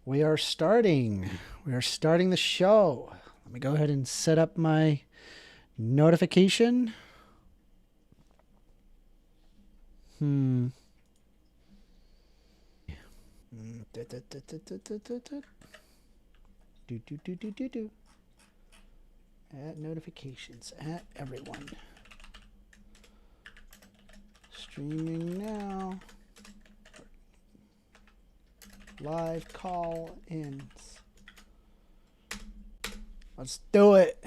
We are starting. We are starting the show. Let me go ahead and set up my notification. Do. Add notifications. At everyone. Streaming now. Live call-ins. Let's do it.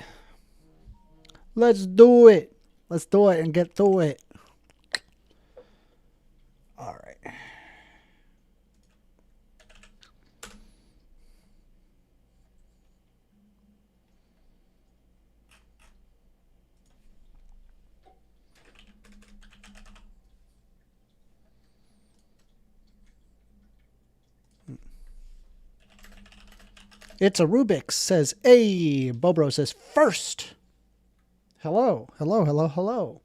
Let's do it. Let's do it and get to it. All right. It's a Rubik's, says, hey. Bobro says, first. Hello, hello, hello, hello.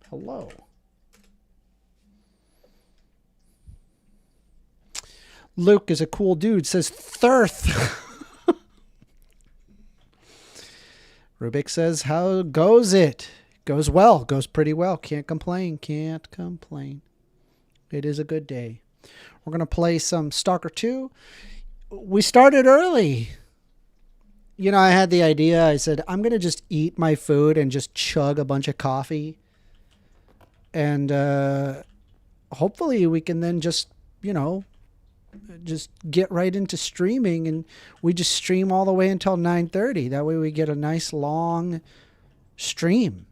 Hello. Luke is a cool dude, says, thirth. Rubik says, how goes it? Goes well, goes pretty well. Can't complain, can't complain. It is a good day. We're going to play some Stalker 2. We started early. You know, I had the idea. I said, I'm going to just eat my food and just chug a bunch of coffee. And hopefully we can then just, you know, just get right into streaming. And we just stream all the way until 9:30. That way we get a nice long stream.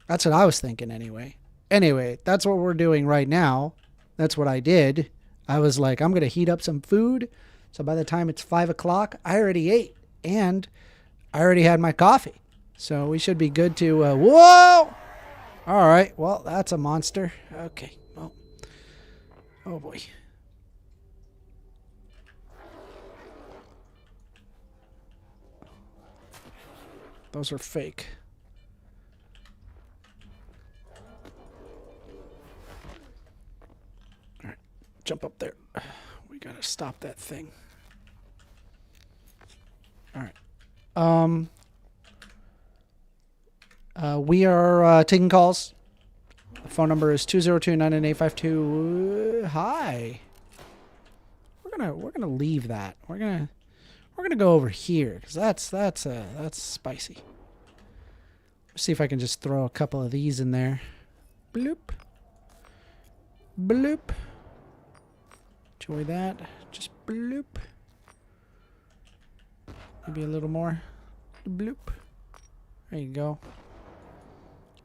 That's what I was thinking anyway. Anyway, that's what we're doing right now. That's what I did. I was like, I'm going to heat up some food. So by the time it's 5 o'clock, I already ate. And I already had my coffee. So we should be good to... whoa! All right. Well, that's a monster. Okay. Well. Oh, boy. Those are fake. Jump up there. We gotta stop that thing. All right. We are taking calls. The phone number is 202-99852. Hi. We're gonna leave that. We're gonna go over here because that's spicy. Let's see if I can just throw a couple of these in there. Bloop. Bloop. Enjoy that. Just bloop. Maybe a little more. Bloop. There you go.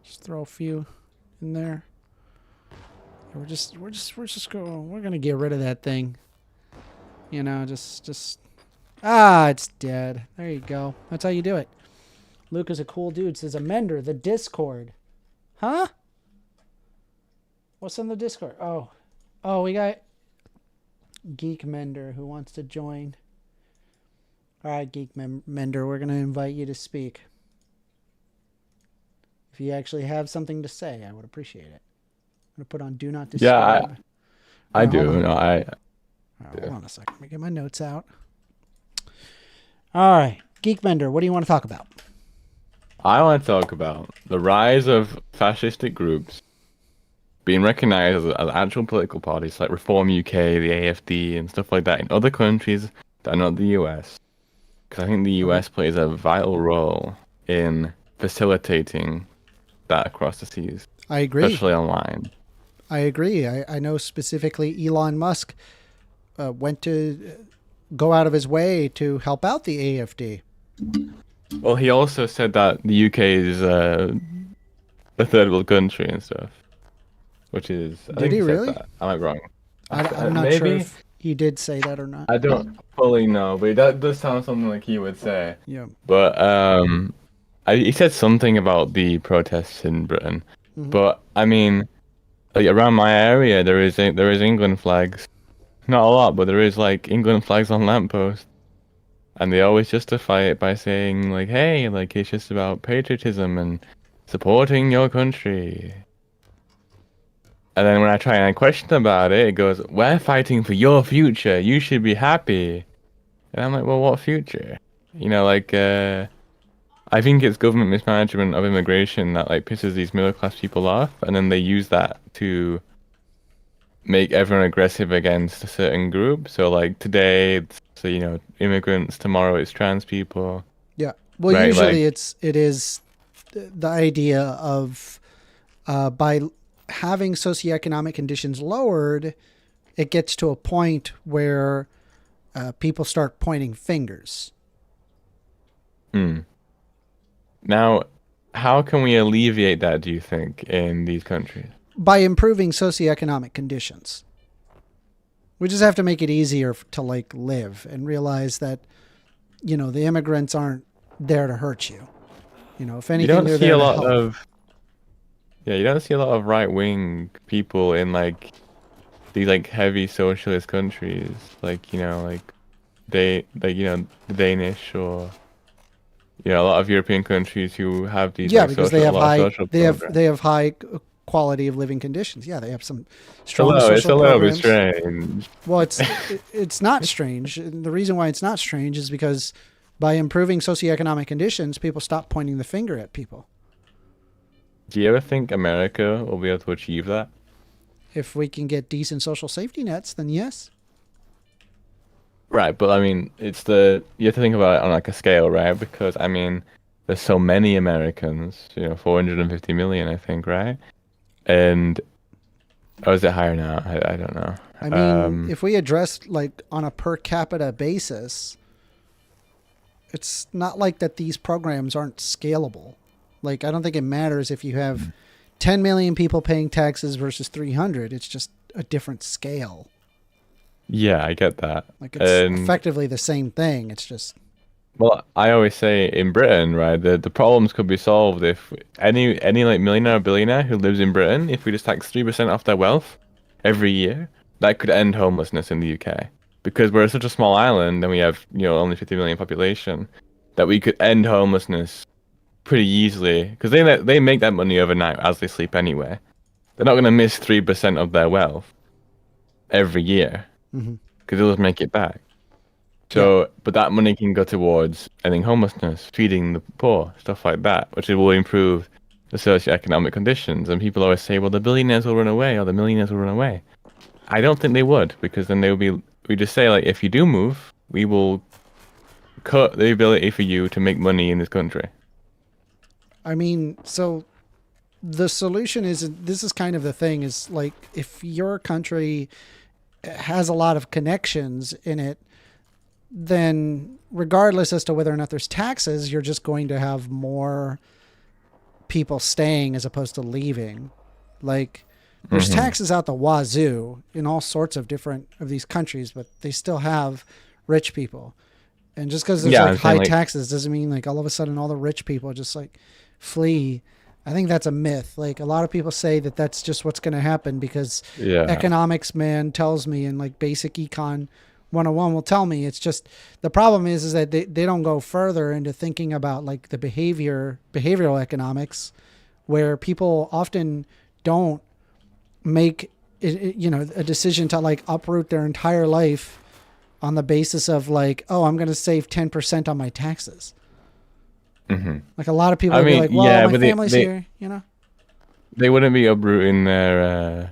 Just throw a few in there. We're gonna get rid of that thing. You know, just it's dead. There you go. That's how you do it. Luke is a cool dude. Says Amender, the Discord. Huh? What's in the Discord? Oh, we got geekmender who wants to join. All right, geekmender, we're going to invite you to speak. If you actually have something to say, I would appreciate it. I'm going to put on do not disturb. Yeah, I do. No, Hold on a second. Let me get my notes out. All right, geekmender, what do you want to talk about? I want to talk about the rise of fascistic groups being recognized as actual political parties like Reform UK, the AFD, and stuff like that in other countries that are not the US. Because I think the US plays a vital role in facilitating that across the seas. I agree. Especially online. I agree. I know specifically Elon Musk went to go out of his way to help out the AFD. Well, he also said that the UK is a third world country and stuff. Which is... Did he really? That. Am I wrong? I'm not sure if he did say that or not. I don't fully know, but that does sound something like he would say. Yeah. But he said something about the protests in Britain. Mm-hmm. But I mean, like, around my area, there is England flags. Not a lot, but there is like England flags on lampposts. And they always justify it by saying like, hey, like it's just about patriotism and supporting your country. And then when I try and I question about it, it goes, "We're fighting for your future. You should be happy." And I'm like, "Well, what future?" Like I think it's government mismanagement of immigration that like pisses these middle class people off, and then they use that to make everyone aggressive against a certain group. So like today, it's immigrants. Tomorrow, it's trans people. Yeah. Well, Right? Like, usually it is the idea of by having socioeconomic conditions lowered, it gets to a point where people start pointing fingers. now, how can we alleviate that? Do you think in these countries? By improving socioeconomic conditions. We just have to make it easier to like live and realize that, the immigrants aren't there to hurt you. If You anything, don't they're see there a to lot help. of Yeah, you don't see a lot of right-wing people in like these like heavy socialist countries, like the Danish or a lot of European countries who have these Yeah, like because they a have lot of high social they have programs. they have high quality of living conditions. Yeah, they have some It's a strong little, it's social a little bit programs. strange. Well, it's not strange. And the reason why it's not strange is because by improving socioeconomic conditions, people stop pointing the finger at people. Do you ever think America will be able to achieve that? If we can get decent social safety nets, then yes. Right, but I mean, you have to think about it on like a scale, right? Because I mean, there's so many Americans, 450 million, I think, right? And oh, is it higher now? I don't know. I mean, if we address like on a per capita basis, it's not like that these programs aren't scalable. Like, I don't think it matters if you have 10 million people paying taxes versus 300. It's just a different scale. Yeah, I get that. Like, it's And effectively the same thing. It's just, well, I always say in Britain, right, the problems could be solved if any like millionaire or billionaire who lives in Britain, if we just tax 3% off their wealth every year, that could end homelessness in the UK. Because we're such a small island and we have, only 50 million population, that we could end homelessness pretty easily. Because they make that money overnight as they sleep anyway. They're not going to miss 3% of their wealth every year because they'll just make it back. So, but that money can go towards ending homelessness, feeding the poor, stuff like that, which will improve the socioeconomic conditions. And people always say, well, the billionaires will run away or the millionaires will run away. I don't think they would, because then we just say, like, if you do move, we will cut the ability for you to make money in this country. I mean, so the solution is, this is kind of the thing, is like, if your country has a lot of connections in it, then regardless as to whether or not there's taxes, you're just going to have more people staying as opposed to leaving. Like, there's taxes out the wazoo in all sorts of different of these countries, but they still have rich people. And just because there's like high taxes doesn't mean like all of a sudden all the rich people just like flee. I think that's a myth. Like, a lot of people say that that's just what's going to happen because economics man tells me, and like basic econ 101 will tell me. It's just, the problem is that they don't go further into thinking about like the behavioral economics, where people often don't make a decision to like uproot their entire life on the basis of like, oh, I'm going to save 10% on my taxes. Like, a lot of people will be like, well, my family's here, They wouldn't be uprooting their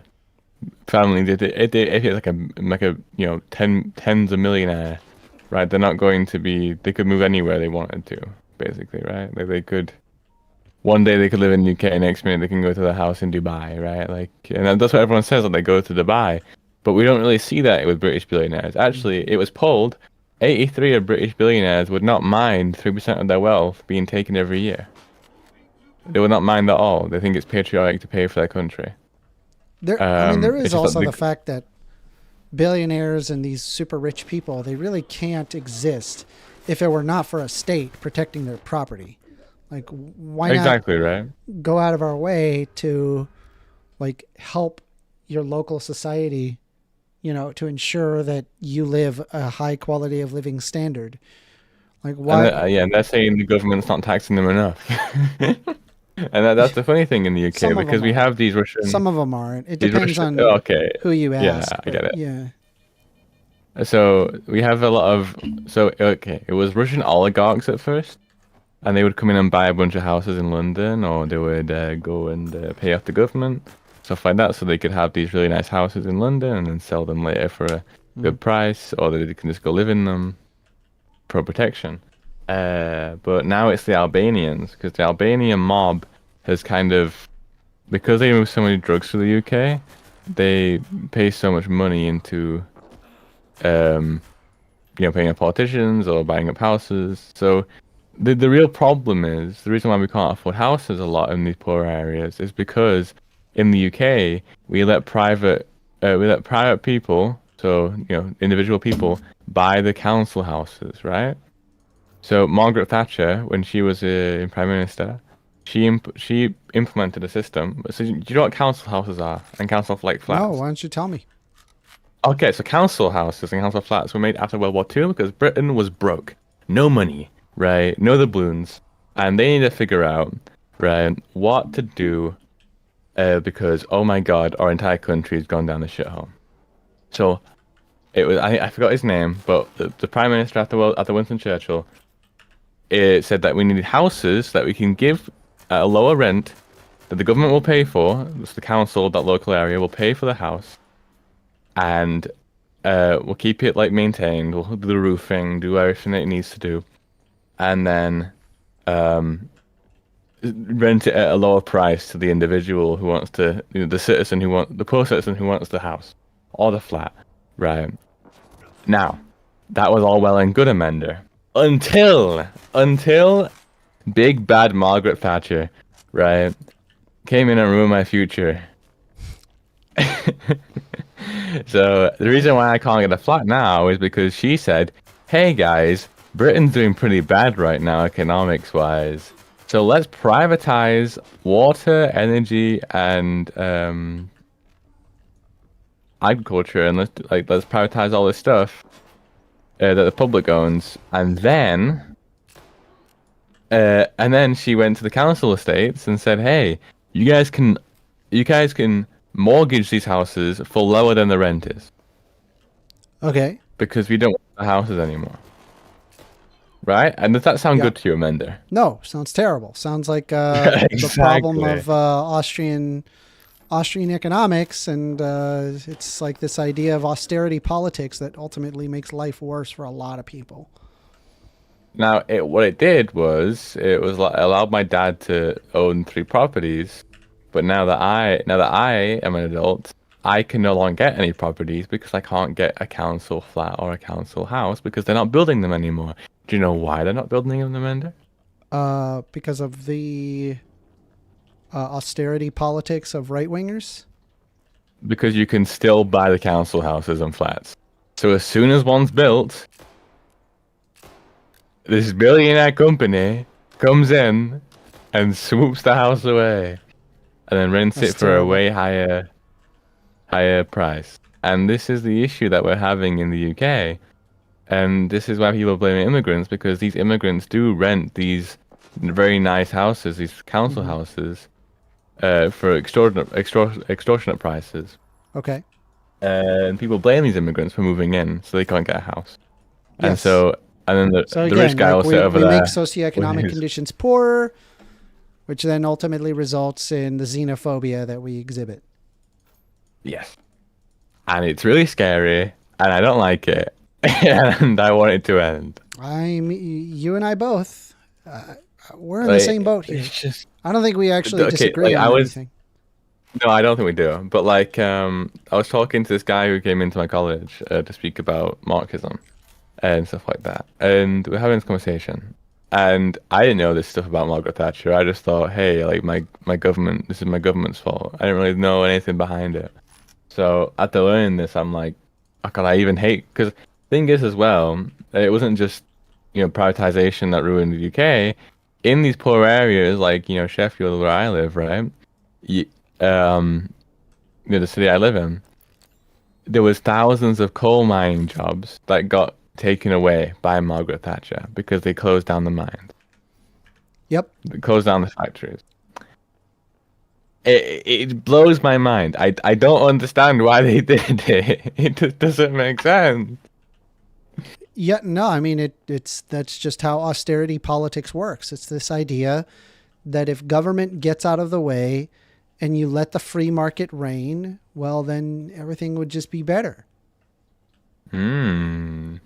family. If it's like a tens of millionaire, right? They're not going to be. They could move anywhere they wanted to, basically, right? Like, they could. One day they could live in the UK, next minute they can go to their house in Dubai, right? Like, and that's what everyone says, that they go to Dubai. But we don't really see that with British billionaires. Actually, it was polled, 83 of British billionaires would not mind 3% of their wealth being taken every year. They would not mind at all. They think it's patriotic to pay for their country. There is also like the fact that billionaires and these super rich people, they really can't exist if it were not for a state protecting their property. Like, why exactly not right. go out of our way to like help your local society, to ensure that you live a high quality of living standard? Like, why? And they're saying the government's not taxing them enough. And that's the funny thing in the UK Some of because them we are. have these Russian. Some of them aren't. It These depends Russian. on Okay. who you Yeah, ask. I get it. Yeah. So we have a lot of. So okay, it was Russian oligarchs at first, and they would come in and buy a bunch of houses in London, or they would go and pay off the government, stuff like that, so they could have these really nice houses in London and then sell them later for a good price, or they can just go live in them for protection. But now it's the Albanians, because the Albanian mob has kind of, because they move so many drugs to the UK, they pay so much money into, paying up politicians or buying up houses. So the real problem is, the reason why we can't afford houses a lot in these poor areas is because in the UK we let private people, so individual people, buy the council houses, right? So Margaret Thatcher, when she was Prime Minister, she implemented a system. So do you know what council houses are and council flats? No, why don't you tell me? Okay, so council houses and council flats were made after World War II because Britain was broke, no money, right? No doubloons, and they need to figure out, right, what to do, because oh my God, our entire country has gone down the shithole. So it was I forgot his name, but the Prime Minister after Winston Churchill, it said that we needed houses that we can give at a lower rent that the government will pay for. So the council, that local area, will pay for the house, and we'll keep it like maintained. We'll do the roofing, do everything that it needs to do, and then rent it at a lower price to the individual who wants to, the poor citizen who wants the house or the flat, right? Now, that was all well and good, Amender, until big bad Margaret Thatcher, right, came in and ruined my future. So the reason why I can't get a flat now is because she said, hey guys, Britain's doing pretty bad right now economics wise, so let's privatize water, energy, and agriculture, and let's privatize all this stuff that the public owns, and then she went to the council estates and said, hey, you guys can mortgage these houses for lower than the rent is. Okay. Because we don't want the houses anymore. Right? And does that sound good to you, Amender? No, sounds terrible. Sounds like the problem of Austrian economics, and it's like this idea of austerity politics that ultimately makes life worse for a lot of people. Now, what it did was it allowed my dad to own 3 properties, but now that I am an adult, I can no longer get any properties because I can't get a council flat or a council house because they're not building them anymore. Do you know why they're not building them, Amanda? Because of the austerity politics of right-wingers? Because you can still buy the council houses and flats. So as soon as one's built, this billionaire company comes in and swoops the house away and then rents it for a way higher price. And this is the issue that we're having in the UK. And this is why people blame immigrants, because these immigrants do rent these very nice houses, these council houses, for extortionate prices. Okay. And people blame these immigrants for moving in, so they can't get a house. Yes. And then the rich guy will sit over there. We make socioeconomic conditions poorer, which then ultimately results in the xenophobia that we exhibit. Yes. And it's really scary, and I don't like it. And I want it to end. You and I both. We're in the same boat here. I don't think we actually disagree on anything. No, I don't think we do. But I was talking to this guy who came into my college to speak about Marxism and stuff like that, and we're having this conversation. And I didn't know this stuff about Margaret Thatcher. I just thought, hey, like my government, this is my government's fault. I didn't really know anything behind it. So after learning this, I'm like, how can I even hate? Because thing is as well, it wasn't just privatization that ruined the UK. In these poor areas like Sheffield, where I live, right? The city I live in, there was thousands of coal mining jobs that got taken away by Margaret Thatcher because they closed down the mines. Yep. They closed down the factories. It blows my mind. I don't understand why they did it. It just doesn't make sense. Yeah, no, I mean that's just how austerity politics works. It's this idea that if government gets out of the way and you let the free market reign, well, then everything would just be better. And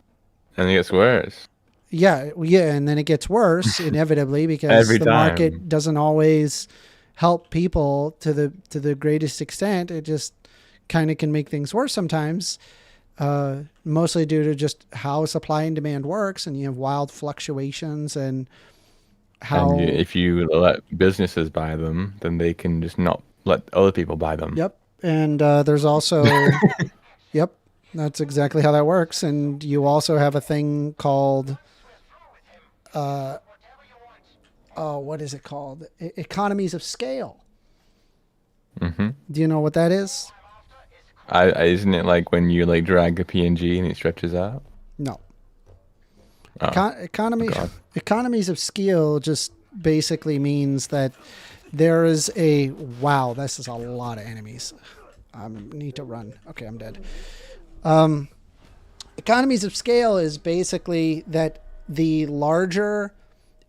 it gets worse. Yeah, and then it gets worse inevitably because Every the time. market doesn't always help people to the greatest extent. It just kind of can make things worse sometimes, mostly due to just how supply and demand works, and you have wild fluctuations and how. And if you let businesses buy them, then they can just not let other people buy them. Yep, and there's also, yep, that's exactly how that works. And you also have a thing called, what is it called? Economies of scale. Mm-hmm. Do you know what that is? Isn't it like when you like drag a PNG and it stretches out? No. Oh, Economies of scale just basically means that there is a wow. This is a lot of enemies. I need to run. Okay, I'm dead. Economies of scale is basically that the larger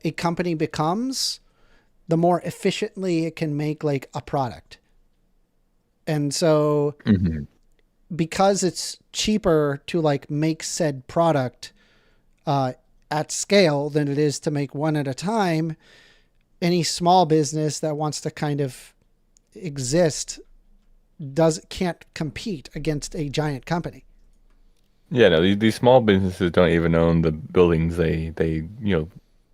a company becomes, the more efficiently it can make like a product. And so because it's cheaper to like make said product at scale than it is to make one at a time, any small business that wants to kind of exist can't compete against a giant company. Yeah, no, these small businesses don't even own the buildings they do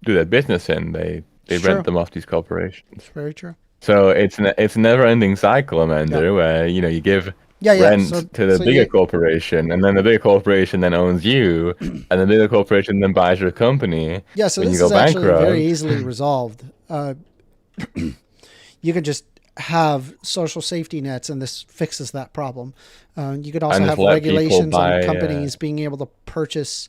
their business in. They rent them off these corporations. Very true. So it's a never-ending cycle, Amanda, where you give rent to the bigger corporation, and then the bigger corporation then owns you, and the bigger corporation then buys your company. Yeah, so when this you go is actually bankrupt. very easily resolved. You could just have social safety nets, and this fixes that problem. You could also have regulations on companies being able to purchase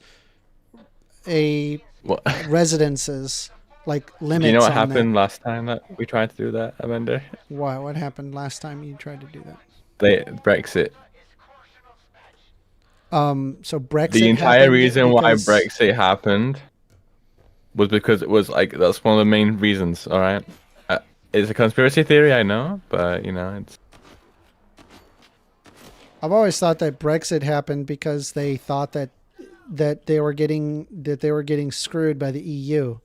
residences, like limits. Do you know what on happened last time that we tried to do that, Amanda? What happened last time you tried to do that? Brexit. So Brexit. The entire reason why Brexit happened was because it was like that's one of the main reasons. All right, it's a conspiracy theory, I know, but it's. I've always thought that Brexit happened because they thought that they were getting screwed by the EU.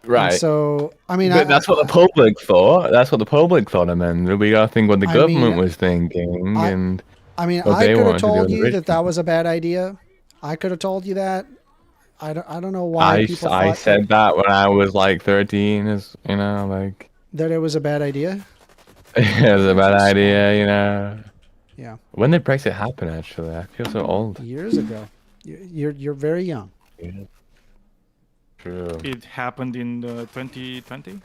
Right. And so I mean, that's what the public thought. That's what the public thought. I mean, we gotta think what the government was thinking, I could have told you that was a bad idea. I could have told you that. I don't know why people thought I said that when I was like 13, like that it was a bad idea. It was a bad idea, Yeah. When did Brexit happen? Actually, I feel so old. Years ago. You're very young. Yeah. True. It happened in 2020.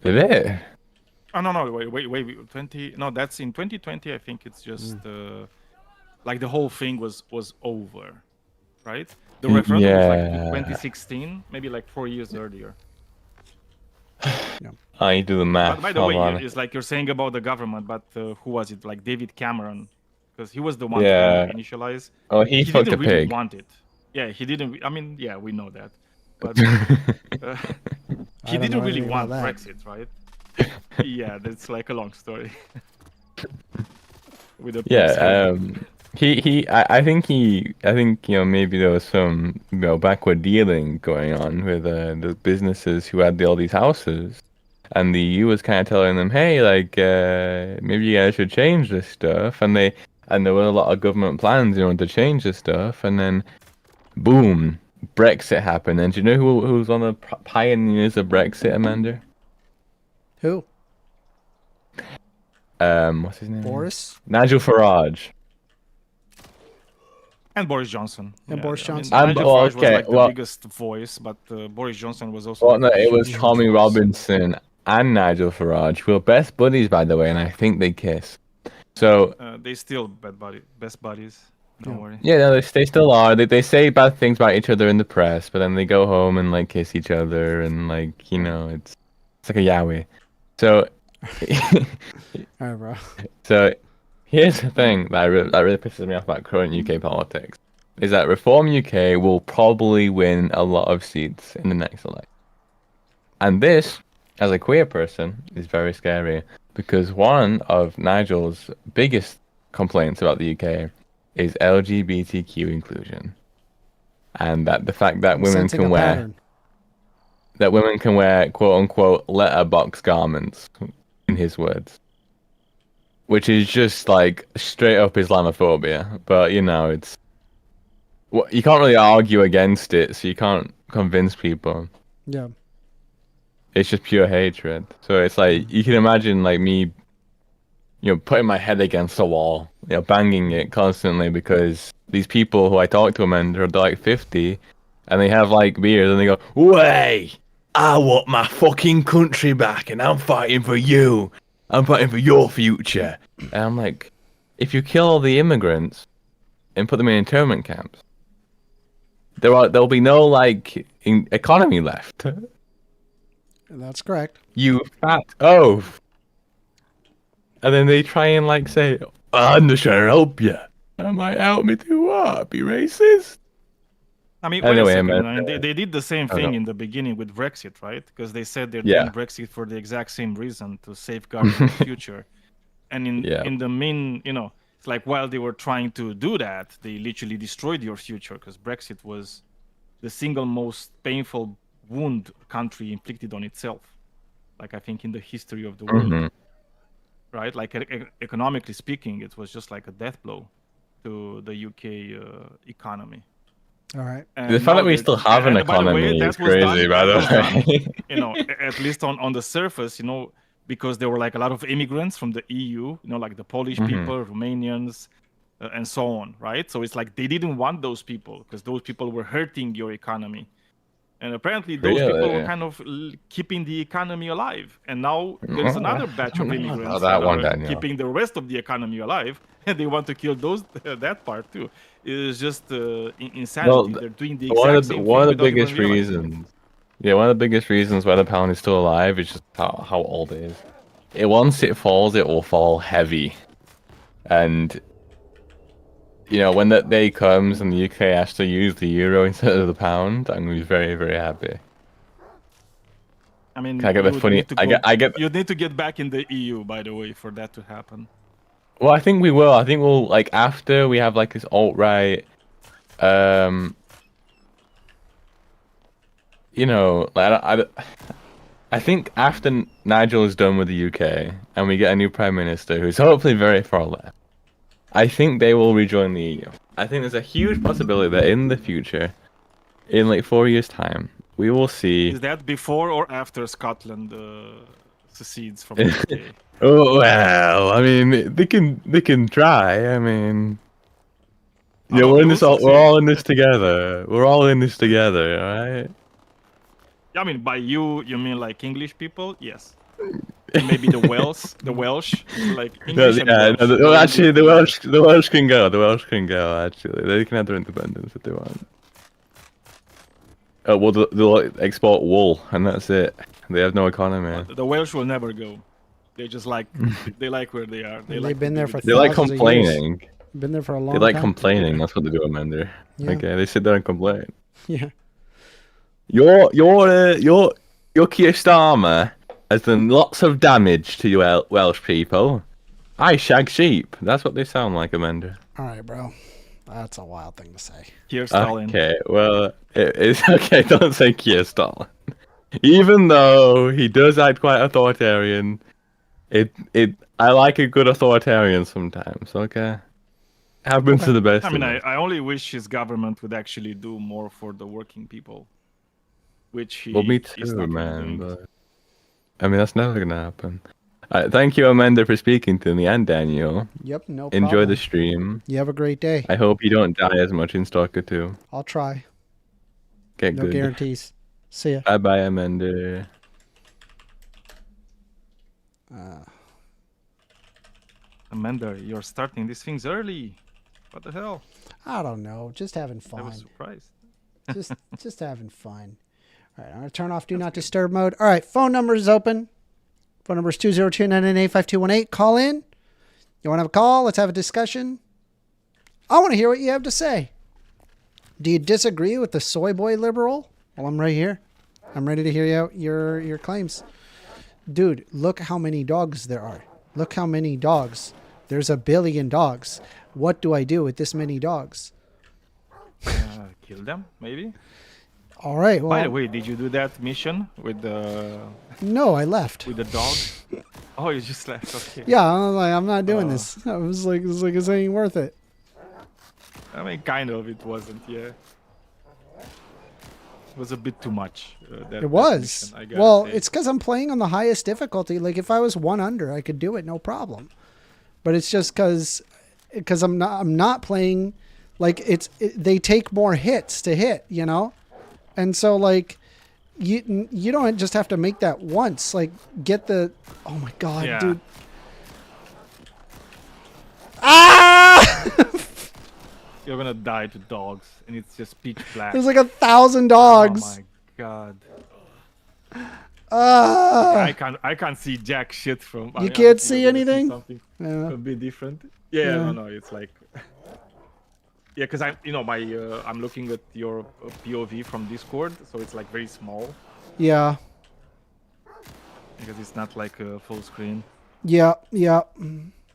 Did it? Oh no! Wait! 20? No, that's in 2020. I think it's just like the whole thing was over, right? The referendum was like in 2016, maybe like 4 years earlier. I do the math. But by the way, it's like you're saying about the government, but who was it? Like David Cameron, because he was the one to initialize. Oh, he fucked didn't a really pig. want it. Yeah, he didn't. I mean, yeah, we know that, but he didn't really want Brexit, right? Yeah, that's like a long story. With a I think maybe there was some backward dealing going on with the businesses who had all these houses, and the EU was kind of telling them, hey, like maybe you guys should change this stuff, and there were a lot of government plans to change this stuff, and then boom, Brexit happened. And do you know who's on the pioneers of Brexit, Amanda? Who? What's his name? Boris? Nigel Farage. And Boris Johnson. And Boris Johnson. Nigel Farage was like the biggest voice, but Boris Johnson was also... Well, no, it was Tommy Robinson and Nigel Farage, who are best buddies, by the way, and I think they kiss. So... they still best buddies. Don't worry. Yeah, no, they still are. They say bad things about each other in the press, but then they go home and like kiss each other, and like it's like a yaoi. So All right, bro. So here's the thing that really pisses me off about current UK politics is that Reform UK will probably win a lot of seats in the next election. And this, as a queer person, is very scary because one of Nigel's biggest complaints about the UK is LGBTQ inclusion. And that the fact that I'm women sensing can a wear pattern. quote unquote letterbox garments, in his words. Which is just like straight up Islamophobia. But you know, it's you can't really argue against it, so you can't convince people. Yeah. It's just pure hatred. So it's like you can imagine like me, putting my head against the wall, banging it constantly because these people who I talk to them they're like 50 and they have like beers and they go, "Way, I want my fucking country back and I'm fighting for you. I'm fighting for your future." And I'm like, if you kill all the immigrants and put them in internment camps, there'll be no like economy left. That's correct. You fat oaf. And then they try and like say, "I'm just trying to help you." I'm like, "Help me do what? Be racist?" I mean, Anyway, wait a second. man. I mean, they did the same I thing know. in the beginning with Brexit, right? Because they said they're Yeah. doing Brexit for the exact same reason, to safeguard their future. And in the main, it's like while they were trying to do that, they literally destroyed your future because Brexit was the single most painful wound a country inflicted on itself. Like I think in the history of the world, Mhm. right? Like economically speaking, it was just like a death blow to the UK economy. All right. The And fact that now we still have an and by the way, economy that is was done. crazy, by That the was done. way. At least on the surface, because there were like a lot of immigrants from the EU, like the Polish Mhm. people, Romanians, and so on, right? So it's like they didn't want those people because those people were hurting your economy. And apparently those people were Really? kind of keeping the economy alive. And now there's Oh, another I batch don't of know immigrants about that one, are Daniel. keeping the rest of the economy alive, and they want to kill that part too. It's just insanity. Well, They're doing the one exact of the same one thing of the without even biggest realizing it. reasons, one of the biggest reasons why the pound is still alive is just how old it is. Once it falls, it will fall heavy, and when that day comes and the UK has to use the euro instead of the pound, I'm gonna be very, very happy. I mean, Can I get the funny? you'd need to get back in the EU, by the way, for that to happen. Well, I think we will. I think we'll like after we have like this alt-right, I think after Nigel is done with the UK and we get a new prime minister who's hopefully very far left, I think they will rejoin the EU. I think there's a huge possibility that in the future, in like 4 years' time, we will see. Is that before or after Scotland secedes from the UK? Oh well, I mean they can try. I mean, we're in this we're all in this together. We're all in this together, all right? I mean, by you mean like English people? Yes. And maybe the Welsh, like English and Welsh. Actually, the Welsh can go. The Welsh can go. Actually, they can have their independence if they want. Oh well, they'll export wool, and that's it. They have no economy. The Welsh will never go. They just they like where they are. They've been there for They like thousands of complaining. years. Been there for a long They like time. complaining. That's what they do, Amanda. Yeah. Okay, they sit there and complain. Yeah. Your Keir Starmer has done lots of damage to you Welsh people. I shag sheep. That's what they sound like, Amanda. All right, bro. That's a wild thing to say. Keir Stalin. Okay, well, it's okay. Don't say Keir Stalin. Even though he does act quite authoritarian, I like a good authoritarian sometimes. Okay, happens to the best. I mean, of us. I only wish his government would actually do more for the working people, which he Well, me is too, not really man. doing. But I mean, that's never gonna happen. Thank you, Amanda, for speaking to me, and Daniel. Yep, no problem. Enjoy the stream. You have a great day. I hope you don't die as much in Stalker 2. I'll try. Get No good. guarantees. See ya. Bye bye, Amanda. Amanda, you're starting these things early. What the hell? I don't know. Just having I was fun. surprised. just having fun. All right, I'm gonna turn off Do Not Disturb mode. All right, phone number is open. Phone number is 202-998-5218. Call in. You want to have a call? Let's have a discussion. I want to hear what you have to say. Do you disagree with the soy boy liberal? Well, I'm right here. I'm ready to hear out your claims. Dude, look how many dogs there are. Look how many dogs. There's 1 billion dogs. What do I do with this many dogs? Kill them, maybe. All right. Well, By the way, did you do that mission with the no, I left. with the dog? Oh, you just left. Okay. Yeah, I was like, I'm not doing this. I was like, this ain't worth it. I mean, kind of. It wasn't. Yeah. It was a bit too much. It was. Mission, I gotta Well, say. it's because I'm playing on the highest difficulty. Like if I was 1 under, I could do it, no problem. But it's just because I'm not playing. Like they take more hits to hit, you know, and so like you don't just have to make that once. Like get the oh my god, Yeah. dude. Ah! You're gonna die to dogs, and it's just pitch black. There's like 1,000 dogs. Oh my god. Ah! I can't see jack shit from. You can't see anything? Something Yeah. a bit different. Yeah, Yeah. no, it's like. Yeah, because I'm looking at your POV from Discord, so it's like very small Yeah. because it's not like a full screen. Yeah. Yeah.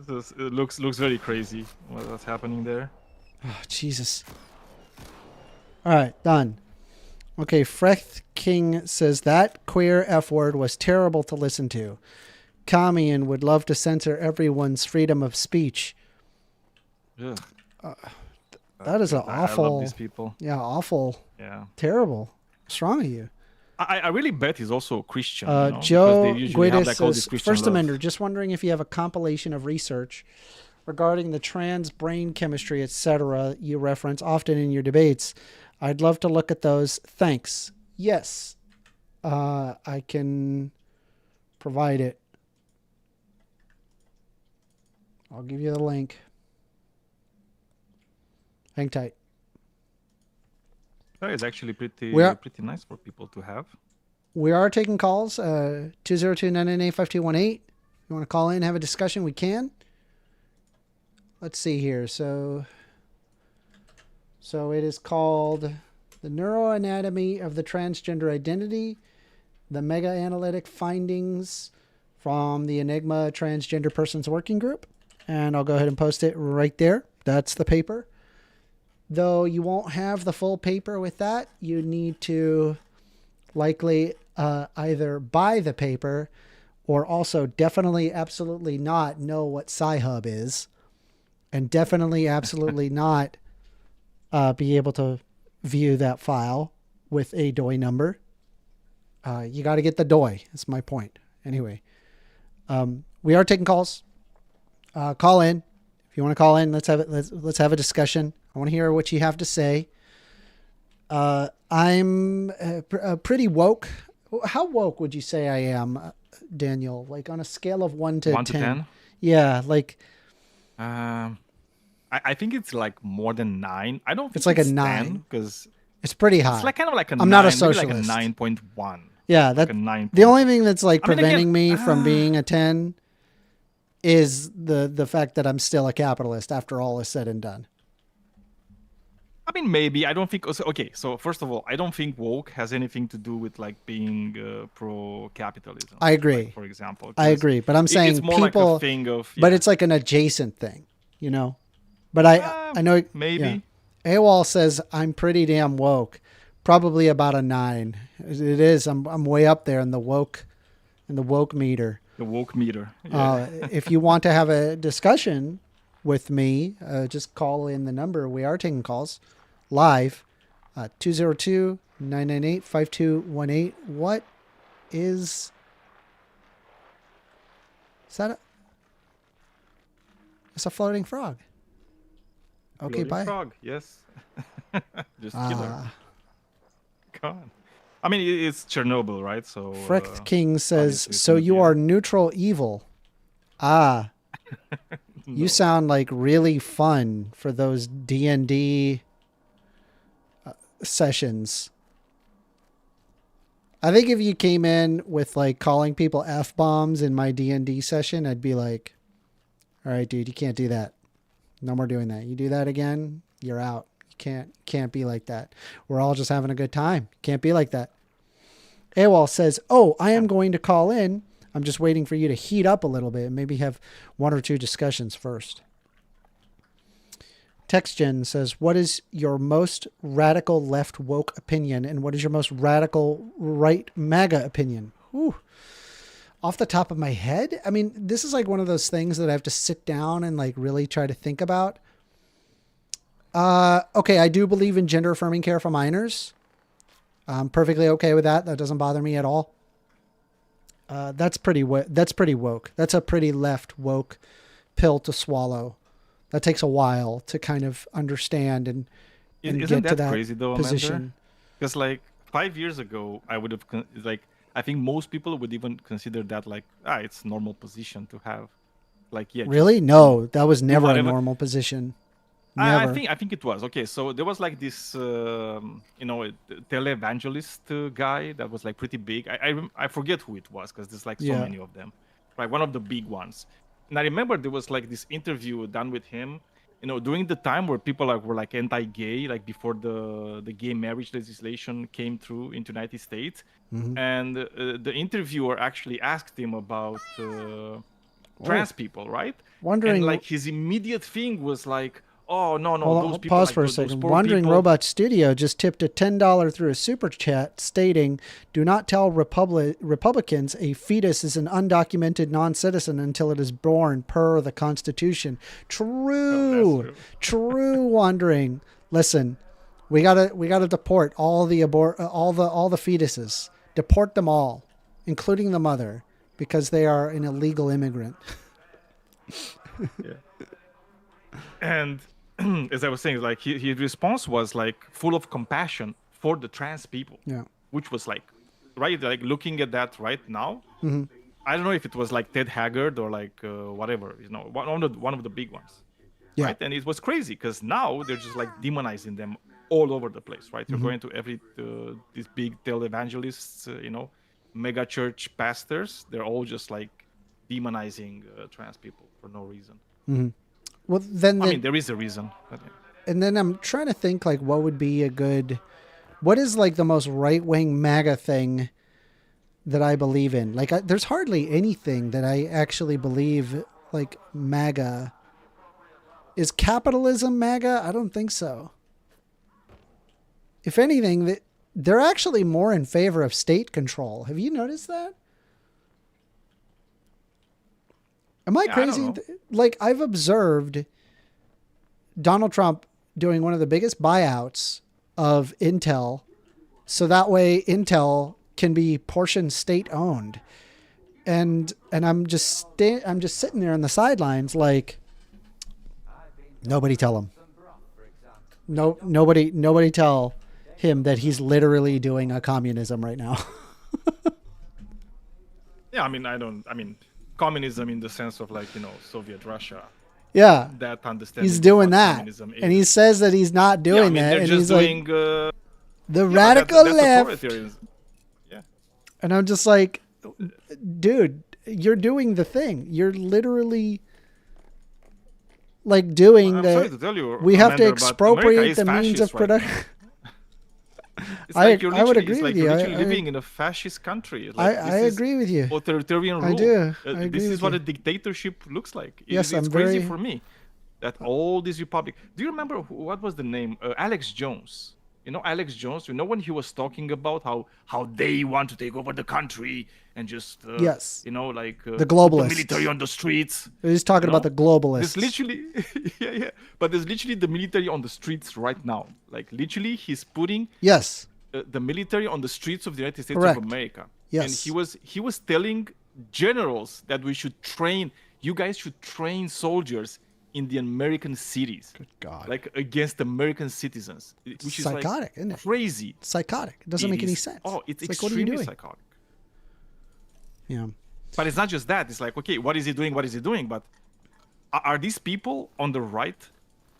It looks very crazy what's happening there. Oh, Jesus. All right, done. Okay, Freth King says that queer F word was terrible to listen to. Kamian would love to censor everyone's freedom of speech. Ugh. That is an I awful, love these people. yeah, awful, Yeah. terrible. What's wrong with you? I really bet he's also a Christian. Joe because they usually have, Guides like, all this says, Christian First love. Amender, just wondering if you have a compilation of research regarding the trans brain chemistry, etc. you reference often in your debates. I'd love to look at those. Thanks. Yes, I can provide it. I'll give you the link. Hang tight. That is actually pretty nice for people to have. We are taking calls. 202-998-5218. If you want to call in, have a discussion, we can. Let's see here. So it is called The Neuroanatomy of the Transgender Identity, the Meta-Analytic Findings from the Enigma Transgender Persons Working Group. And I'll go ahead and post it right there. That's the paper. Though you won't have the full paper with that, you need to likely either buy the paper or also definitely, absolutely not know what Sci-Hub is, and definitely, absolutely not be able to view that file with a DOI number. You got to get the DOI. That's my point. Anyway, we are taking calls. Call in. If you want to call in, let's have it. Let's have a discussion. I want to hear what you have to say. I'm pretty woke. How woke would you say I am, Daniel? Like on a scale of 1 to 10? 1 to 10? Yeah, like I think it's like more than 9. I don't think It's like a 9. because it's pretty high. it's like kind of like a I'm 9, not a maybe socialist. like a 9.1. Yeah, Like that a 9. the only thing that's like I mean, again, preventing me from being a 10 is the fact that I'm still a capitalist after all is said and done. I mean, maybe. I don't think. Okay, so first of all, I don't think woke has anything to do with like being pro-capitalism. I agree. Like, for example, I agree, but I'm saying it's more people, like a thing of. but yeah. it's like an adjacent thing, you know. But I know maybe. Yeah. AWOL says I'm pretty damn woke, probably about a 9. It is. I'm way up there in the woke meter. The woke meter. Yeah. If you want to have a discussion with me, just call in the number. We are taking calls live, 202-998-5218. What is that? It's a floating frog. Okay, Floating bye. Frog, yes. Just killer. Ah. Come on. I mean, it's Chernobyl, right? So. Frecht King says, obviously it's so gonna you be are neutral evil. Ah, No. you sound like really fun for those D&D sessions. I think if you came in with like calling people F-bombs in my D&D session, I'd be like, all right, dude, you can't do that. No more doing that. You do that again, you're out. You can't be like that. We're all just having a good time. Can't be like that. AWOL says, oh, I am going to call in. I'm just waiting for you to heat up a little bit and maybe have one or two discussions first. TextGen says, what is your most radical left woke opinion and what is your most radical right MAGA opinion? Ooh. Off the top of my head, I mean, this is like one of those things that I have to sit down and like really try to think about. Okay, I do believe in gender affirming care for minors. I'm perfectly okay with that. That doesn't bother me at all. That's pretty woke. That's a pretty left woke pill to swallow. That takes a while to kind of understand and Isn't get to that that crazy though, position. Because like 5 years ago, I would have like I think most people would even consider that like it's normal position to have. Like Really? No, that was never a whatever. normal position. I Never. think it was okay. So there was like this televangelist guy that was like pretty big. I forget who it was because there's like so Yeah. many of them, right? One of the big ones. And I remember there was like this interview done with him, during the time where people were like anti-gay, like before the gay marriage legislation came through into the United States. And the interviewer actually asked him about trans people, right? Wondering. And like his immediate thing was like, oh no, Hold on, those people. pause like, for a those second. poor Wandering people. Robot Studio just tipped a $10 through a super chat stating, do not tell Republicans a fetus is an undocumented non-citizen until it is born per the Constitution. Oh, that's True, Wandering. Listen, we gotta deport all the fetuses. Deport them all, including the mother, because they are an illegal immigrant. Yeah. And as I was saying, like his response was like full of compassion for the trans people. Yeah. Which was like, right, like looking at that right now. I don't know if it was like Ted Haggard or like whatever, one of the big ones. Yeah. Right, and it was crazy because now they're just like demonizing them all over the place, right? You're going to every these big televangelists, mega church pastors. They're all just like demonizing trans people for no reason. Well, then I mean, there is a reason. But, yeah. And then I'm trying to think like what would be what is like the most right-wing MAGA thing that I believe in? Like there's hardly anything that I actually believe like MAGA. Is capitalism MAGA? I don't think so. If anything, they're actually more in favor of state control. Have you noticed that? Am I crazy? I don't know. Like I've observed Donald Trump doing one of the biggest buyouts of Intel, so that way Intel can be portion state owned, and I'm just sitting there on the sidelines like nobody tell him, nobody tell him that he's literally doing a communism right now. Yeah, I mean, communism in the sense of like Soviet Russia. Yeah, That understanding. he's doing what that, communism and he is. says that he's not Yeah, I doing mean, that, they're and just he's doing like yeah, the but radical that's left. authoritarianism. Yeah. And I'm just like, dude, you're doing the thing. You're literally like doing I'm the. sorry to tell you, We have to Amanda, but expropriate America is the means of fascist right now. production. It's I like would agree it's like with you. you're I- literally I- living in a fascist country. Like, I this is agree with you. Authoritarian rule. I do. I This agree is with what you. a dictatorship looks like. Yes, It's I'm crazy very- for me that all these republic. Do you remember what was the name? Alex Jones. Alex Jones. When he was talking about how they want to take over the country and just Yes. like The put globalists. the military on the streets. He's talking about the globalists. There's literally, yeah. But there's literally the military on the streets right now. Like literally, he's putting Yes. the military on the streets of the United States Correct. of America. Yes. And he was telling generals that we should train. You guys should train soldiers in the American cities. Good God. Like against American citizens, which is Psychotic, like isn't it? crazy. Psychotic. It doesn't It make any is- sense. Oh, it's like, what are you extremely doing? psychotic. Yeah. But it's not just that. It's like, okay, what is he doing? What is he doing? But are these people on the right?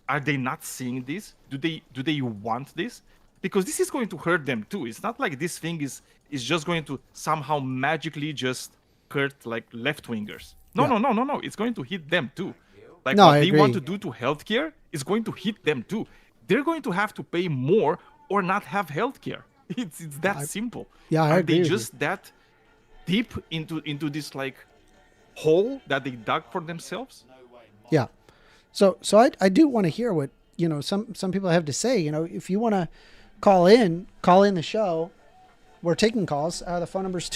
Are they not seeing this? Do they want this? Because this is going to hurt them too. It's not like this thing is is just going to somehow magically just hurt like left-wingers. No, Yeah. no. It's going to hit them too. Like No, what I they want to agree. do to healthcare is going to hit them too. They're going to have to pay more or not have healthcare. It's that simple. Yeah, I Are agree they with you. just that deep into this like hole that they dug for themselves? Yeah. So I do want to hear what, some people have to say. If you want to call in the show. We're taking calls. The phone number is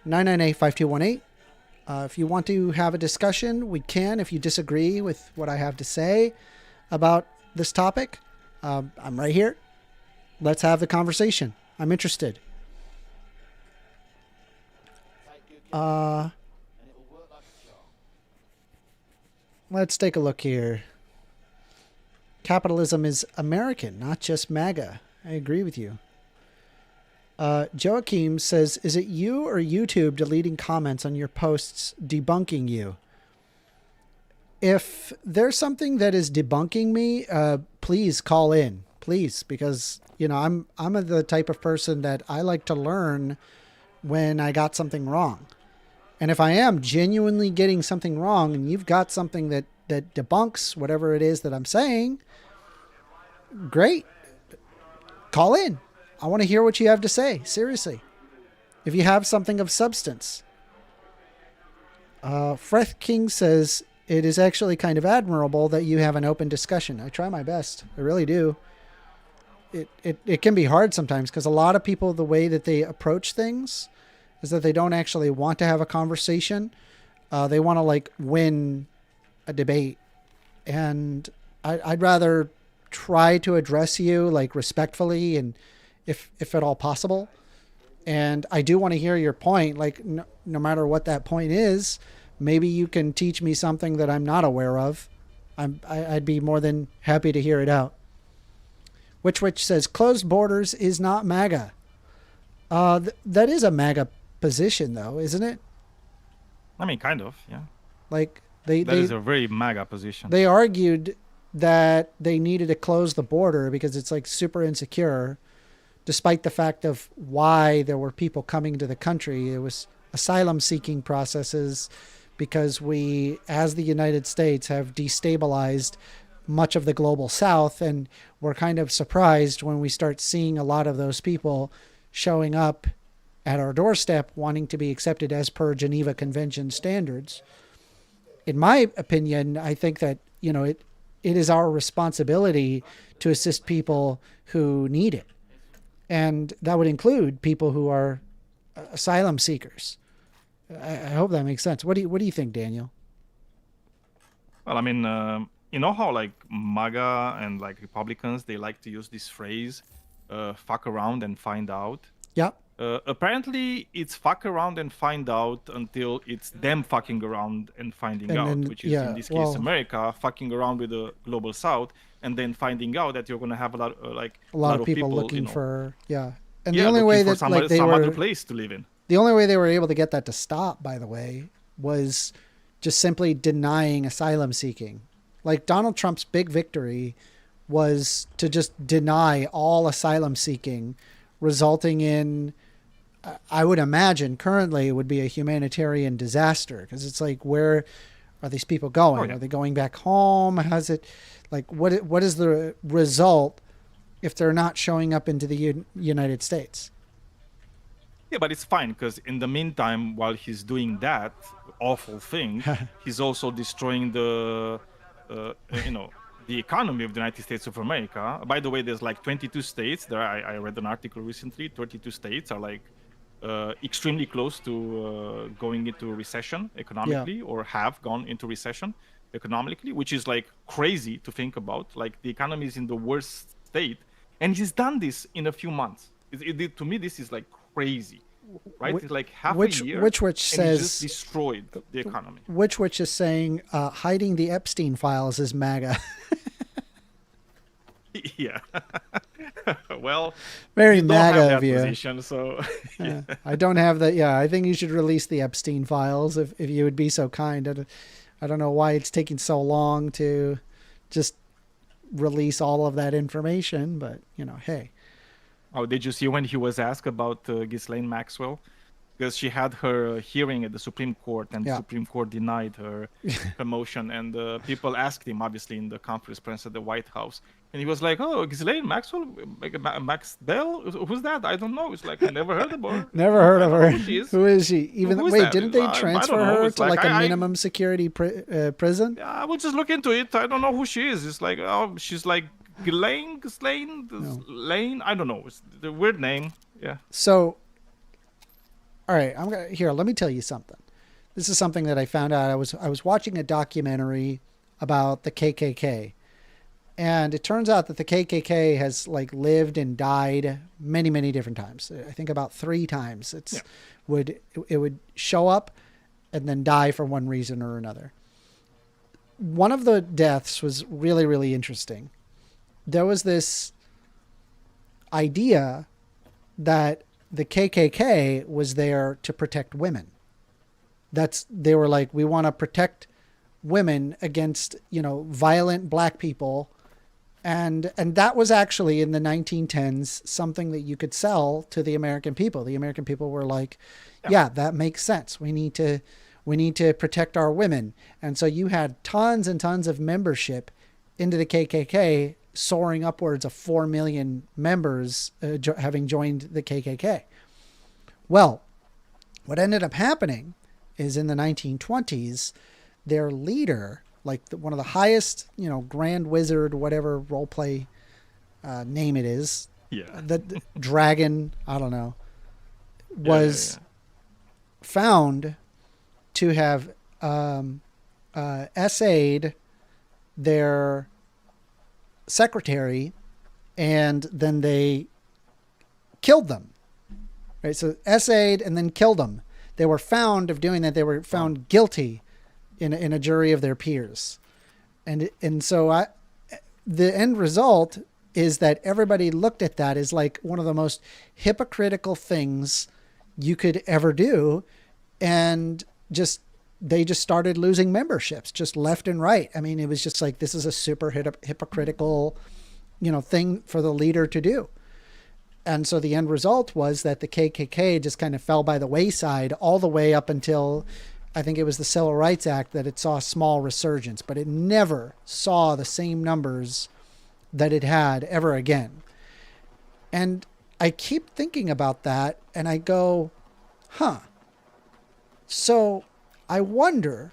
202-998-5218. If you want to have a discussion, we can. If you disagree with what I have to say about this topic, I'm right here. Let's have the conversation. I'm interested. Let's take a look here. Capitalism is American, not just MAGA. I agree with you. Joachim says, is it you or YouTube deleting comments on your posts debunking you? If there's something that is debunking me, please call in, please, because I'm the type of person that I like to learn when I got something wrong. And if I am genuinely getting something wrong and you've got something that debunks whatever it is that I'm saying, great. Call in. I want to hear what you have to say. Seriously. If you have something of substance. Freth King says, it is actually kind of admirable that you have an open discussion. I try my best. I really do. It can be hard sometimes because a lot of people, the way that they approach things is that they don't actually want to have a conversation. They want to win a debate. And I'd rather try to address you respectfully and if at all possible. And I do want to hear your point, no matter what that point is. Maybe you can teach me something that I'm not aware of. I'd be more than happy to hear it out. Which says closed borders is not MAGA. That is a MAGA position, though, isn't it? I mean, kind of, yeah. That is a very MAGA position. They argued that they needed to close the border because it's super insecure, despite the fact of why there were people coming to the country. It was asylum-seeking processes because we, as the United States, have destabilized much of the global South, and we're kind of surprised when we start seeing a lot of those people showing up at our doorstep wanting to be accepted as per Geneva Convention standards. In my opinion, I think that, it is our responsibility to assist people who need it. And that would include people who are asylum seekers. I hope that makes sense. What do you think, Daniel? Well, I mean, you know how MAGA and Republicans, they like to use this phrase, fuck around and find out. Yeah. Apparently, it's fuck around and find out until it's them fucking around and finding out, which is in this case America fucking around with the global South, and then finding out that you're going to have a lot of people looking for And the only way that some they were other place to live in. The only way they were able to get that to stop, by the way, was just simply denying asylum seeking. Donald Trump's big victory was to just deny all asylum seeking, resulting in, I would imagine currently it would be a humanitarian disaster, because it's where are these people going? Oh, yeah. Are they going back home? How's it what is the result if they're not showing up into the United States? Yeah, but it's fine, because in the meantime, while he's doing that awful thing, he's also destroying the economy of the United States of America. By the way, there's 22 states. I read an article recently. 22 states are extremely close to going into recession economically, or have gone into recession economically, which is crazy to think about. The economy is in the worst state, and he's done this in a few months. To me, this is crazy, right? It's half a year, which and says he just destroyed the economy. Which is saying hiding the Epstein files is MAGA. Yeah. Well, very you don't MAGA have that of you. position, so yeah. I don't have that. Yeah, I think you should release the Epstein files if you would be so kind. I don't know why it's taking so long to just release all of that information, but hey. Oh, did you see when he was asked about Ghislaine Maxwell? Because she had her hearing at the Supreme Court, and the Supreme Court denied her motion. And people asked him, obviously, in the conference press at the White House. And he was like, "Oh, Ghislaine Maxwell, Max Bell? Who's that? I don't know." It's like, I never heard of her. Never heard of her. Who she is. Who is she? Even Who is wait, that? didn't they I don't transfer know. her It's to like, like a minimum security prison? Yeah, I will just look into it. I don't know who she is. It's like, oh, she's like Ghislaine, Lane. I don't know. It's the weird name. Yeah. So, all right, let me tell you something. This is something that I found out. I was watching a documentary about the KKK. And it turns out that the KKK has like lived and died many, many different times. I think about 3 times. It would show up and then die for one reason or another. One of the deaths was really, really interesting. There was this idea that the KKK was there to protect women. They were like, we want to protect women against, violent black people. And that was actually in the 1910s something that you could sell to the American people. The American people were like, yeah, that makes sense. We need to protect our women. And so you had tons and tons of membership into the KKK, soaring upwards of 4 million members having joined the KKK. Well, what ended up happening is in the 1920s, their leader, like one of the highest, grand wizard, whatever role play name it is. Yeah. The dragon, I don't know, was found to have essayed their secretary, and then they killed them. Right? So essayed and then killed them. They were found of doing that. They were found guilty in a jury of their peers. And so the end result is that everybody looked at that as like one of the most hypocritical things you could ever do. And they just started losing memberships just left and right. I mean, it was just like, this is a super hypocritical, thing for the leader to do. And so the end result was that the KKK just kind of fell by the wayside all the way up until, I think it was the Civil Rights Act, that it saw a small resurgence, but it never saw the same numbers that it had ever again. And I keep thinking about that and I go, so I wonder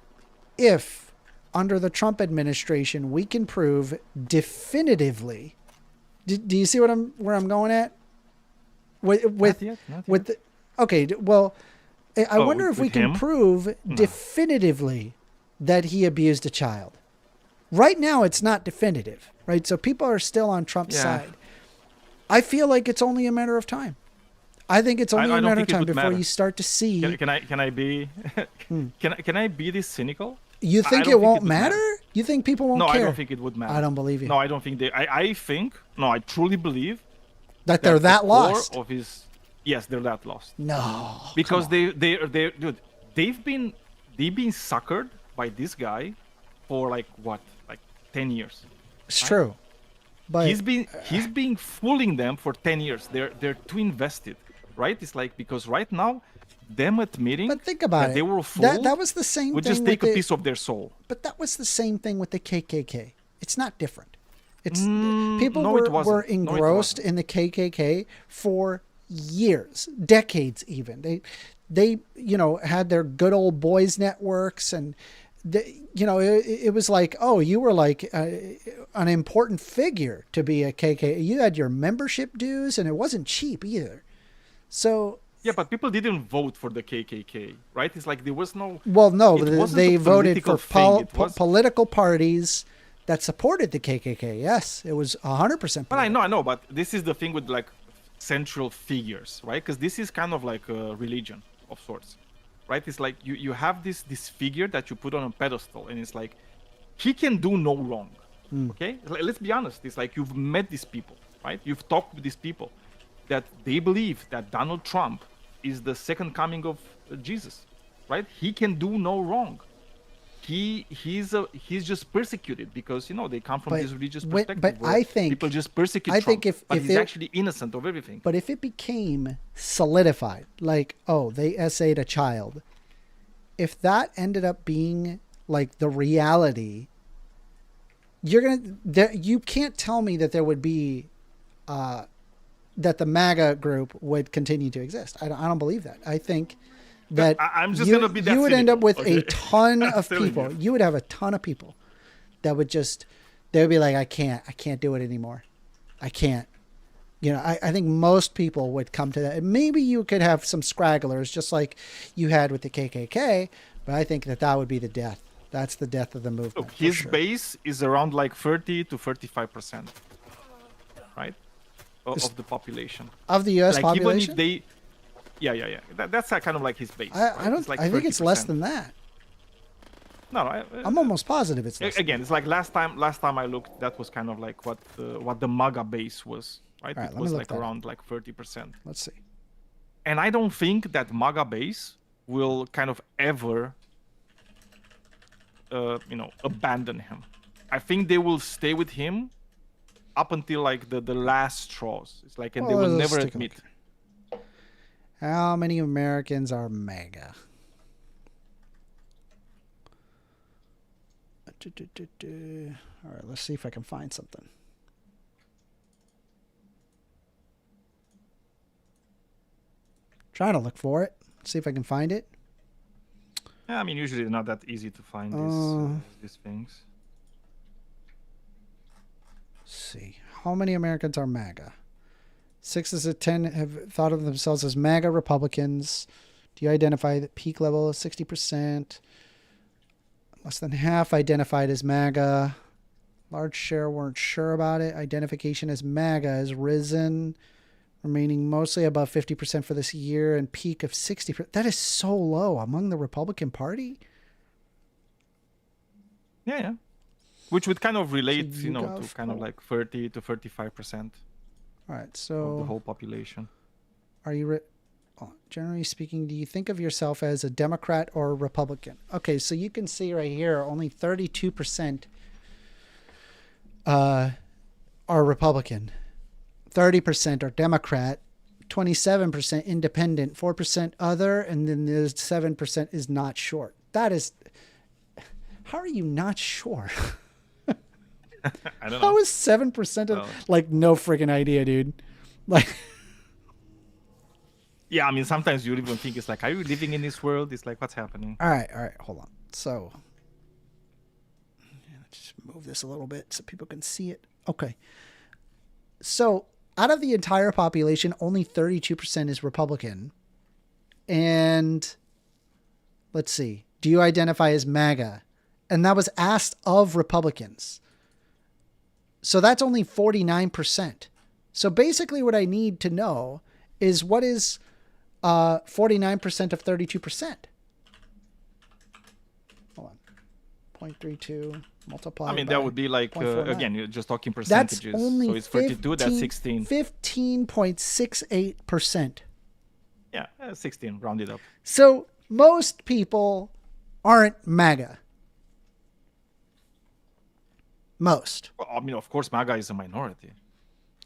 if under the Trump administration, we can prove definitively. Do you see where I'm going at? Not yet. Okay. Well, I wonder if we can prove definitively that he abused a child. Right now, it's not definitive, right? So people are still on Trump's side. I feel like it's only a matter of time. I think it's only a matter of time before you start to see. Can I be? Can I be this cynical? You think it won't matter? You think people won't care? No, I don't think it would matter. I don't believe you. No, I don't think they. I truly believe that they're that lost. Yes, they're that lost. No, because dude, they've been suckered by this guy for like 10 years. It's true, but he's been fooling them for 10 years. They're too invested, right? It's like, because right now, them admitting but think about that it. They were fooled. That was the same. Would thing just take a piece of their soul. But that was the same thing with the KKK. It's not different. It's people no, were engrossed in the KKK for years, decades even. They had their good old boys networks, and it was like, oh, you were like an important figure to be a KKK. You had your membership dues, and it wasn't cheap either. So yeah, but people didn't vote for the KKK, right? It's like there was no. Well, no, they voted for political parties that supported the KKK. Yes, it was 100%. But I know. But this is the thing with like central figures, right? Because this is kind of like a religion of sorts, right? It's like you have this figure that you put on a pedestal, and it's like he can do no wrong. Okay, let's be honest. It's like you've met these people, right? You've talked with these people that they believe that Donald Trump is the second coming of Jesus, right? He can do no wrong. he's just persecuted because they come from But this religious when- perspective. but where I think- people just persecute I Trump, think if but he's it- actually innocent of everything. But if it became solidified, like, oh, they essayed a child, if that ended up being like the reality, you can't tell me that there would be, that the MAGA group would continue to exist. I don't believe that. I think that I'm just gonna be that you would end up cynical, with okay? a ton I'm of telling people. you. You would have a ton of people that would they would be like, I can't do it anymore. I can't. I think most people would come to that. Maybe you could have some scragglers, just like you had with the KKK, but I think that would be the death. That's the death of the movement. Look, for his sure. base is around like 30 to 35%, right, of the population. Of the U.S. Like population? even if yeah. That's kind of like his base. I don't. It's like I think it's less 30%. than that. No, I'm almost positive it's less. again, it's like last time I looked, that was kind of like what the MAGA base was, right? All right, It let me was look like that up. around like 30%. Let's see. And I don't think that MAGA base will kind of ever, abandon him. I think they will stay with him up until like the last straws. It's like, and they Well, will let's never take a admit. look. How many Americans are MAGA? All right, let's see if I can find something. Trying to look for it. See if I can find it. Yeah, I mean, usually it's not that easy to find these things. Let's see. How many Americans are MAGA? 6 out of 10 have thought of themselves as MAGA Republicans. Do you identify the peak level of 60%? Less than half identified as MAGA. Large share weren't sure about it. Identification as MAGA has risen, remaining mostly above 50% for this year and peak of 60%. That is so low among the Republican Party. Yeah. Which would kind of relate, So you to got kind of four. like 30 to 35% All right, of the so whole population. are you... generally speaking, do you think of yourself as a Democrat or a Republican? Okay, so you can see right here, only 32% are Republican, 30% are Democrat, 27% independent, 4% other, and then there's 7% is not sure. That is... How are you not sure? I don't know. How is 7% of... Well- Like, no freaking idea, dude. Like... Yeah, I mean, sometimes you even think it's like, are you living in this world? It's like, what's happening? All right, hold on. So, just move this a little bit so people can see it. Okay. So, out of the entire population, only 32% is Republican. And let's see. Do you identify as MAGA? And that was asked of Republicans. So that's only 49%. So basically what I need to know is what is 49% of 32%. Hold on. 0.32 multiplied I mean, by that would be like, 0.49. again, you're just talking That's percentages. only So it's 32, that's 16. 15.68%. Yeah, 16, rounded up. So most people aren't MAGA. Most. Well, I mean, of course, MAGA is a minority.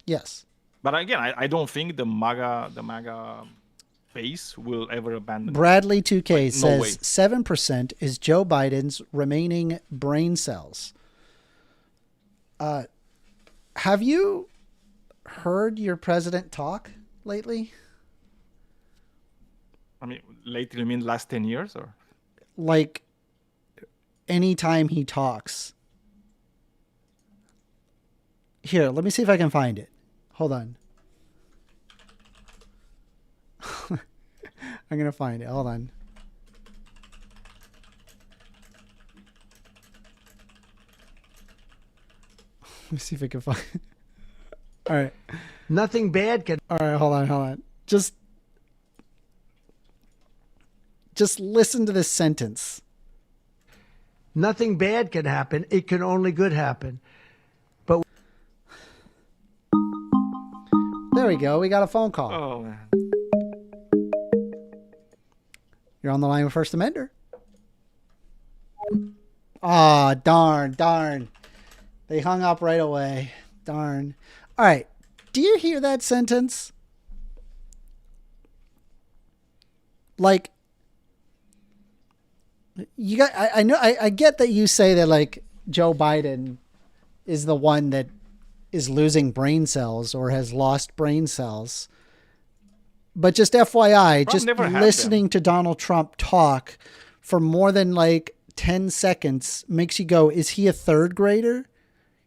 Yes. But again, I don't think the MAGA base will ever abandon. Bradley 2K Like, no says way. 7% is Joe Biden's remaining brain cells. Have you heard your president talk lately? I mean, lately, you mean last 10 years or? Like, anytime he talks. Here, let me see if I can find it. Hold on. I'm going to find it. Hold on. Let me see if I can find it. All right. Nothing bad can All right, hold on. Just listen to this sentence. nothing bad can happen. It can only good happen. There we go. We got a phone call. Oh, man. You're on the line with First Amender. Ah, darn. They hung up right away. Darn. All right. Do you hear that sentence? Like, you got, I know, I get that you say that like Joe Biden is the one that is losing brain cells or has lost brain cells. But just FYI, Trump just never had listening to Donald Trump talk for more than like 10 seconds makes you go, is he a third grader?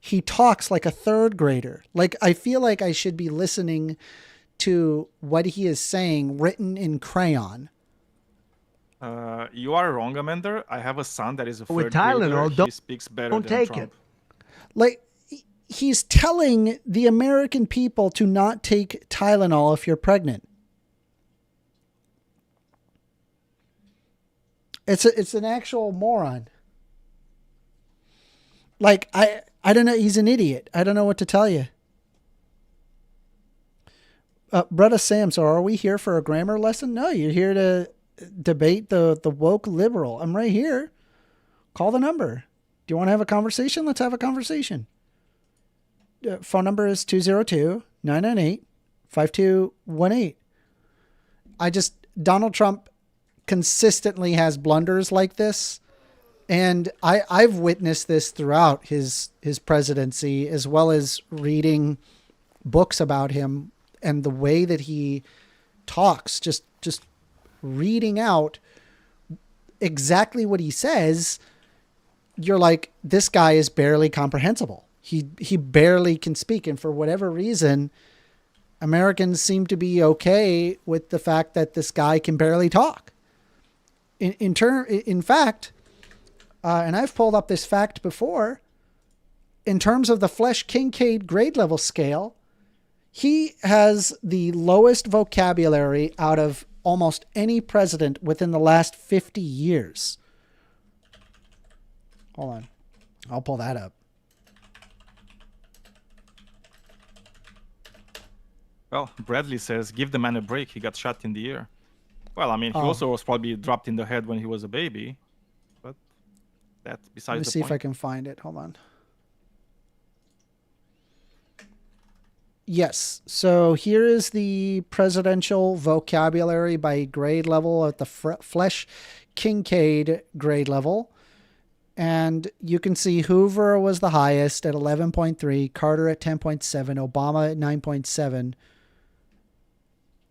He talks like a third grader. Like, I feel like I should be listening to what he is saying written in crayon. You are wrong, Amender. I have a son that is a With third grader. Tylenol, He speaks better don't than take Trump. Like, he's telling the American people to not take Tylenol if you're pregnant. It's an actual moron. Like, I don't know. He's an idiot. I don't know what to tell you. Bretta Sam, so are we here for a grammar lesson? No, you're here to debate the woke liberal. I'm right here. Call the number. Do you want to have a conversation? Let's have a conversation. Phone number is 202-998-5218. Donald Trump consistently has blunders like this. And I've witnessed this throughout his presidency, as well as reading books about him and the way that he talks, just reading out exactly what he says. You're like, this guy is barely comprehensible. He barely can speak. And for whatever reason, Americans seem to be okay with the fact that this guy can barely talk. In fact, and I've pulled up this fact before, in terms of the Flesch-Kincaid grade level scale, he has the lowest vocabulary out of almost any president within the last 50 years. Hold on. I'll pull that up. Well, Bradley says, give the man a break. He got shot in the ear. Well, I mean, he also was probably dropped in the head when he was a baby. But that's besides Let me the see point. if I can find it. Hold on. Yes. So here is the presidential vocabulary by grade level at the Flesch-Kincaid grade level. And you can see Hoover was the highest at 11.3, Carter at 10.7, Obama at 9.7.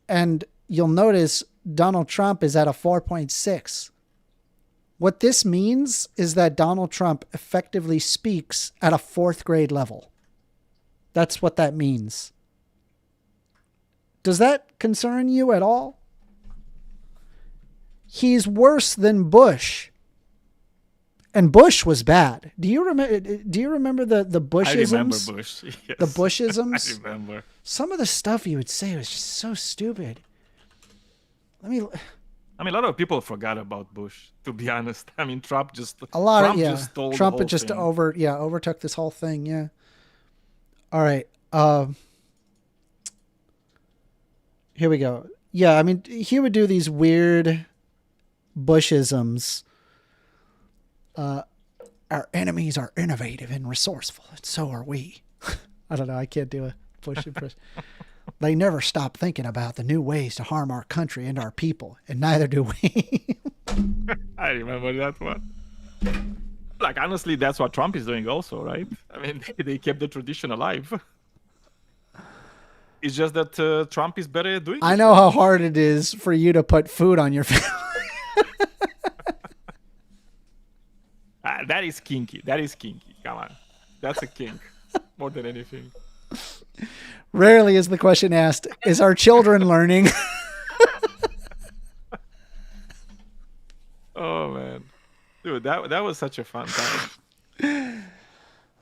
And you'll notice Donald Trump is at a 4.6. What this means is that Donald Trump effectively speaks at a fourth grade level. That's what that means. Does that concern you at all? He's worse than Bush. And Bush was bad. Do you remember the Bushisms? I remember Bush. Yes. The Bushisms? I remember. Some of the stuff he would say was just so stupid. I mean, a lot of people forgot about Bush, to be honest. I mean, Trump just stole Trump the whole just thing. overtook this whole thing. Yeah. All right. Here we go. Yeah, I mean, he would do these weird Bushisms. Our enemies are innovative and resourceful, and so are we. I don't know. I can't do a Bush impression. They never stop thinking about the new ways to harm our country and our people, and neither do we. I remember that one. Like, honestly, that's what Trump is doing also, right? I mean, they kept the tradition alive. It's just that Trump is better at doing it. I know how hard it is for you to put food on your family. That is kinky. That is kinky. Come on. That's a kink. More than anything. Rarely is the question asked, is our children learning? Oh, man. Dude, that was such a fun time.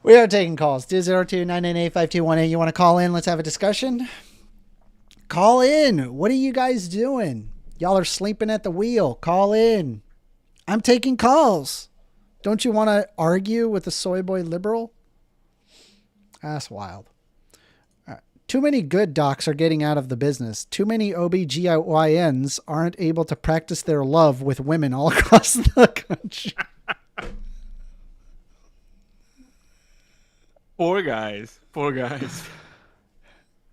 We are taking calls. 202-998-5218. You want to call in? Let's have a discussion. Call in. What are you guys doing? Y'all are sleeping at the wheel. Call in. I'm taking calls. Don't you want to argue with the soy boy liberal? That's wild. Too many good docs are getting out of the business. Too many OBGYNs aren't able to practice their love with women all across the country. Poor guys. Poor guys.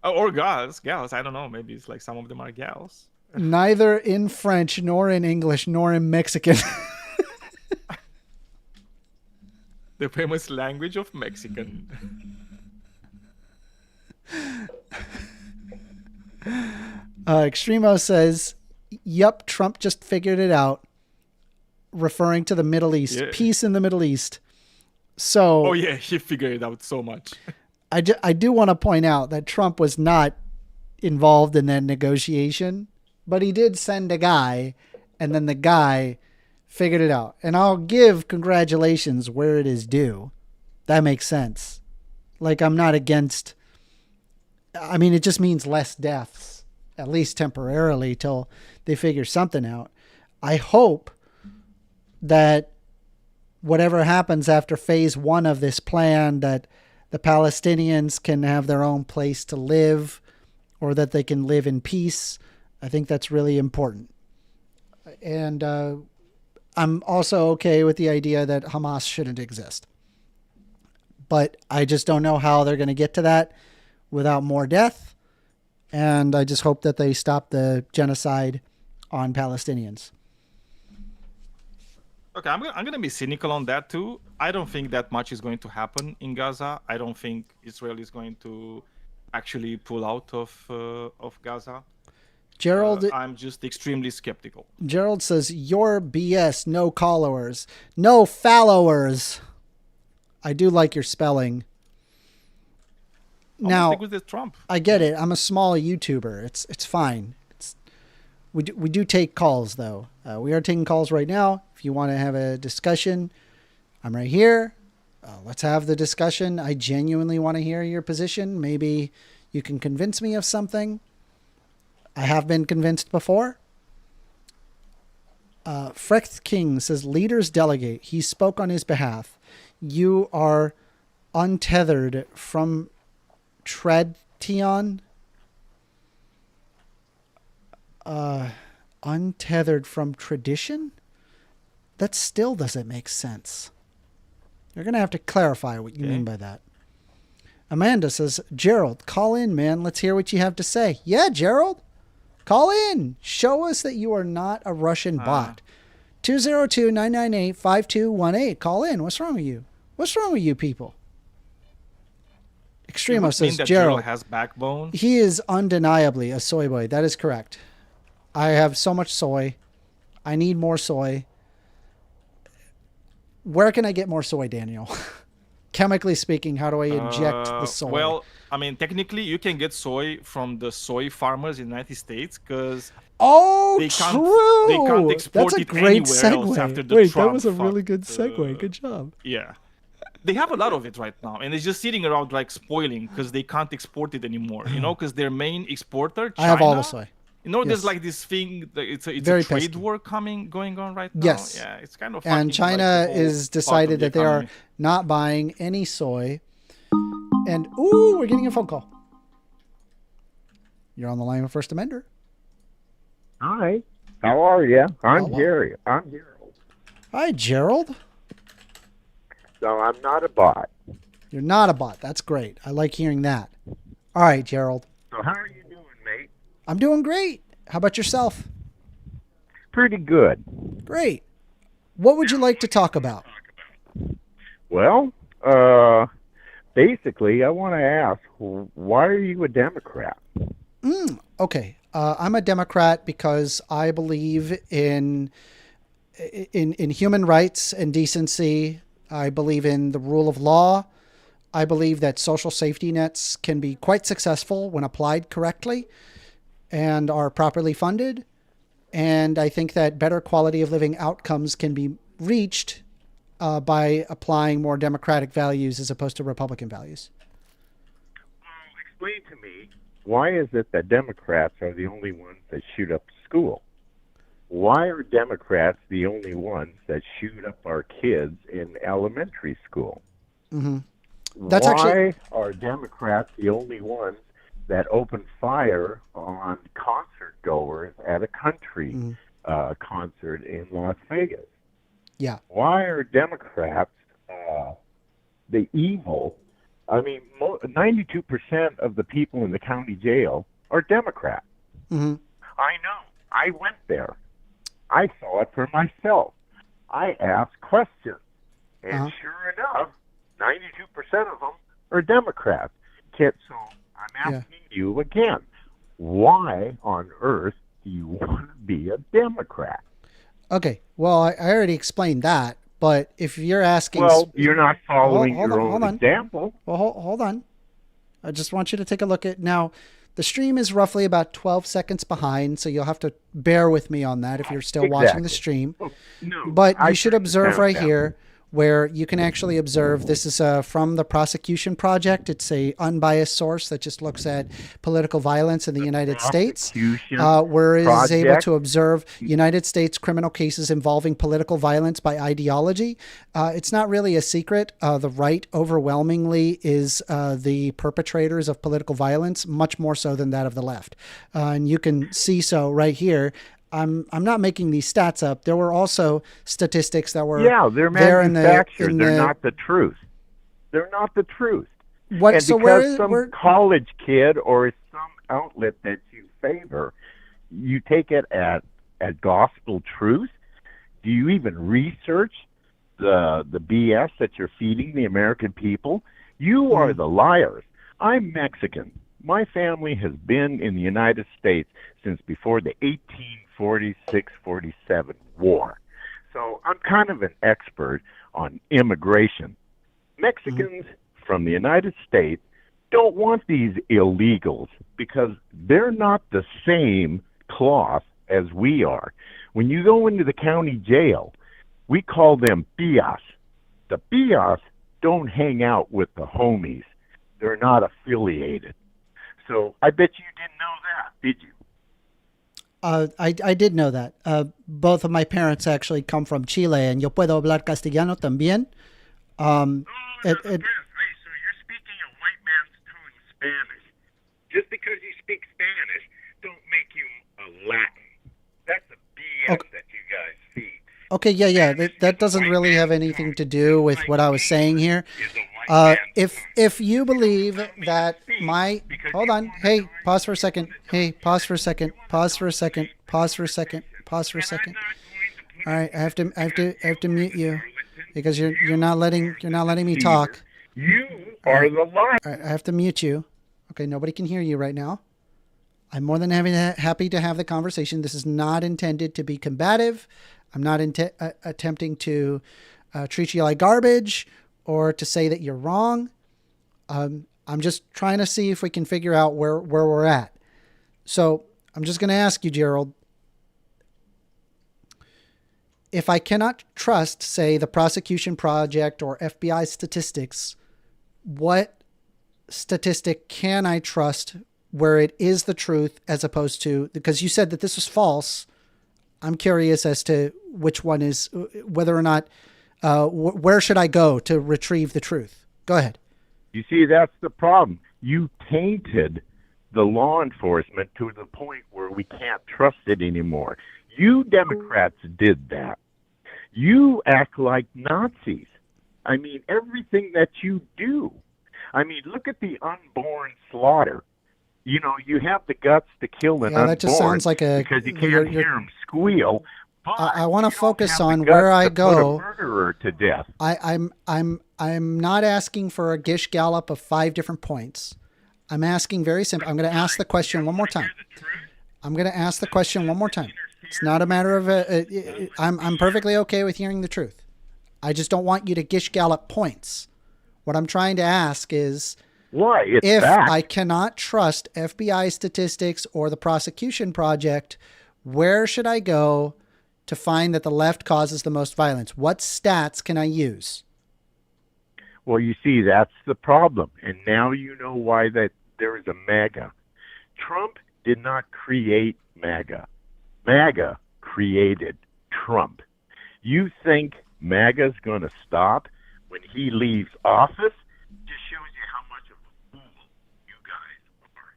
Or gals. I don't know. Maybe it's like some of them are gals. Neither in French, nor in English, nor in Mexican. The famous language of Mexican. Extremo says, "Yup, Trump just figured it out," referring to the Middle East. Yeah. Peace in the Middle East. So, Oh yeah, he figured it out so much. I do want to point out that Trump was not involved in that negotiation, but he did send a guy, and then the guy figured it out. And I'll give congratulations where it is due. That makes sense. Like, I'm not against... I mean, it just means less deaths, at least temporarily, till they figure something out. I hope that whatever happens after phase 1 of this plan, that the Palestinians can have their own place to live, or that they can live in peace. I think that's really important. And I'm also okay with the idea that Hamas shouldn't exist. But I just don't know how they're going to get to that without more death. And I just hope that they stop the genocide on Palestinians. Okay, I'm gonna be cynical on that too. I don't think that much is going to happen in Gaza. I don't think Israel is going to actually pull out of Gaza. Gerald, I'm just extremely skeptical. Gerald says, "Your BS, no followers, no followers." I do like your spelling. I'm Now, gonna stick with this Trump. I get it. I'm a small YouTuber. It's fine. We do take calls, though. We are taking calls right now. If you want to have a discussion, I'm right here. Let's have the discussion. I genuinely want to hear your position. Maybe you can convince me of something. I have been convinced before. Frecht King says, "Leaders delegate. He spoke on his behalf. You are untethered from Tradition." Untethered from tradition? That still doesn't make sense. You're going to have to clarify what you mean by that. Amanda says, "Gerald, call in, man. Let's hear what you have to say." Yeah, Gerald. Call in. Show us that you are not a Russian bot. 202-998-5218. Call in. What's wrong with you? What's wrong with you people? Extremo says, that "Gerald has backbone. He is undeniably a soy boy." That is correct. I have so much soy. I need more soy. Where can I get more soy, Daniel? Chemically speaking, how do I inject the soy? Well, I mean, technically, you can get soy from the soy farmers in the United States because true. they can't export That's a it great anywhere else after segue. the Wait, Trump that was a really good fucked, segue. Good job. Yeah. They have a lot of it right now, and it's just sitting around like spoiling because they can't export it anymore, because their main exporter, China, I have all the soy. There's Yes. like this thing, it's a Very trade pesky. war going on right now. Yes. Yeah, it's kind of And fucking, like, China the whole is part of decided the that they are economy. not buying any soy. And, ooh, we're getting a phone call. You're on the line with First Amender. Hi. How are you? I'm Hello. Jerry. I'm Gerald. Hi, Gerald. So I'm not a bot. You're not a bot. That's great. I like hearing that. All right, Gerald. So how are you doing, mate? I'm doing great. How about yourself? Pretty good. Great. What would you like to talk about? Well, basically, I want to ask, why are you a Democrat? Okay. I'm a Democrat because I believe in human rights and decency. I believe in the rule of law. I believe that social safety nets can be quite successful when applied correctly and are properly funded. And I think that better quality of living outcomes can be reached by applying more democratic values as opposed to Republican values. Explain to me, why is it that Democrats are the only ones that shoot up school? Why are Democrats the only ones that shoot up our kids in elementary school? Mm-hmm. Why are Democrats the only ones that open fire on concert goers at a country concert in Las Vegas? Yeah. Why are Democrats the evil I mean, 92% of the people in the county jail are Democrats. Mm-hmm. I know. I went there. I saw it for myself. I asked questions. And sure enough, 92% of them are Democrats. Kit, so I'm asking you again, why on earth do you want to be a Democrat? Okay, well, I already explained that, but if you're asking... Well, you're not following your own example. Well, hold on. I just want you to take a look at... Now, the stream is roughly about 12 seconds behind, so you'll have to bear with me on that if you're still watching the stream. No, but you should observe right here where you can actually observe, this is from the Prosecution Project. It's a unbiased source that just looks at political violence in the United States. Where it is able to observe United States criminal cases involving political violence by ideology. It's not really a secret. The right overwhelmingly is the perpetrators of political violence, much more so than that of the left. And you can see so right here. I'm not making these stats up. There were also statistics that were they're manufactured. They're not the truth. They're not the truth. What? And so because some college kid or some outlet that you favor, you take it at gospel truth. Do you even research the BS that you're feeding the American people? You are the liars. I'm Mexican. My family has been in the United States since before the 1846-47 war. So I'm kind of an expert on immigration. Mexicans from the United States don't want these illegals because they're not the same cloth as we are. When you go into the county jail, we call them pias. The pias don't hang out with the homies. They're not affiliated. So I bet you didn't know that, did you? I did know that. Both of my parents actually come from Chile, and yo puedo hablar castellano también. So you're speaking a white man's tongue Spanish. Just because you speak Spanish, don't make you a Latin. That's a BS that you guys feed. Okay, yeah. That doesn't really have anything to do with what I was saying here. If you believe that my... Hold on. Hey, pause for a second. Pause for a second. All right, I have to mute you because you're not letting me talk. You are the liar. All right, I have to mute you. Okay, nobody can hear you right now. I'm more than happy to have the conversation. This is not intended to be combative. I'm not attempting to treat you like garbage or to say that you're wrong. I'm just trying to see if we can figure out where we're at. So I'm just going to ask you, Gerald, if I cannot trust, say, the Prosecution Project or FBI statistics, what statistic can I trust where it is the truth as opposed to, because you said that this was false. I'm curious as to which one is, whether or not, where should I go to retrieve the truth? Go ahead. You see, that's the problem. You tainted the law enforcement to the point where we can't trust it anymore. You Democrats did that. You act like Nazis. I mean, everything that you do. I mean, look at the unborn slaughter. You know, you have the guts to kill an unborn. That just sounds like because you can't hear them squeal. I want to focus on where I go. Put a murderer to death. I'm not asking for a gish gallop of 5 different points. I'm asking very simple. I'm going to ask the question one more time. It's not a matter of I'm perfectly okay with hearing the truth. I just don't want you to gish gallop points. What I'm trying to ask is, why? If I cannot trust FBI statistics or the Prosecution Project, where should I go to find that the left causes the most violence? What stats can I use? Well, you see, that's the problem. And now you know why that there is a MAGA. Trump did not create MAGA. MAGA created Trump. You think MAGA's going to stop when he leaves office? Just shows you how much of a fool you guys are.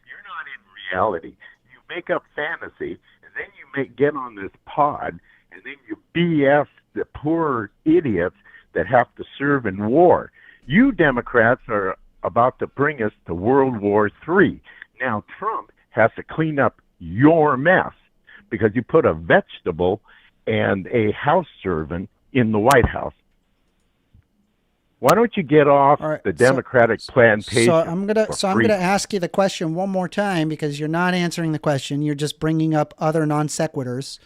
You're not in reality. You make up fantasy, and then you get on this pod, and then you BS the poor idiots that have to serve in war. You Democrats are about to bring us to World War III. Now Trump has to clean up your mess because you put a vegetable and a house servant in the White House. Why don't you get off All right, the Democratic plantation? So I'm gonna for free? ask you the question one more time because you're not answering the question. You're just bringing up other non sequiturs.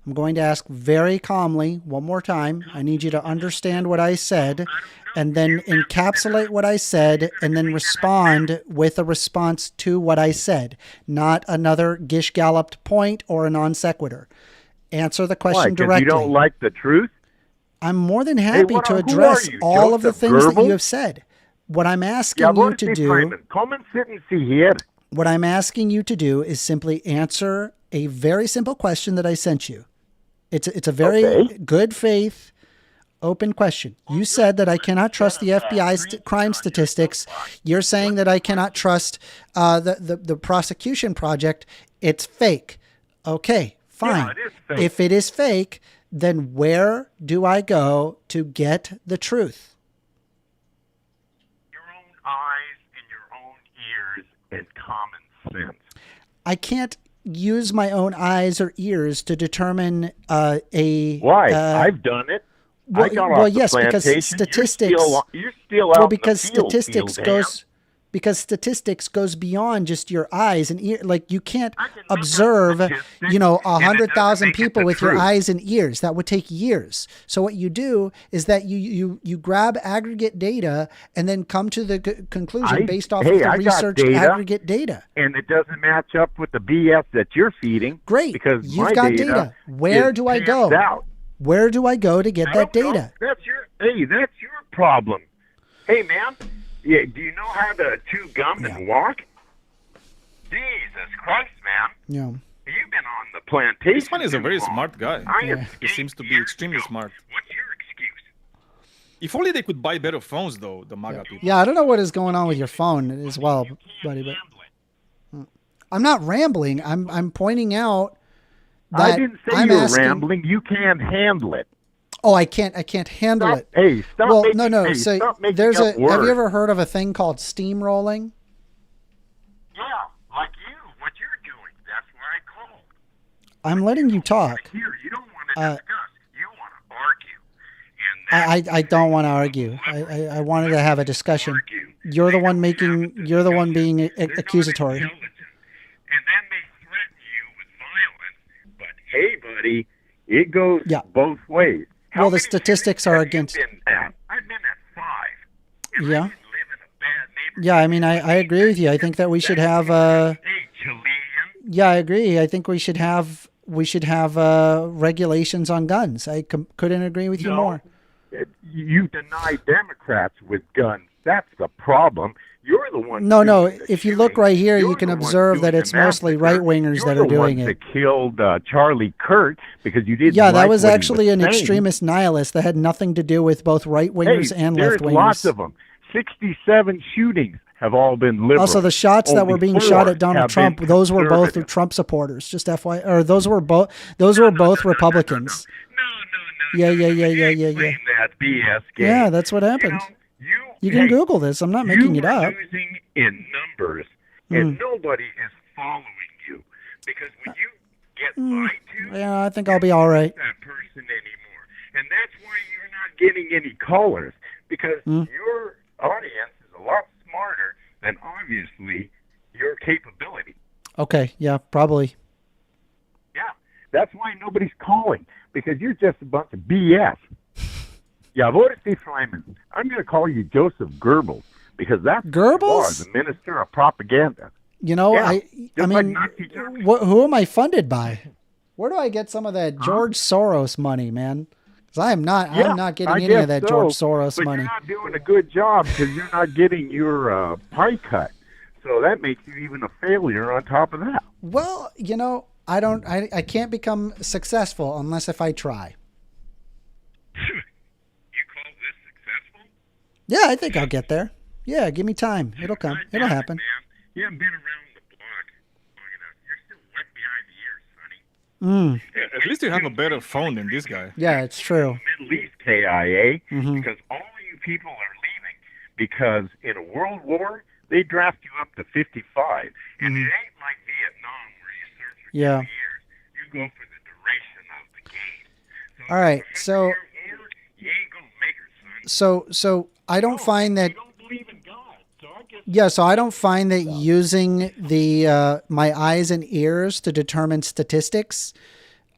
I'm going to ask very calmly one more time. I need you to understand what I said and then encapsulate what I said and then respond with a response to what I said, not another gish galloped point or a non sequitur. Answer the question Why? 'Cause directly. you don't like the truth? I'm more than happy to who address are you, all of the Joseph things that Goebbels? you have said. What I'm asking Jawohl, you to Sie do, Simon. Komm und sitzen Sie hier. what I'm asking you to do is simply answer a very simple question that I sent you. It's a very Okay. good faith, open question. You said that I cannot trust the FBI crime statistics. You're saying that I cannot trust the prosecution project. It's fake. Okay, fine. Yeah, it is fake. If it is fake, then where do I go to get the truth? Your own eyes and your own ears and common sense. I can't use my own eyes or ears to determine a. Why? I've done it. I got off the yes, because plantation. statistics. You're still out Well, in the because field, statistics field hand. goes beyond just your eyes and ears. Like you can't I can look up observe, statistics, you and know, it doesn't 100,000 make it people the with your truth. eyes and ears. That would take years. So what you do is that you grab aggregate data and then come to the conclusion based off of the I got research data. aggregate data. And it doesn't match up with the BS that you're feeding. Great. Because You've my got data data. Where is do I go? panned out. Where do I go to get I that don't know. data? That's your problem. Hey, man, yeah, do you know how to chew gum and walk? Jesus Christ, man. Yeah. You've been on the plantation. This man is a too very long. smart guy. I Yeah. am He seems to be years extremely ago. smart. What's your excuse? If only they could buy better phones, though, the MAGA people. Yeah, I don't know what is going on with your phone as well, buddy, but I'm not rambling. I'm pointing out that I didn't say I'm you were asking, rambling. You can't handle it. Oh, I can't handle Stop, it. hey, stop Well, making, no. hey, So stop making there's up a. words. Have you ever heard of a thing called steamrolling? Yeah, like you, what you're doing. That's why I called. I'm letting you talk. Here, you don't want to discuss. You want to argue. And I don't want to argue. I wanted to have a discussion. argue. You're the one making. You're the one being accusatory. And then they threaten you with violence. But hey, buddy, it goes Yeah. both ways. How Well, the many statistics shootings are have you against. been at? I've been at 5. And Yeah. I didn't live in a bad neighborhood. Yeah, I mean, I agree with you. I think that we should have. Hey, Chilean. Yeah, I agree. I think we should have regulations on guns. I couldn't agree with you No. more. You deny Democrats with guns. That's the problem. You're the one. No. doing the If you look shooting. right here, You're you can the one observe that doing it's the mostly massacre. right-wingers You're that are the doing ones it. that killed Charlie Kirk because you didn't. Yeah, that like was what he actually an saying. extremist nihilist that had nothing to do with both right-wingers Hey, and there's left-wingers. lots of them. 67 shootings have all been liberal. Also, the shots that Only were being 4 shot at Donald have Trump, been those were both conservative. Trump supporters. Just FYI, or those were both Republicans. No. Yeah. Claim that BS game. Yeah, that's what happened. You can hey, Google this. I'm not making you it are up. losing in numbers, and nobody is following you because when you get lied to, Yeah, I think I'll be all right. that person anymore, and that's why you're not getting any callers because your audience is a lot smarter than obviously your capability. Okay, yeah, probably. Yeah, that's why nobody's calling because you're just a bunch of BS. Jawohl, Sie Simon. I'm going to call you Joseph Goebbels because that's Goebbels? the minister of propaganda. You know, Yeah, I just like mean, Nazi Germany. who am I funded by? Where do I get some of that George Soros money, man? Because I'm not getting I any guess of that so, George Soros but money. You're not doing a good job because you're not getting your pie cut. So that makes you even a failure on top of that. Well, you know, I can't become successful unless if I try. You call this successful? Yeah, I think I'll get there. Yeah, give me time. It'll come. It'll happen. Man. You haven't been around the block long enough. You're still wet behind the ears, sonny. At least you have a better phone than this guy. Yeah, it's true. Middle East KIA Mm-hmm. because all you people are leaving because in a world war, they draft you up to 55. And it ain't like Vietnam where you serve for 2 years. You go for the duration of the game. So All right, so you ain't gonna make her, son. so I don't find that. You don't believe in God, so I guess. Yeah, so I don't find that using the my eyes and ears to determine statistics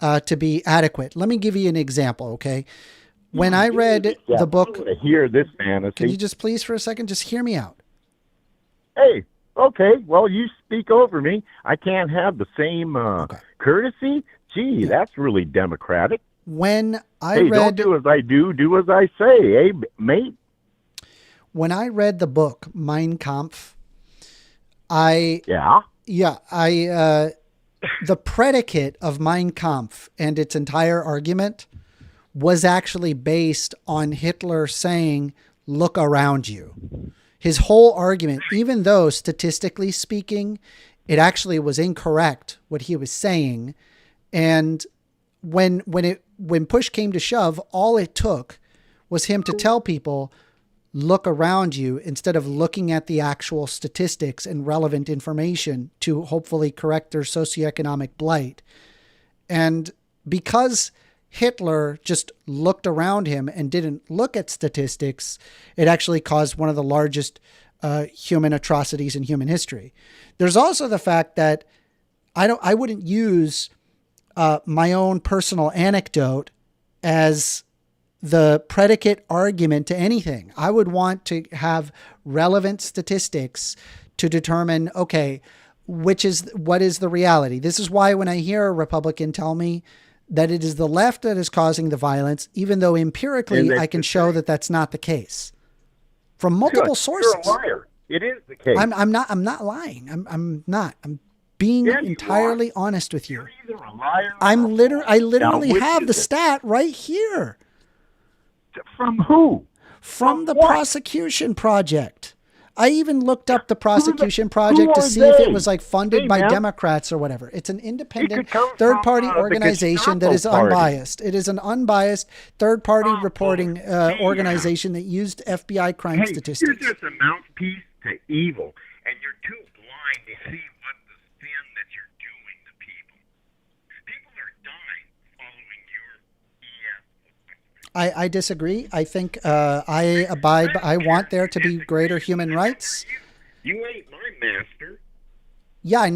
to be adequate. Let me give you an example, okay? When I read the book, To hear this fantasy. can you just please for a second just hear me out? Hey, okay. Well, you speak over me. I can't have the same courtesy. Gee, that's really democratic. When I Hey, read, don't do as I do as I say, eh, mate? when I read the book Mein Kampf, Yeah. the predicate of Mein Kampf and its entire argument was actually based on Hitler saying, "Look around you." His whole argument, even though statistically speaking, it actually was incorrect what he was saying, and when push came to shove, all it took was him to tell people, look around you, instead of looking at the actual statistics and relevant information to hopefully correct their socioeconomic blight. And because Hitler just looked around him and didn't look at statistics, it actually caused one of the largest human atrocities in human history. There's also the fact that I wouldn't use my own personal anecdote as the predicate argument to anything. I would want to have relevant statistics to determine, okay, what is the reality? This is why when I hear a Republican tell me that it is the left that is causing the violence, even though empirically I can show that that's not the case from multiple sources. You're a liar. It is the case. I'm not lying. I'm not. I'm being entirely honest with you. You're either a liar. I literally which have is the it? stat right here From who? from the what? prosecution project. I even looked up the prosecution project to are see if they? it was like funded Hey, by man. Democrats or whatever. It's an independent could come third-party from, the organization that is Gestapo party. unbiased. It is an unbiased third-party reporting organization that used FBI crime Hey, statistics. you're just a mouthpiece to evil, and you're too blind to see what the sin that you're doing to people. People are dying following your BS. I disagree. I think I want there to be greater human rights. You ain't my master. Yeah, I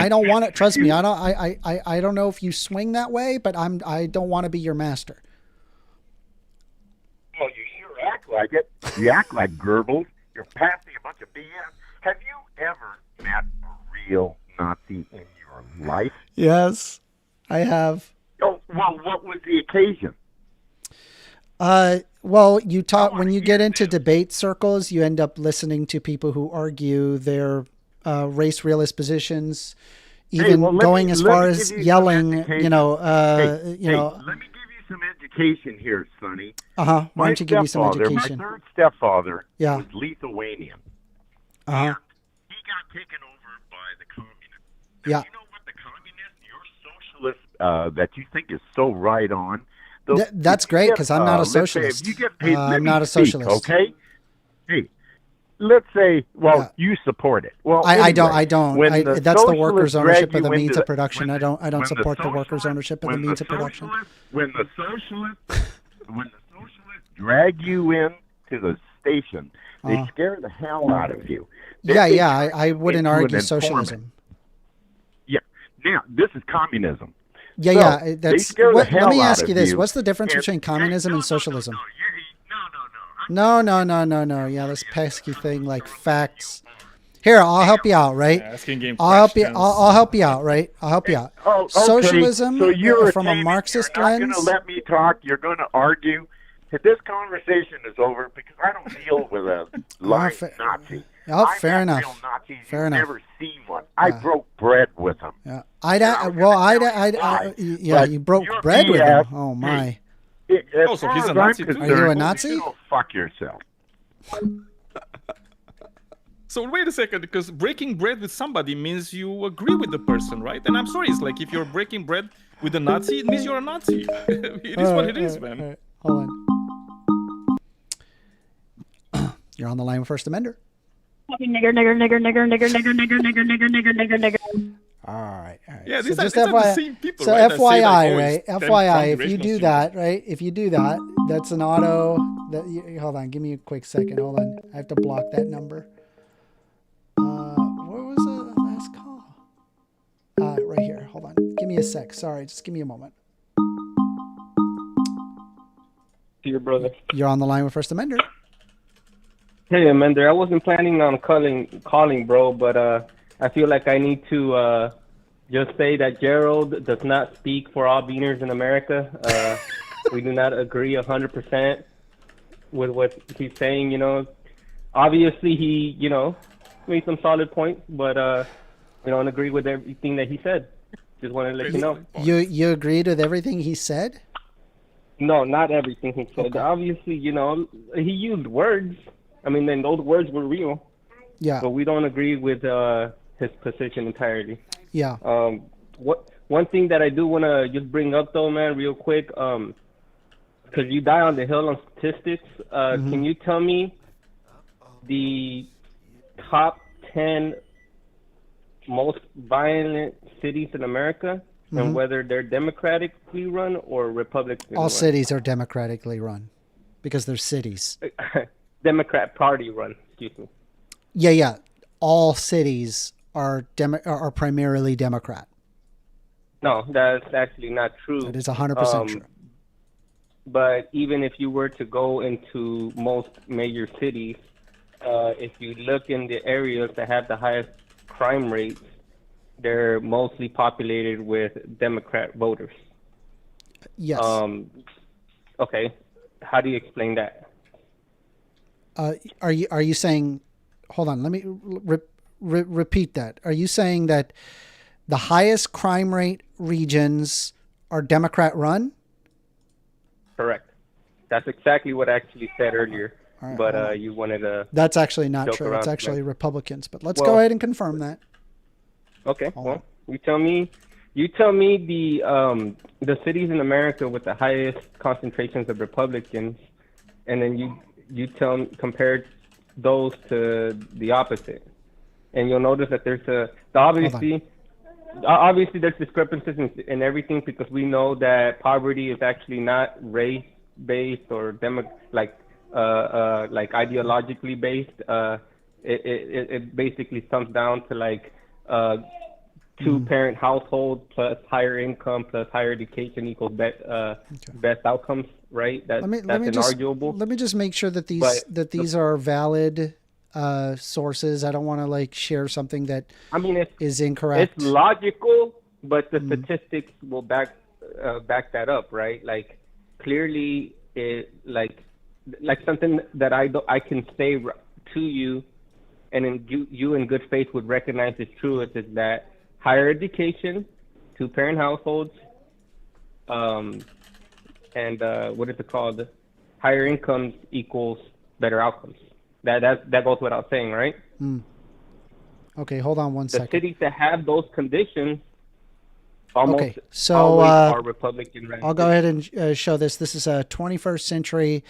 don't want it. Trust me. I don't know if you swing that way, but I don't want to be your master. Well, you sure act like it. You act like Goebbels. You're passing a bunch of BS. Have you ever met a real Nazi in your life? Yes, I have. Oh, well, what was the occasion? Well, you talk when you get into debate circles, you end up listening to people who argue their race realist positions, even going as far as yelling. Let me give you some education here, Sonny. Why don't you give me some education? My third stepfather Yeah. was Lithuanian. Uh-huh. And he got taken over by the communists. Now, Yeah. You know what the communists, your socialist, that you think is so right on. That's great because I'm not a socialist. I'm not a socialist. Okay. Hey, let's say, you support it. Well, I don't. That's the workers' socialists ownership drag of the you means into of production. I don't when support the the workers' ownership of the means of production. When the socialists drag you in to the station, they scare the hell out of you. I wouldn't argue informant. socialism. Yeah. Now, this is communism. That's. they scare the Let hell me out ask of you this: you. what's the difference And- between communism and socialism? No. No. Yeah, this pesky thing like facts. Here, I'll help you out, right? Asking game I'll help you. questions. I'll help you out, right? I'll help you out. Oh, okay. Socialism, so you're from a saying Marxist you're not lens. going to let me talk. You're going to argue. This conversation is over because I don't deal with a lying Nazi. Oh, I've fair met enough. Real Nazis. Fair You've enough. never seen one. I broke bread with them. Yeah, But you broke your bread with BS him. Oh my! As so far he's a as Nazi I'm too? concerned, Are you a Nazi? you go fuck yourself. So wait a second, because breaking bread with somebody means you agree with the person, right? And I'm sorry, it's like if you're breaking bread with a Nazi, it means you're a Nazi. It is what it is, man. Hold on. You're on the line with First Amender. Nigger, nigger, nigger, nigger, nigger, nigger, nigger, nigger, nigger, nigger, nigger, nigger. All right. Yeah, So these are just the FYI, same people, so right, that say, like, FYI, oh, right? it's FYI, if you congregational do students. that, right? If you do that, that's an auto. Hold on, give me a quick second. Hold on, I have to block that number. Where was the last call? Right here. Hold on. Give me a sec. Sorry, just give me a moment. Your brother. You're on the line with First Amender. Hey, Amender. I wasn't planning on calling, bro, but I feel like I need to just say that Gerald does not speak for all beaners in America. We do not agree 100% with what he's saying. You know, obviously he, made some solid points, but we don't agree with everything that he said. Just wanted to let you know. You agreed with everything he said? No, not everything he said. Okay. Obviously, he used words. I mean, then those words were real. Yeah. But we don't agree with his position entirely. Yeah. One thing that I do want to just bring up, though, man, real quick, because you die on the hill on statistics, can you tell me the top 10 most violent cities in America and whether they're democratically run or Republican All run? cities are democratically run because they're cities. Democrat Party run, excuse me. Yeah. All cities are primarily Democrat. No, that's actually not true. That is 100% true. But even if you were to go into most major cities, if you look in the areas that have the highest crime rates, they're mostly populated with Democrat voters. Yes. Okay. How do you explain that? Are you saying? Hold on. Let me repeat that. Are you saying that the highest crime rate regions are Democrat run? Correct. That's exactly what I actually said earlier. All right, But you wanted to. That's actually not joke true. around It's actually tonight. Republicans. But let's Well- go ahead and confirm that. Okay. Hold Well, on. you tell me the cities in America with the highest concentrations of Republicans, and then you compare those to the opposite, and you'll notice that there's obviously there's discrepancies in everything, because we know that poverty is actually not race based or like ideologically based. It basically comes down to like two-parent household plus higher income plus higher education equals best outcomes, right? That's inarguable. Let me just make sure that these are valid sources. I don't want to like share something that is incorrect. It's logical, but the statistics will back that up, right? Like clearly, it like something that I can say to you, and then you in good faith would recognize is true. Is that higher education, two-parent households, and what is it called? Higher incomes equals better outcomes. That goes without saying, right? Okay, hold on one The second. cities that have those conditions almost so always are Republican. I'll go ahead and show this. This is a 21st century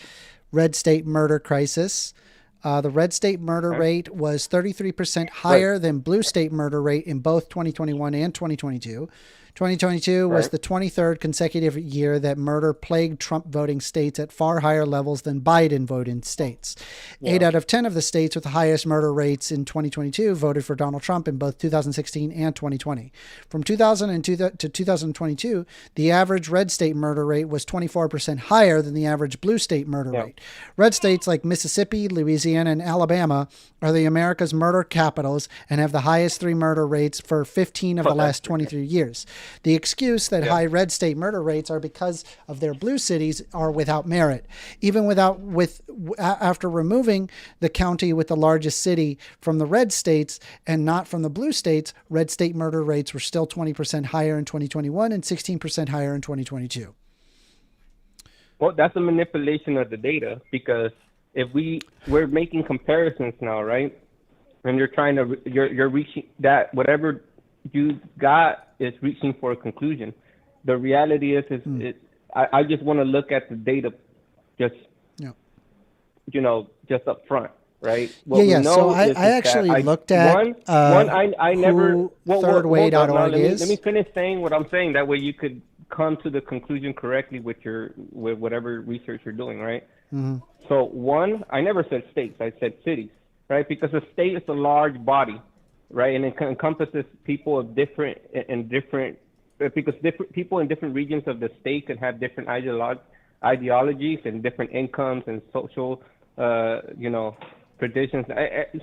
red state murder crisis. The red state murder rate was 33% higher than blue state murder rate in both 2021 and 2022. 2022 was the 23rd consecutive year that murder plagued Trump voting states at far higher levels than Biden voting states. 8 out of 10 of the states with the highest murder rates in 2022 voted for Donald Trump in both 2016 and 2020. From 2002 to 2022, the average red state murder rate was 24% higher than the average blue state murder rate. Red states like Mississippi, Louisiana, and Alabama are the America's murder capitals and have the highest 3 murder rates for 15 of the last 23 years. The excuse that high red state murder rates are because of their blue cities are without merit. Even after removing the county with the largest city from the red states and not from the blue states, red state murder rates were still 20% higher in 2021 and 16% higher in 2022. Well, that's a manipulation of the data, because if we're making comparisons now, right? And you're reaching that whatever you got is reaching for a conclusion. The reality is I just want to look at the data just up front, right? What we Yeah. know So I is that actually looked at I never who well, thirdway.org hold on, now, is. let me finish saying what I'm saying. That way you could come to the conclusion correctly with whatever research you're doing, right? Mm-hmm. So one, I never said states, I said cities, right? Because a state is a large body, right? And it encompasses people of different because different people in different regions of the state can have different ideologies and different incomes and social, traditions.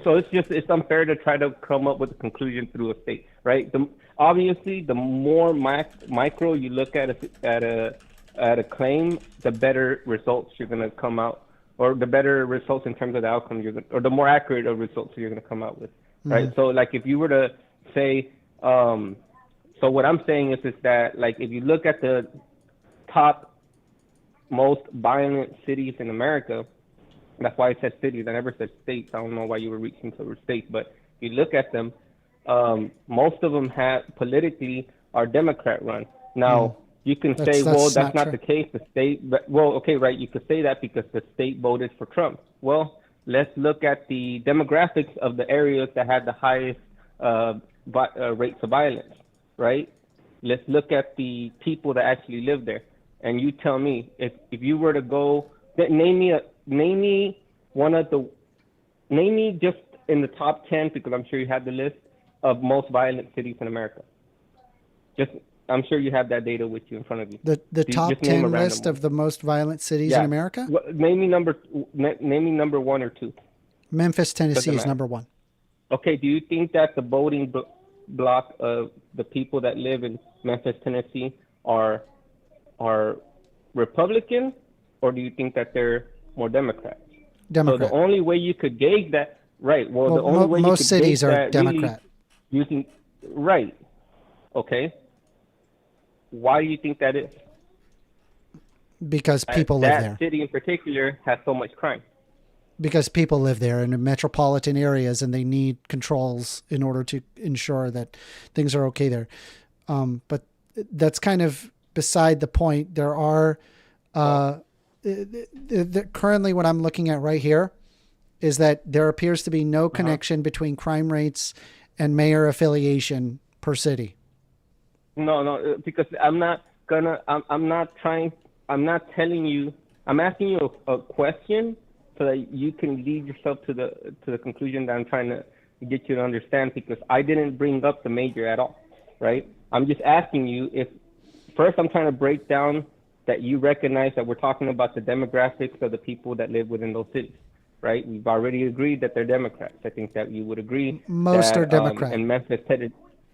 So it's unfair to try to come up with a conclusion through a state, right? Obviously, the more micro you look at a claim, the better results you're going to come out, or the better results in terms of the outcome or the more accurate of results you're going to come out with, right? Mm-hmm. So, like, if you were to say, so what I'm saying is that, like, if you look at the top most violent cities in America, that's why I said cities. I never said states. I don't know why you were reaching for states, but if you look at them, most of them politically are Democrat run. Now, you can say, well, that's not the case. The state, okay, right. You could say that because the state voted for Trump. Well, let's look at the demographics of the areas that had the highest rates of violence, right? Let's look at the people that actually live there. And you tell me, if you were to go, name me just in the top 10, because I'm sure you have the list of most violent cities in America. I'm sure you have that data with you in front of you. The top 10 list of the most violent cities in America? Name me number one or two. Memphis, Tennessee is number one. Okay, do you think that the voting block of the people that live in Memphis, Tennessee are Republican, or do you think that they're more Democrat? Democrat. So the only way you could gauge that, right? Well, the only way you could most cities gauge are that Democrat. Really using, right? Okay. Why do you think that is? Because people live there. That city in particular has so much crime. Because people live there in metropolitan areas, and they need controls in order to ensure that things are okay there. But that's kind of beside the point. There are currently what I'm looking at right here is that there appears to be no connection between crime rates and mayor affiliation per city. No, because I'm not telling you, I'm asking you a question so that you can lead yourself to the conclusion that I'm trying to get you to understand, because I didn't bring up the major at all, right? I'm just asking you if, first I'm trying to break down that you recognize that we're talking about the demographics of the people that live within those cities, right? We've already agreed that they're Democrats. I think that you would agree. Most are Democrat. And Memphis,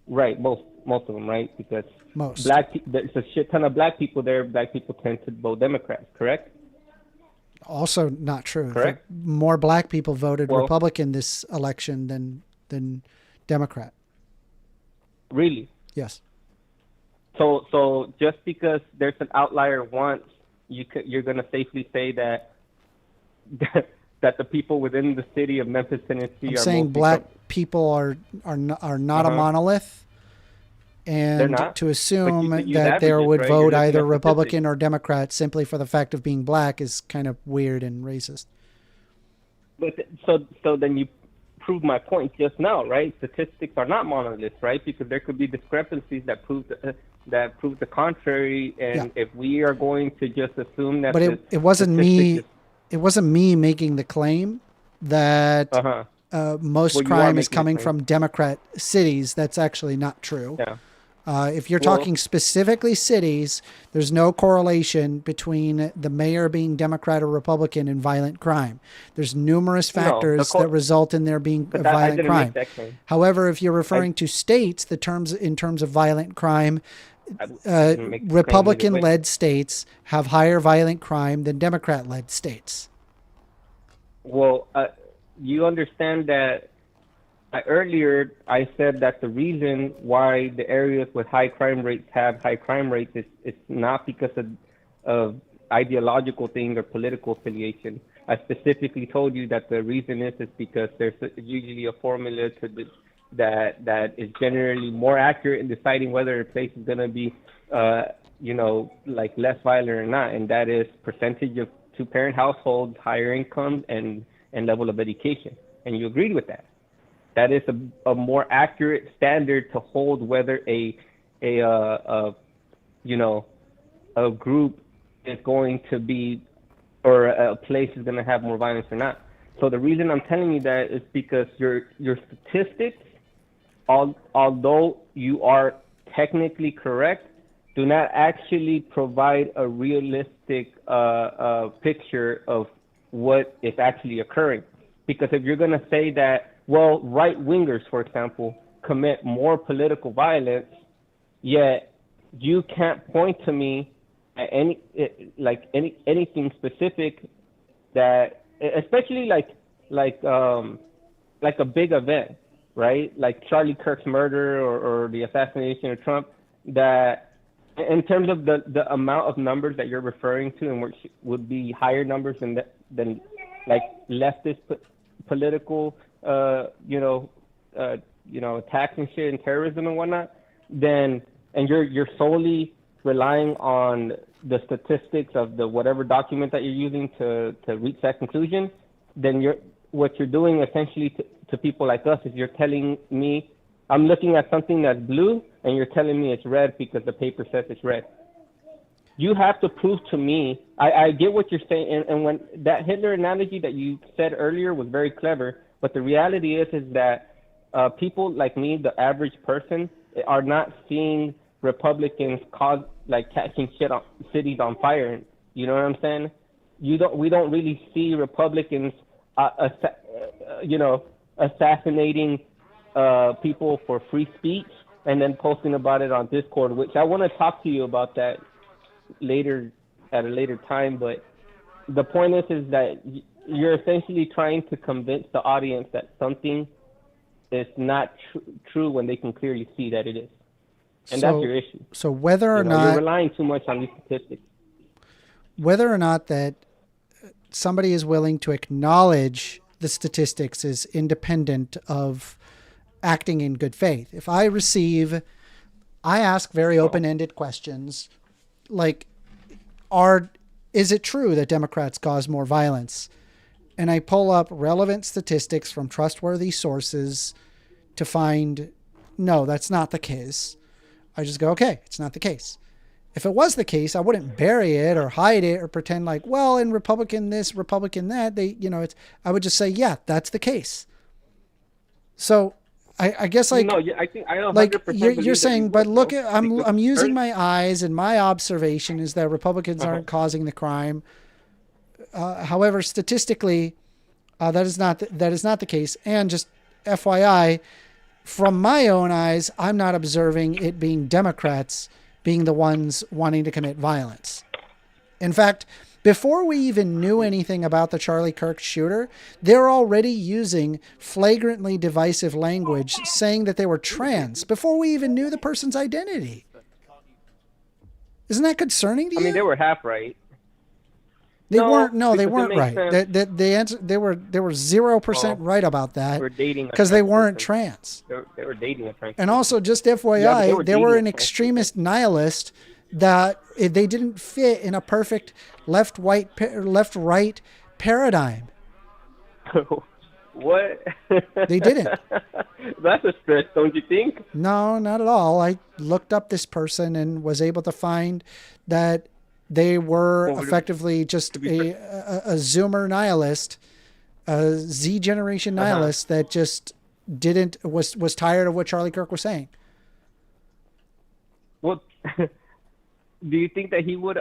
right, most of them, right? Because most there's a shit ton of black people there. Black people tend to vote Democrats, correct? Also not true. Correct. More black people voted Republican this election than Democrat. Really? Yes. So just because there's an outlier once, you're going to safely say that the people within the city of Memphis, Tennessee, I'm saying black people are not a monolith, and to assume that they would vote either Republican or Democrat simply for the fact of being black is kind of weird and racist. But so then you prove my point just now, right? Statistics are not monoliths, right? Because there could be discrepancies that prove the contrary, and if we are going to just assume that, but it wasn't me. It wasn't me making the claim that most crime is coming from Democrat cities. That's actually not true. Yeah. If you're talking specifically cities, there's no correlation between the mayor being Democrat or Republican and violent crime. There's numerous factors that result in there being violent crime. However, if you're referring to states, in terms of violent crime, Republican-led states have higher violent crime than Democrat-led states. Well, you understand that earlier I said that the reason why the areas with high crime rates have high crime rates is not because of ideological thing or political affiliation. I specifically told you that the reason is because there's usually a formula that is generally more accurate in deciding whether a place is going to be, like less violent or not, and that is percentage of two-parent households, higher income, and and level of education. And you agreed with that. That is a more accurate standard to hold whether a group is going to be, or a place is going to have more violence or not. So the reason I'm telling you that is because your statistics, although you are technically correct, do not actually provide a realistic picture of what is actually occurring. Because if you're going to say that, well, right-wingers, for example, commit more political violence, yet you can't point to me at anything specific that, especially like a big event, right? Like Charlie Kirk's murder or the assassination of Trump, that in terms of the amount of numbers that you're referring to, and which would be higher numbers than like leftist political attacks and shit and terrorism and whatnot, then, and you're solely relying on the statistics of the whatever document that you're using to reach that conclusion, then what you're doing essentially to people like us is you're telling me, I'm looking at something that's blue and you're telling me it's red because the paper says it's red. You have to prove to me, I get what you're saying, and when that Hitler analogy that you said earlier was very clever, but the reality is that people like me, the average person, are not seeing Republicans catching cities on fire. You know what I'm saying? We don't really see Republicans, assassinating people for free speech and then posting about it on Discord, which I want to talk to you about that later at a later time. But the point is that you're essentially trying to convince the audience that something is not true when they can clearly see that it is. And that's your issue. So whether or not you're relying too much on these statistics, whether or not that somebody is willing to acknowledge the statistics is independent of acting in good faith. If I ask very open-ended questions like, is it true that Democrats cause more violence? And I pull up relevant statistics from trustworthy sources to find, no, that's not the case. I just go, okay, it's not the case. If it was the case, I wouldn't bury it or hide it or pretend like, well, in Republican this, Republican that, I would just say, yeah, that's the case. So I guess I think I 100% you're saying, but look, I'm using my eyes, and my observation is that Republicans aren't causing the crime. However, statistically, that is not the case. And just FYI, from my own eyes, I'm not observing it being Democrats being the ones wanting to commit violence. In fact, before we even knew anything about the Charlie Kirk shooter, they're already using flagrantly divisive language, saying that they were trans before we even knew the person's identity. Isn't that concerning to you? I mean, they were half right. They weren't right. They were 0% right about that because they weren't trans. They were dating a trans. And also, just FYI, they were an extremist nihilist that they didn't fit in a perfect left-right paradigm. What? They didn't. That's a stretch, don't you think? No, not at all. I looked up this person and was able to find that they were effectively just a Zoomer nihilist, a Z generation nihilist that just was tired of what Charlie Kirk was saying. Well, do you think that he would?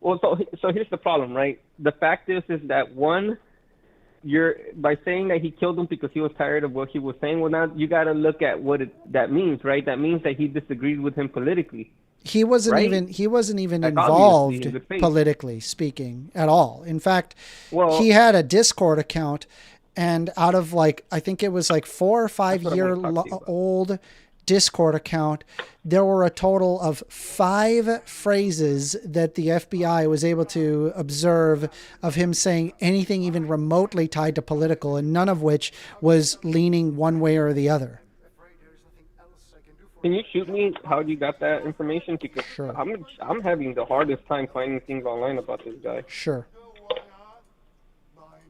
Well, so here's the problem, right? The fact is that one, by saying that he killed him because he was tired of what he was saying. Well, now you got to look at what that means, right? That means that he disagreed with him politically. He wasn't even involved politically speaking at all. In fact, he had a Discord account, and out of I think it was 4 or 5 year old Discord account, there were a total of 5 phrases that the FBI was able to observe of him saying anything even remotely tied to political, and none of which was leaning one way or the other. Can you shoot me how you got that information? Because sure. I'm having the hardest time finding things online about this guy. Sure.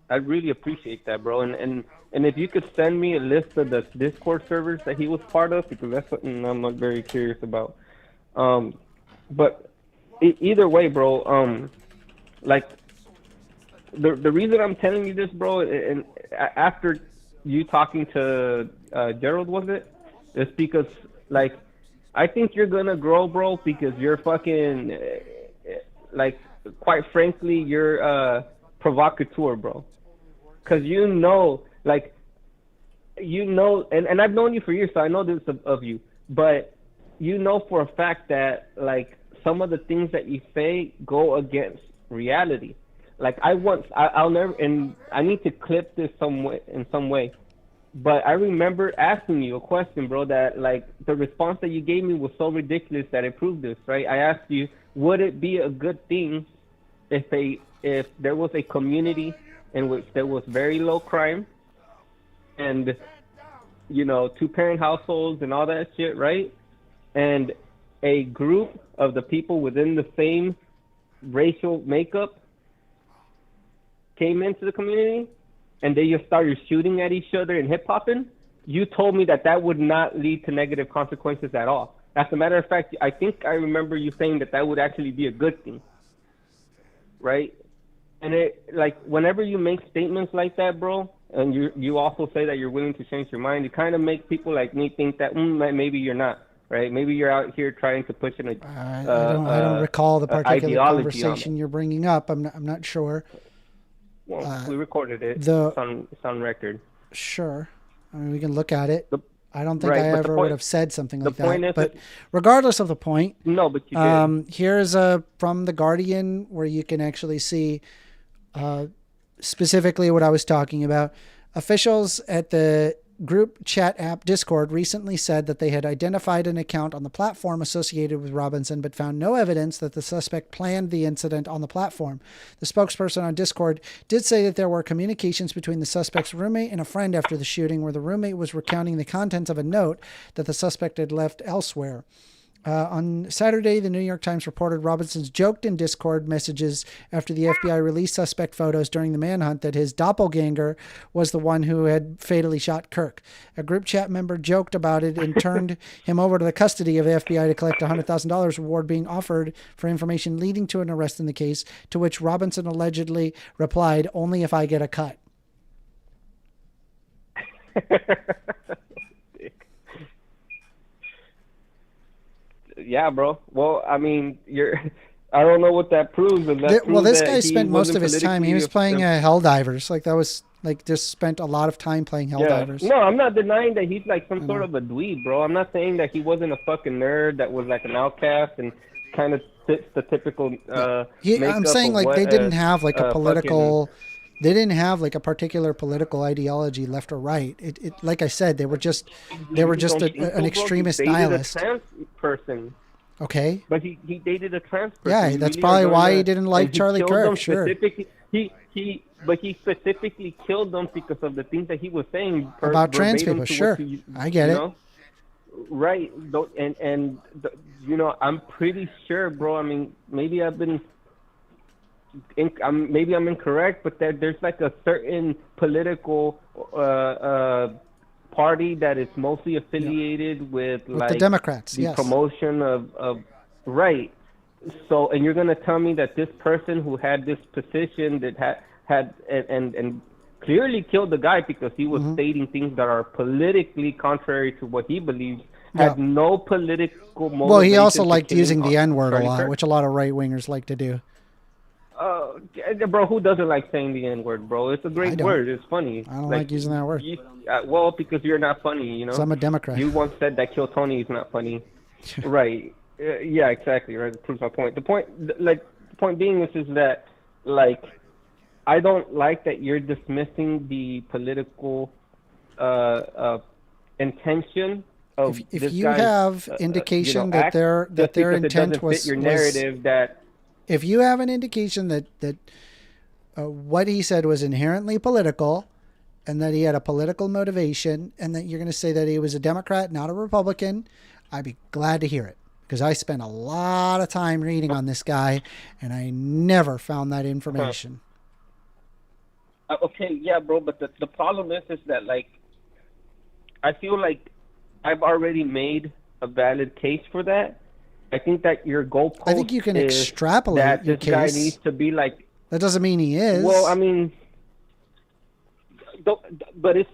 I'd really appreciate that, bro. And if you could send me a list of the Discord servers that he was part of, because that's something I'm not very curious about. But either way, bro. Like the reason I'm telling you this, bro, and after you talking to Gerald, was it? It's because like I think you're gonna grow, bro, because you're fucking like quite frankly, you're provocateur, bro. Cause like, and I've known you for years, so I know this of you. But you know for a fact that like some of the things that you say go against reality. Like I'll never, and I need to clip this in some way. But I remember asking you a question, bro, that like the response that you gave me was so ridiculous that it proved this, right? I asked you, would it be a good thing if there was a community in which there was very low crime and, you know, 2-parent households and all that shit, right? And a group of the people within the same racial makeup came into the community and they just started shooting at each other and hip-hopping? You told me that would not lead to negative consequences at all. As a matter of fact, I think I remember you saying that would actually be a good thing, right? And it, like, whenever you make statements like that, bro, and you also say that you're willing to change your mind, it kind of makes people like me think that maybe you're not, right? Maybe you're out here trying to push an I don't recall the particular conversation you're bringing up. I'm not sure. Well, we recorded it. It's on record. Sure. I mean, we can look at it. I don't think right, I ever would have said something like that. Is but regardless of the point, no, but you did. Here's from The Guardian where you can actually see specifically what I was talking about. Officials at the group chat app Discord recently said that they had identified an account on the platform associated with Robinson, but found no evidence that the suspect planned the incident on the platform. The spokesperson on Discord did say that there were communications between the suspect's roommate and a friend after the shooting, where the roommate was recounting the contents of a note that the suspect had left elsewhere. On Saturday, the New York Times reported Robinson's joked in Discord messages after the FBI released suspect photos during the manhunt that his doppelganger was the one who had fatally shot Kirk. A group chat member joked about it and turned him over to the custody of the FBI to collect a $100,000 reward being offered for information leading to an arrest in the case, to which Robinson allegedly replied, "Only if I get a cut." Yeah, bro. Well, I mean, I don't know what that proves. This guy spent most of his time. He was playing Helldivers. Like, that was like just spent a lot fits playing Helldivers. No, I'm not denying that he's like some sort of a dweeb, bro. I'm not saying that he wasn't a fucking nerd that was like an outcast and kind of fits the typical. I'm saying like they didn't have like a political. They didn't have like a particular political ideology, left or right. It like I said, they were just an extremist nihilist. A trans person. Okay. But he dated a trans person. Yeah, that's probably why he didn't like Charlie Kirk. Sure. He specifically killed them because of the things that he was saying about trans people. Sure, I get it. Right. And you know, I'm pretty sure, bro. I mean, maybe maybe I'm incorrect, but there's like a certain political party that is mostly affiliated with like the Democrats, the promotion of right. So, and you're gonna tell me that this person who had this position that had and clearly killed the guy because he was stating things that are politically contrary to what he believes, had no political motivation. Well, he also liked using the N-word a lot, which a lot of right-wingers like to do. Bro, who doesn't like saying the N-word, bro? It's a great word. It's funny. I don't like using that word. Well, because you're not funny, you know? So I'm a Democrat. You once said that Kill Tony is not funny. Right. Yeah, exactly. Right. That proves my point. The point being is that, like, I don't like that you're dismissing the political intention of if this you guy's, have indication that their intent was your narrative that. If you have an indication that what he said was inherently political and that he had a political motivation and that you're going to say that he was a Democrat, not a Republican, I'd be glad to hear it, because I spent a lot of time reading on this guy and I never found that information. Okay, yeah, bro. But the problem is that like, I feel like I've already made a valid case for that. I think that your goalpost. I think you can is extrapolate that your this guy case. needs to be like. That doesn't mean he is. Well, I mean, but it's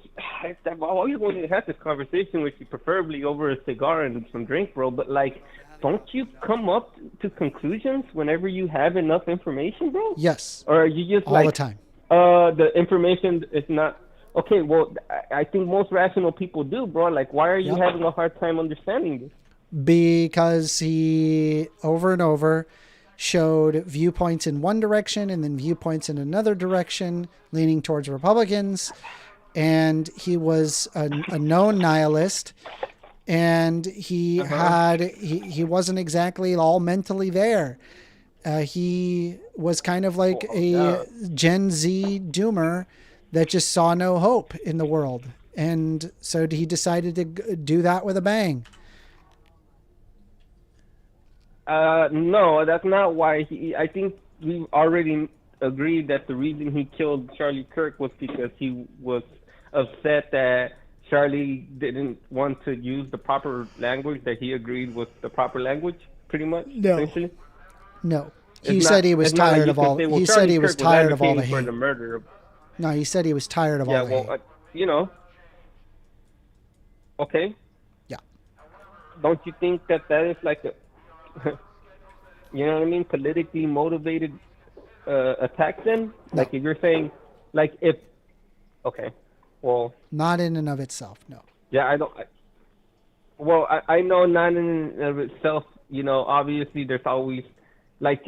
all you're going to have this conversation with you, preferably over a cigar and some drink, bro. But like, don't you come up to conclusions whenever you have enough information, bro? Yes. Or are you just all like the time. The information is not okay. Well, I think most rational people do, bro. Like, why are you having a hard time understanding this? Because he over and over showed viewpoints in one direction and then viewpoints in another direction, leaning towards Republicans. And he was a known nihilist. And he he wasn't exactly all mentally there. He was kind of like a Gen Z doomer that just saw no hope in the world. And so he decided to do that with a bang. No, that's not why I think we've already agreed that the reason he killed Charlie Kirk was because he was upset that Charlie didn't want to use the proper language that he agreed was the proper language, pretty much. No. Essentially. No. He said he was tired of all. He said he was tired of all the hate. No, he said he was tired of all the hate. You know. Okay. Yeah. Don't you think that is like a, you know what I mean, politically motivated attack then? No. Like if you're saying, like if, okay, well. Not in and of itself, no. Yeah, I don't. I know not in and of itself. You know, obviously there's always, like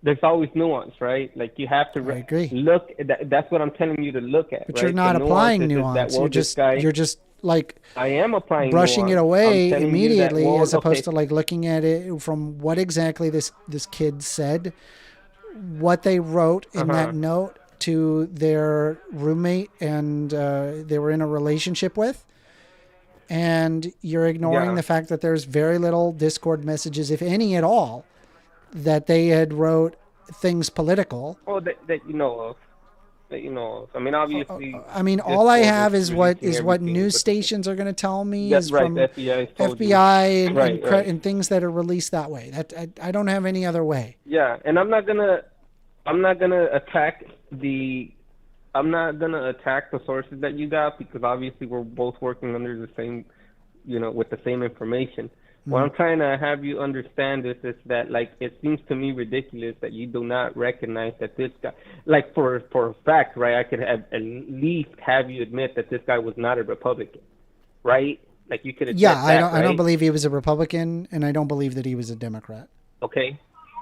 there's always nuance, right? Like you have to I agree. Look. That's what I'm telling you to look at. But right? you're not applying nuance. You're just like I am applying brushing nuance. it away immediately, that, as opposed to like looking at it from what exactly this kid said, what they wrote in that note to their roommate and they were in a relationship with. And you're ignoring the fact that there's very little Discord messages, if any at all, that they had wrote things political. Oh, that you know of. That you know of. I mean, obviously. I mean, all I have is what news stations are going to tell me is from FBI and things that are released that way. That I don't have any other way. Yeah, and I'm not gonna attack the sources that you got, because obviously we're both working under the same, you know, with the same information. What I'm trying to have you understand is that, like, it seems to me ridiculous that you do not recognize that this guy, like, for a fact, right, I could have at least have you admit that this guy was not a Republican, right? Like, you could admit that, I don't believe he was a Republican, and I don't believe that he was a Democrat. Okay.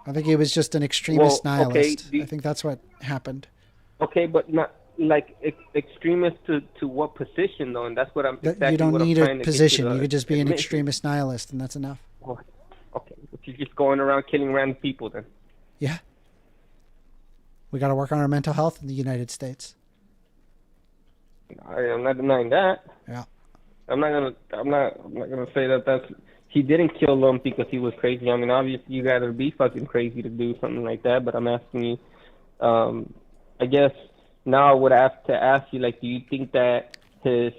I think he was just an extremist nihilist. I think that's what happened. Okay, but not like extremist to what position though? And that's what I'm. Exactly you don't what need I'm a position. You could just be an admit. extremist nihilist, and that's enough. Okay, but you're just going around killing random people then. Yeah. We got to work on our mental health in the United States. I'm not denying that. Yeah. I'm not gonna say that he didn't kill them because he was crazy. I mean, obviously you gotta be fucking crazy to do something like that. But I'm asking you, I guess now I would have to ask you, like, do you think that do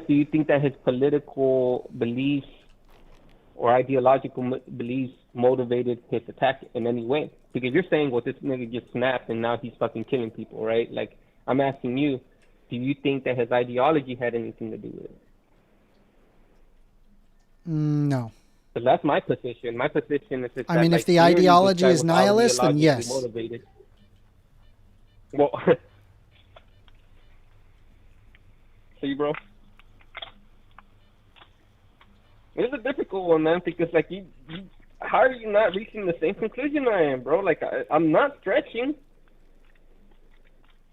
you think that his political beliefs or ideological beliefs motivated his attack in any way? Because you're saying, well, this nigga just snapped and now he's fucking killing people, right? Like, I'm asking you, do you think that his ideology had anything to do with it? No. Because that's my position. My position is that, I mean, like, if the ideology is nihilist, then yes. Motivated. Well, see, bro, it's a difficult one, man. Because like you, how are you not reaching the same conclusion I am, bro? Like I'm not stretching.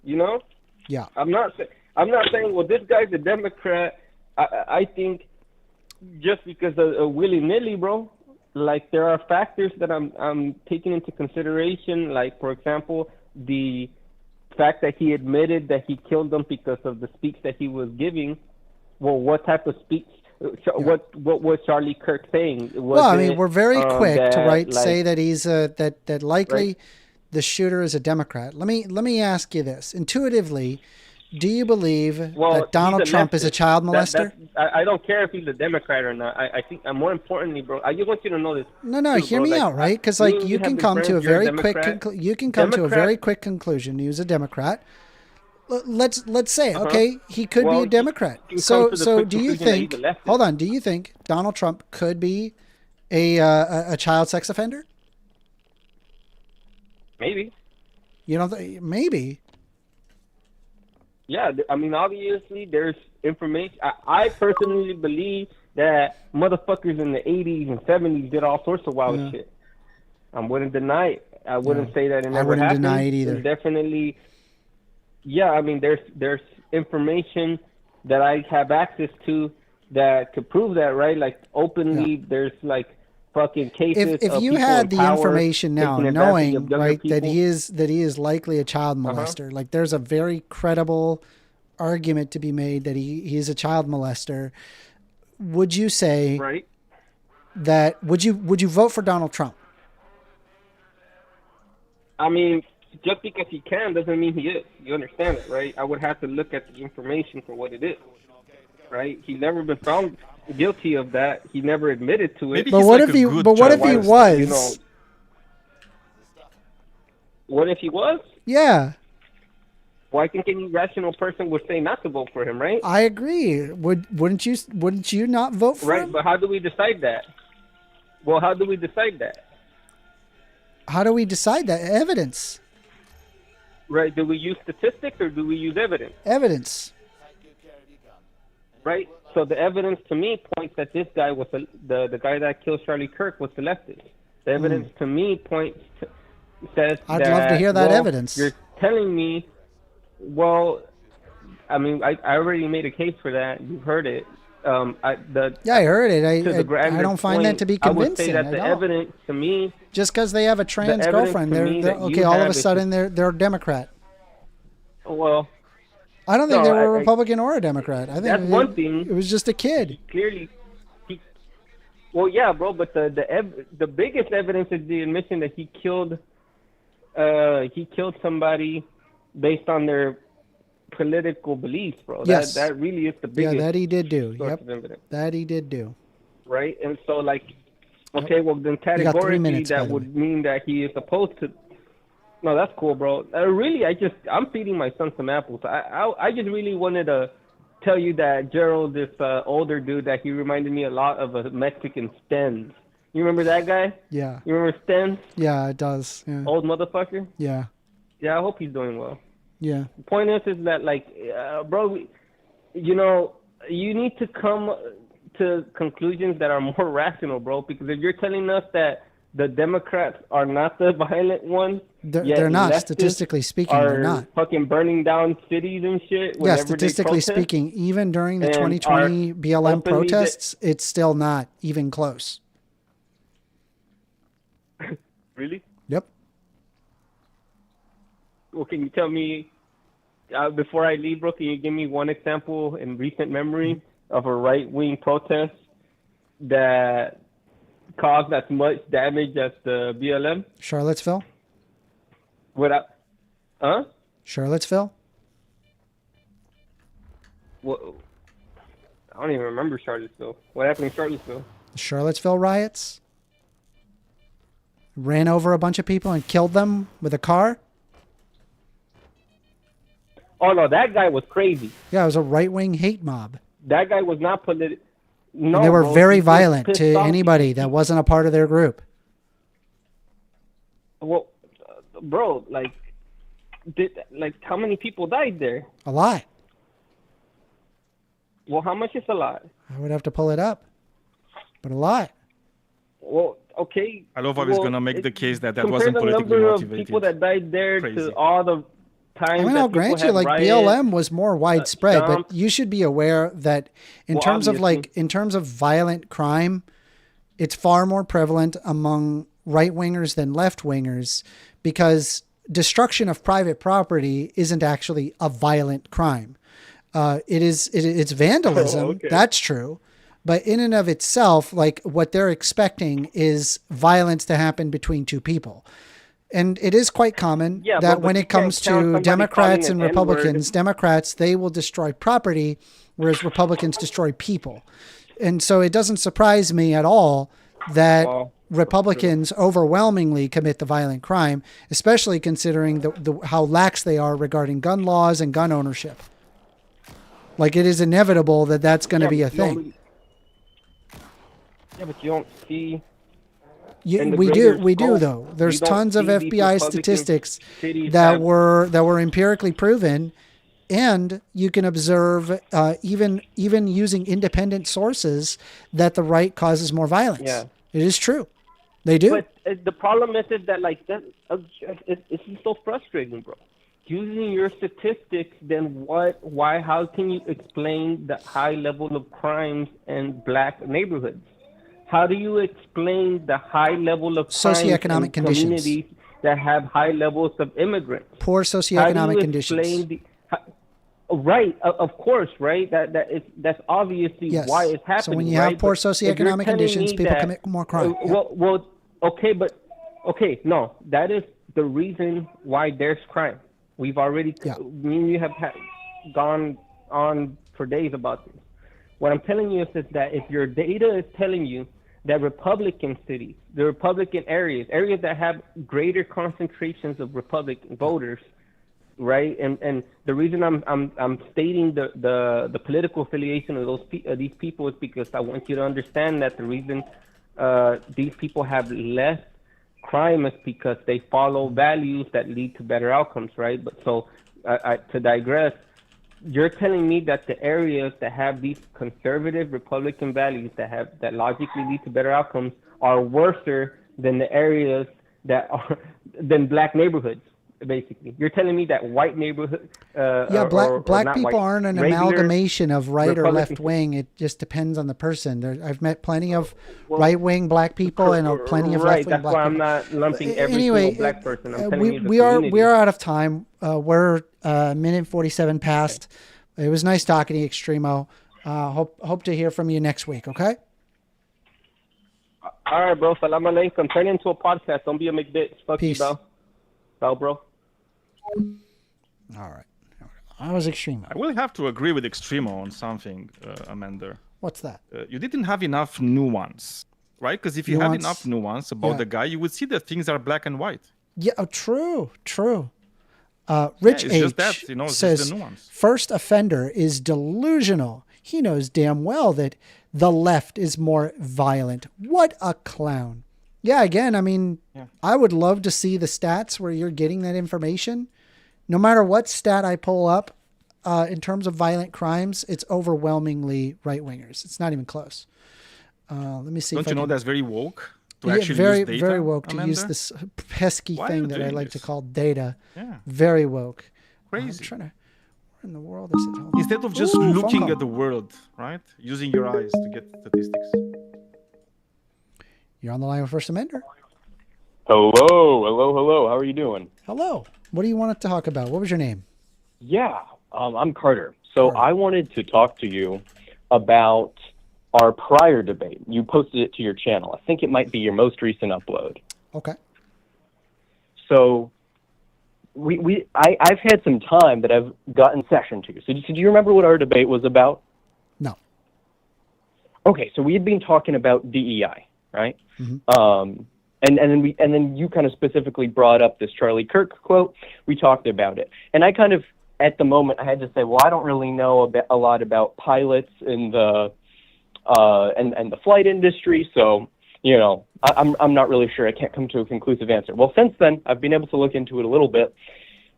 You know? Yeah. I'm not saying, well, this guy's a Democrat. I think just because of willy-nilly, bro. Like, there are factors that I'm taking into consideration. Like, for example, the fact that he admitted that he killed them because of the speech that he was giving. Well, what type of speech? What was Charlie Kirk saying? Well, I mean, we're very quick to say that he's that likely the shooter is a Democrat. Let me ask you this. Intuitively, do you believe that Donald Trump is a child molester? I don't care if he's a Democrat or not. I think, more importantly, bro, I just want you to know this. No, hear me out, right? Because like you can come to a very quick conclusion. He was a Democrat. Let's say, okay, he could be a Democrat. So do you think? Hold on. Do you think Donald Trump could be a child sex offender? Maybe. You don't maybe. Yeah, I mean, obviously, there's information. I personally believe that motherfuckers in the 80s and 70s did all sorts of wild shit. I wouldn't deny it. I wouldn't say that it never happened. I wouldn't deny it either. There's definitely, yeah, I mean, there's information that I have access to that could prove that, right? Like, openly, there's, like, fucking cases if you had the information now, knowing right that he is likely a child molester, like there's a very credible argument to be made that he is a child molester, would you say that would you vote for Donald Trump? I mean, just because he can doesn't mean he is. You understand it, right? I would have to look at the information for what it is, right? He's never been found guilty of that. He never admitted to it. But what if he was? You know, what if he was? Yeah. Well, I think any rational person would say not to vote for him, right? I agree. Wouldn't you not vote for him? Right, but how do we decide that? Well, how do we decide that? How do we decide that? Evidence. Right. Do we use statistics or do we use evidence? Evidence. Right. So the evidence to me points that this guy was the guy that killed Charlie Kirk was the leftist. The evidence to me says I'd love to hear that evidence. You're telling me, well, I mean, I already made a case for that. You've heard it. I heard it. I don't find that to be convincing. I would say that the evidence to me, just because they have a trans girlfriend, they're okay. All of a sudden, they're a Democrat. Well, I don't think they were a Republican or a Democrat. I think that's one thing. It was just a kid. Clearly, well, yeah, bro. But the biggest evidence is the admission that he killed somebody based on their political beliefs, bro. Yes. That really is the biggest. Yeah, that he did do. Yep. That he did do. Right, and so like, okay, well then categorically that would mean that he is opposed to. No, that's cool, bro. Really, I'm feeding my son some apples. I just really wanted to tell you that Gerald, this older dude, that he reminded me a lot of a Mexican Stens. You remember that guy? Yeah. You remember Stens? Yeah, it does. Yeah. Old motherfucker? Yeah. Yeah, I hope he's doing well. Yeah. The point is that, like, bro, you know, you need to come to conclusions that are more rational, bro, because if you're telling us that the Democrats are not the violent ones, they're not. Statistically speaking, they're not. Fucking burning down cities and shit. Yeah, statistically speaking, even during the 2020 BLM protests, it's still not even close. Really? Yep. Well, can you tell me, before I leave, bro, can you give me one example in recent memory of a right-wing protest that caused as much damage as the BLM? Charlottesville? Charlottesville? Well, I don't even remember Charlottesville. What happened in Charlottesville? The Charlottesville riots? Ran over a bunch of people and killed them with a car? Oh, no, that guy was crazy. Yeah, it was a right-wing hate mob. That guy was not political. No, and they were very violent to anybody that wasn't a part of their group. Well, bro, like how many people died there? A lot. Well, how much is a lot? I would have to pull it up, but a lot. Well, okay. I love how he's gonna make the case that wasn't politically motivated. Compare the number of people that died there to all the times. I mean, I'll grant you, like BLM was more widespread, but you should be aware that in terms of violent crime, it's far more prevalent among right wingers than left wingers, because destruction of private property isn't actually a violent crime. It's vandalism. Oh, okay. That's true. But in and of itself, like what they're expecting is violence to happen between two people. And it is quite common Yeah, that but when you it comes can't count to somebody Democrats calling and an N-word. Republicans, Democrats, they will destroy property, whereas Republicans destroy people. And so it doesn't surprise me at all that Republicans overwhelmingly commit the violent crime, especially considering how lax they are regarding gun laws and gun ownership. Like, it is inevitable that that's going to be a thing. Yeah, but you don't see. We do though. There's tons of FBI statistics that were empirically proven, and you can observe even using independent sources that the right causes more violence. Yeah. It is true. They do. But the problem is that like that it's so frustrating, bro. Using your statistics, then what? Why? How can you explain the high level of crimes in black neighborhoods? How do you explain the high level of socioeconomic in conditions communities that have high levels of immigrants? Poor socioeconomic conditions. Right, of course, right. That's obviously why it's happening. So when you have poor socioeconomic conditions, people commit more crime. No, that is the reason why there's crime. We've already, me and you have gone on for days about this. What I'm telling you is that if your data is telling you that Republican cities, the Republican areas that have greater concentrations of Republican voters, right? And the reason I'm stating the political affiliation of these people is because I want you to understand that the reason these people have less crime is because they follow values that lead to better outcomes, right? But so to digress, you're telling me that the areas that have these conservative Republican values that logically lead to better outcomes are worse than the areas that are than black neighborhoods. Basically, you're telling me that white neighborhood, black people aren't an amalgamation of right or left Republican wing. It just depends on the person. I've met plenty of right wing black people and plenty of left wing black people. That's why I'm not lumping every single black person. I'm telling you we are out of time. We're minute 47 past. It was nice talking to you, Extremo. Hope to hear from you next week. Okay. All right, bro. Salam alaikum. Turn into a podcast. Don't be a McBitch. Fuck Peace. you, bro. Bro, bro. All right. I was Extremo. I will have to agree with Extremo on something, Amanda. What's that? You didn't have enough nuance, right? Because if you had enough nuance about the guy, you would see that things are black and white. Yeah, true. Rich H says, first offender is delusional. He knows damn well that the left is more violent. What a clown. Yeah, again, I mean, I would love to see the stats where you're getting that information. No matter what stat I pull up, in terms of violent crimes, it's overwhelmingly right-wingers. It's not even close. Let me see. Don't you know that's very woke? Very woke to use this pesky thing that I like to call data. Yeah. Very woke. Crazy. Where in the world is it? Instead of just looking at the world, right? Using your eyes to get statistics. You're on the line with First Amender. Hello. How are you doing? Hello. What do you want to talk about? What was your name? Yeah, I'm Carter. So I wanted to talk to you about our prior debate. You posted it to your channel. I think it might be your most recent upload. Okay. So I've had some time that I've gotten session to. So do you remember what our debate was about? No. Okay, so we had been talking about DEI, right? Mm-hmm. And then you kind of specifically brought up this Charlie Kirk quote. We talked about it, and I kind of at the moment I had to say, well, I don't really know a lot about pilots and the flight industry, so I'm not really sure. I can't come to a conclusive answer. Well, since then I've been able to look into it a little bit,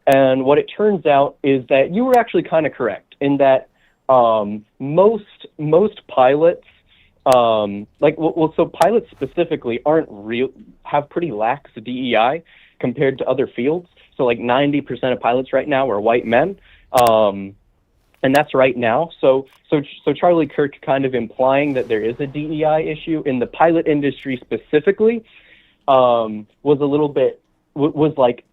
and what it turns out is that you were actually kind of correct in that most pilots. So pilots specifically have pretty lax DEI compared to other fields. So like 90% of pilots right now are white men. And that's right now. So Charlie Kirk kind of implying that there is a DEI issue in the pilot industry specifically, was a little bit, was like,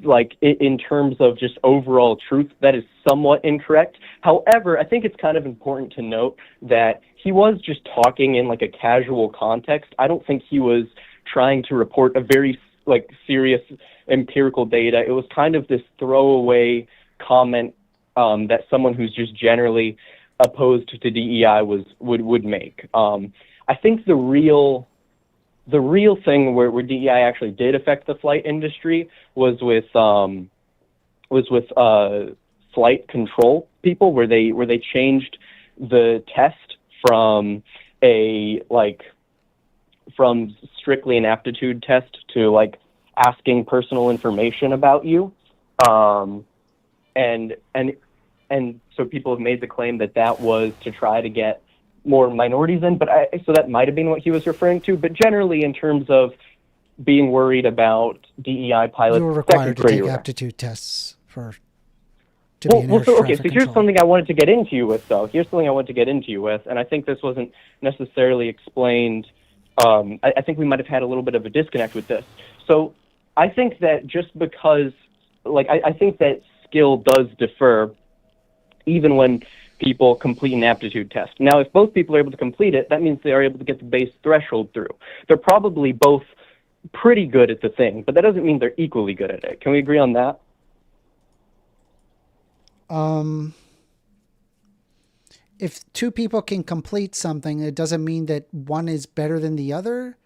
like in terms of just overall truth, that is somewhat incorrect. However, I think it's kind of important to note that he was just talking in like a casual context. I don't think he was trying to report a very like serious empirical data. It was kind of this throwaway comment that someone who's just generally opposed to DEI would make. I think the real thing where DEI actually did affect the flight industry was with flight control people, where they changed the test from strictly an aptitude test to like asking personal information about you, and so people have made the claim that was to try to get more minorities in, so that might have been what he was referring to. But generally, in terms of being worried about DEI pilots, you were required to take aptitude tests to be an air so traffic here's controller. something I wanted to get into you with, though. Here's something I wanted to get into you with, and I think this wasn't necessarily explained. I think we might have had a little bit of a disconnect with this. So I think that just because, I think that skill does differ even when people complete an aptitude test. Now, if both people are able to complete it, that means they are able to get the base threshold through. They're probably both pretty good at the thing, but that doesn't mean they're equally good at it. Can we agree on that? If two people can complete something, it doesn't mean that one is better than the other.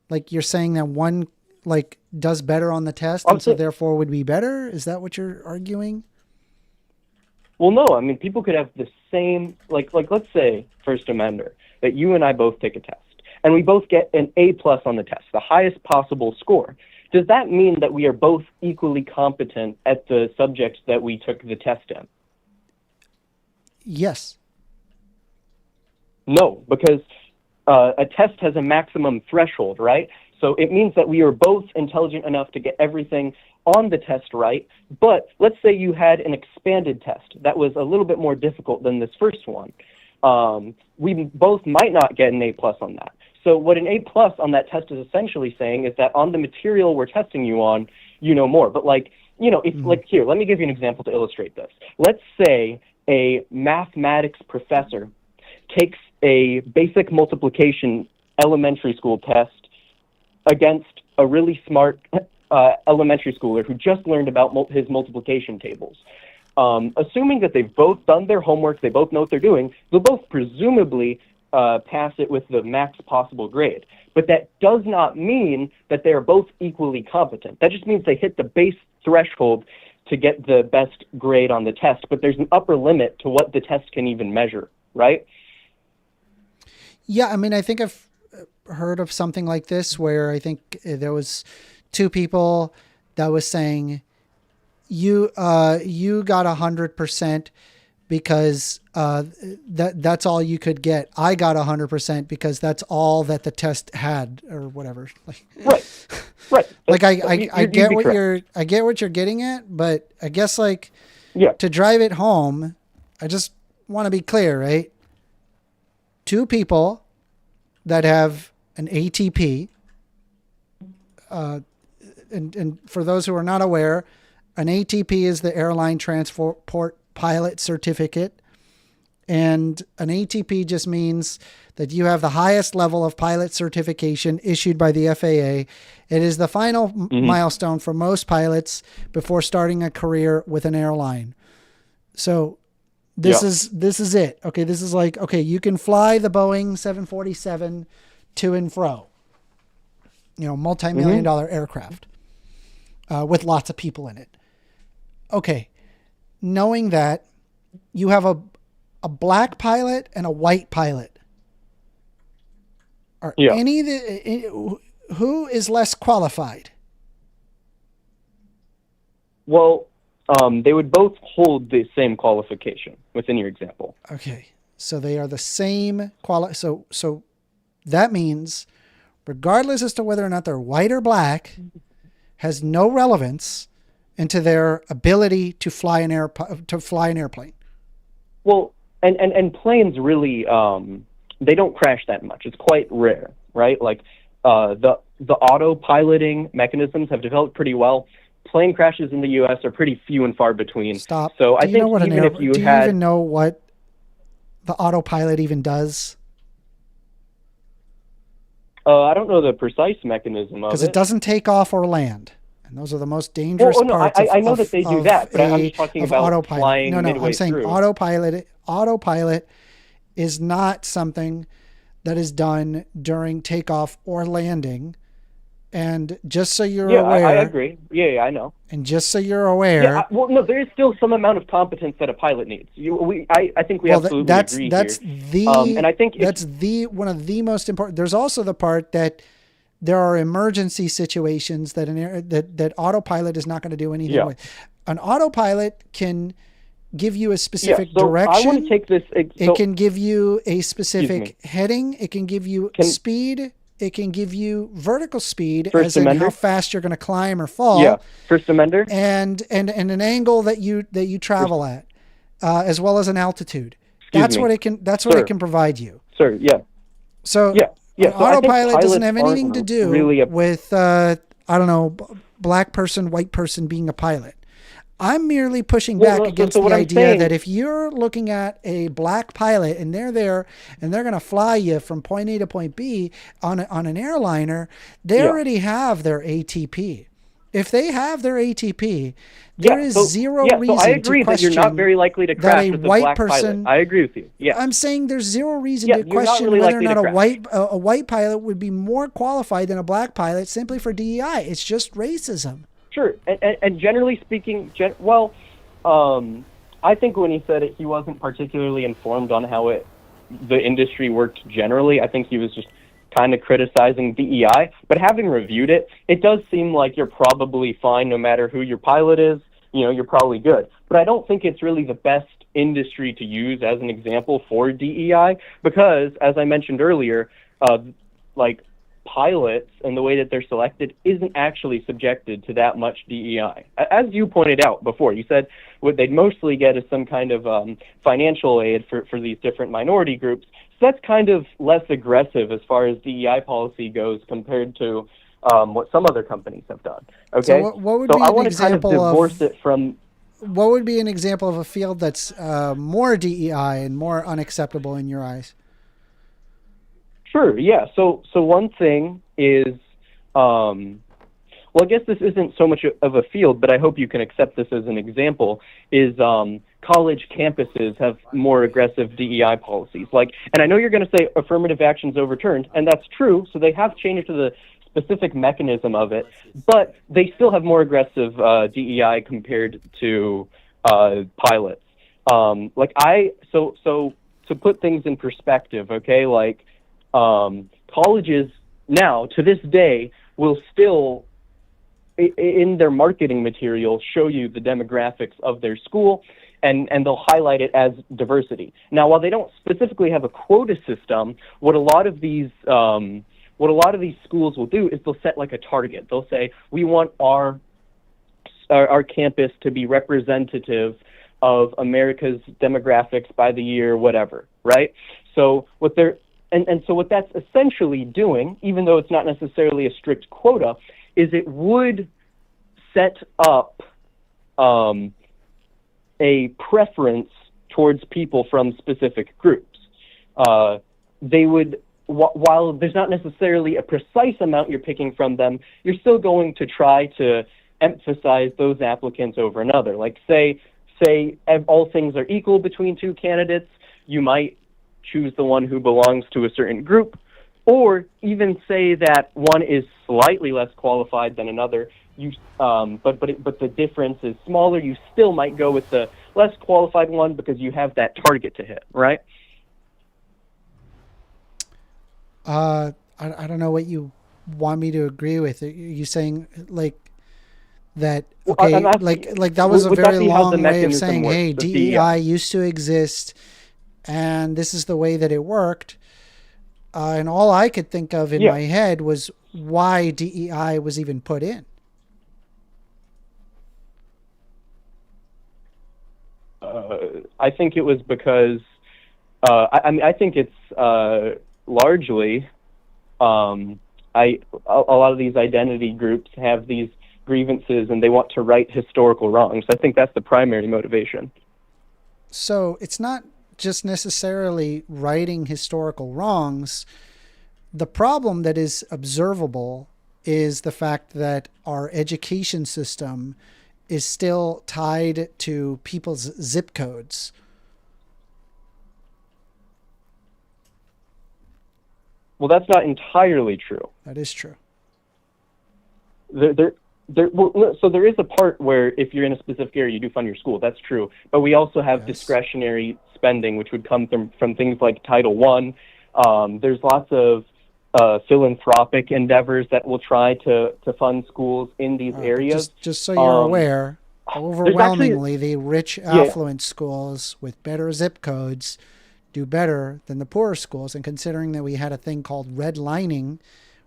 Like, you're saying that one does better on the test and so therefore would be better? Is that what you're arguing? Well, no. I mean, people could have the same, let's say, First Amender, that you and I both take a test, and we both get an A+ on the test, the highest possible score. Does that mean that we are both equally competent at the subject that we took the test in? Yes. No, because a test has a maximum threshold, right? So it means that we are both intelligent enough to get everything on the test right, but let's say you had an expanded test that was a little bit more difficult than this first one. We both might not get an A+ on that. So what an A+ on that test is essentially saying is that on the material we're testing you on, you know more. But here, let me give you an example to illustrate this. Let's say a mathematics professor takes a basic multiplication elementary school test against a really smart elementary schooler who just learned about his multiplication tables. Assuming that they've both done their homework, they both know what they're doing, they'll both presumably pass it with the max possible grade. But that does not mean that they are both equally competent. That just means they hit the base threshold to get the best grade on the test, but there's an upper limit to what the test can even measure, right? Yeah, I mean, I think I've heard of something like this where I think there was two people that was saying you got 100% because that's all you could get. I got 100% because that's all that the test had, or whatever. Right. Like I get what you're getting at, but I guess to drive it home, I just want to be clear, right? Two people that have an ATP, and for those who are not aware, an ATP is the Airline Transport Pilot Certificate, and an ATP just means that you have the highest level of pilot certification issued by the FAA. It is the final milestone for most pilots before starting a career with an airline. So this is it. Okay, this is you can fly the Boeing 747 to and fro. Multi-million-dollar aircraft with lots of people in it. Okay, knowing that you have a black pilot and a white pilot, are who is less qualified? Well, they would both hold the same qualification within your example. Okay, so they are the same So that means, regardless as to whether or not they're white or black, has no relevance into their ability to fly an airplane. Well, and planes really they don't crash that much. It's quite rare, right? The autopiloting mechanisms have developed pretty well. Plane crashes in the U.S. are pretty few and far between. Stop. So I think even if you do you even know what the autopilot even does? I don't know the precise mechanism of Because it. it doesn't take off or land. And those are the most dangerous Well, no, parts I know that they do that, but I'm just talking about autopilot. flying No, midway I'm saying through. autopilot is not something that is done during takeoff or landing. And just so you're aware, I agree. Yeah, I know. And just so you're aware, well, no, there is still some amount of competence that a pilot needs. I think we absolutely agree that's here. And I think that's one of the most important. There's also the part that there are emergency situations that that autopilot is not going to do anything with. An autopilot can give you a specific direction. I want to take this. It can give you a specific heading. It can give you speed. It can give you vertical speed, as in how fast you're going to climb or fall. Yeah, First Amender. And an angle that you travel at, as well as an altitude. That's what it can provide you. Sir, yeah. So autopilot doesn't have anything to do with I don't know, black person, white person being a pilot. I'm merely pushing back against the idea that if you're looking at a black pilot and they're there and they're going to fly you from point A to point B on an airliner, they already have their ATP. If they have their ATP, there is zero reason I agree to question that you're not very likely to crash with a black pilot. I agree with you. Yeah, I'm saying there's zero reason to question whether or not a white pilot would be more qualified than a black pilot simply for DEI. It's just racism. Sure, and generally speaking, I think when he said it, he wasn't particularly informed on how the industry worked generally. I think he was just kind of criticizing DEI. But having reviewed it, it does seem like you're probably fine no matter who your pilot is. You know, you're probably good. But I don't think it's really the best industry to use as an example for DEI because, as I mentioned earlier, pilots and the way that they're selected isn't actually subjected to that much DEI. As you pointed out before, you said what they'd mostly get is some kind of financial aid for these different minority groups. So that's kind of less aggressive as far as DEI policy goes compared to what some other companies have done. Okay, so what would be I an want to kind of divorce it from. What would be an example of a field that's more DEI and more unacceptable in your eyes? Sure, yeah. So one thing is, I guess this isn't so much of a field, but I hope you can accept this as an example, is college campuses have more aggressive DEI policies. And I know you're going to say affirmative action's overturned, and that's true, so they have changed to the specific mechanism of it, but they still have more aggressive DEI compared to pilots. So to put things in perspective, okay, colleges now, to this day, will still, in their marketing material, show you the demographics of their school, and they'll highlight it as diversity. Now, while they don't specifically have a quota system, what a lot of these schools will do is they'll set a target. They'll say, we want our campus to be representative of America's demographics by the year whatever, right? So what they're so what that's essentially doing, even though it's not necessarily a strict quota, is it would set up a preference towards people from specific groups. They would, while there's not necessarily a precise amount you're picking from them, you're still going to try to emphasize those applicants over another. Say all things are equal between two candidates, you might choose the one who belongs to a certain group, or even say that one is slightly less qualified than another. But the difference is smaller. You still might go with the less qualified one because you have that target to hit, right? I don't know what you want me to agree with. Are you saying that? Okay, that was a very long way of saying, hey, DEI used to exist, and this is the way that it worked. And all I could think of in my head was why DEI was even put in. I think it was because, I think it's largely, a lot of these identity groups have these grievances and they want to right historical wrongs. I think that's the primary motivation. So it's not just necessarily righting historical wrongs. The problem that is observable is the fact that our education system is still tied to people's zip codes. Well, that's not entirely true. That is true. So there is a part where if you're in a specific area, you do fund your school. That's true. But we also have discretionary spending, which would come from things like Title I. There's lots of philanthropic endeavors that will try to fund schools in these areas. Just so you're aware, overwhelmingly, the rich, affluent schools with better zip codes do better than the poorer schools. And considering that we had a thing called redlining,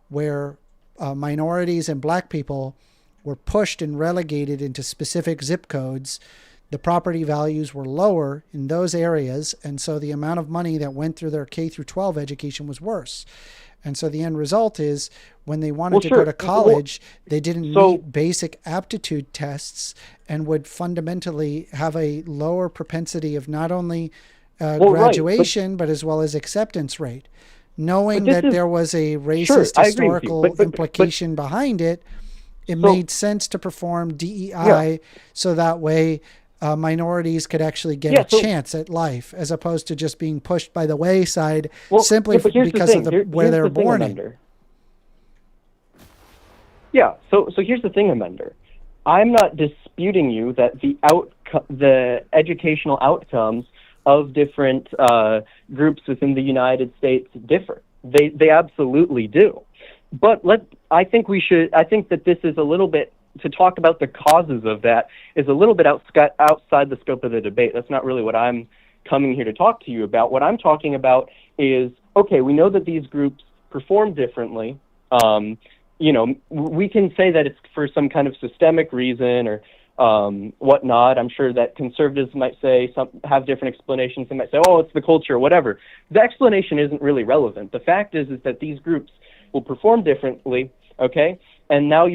where minorities and black people were pushed and relegated into specific zip codes, the property values were lower in those areas, and so the amount of money that went through their K through 12 education was worse. And so the end result is when they wanted to go to college, they didn't meet basic aptitude tests and would fundamentally have a lower propensity of not only graduation, but as well as acceptance rate. Knowing that there was a racist historical implication behind it, it made sense to perform DEI so that way minorities could actually get a chance at life, as opposed to just being pushed by the wayside simply because of where they're born in. Yeah, so here's the thing, Amender. I'm not disputing you that the educational outcomes of different groups within the United States differ. They absolutely do. But I think that this is a little bit, to talk about the causes of that is a little bit outside the scope of the debate. That's not really what I'm coming here to talk to you about. What I'm talking about is, okay, we know that these groups perform differently. We can say that it's for some kind of systemic reason or whatnot. I'm sure that conservatives might have different explanations. They might say, oh, it's the culture, whatever. The explanation isn't really relevant. The fact is that these groups will perform differently, okay? And now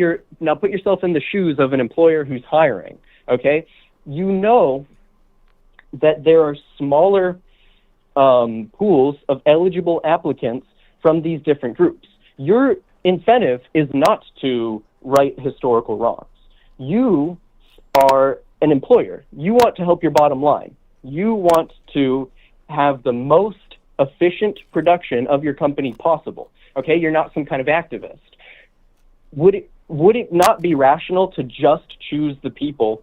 put yourself in the shoes of an employer who's hiring, okay? You know that there are smaller pools of eligible applicants from these different groups. Your incentive is not to right historical wrongs. You are an employer. You want to help your bottom line. You want to have the most efficient production of your company possible. Okay, you're not some kind of activist. Would it not be rational to just choose the people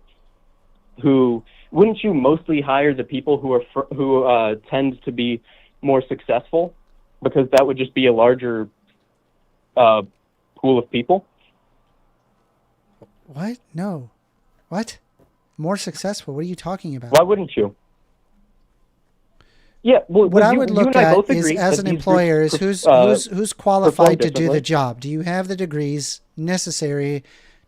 who? Wouldn't you mostly hire the people who tend to be more successful, because that would just be a larger pool of people? What? No. What? More successful? What are you talking about? Why wouldn't you? Yeah, well, what I would look at is, as an employer, is who's qualified to do the job. Do you have the degrees necessary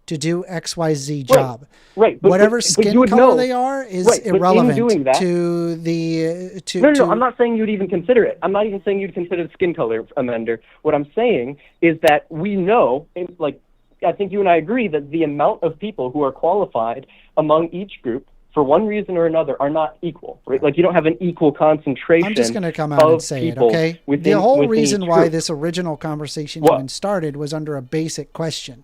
to do XYZ job? Right. Whatever skin color they are is irrelevant to the. No. I'm not saying you'd even consider it. I'm not even saying you'd consider the skin color, Amender. What I'm saying is that we know, I think you and I agree that the amount of people who are qualified among each group, for one reason or another, are not equal, right? Like, you don't have an equal concentration. I'm just going to come out and say it, okay? The whole reason why this original conversation even started was under a basic question.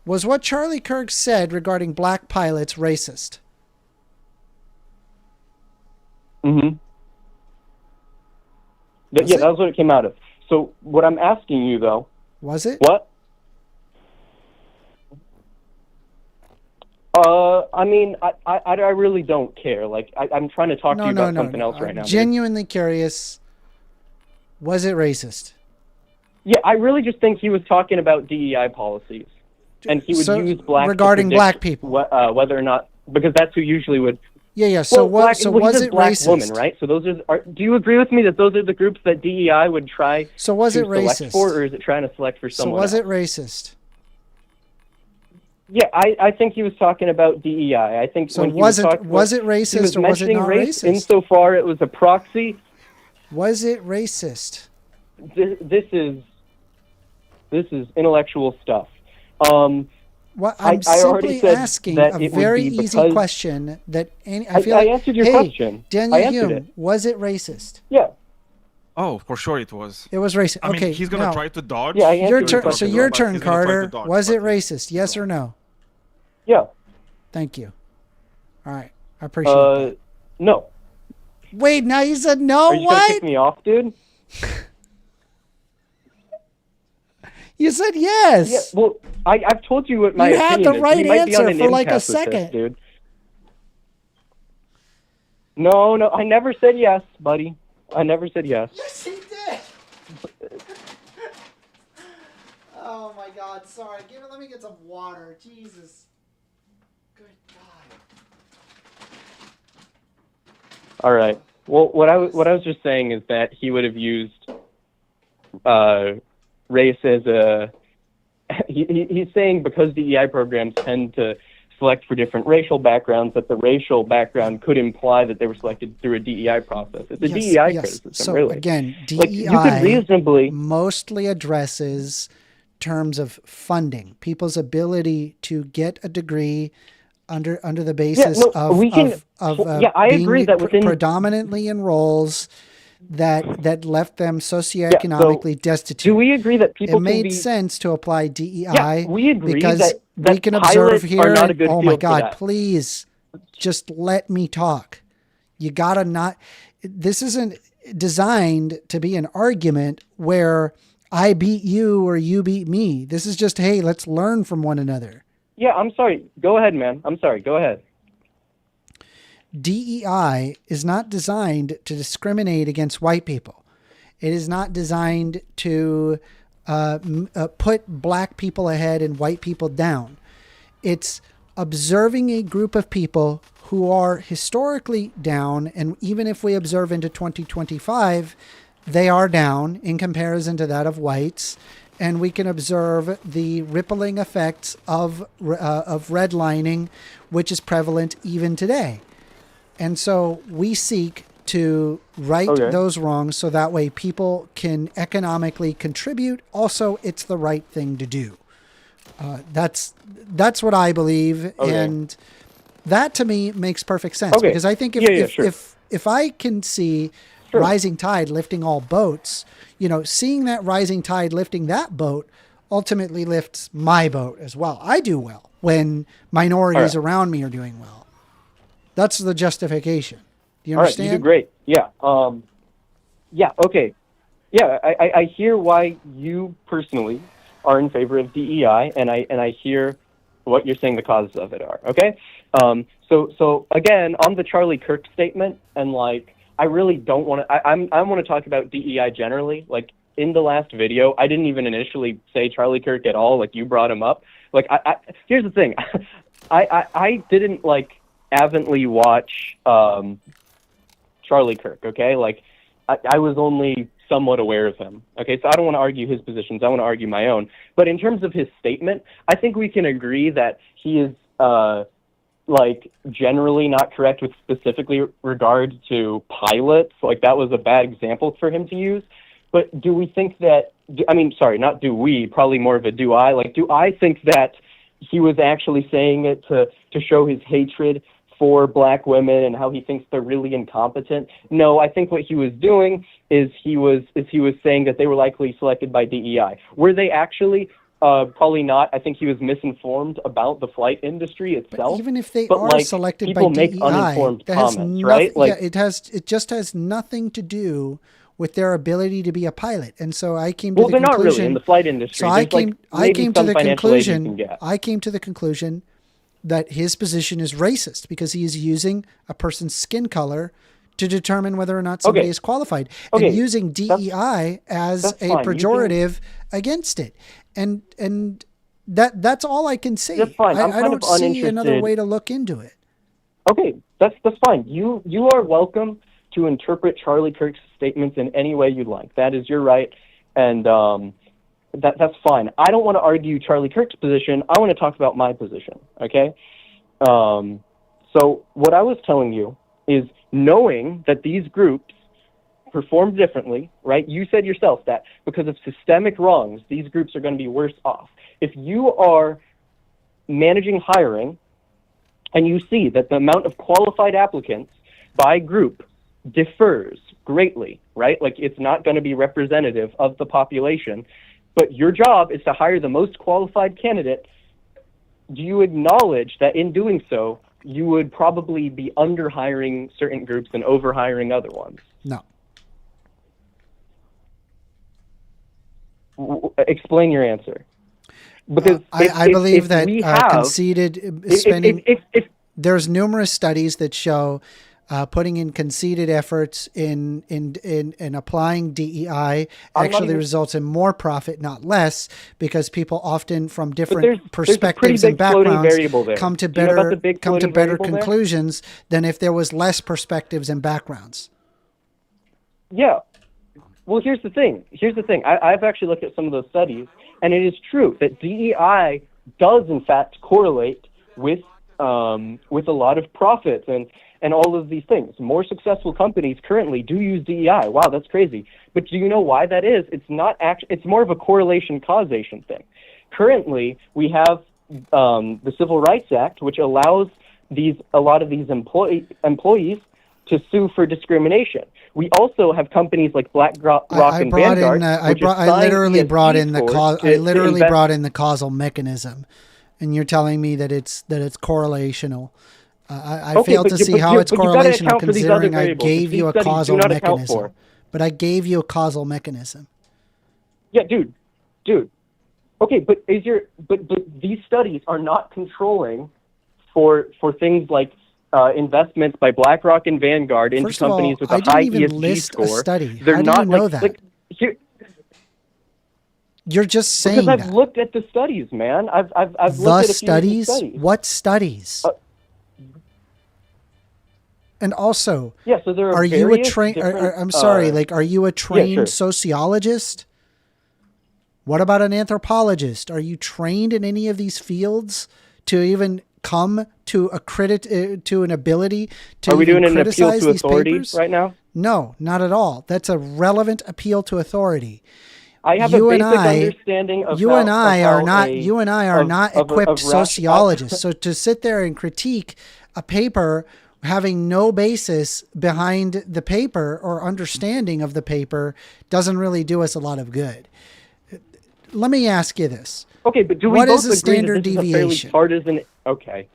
Was what Charlie Kirk said regarding black pilots racist? Mm-hmm. Yeah, that was what it came out of. So what I'm asking you, though... Was it? What? I mean, I really don't care. Like, I'm trying to talk to you about something else right now. I'm genuinely curious. Was it racist? Yeah, I really just think he was talking about DEI policies. And he would use black regarding black people. Whether or not, because that's who usually would... Yeah. So was it black racist? Woman, right? So those do you agree with me that those are the groups that DEI would try so was to it racist? Select for, or is it trying to select for someone else? So was it racist? Yeah, I think he was talking about DEI. I think so. Was it racist or was it not racist? Insofar it was a proxy. Was it racist? This is intellectual stuff. I'm simply asking a very easy question that I answered your question. Daniel Hume, was it racist? Yeah. Oh, for sure it was. It was racist. I mean, Okay, he's gonna now, try to dodge. Yeah, I your answered your turn. So question, your but turn, he's gonna try to Carter. dodge, Was but it racist? Yes or no? Yeah. Thank you. All right, I appreciate that. No. Wait, now you said no. Are you gonna What? kick me off, dude? You said yes. Yeah. Well, I've told you what my You had opinion the is. right We might be on answer an for like a impasse with this, second. dude. No, I never said yes, buddy. I never said yes. Yes, he did. Oh my God! Sorry. Let me get some water. Jesus. Good God. All right. Well, what I was just saying is that he would have used race as a. He's saying because DEI programs tend to select for different racial backgrounds, that the racial background could imply that they were selected through a DEI process. It's a DEI criticism, so really. Again, DEI like, you could reasonably mostly addresses terms of funding, people's ability to get a degree under the basis I agree that within predominantly in roles that left them socioeconomically destitute. Do we agree that people it made can be... sense to apply DEI? Yeah, we agree because that we can observe here. Are not a good oh my field for God! that. Please, just let me talk. You gotta not. This isn't designed to be an argument where I beat you or you beat me. This is just, hey, let's learn from one another. Yeah, I'm sorry. Go ahead, man. I'm sorry. Go ahead. DEI is not designed to discriminate against white people. It is not designed to put black people ahead and white people down. It's observing a group of people who are historically down, and even if we observe into 2025, they are down in comparison to that of whites, and we can observe the rippling effects of redlining, which is prevalent even today. And so we seek to right those wrongs so that way people can economically contribute. Also, it's the right thing to do. That's what I believe. And that to me makes perfect sense because I think if I can see rising tide lifting all boats, seeing that rising tide lifting that boat ultimately lifts my boat as well. I do well when minorities around me are doing well. That's the justification. Do you understand? All right, you do great. Yeah. Yeah. Okay. Yeah. I hear why you personally are in favor of DEI, and I hear what you're saying the causes of it are. Okay. So again, on the Charlie Kirk statement, and like, I really don't want to. I want to talk about DEI generally. Like in the last video, I didn't even initially say Charlie Kirk at all. Like you brought him up. Like here's the thing. I didn't like avidly watch Charlie Kirk, okay? Like, I was only somewhat aware of him, okay? So I don't want to argue his positions. I want to argue my own. But in terms of his statement, I think we can agree that he is, like, generally not correct with specifically regard to pilots. Like, that was a bad example for him to use. But do we think that, not do we, probably more of a do I. Like, do I think that he was actually saying it to show his hatred for black women and how he thinks they're really incompetent? No, I think what he was doing is he was saying that they were likely selected by DEI. Were they actually? Probably not. I think he was misinformed about the flight industry itself. But even if they are selected by DEI, make uninformed that comments, has nothing, right? Like, it just has nothing to do with their ability to be a pilot. And so I came to the conclusion. Well, they're not really in the flight industry. So I came to the conclusion that his position is racist because he is using a person's skin color to determine whether or not somebody is qualified and using DEI as a pejorative against it. And that's all I can see. That's fine. I don't see another way to look into it. Okay, that's fine. You are welcome to interpret Charlie Kirk's statements in any way you'd like. That is your right, and that's fine. I don't want to argue Charlie Kirk's position. I want to talk about my position, okay? So what I was telling you is knowing that these groups perform differently, right? You said yourself that because of systemic wrongs, these groups are going to be worse off. If you are managing hiring and you see that the amount of qualified applicants by group differs greatly, right? Like it's not going to be representative of the population, but your job is to hire the most qualified candidate. Do you acknowledge that in doing so, you would probably be under-hiring certain groups and over-hiring other ones? No. Explain your answer. Because I believe that we have conceded spending. There's numerous studies that show putting in conceded efforts in applying DEI actually results in more profit, not less, because people often from different perspectives and backgrounds come to better conclusions than if there was less perspectives and backgrounds. Yeah. Well, here's the thing. I've actually looked at some of those studies, and it is true that DEI does, in fact, correlate with a lot of profits and all of these things. More successful companies currently do use DEI. Wow, that's crazy. But do you know why that is? It's more of a correlation causation thing. Currently, we have the Civil Rights Act, which allows a lot of these employees to sue for discrimination. We also have companies like BlackRock and Vanguard. I literally brought in the causal mechanism, and you're telling me that it's correlational. I fail to see how it's correlational, considering I gave you a causal mechanism. But I gave you a causal mechanism. Yeah, dude. Okay, but these studies are not controlling for things like investments by BlackRock and Vanguard into companies with a high ESG score. A study. They're How not do you know that? You're just saying because I've looked at the studies, man. I've looked at a few of the studies. What studies? And also, yeah. So there are you a trained? I'm sorry. Are you a trained sociologist? What about an anthropologist? Are you trained in any of these fields to even come to to an ability to? Are we doing an appeal to authority right now? No, not at all. That's a relevant appeal to authority. I have a basic understanding of you and I are not equipped sociologists. So to sit there and critique a paper having no basis behind the paper or understanding of the paper doesn't really do us a lot of good. Let me ask you this. Okay, but do we what both is a standard agree that this deviation? Is a fairly partisan? Okay.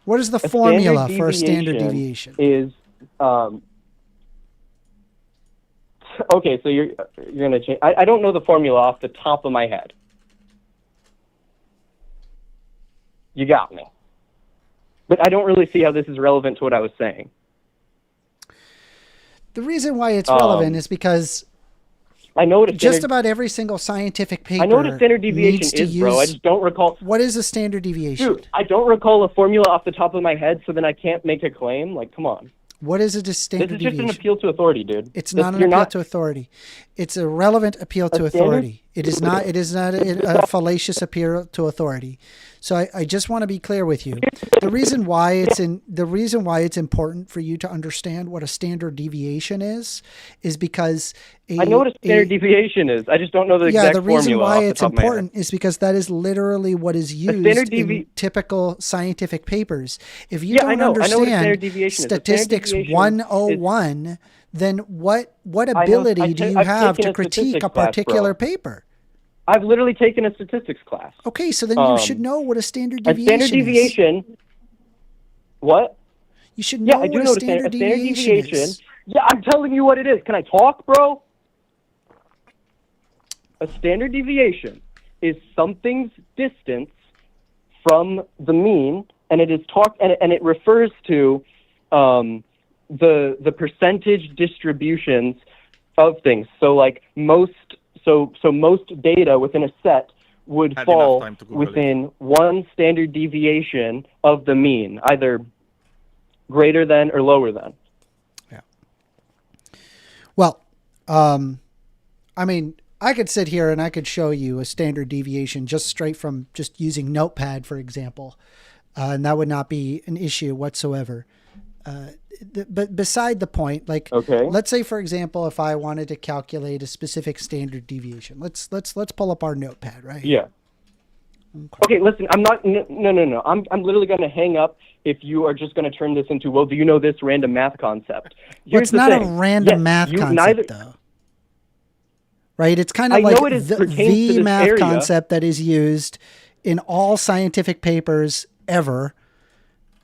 What is the formula for a standard deviation? Is okay, so you're going to change. I don't know the formula off the top of my head. You got me. But I don't really see how this is relevant to what I was saying. The reason why it's relevant is because I know what just about every single scientific paper. I know what a standard deviation is, bro. I just don't recall. What is a standard deviation? Dude, I don't recall a formula off the top of my head, so then I can't make a claim. Like, come on. What is a standard deviation? This is just an appeal to authority, dude. It's not an appeal to authority. It's a relevant appeal to authority. It is not a fallacious appeal to authority. So I just want to be clear with you. The reason why it's important for you to understand what a standard deviation is because I know what a standard deviation is. I just don't know the exact formula. Yeah, the reason why it's important is because that is literally what is used in typical scientific papers. If you don't understand statistics 101, then what ability do you have to critique a particular paper? I've literally taken a statistics class. Okay, so then you should know what a standard deviation is. A standard deviation. What? You should know what a standard deviation is. Yeah, I'm telling you what it is. Can I talk, bro? A standard deviation is something's distance from the mean, and it is and it refers to the percentage distributions of things. So like most data within a set would fall within one standard deviation of the mean, either greater than or lower than. Yeah. Well, I mean, I could sit here and I could show you a standard deviation just straight from just using Notepad, for example, and that would not be an issue whatsoever. But beside the point, let's say, for example, if I wanted to calculate a specific standard deviation, let's pull up our Notepad, right? Yeah. Okay, listen, I'm not. No. I'm literally going to hang up if you are just going to turn this into, well, do you know this random math concept? Well, it's the not a thing. random Yes, math you concept, neither, though. Right? It's kind of I like know it is pertains to the this math area. concept that is used in all scientific papers ever.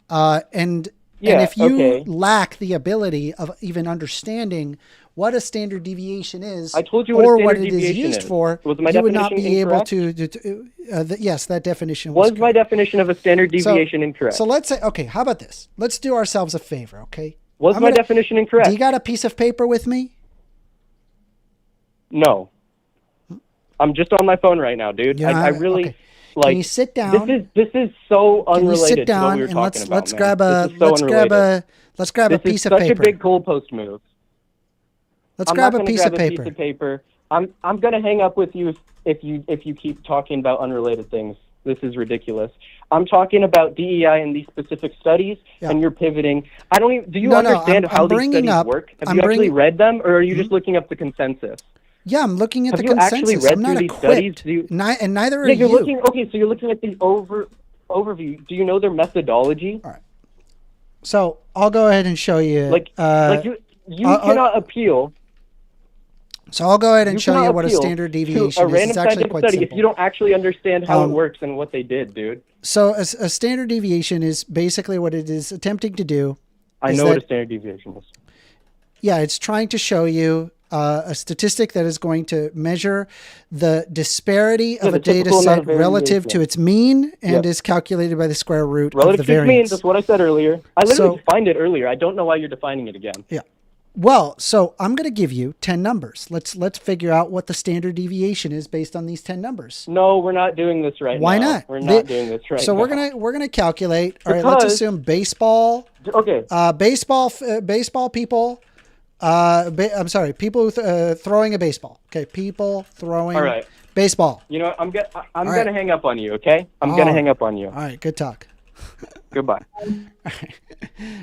And if you lack the ability of even understanding what a standard deviation is, I told you or what a what standard it is deviation used is. for, Was my you would not definition be able incorrect? to yes, that definition Was was my correct. definition of a standard deviation incorrect? So let's say, okay, how about this? Let's do ourselves a favor, okay? Was my definition incorrect? Do you got a piece of paper with me? No. I'm just on my phone right now, dude. You don't I have it? really Okay. like. Can you sit down? This is so Can you unrelated sit down to what we were and talking about. let's man. grab a This is so unrelated. let's grab a This piece is of such paper. a big goalpost move. Let's I'm grab not a gonna piece grab of a paper. piece of paper. I'm gonna hang up with you if you keep talking about unrelated things. This is ridiculous. I'm talking about DEI and these specific studies, and you're pivoting. I don't even. Do you understand how I'm these bringing studies up, work? Have I'm you actually bringing, read them, or are you just looking up the consensus? Yeah, I'm looking at Have the you consensus. actually read I'm not through these equipped. studies? And neither are Yeah, you're you. looking. Okay, so you're looking at the overview. Do you know their methodology? All right. So I'll go ahead and show you. Like you cannot appeal. So I'll go ahead and show you what a appeal standard to deviation a is. random It's actually scientific quite study simple. if you don't actually understand how it works and what they did, dude. So a standard deviation is basically what it is attempting to do. I know what a standard deviation is. Yeah, it's trying to show you a statistic that is going to measure the disparity of a data set relative to its mean and is calculated by the square root of the Relative to its mean, variance. that's what I said earlier. I literally defined it earlier. I don't know why you're defining it again. Yeah. Well, so I'm going to give you 10 numbers. Let's figure out what the standard deviation is based on these 10 numbers. No, we're not doing this right now. Why not? We're not doing this right now. So we're gonna calculate. All right, let's assume baseball. Okay. Baseball people. I'm sorry, people throwing a baseball. Okay, people throwing. All right. Baseball. You know, I'm gonna hang up on you. Okay, I'm gonna hang up on you. All right, good talk. Goodbye.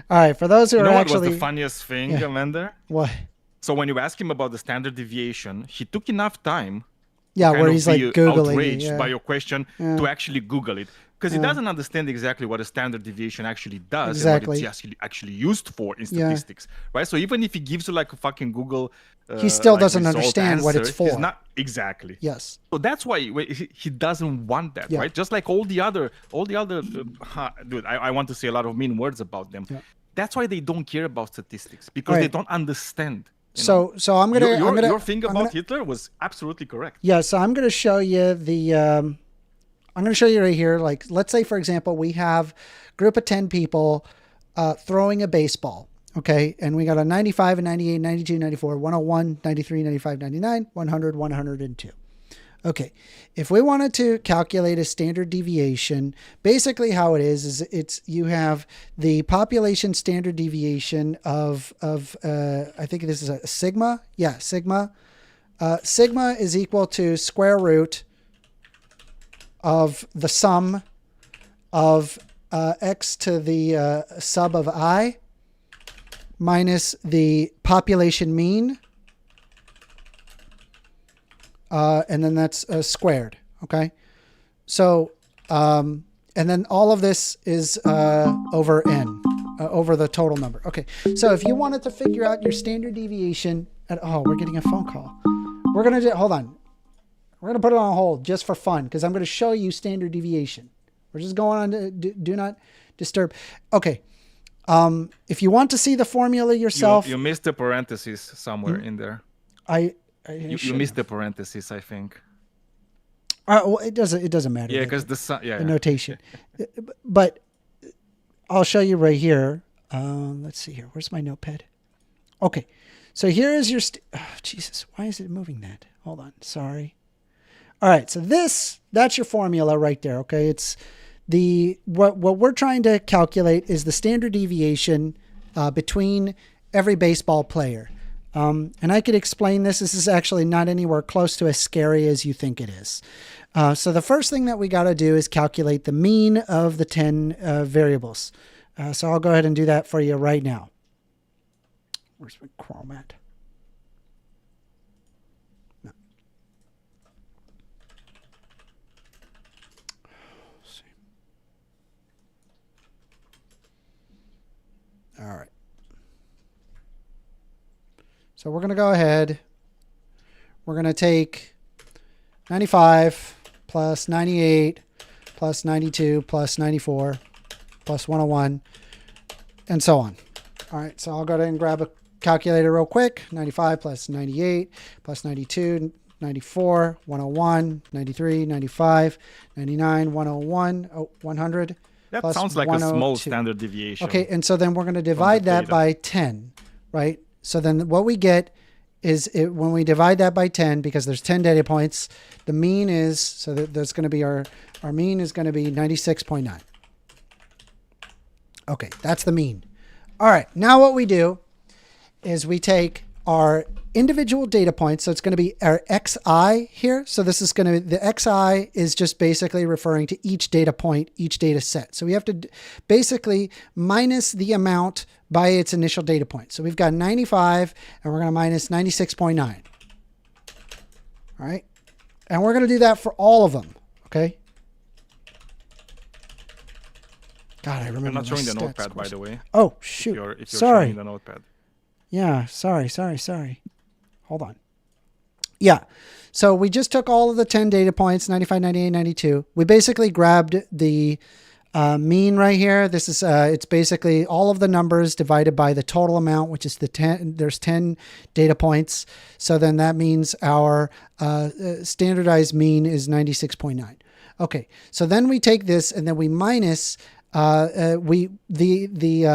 All right, for those who are what actually. was the funniest thing, Mender? What? So when you ask him about the standard deviation, he took enough time. Yeah, to where kind he's of like be Googling outraged it, by your question to actually Google it, because he doesn't understand exactly what a standard deviation actually does and what it's actually used for in statistics, right? So even if he gives you like a fucking Google, he still doesn't result understand what it's answer, for. He's not exactly. Yes. So that's why he doesn't want that, right? Just like all the other, dude. I want to say a lot of mean words about them. Yeah. That's why they don't care about statistics, because they don't understand. So I'm gonna. Your thing about Hitler was absolutely correct. Yeah. So I'm gonna show you the. I'm gonna show you right here. Like, let's say for example, we have a group of 10 people throwing a baseball. Okay, and we got a 95, a 98, 92, 94, 101, 93, 95, 99, 100, 102. Okay, if we wanted to calculate a standard deviation, basically how it is it's you have the population standard deviation of I think this is a sigma. Yeah, sigma. Sigma is equal to square root of the sum of x to the sub of I minus the population mean. And then that's squared. Okay. So, and then all of this is over n, over the total number. Okay. So if you wanted to figure out your standard deviation we're getting a phone call. We're going to hold on. We're going to put it on hold just for fun, because I'm going to show you standard deviation. We're just going on to do not disturb. Okay. If you want to see the formula yourself, you missed the parentheses somewhere in there. You missed the parentheses, I think. Well, it doesn't matter. Yeah, because the notation. But I'll show you right here. Let's see here. Where's my notepad? Okay, so here is your. Jesus, why is it moving that? Hold on, sorry. All right, so that's your formula right there. Okay, it's what we're trying to calculate is the standard deviation between every baseball player. And I could explain this. This is actually not anywhere close to as scary as you think it is. So the first thing that we got to do is calculate the mean of the 10 variables. So I'll go ahead and do that for you right now. Where's my Chrome at? No. All right. So we're going to go ahead. We're going to take 95 plus 98 plus 92 plus 94 plus 101 and so on. All right, so I'll go ahead and grab a calculator real quick. 95 plus 98 plus 92, 94, 101, 93, 95, 99, 101, 100. That sounds like a small standard deviation. Okay, and so then we're going to divide that by 10, right? So then what we get is when we divide that by 10, because there's 10 data points, the mean is, so that's going to be our mean is going to be 96.9. Okay, that's the mean. All right, now what we do is we take our individual data points. So it's going to be our xi here. So this is going to be, the xi is just basically referring to each data point, each data set. So we have to basically minus the amount by its initial data point. So we've got 95 and we're going to minus 96.9. All right. And we're going to do that for all of them. Okay. God, I remember. I'm not showing the stats notepad, course. by the way. Oh, shoot. If you're Sorry. showing the notepad. Yeah, sorry. Hold on. Yeah, so we just took all of the 10 data points, 95, 98, 92. We basically grabbed the mean right here. This is, it's basically all of the numbers divided by the total amount, which is the 10, there's 10 data points. So then that means our standardized mean is 96.9. Okay, so then we take this and then we minus the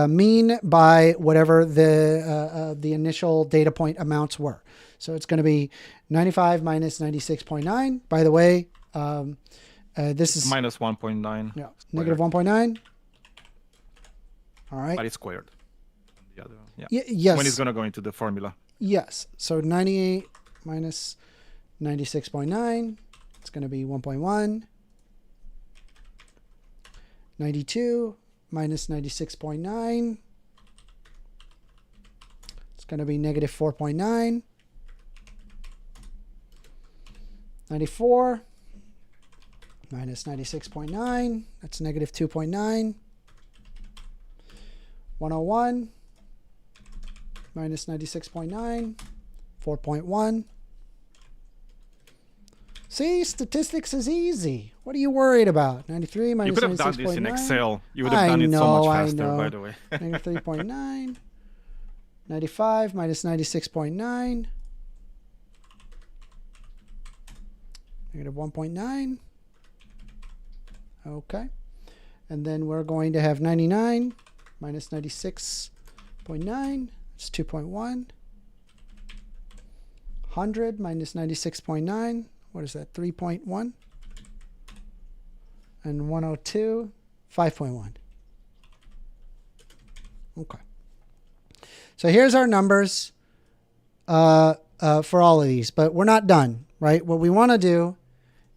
mean by whatever the initial data point amounts were. So it's going to be 95 minus 96.9. By the way, this is minus 1.9. Yeah, negative 1.9. All right. But it's squared. The other, yeah. Yes. When it's going to go into the formula. Yes. So 98 minus 96.9. It's going to be 1.1. 92 minus 96.9. It's going to be negative 4.9. 94 minus 96.9. That's negative 2.9. 101 minus 96.9. 4.1. See, statistics is easy. What are you worried about? 93 minus 96.9. You could have done this in Excel. You would have done it so much faster, by the way. Negative 3.9. 95 minus 96.9. Negative 1.9. Okay. And then we're going to have 99 minus 96.9. It's 2.1. 100 minus 96.9. What is that? 3.1. And 102, 5.1. Okay. So here's our numbers for all of these, but we're not done, right? What we want to do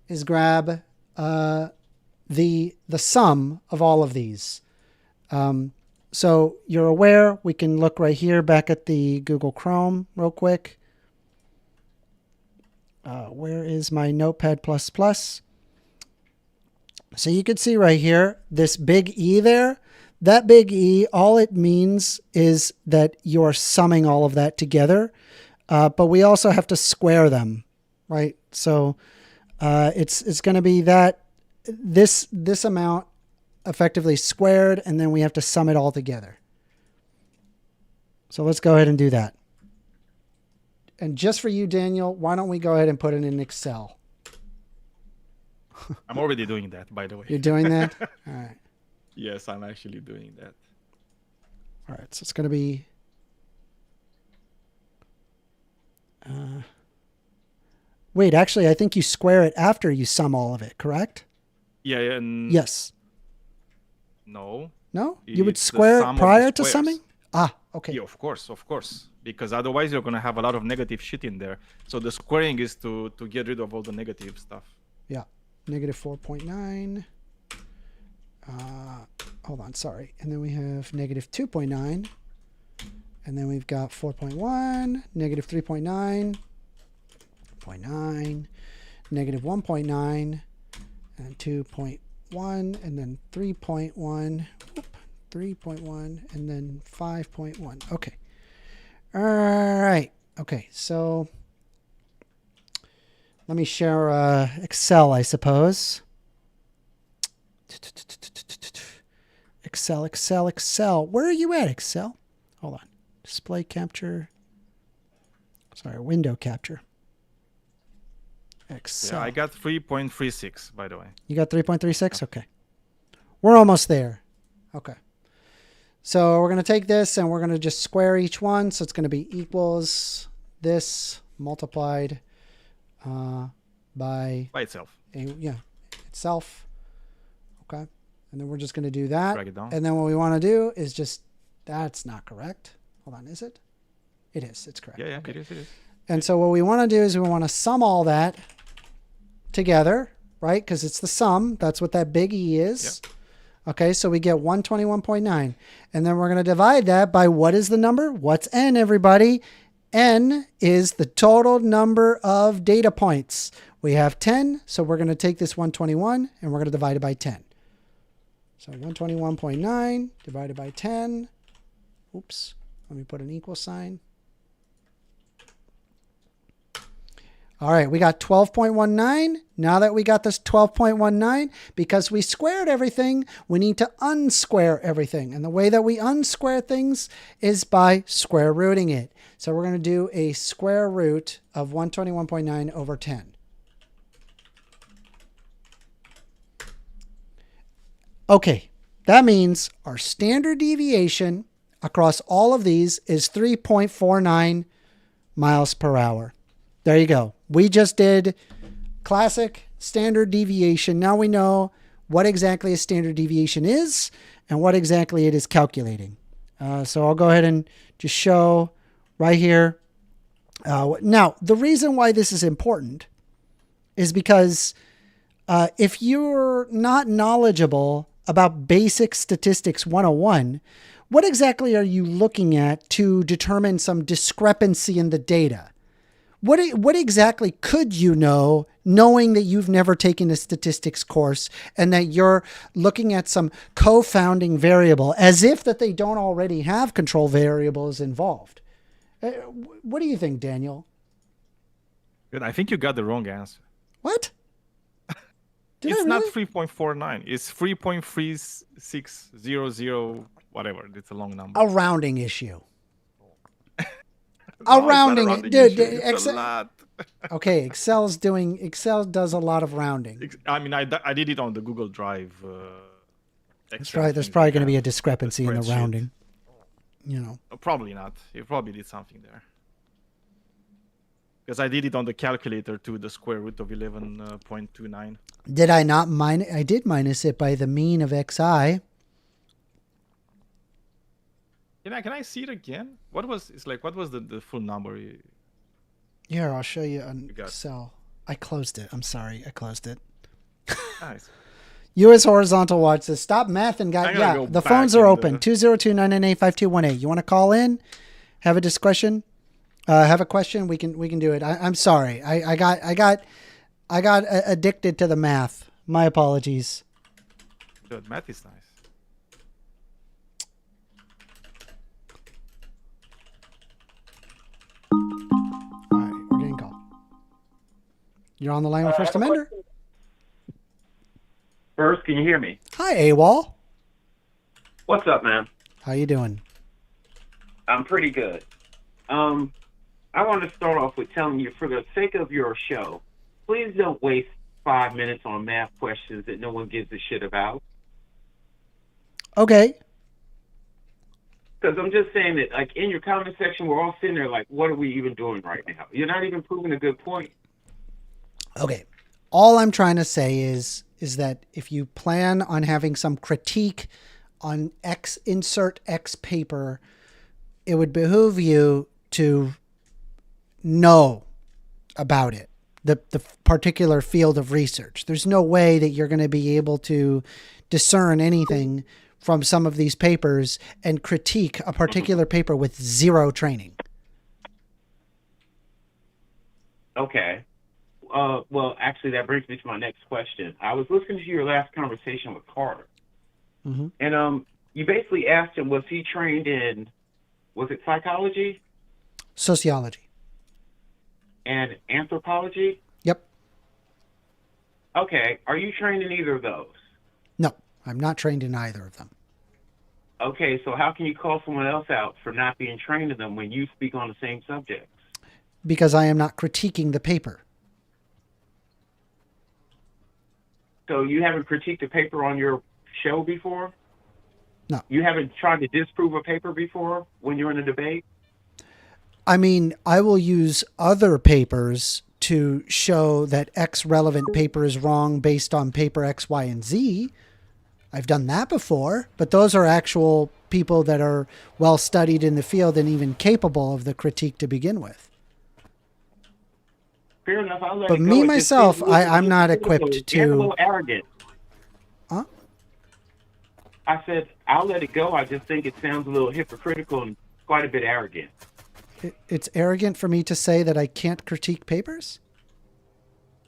is grab the sum of all of these. So you're aware, we can look right here back at the Google Chrome real quick. Where is my Notepad++? So you can see right here, this big E there, that big E, all it means is that you're summing all of that together. But we also have to square them, right? So it's going to be that this amount effectively squared, and then we have to sum it all together. So let's go ahead and do that. And just for you, Daniel, why don't we go ahead and put it in Excel? I'm already doing that, by the way. You're doing that? All right. Yes, I'm actually doing that. All right, so it's going to be... wait, actually, I think you square it after you sum all of it, correct? Yeah, and... Yes. No. No? You would It's the square sum it of prior the to squares. summing? Ah, okay. Yeah, of course. Because otherwise you're going to have a lot of negative shit in there. So the squaring is to get rid of all the negative stuff. Yeah. Negative 4.9. Hold on, sorry. And then we have negative 2.9. And then we've got 4.1, negative 3.9, 0.9, negative 1.9, and 2.1, and then 3.1, 3.1, and then 5.1. Okay. All right. Okay, so let me share Excel, I suppose. Excel. Where are you at, Excel? Hold on. Display capture. Sorry, window capture. Excel. Yeah, I got 3.36, by the way. You got 3.36? Okay. We're almost there. Okay. So we're going to take this and we're going to just square each one. So it's going to be equals this multiplied by itself. Itself. Okay. And then we're just going to do that. Drag it down. And then what we want to do is just, that's not correct. Hold on, is it? It is. It's correct. Yeah, okay. it is. And so what we want to do is we want to sum all that together, right? Because it's the sum. That's what that big E is. Yep. Okay, so we get 121.9. And then we're going to divide that by what is the number? What's N, everybody? N is the total number of data points. We have 10, so we're going to take this 121 and we're going to divide it by 10. So 121.9 divided by 10. Oops, let me put an equal sign. All right, we got 12.19. Now that we got this 12.19, because we squared everything, we need to unsquare everything. And the way that we unsquare things is by square rooting it. So we're going to do a square root of 121.9 over 10. Okay, that means our standard deviation across all of these is 3.49 miles per hour. There you go. We just did classic standard deviation. Now we know what exactly a standard deviation is and what exactly it is calculating. So I'll go ahead and just show right here. Now, the reason why this is important is because if you're not knowledgeable about basic statistics 101, what exactly are you looking at to determine some discrepancy in the data? What exactly could you know, knowing that you've never taken a statistics course and that you're looking at some co-founding variable as if that they don't already have control variables involved? What do you think, Daniel? Good. I think you got the wrong answer. What? It's not 3.49. It's 3.3600, whatever. It's a long number. A rounding issue. No, rounding, dude. It's a lot. Okay, Excel does a lot of rounding. I mean, I did it on the Google Drive. There's probably going to be a discrepancy in the rounding. You know. Probably not. You probably did something there. Because I did it on the calculator to the square root of 11.29. Did I not minus? I did minus it by the mean of xi. Can I see it again? What was the full number? Here, I'll show you on Excel. I closed it. I'm sorry. I closed it. Nice. U.S. Horizontal Watch says, stop math and got, yeah, the phones are open. 202-998-5218. You want to call in? Have a discussion? Have a question? We can do it. I'm sorry. I got addicted to the math. My apologies. Good. Math is nice. All right, we're getting called. You're on the line with First Amender. First, can you hear me? Hi, AWOL. What's up, man? How you doing? I'm pretty good. I want to start off with telling you, for the sake of your show, please don't waste 5 minutes on math questions that no one gives a shit about. Okay. Because I'm just saying that, like, in your comment section, we're all sitting there like, what are we even doing right now? You're not even proving a good point. Okay. All I'm trying to say is that if you plan on having some critique on insert X paper, it would behoove you to know about it, the particular field of research. There's no way that you're going to be able to discern anything from some of these papers and critique a particular paper with zero training. Okay. Well, actually, that brings me to my next question. I was listening to your last conversation with Carter. Mm-hmm. And you basically asked him, was he trained in, was it psychology Sociology. and anthropology? Yep. Okay. Are you trained in either of those? No, I'm not trained in either of them. Okay, so how can you call someone else out for not being trained in them when you speak on the same subjects? Because I am not critiquing the paper. So you haven't critiqued a paper on your show before? No. You haven't tried to disprove a paper before when you're in a debate? I mean, I will use other papers to show that X relevant paper is wrong based on paper X, Y, and Z. I've done that before, but those are actual people that are well studied in the field and even capable of the critique to begin with. Fair enough. I'll let But it go. me, It just myself, seems a little I'm not hypocritical. equipped You're a to... little arrogant. Huh? I said, I'll let it go. I just think it sounds a little hypocritical and quite a bit arrogant. It's arrogant for me to say that I can't critique papers?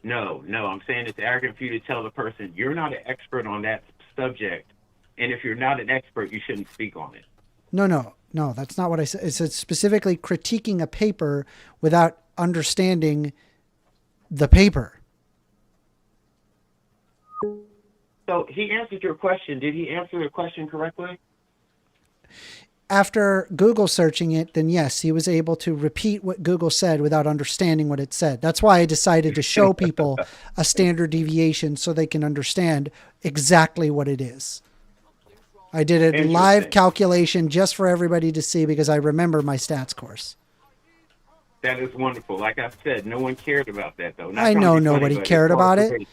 No, I'm saying it's arrogant for you to tell the person you're not an expert on that subject, and if you're not an expert, you shouldn't speak on it. No, that's not what I said. It's specifically critiquing a paper without understanding the paper. So he answered your question. Did he answer the question correctly? After Google searching it, then yes, he was able to repeat what Google said without understanding what it said. That's why I decided to show people a standard deviation so they can understand exactly what it is. I did a live calculation just for everybody to see because I remember my stats course. That is wonderful. Like I said, no one cared about that, though. I know nobody cared about it,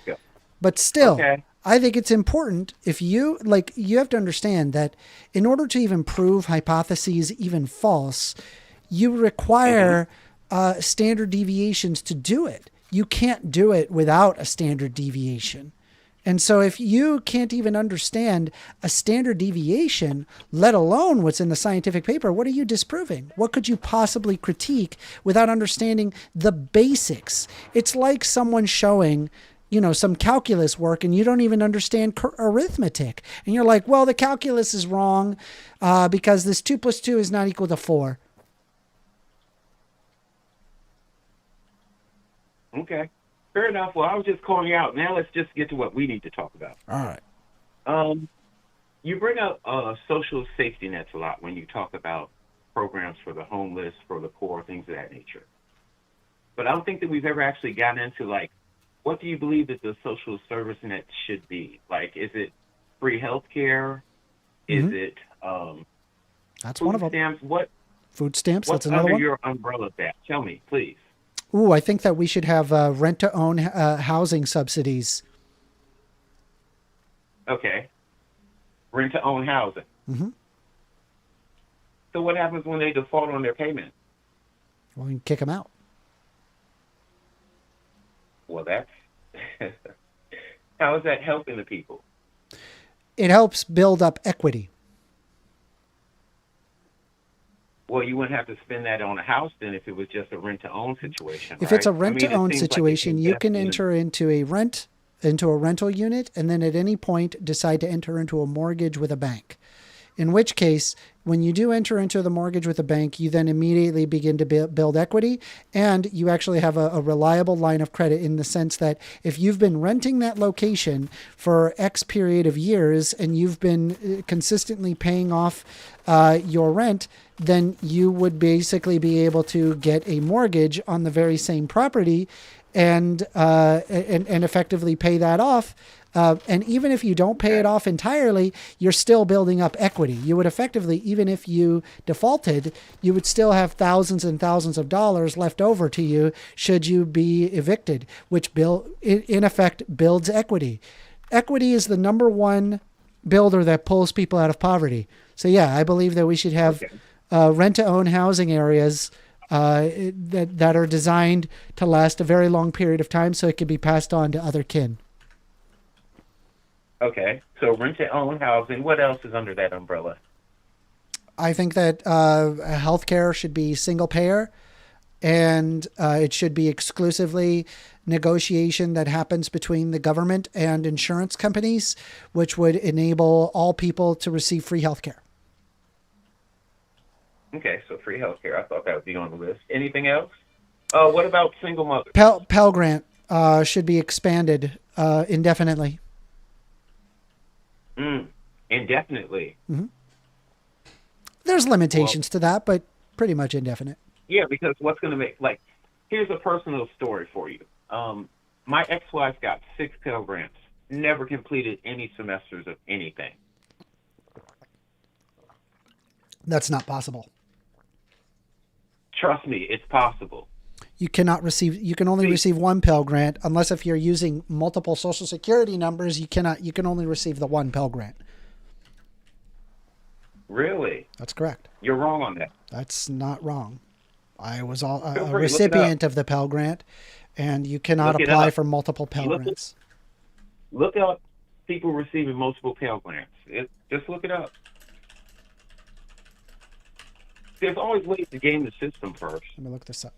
but still, okay. I think it's important if you have to understand that in order to even prove hypotheses even false, you require standard deviations to do it. You can't do it without a standard deviation. And so if you can't even understand a standard deviation, let alone what's in the scientific paper, what are you disproving? What could you possibly critique without understanding the basics? It's like someone showing, some calculus work and you don't even understand arithmetic. And you're like, well, the calculus is wrong because this 2 + 2 is not equal to 4. Okay. Fair enough. Well, I was just calling you out. Now let's just get to what we need to talk about. All right. You bring up social safety nets a lot when you talk about programs for the homeless, for the poor, things of that nature. But I don't think that we've ever actually gotten into, what do you believe that the social service net should be? Is it free health care? Is it that's one of them. Stamps? Food stamps, What's that's another under one. your umbrella of that? Tell me, please. Ooh, I think that we should have rent-to-own housing subsidies. Okay. Rent-to-own housing. Mm-hmm. So what happens when they default on their payment? Well, we can kick them out. Well, that's... How is that helping the people? It helps build up equity. Well, you wouldn't have to spend that on a house then if it was just a rent-to-own situation, If right? it's a rent-to-own situation, you can enter enter into a rental unit, and then at any point decide to enter into a mortgage with a bank. In which case, when you do enter into the mortgage with a bank, you then immediately begin to build equity, and you actually have a reliable line of credit in the sense that if you've been renting that location for X period of years and you've been consistently paying off your rent, then you would basically be able to get a mortgage on the very same property and effectively pay that off. And even if you don't pay it off entirely, you're still building up equity. You would effectively, even if you defaulted, you would still have thousands and thousands of dollars left over to you should you be evicted, which in effect builds equity. Equity is the number one builder that pulls people out of poverty. So yeah, I believe that we should have rent-to-own housing areas that are designed to last a very long period of time so it can be passed on to other kin. Okay, so rent-to-own housing. What else is under that umbrella? I think that healthcare should be single payer. and it should be exclusively negotiation that happens between the government and insurance companies, which would enable all people to receive free health care. Okay, so free healthcare. I thought that would be on the list. Anything else? What about single mothers? Pell Grant should be expanded indefinitely. Indefinitely. Mm-hmm. There's limitations to that, but pretty much indefinite. Yeah, because what's going to make, like, here's a personal story for you. My ex-wife got 6 Pell Grants, never completed any semesters of anything. That's not possible. Trust me, it's possible. You can only receive one Pell Grant unless if you're using multiple Social Security numbers, you can only receive the one Pell Grant. Really? That's correct. You're wrong on that. That's not wrong. I was a recipient of the Pell Grant, and you cannot apply for multiple Pell Grants. Look up people receiving multiple Pell Grants. Just look it up. There's always ways to game the system first. Let me look this up.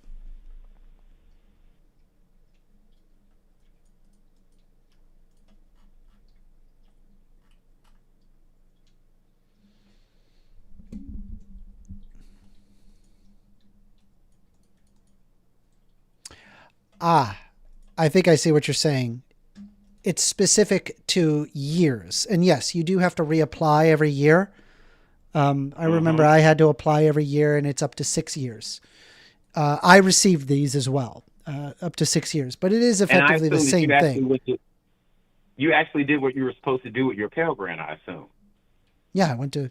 I think I see what you're saying. It's specific to years. And yes, you do have to reapply every year. I remember I had to apply every year, and it's up to 6 years. I received these as well, up to 6 years. But it is effectively the same thing. You actually did what you were supposed to do with your Pell Grant, I assume. Yeah, I went to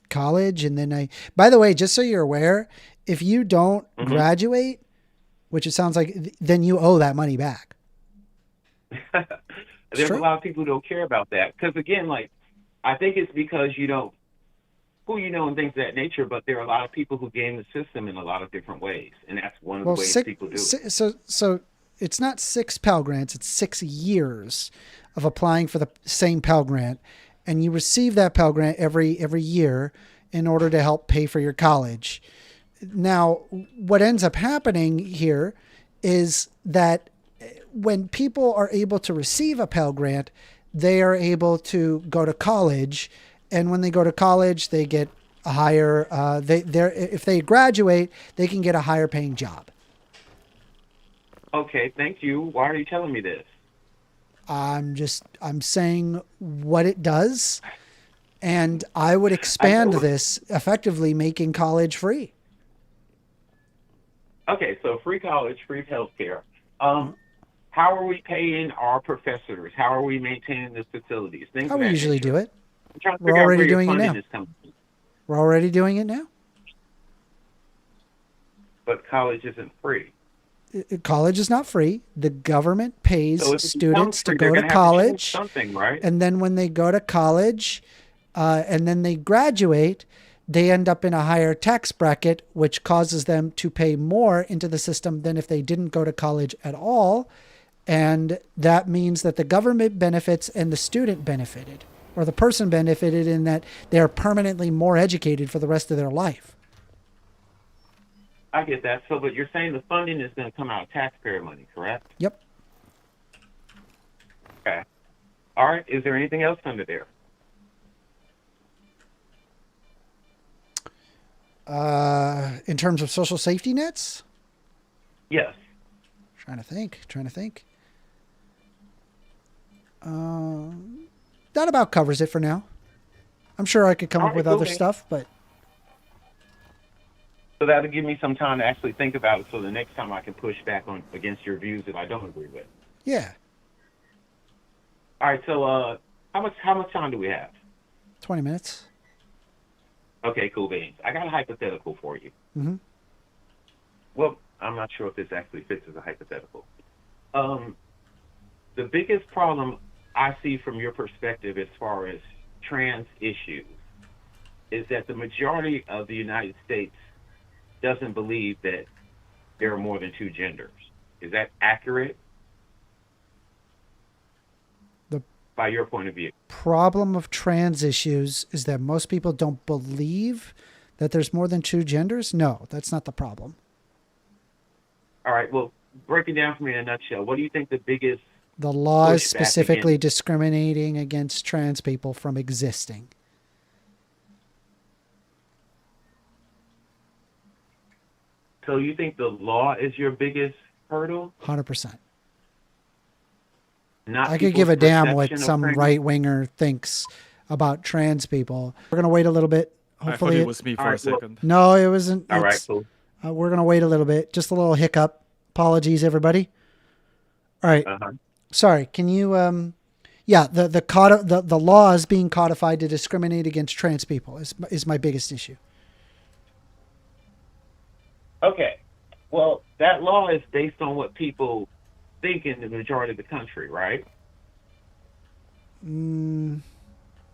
college, and then by the way, just so you're aware, if you don't graduate, which it sounds like, then you owe that money back. There's a lot of people who don't care about that. Because again, like, I think it's because you don't, who you know and things of that nature, but there are a lot of people who game the system in a lot of different ways. And that's one of the ways people do it. So it's not 6 Pell Grants, it's 6 years of applying for the same Pell Grant. And you receive that Pell Grant every year in order to help pay for your college. Now, what ends up happening here is that when people are able to receive a Pell Grant, they are able to go to college. And when they go to college, they get a higher, if they graduate, they can get a higher paying job. Okay, thank you. Why are you telling me this? I'm saying what it does. And I would expand this, effectively making college free. Okay, so free college, free healthcare. How are we paying our professors? How are we maintaining the facilities? How we usually do it. We're already doing it now. We're already doing it now. But college isn't free. College is not free. The government pays students to go to college. Something, right? And then when they go to college, and then they graduate, they end up in a higher tax bracket, which causes them to pay more into the system than if they didn't go to college at all. And that means that the government benefits and the student benefited, or the person benefited in that they're permanently more educated for the rest of their life. I get that. So, but you're saying the funding is going to come out of taxpayer money, correct? Yep. Okay. All right. Is there anything else under there? In terms of social safety nets? Yes. Trying to think. That about covers it for now. I'm sure I could come up with other stuff, but. So that'll give me some time to actually think about it, so the next time I can push back on against your views that I don't agree with. Yeah. All right. So how much time do we have? 20 minutes. Okay, cool beans. I got a hypothetical for you. Mm-hmm. Well, I'm not sure if this actually fits as a hypothetical. The biggest problem I see from your perspective as far as trans issues is that the majority of the United States doesn't believe that there are more than 2 genders. Is that accurate? By your point of view. Problem of trans issues is that most people don't believe that there's more than 2 genders? No, that's not the problem. All right. Well, break it down for me in a nutshell. What do you think the biggest The laws pushback specifically against? discriminating against trans people from existing. So you think the law is your biggest hurdle? 100%. Not I could give a people's damn what perception of some trans? right winger thinks about trans people. We're gonna wait a little bit. I thought Hopefully, it was me for All a right, well- second. no, it wasn't. All right, It's- cool. we're gonna wait a little bit. Just a little hiccup. Apologies, everybody. All right. Uh-huh. Sorry. Can you? Yeah. The laws being codified to discriminate against trans people is my biggest issue. Okay. Well, that law is based on what people think in the majority of the country, right? No,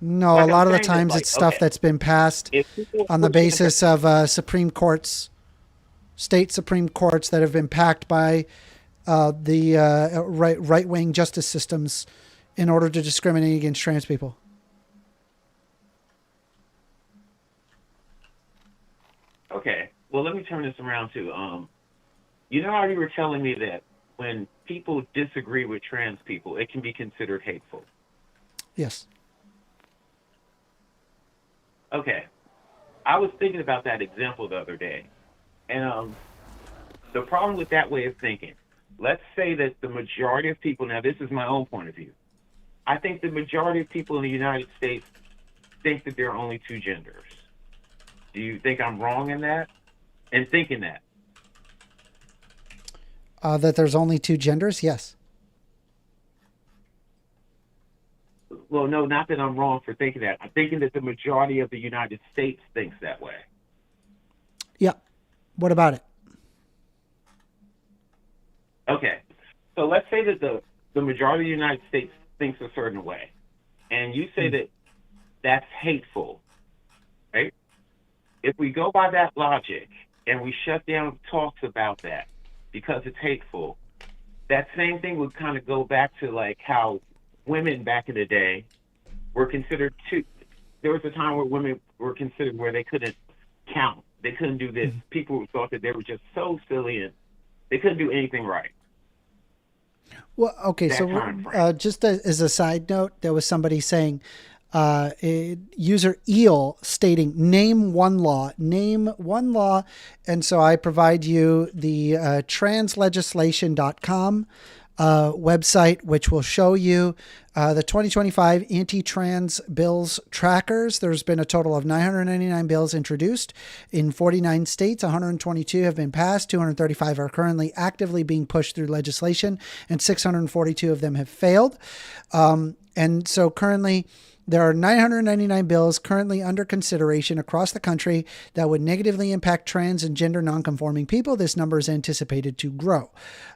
Like a I'm lot of the saying is, times like, it's stuff okay. that's been passed If people on the push it- basis of Supreme Courts, state Supreme Courts that have been packed by the right wing justice systems in order to discriminate against trans people. Okay. Well, let me turn this around too. You know how you were telling me that when people disagree with trans people, it can be considered hateful. Yes. Okay. I was thinking about that example the other day. And the problem with that way of thinking, let's say that the majority of people, now this is my own point of view, I think the majority of people in the United States think that there are only two genders. Do you think I'm wrong in that? In thinking that? That there's only two genders? Yes. Well, no, not that I'm wrong for thinking that. I'm thinking that the majority of the United States thinks that way. Yeah. What about it? Okay. So let's say that the majority of the United States thinks a certain way. And you say that that's hateful, right? If we go by that logic and we shut down talks about that because it's hateful, that same thing would kind of go back to like how women back in the day were considered there was a time where women were considered where they couldn't count. They couldn't do this. People thought that they were just so silly and they couldn't do anything right. Well, okay. That So time frame. just as a side note, there was somebody saying, user Eel stating, name one law. And so I provide you the translegislation.com website, which will show you the 2025 anti-trans bills trackers. There's been a total of 999 bills introduced in 49 states. 122 have been passed. 235 are currently actively being pushed through legislation, and 642 of them have failed. And so currently, there are 999 bills currently under consideration across the country that would negatively impact trans and gender nonconforming people. This number is anticipated to grow.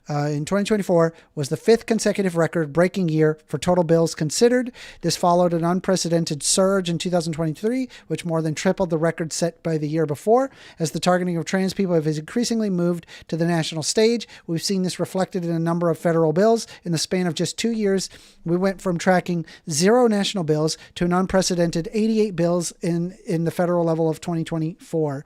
In 2024 was the fifth consecutive record-breaking year for total bills considered. This followed an unprecedented surge in 2023, which more than tripled the record set by the year before. As the targeting of trans people has increasingly moved to the national stage, we've seen this reflected in a number of federal bills. In the span of just 2 years, we went from tracking 0 national bills to an unprecedented 88 bills in the federal level of 2024.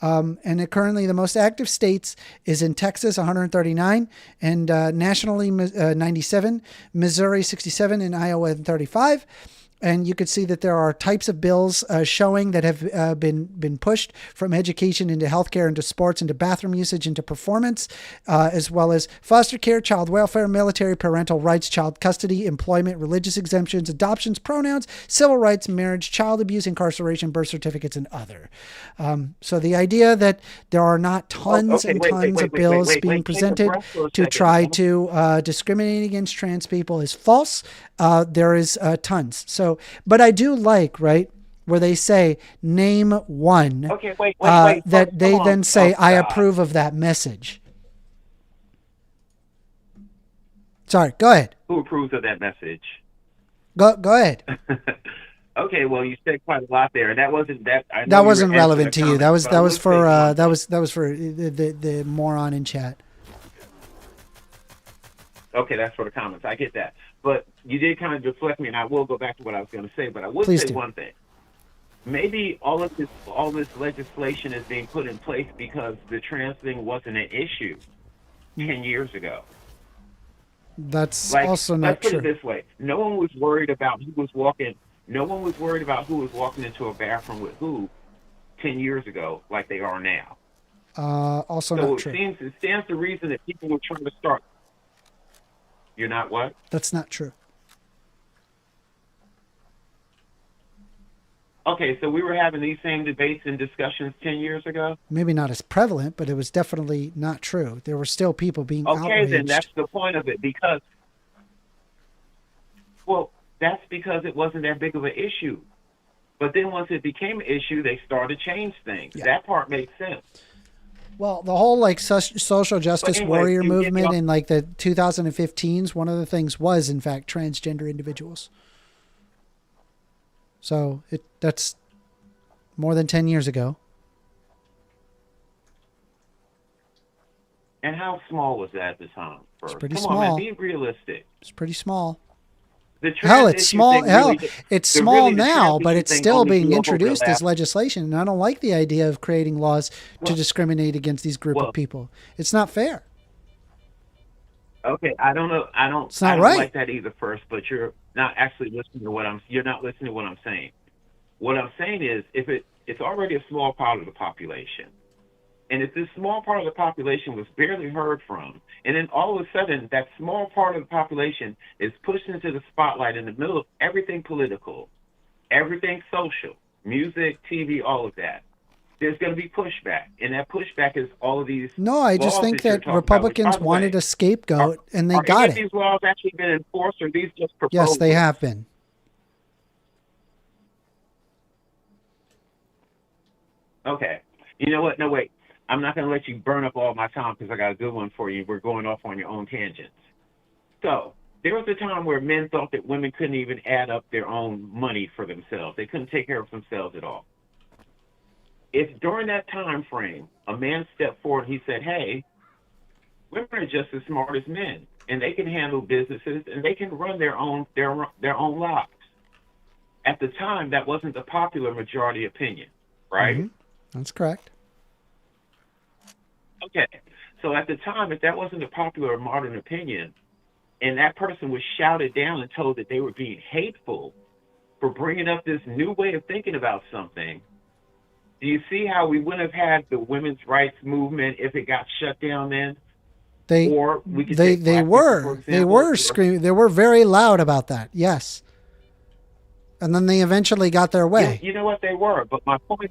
And currently the most active states is in Texas, 139, and nationally 97, Missouri 67, and Iowa 35. And you can see that there are types of bills showing that have been pushed from education into healthcare, into sports, into bathroom usage, into performance, as well as foster care, child welfare, military, parental rights, child custody, employment, religious exemptions, adoptions, pronouns, civil rights, marriage, child abuse, incarceration, birth certificates, and other. So the idea that there are not tons of bills being presented to try to discriminate against trans people is false. There is tons. So, but I do like, right, where they say, name one, Okay, wait. that they Come on. then say, Oh, I God. approve of that message. Sorry, go ahead. Who approves of that message? Go ahead. Okay, well, you said quite a lot there, and that wasn't that. I know That you were wasn't answering relevant a to you. comment, That was but I will say one that was for the moron in chat. Okay, that's for the comments. I get that. But you did kind of deflect me, and I will go back to what I was going to say. But I would Please say do. one thing. Maybe all this legislation is being put in place because the trans thing wasn't an issue 10 years ago. That's Like, also let's not put true. it this way: no one was worried about who was walking. No one was worried about who was walking into a bathroom with who 10 years ago, like they are now. Also So not it true. stands to reason that people were trying to start. You're not what? That's not true. Okay, so we were having these same debates and discussions 10 years ago. Maybe not as prevalent, but it was definitely not true. There were still people being Okay, outraged. then that's the point of it, because, well, that's because it wasn't that big of an issue. But then once it became an issue, they started to change things. Yeah. That part makes sense. Well, the whole like social justice anyway, warrior you get movement me in like the 2015s, one of the things was in fact transgender individuals. So that's more than 10 years ago. And how small was that at the time? First? pretty Come small. on, man, be realistic. It's pretty small. The Hell, trans it's issue small. thing Hell, really- it's the small really the now, trans but issue it's thing still only being blew up introduced over as the legislation. And I don't like the idea of creating laws to Well- discriminate against these group well- of people. It's not fair. Okay, I don't know. I don't. It's not I don't right. like that either. First, but you're not actually listening to what I'm. You're not listening to what I'm saying. What I'm saying is, if it's already a small part of the population, and if this small part of the population was barely heard from, and then all of a sudden that small part of the population is pushed into the spotlight in the middle of everything political, everything social, music, TV, all of that, there's going to be pushback, and that pushback is all of these. No, I just laws think you're that talking about, which, Republicans by the wanted way, a scapegoat and they are got any of it. these laws actually been enforced, or are these just proposals? Yes, they have been. Okay. You know what? No, wait. I'm not going to let you burn up all my time because I got a good one for you. We're going off on your own tangents. So there was a time where men thought that women couldn't even add up their own money for themselves. They couldn't take care of themselves at all. If during that time frame a man stepped forward and he said, hey, women are just as smart as men, and they can handle businesses and they can run their own lives. At the time, that wasn't the popular majority opinion, right? Mhm. That's correct. Okay. So at the time, if that wasn't a popular modern opinion, and that person was shouted down and told that they were being hateful for bringing up this new way of thinking about something, do you see how we wouldn't have had the women's rights movement if it got shut down then? They Or we could they take they black people, were for they example, were or- screaming. They were very loud about that. Yes. And then they eventually got their way. You know what, they were, but my point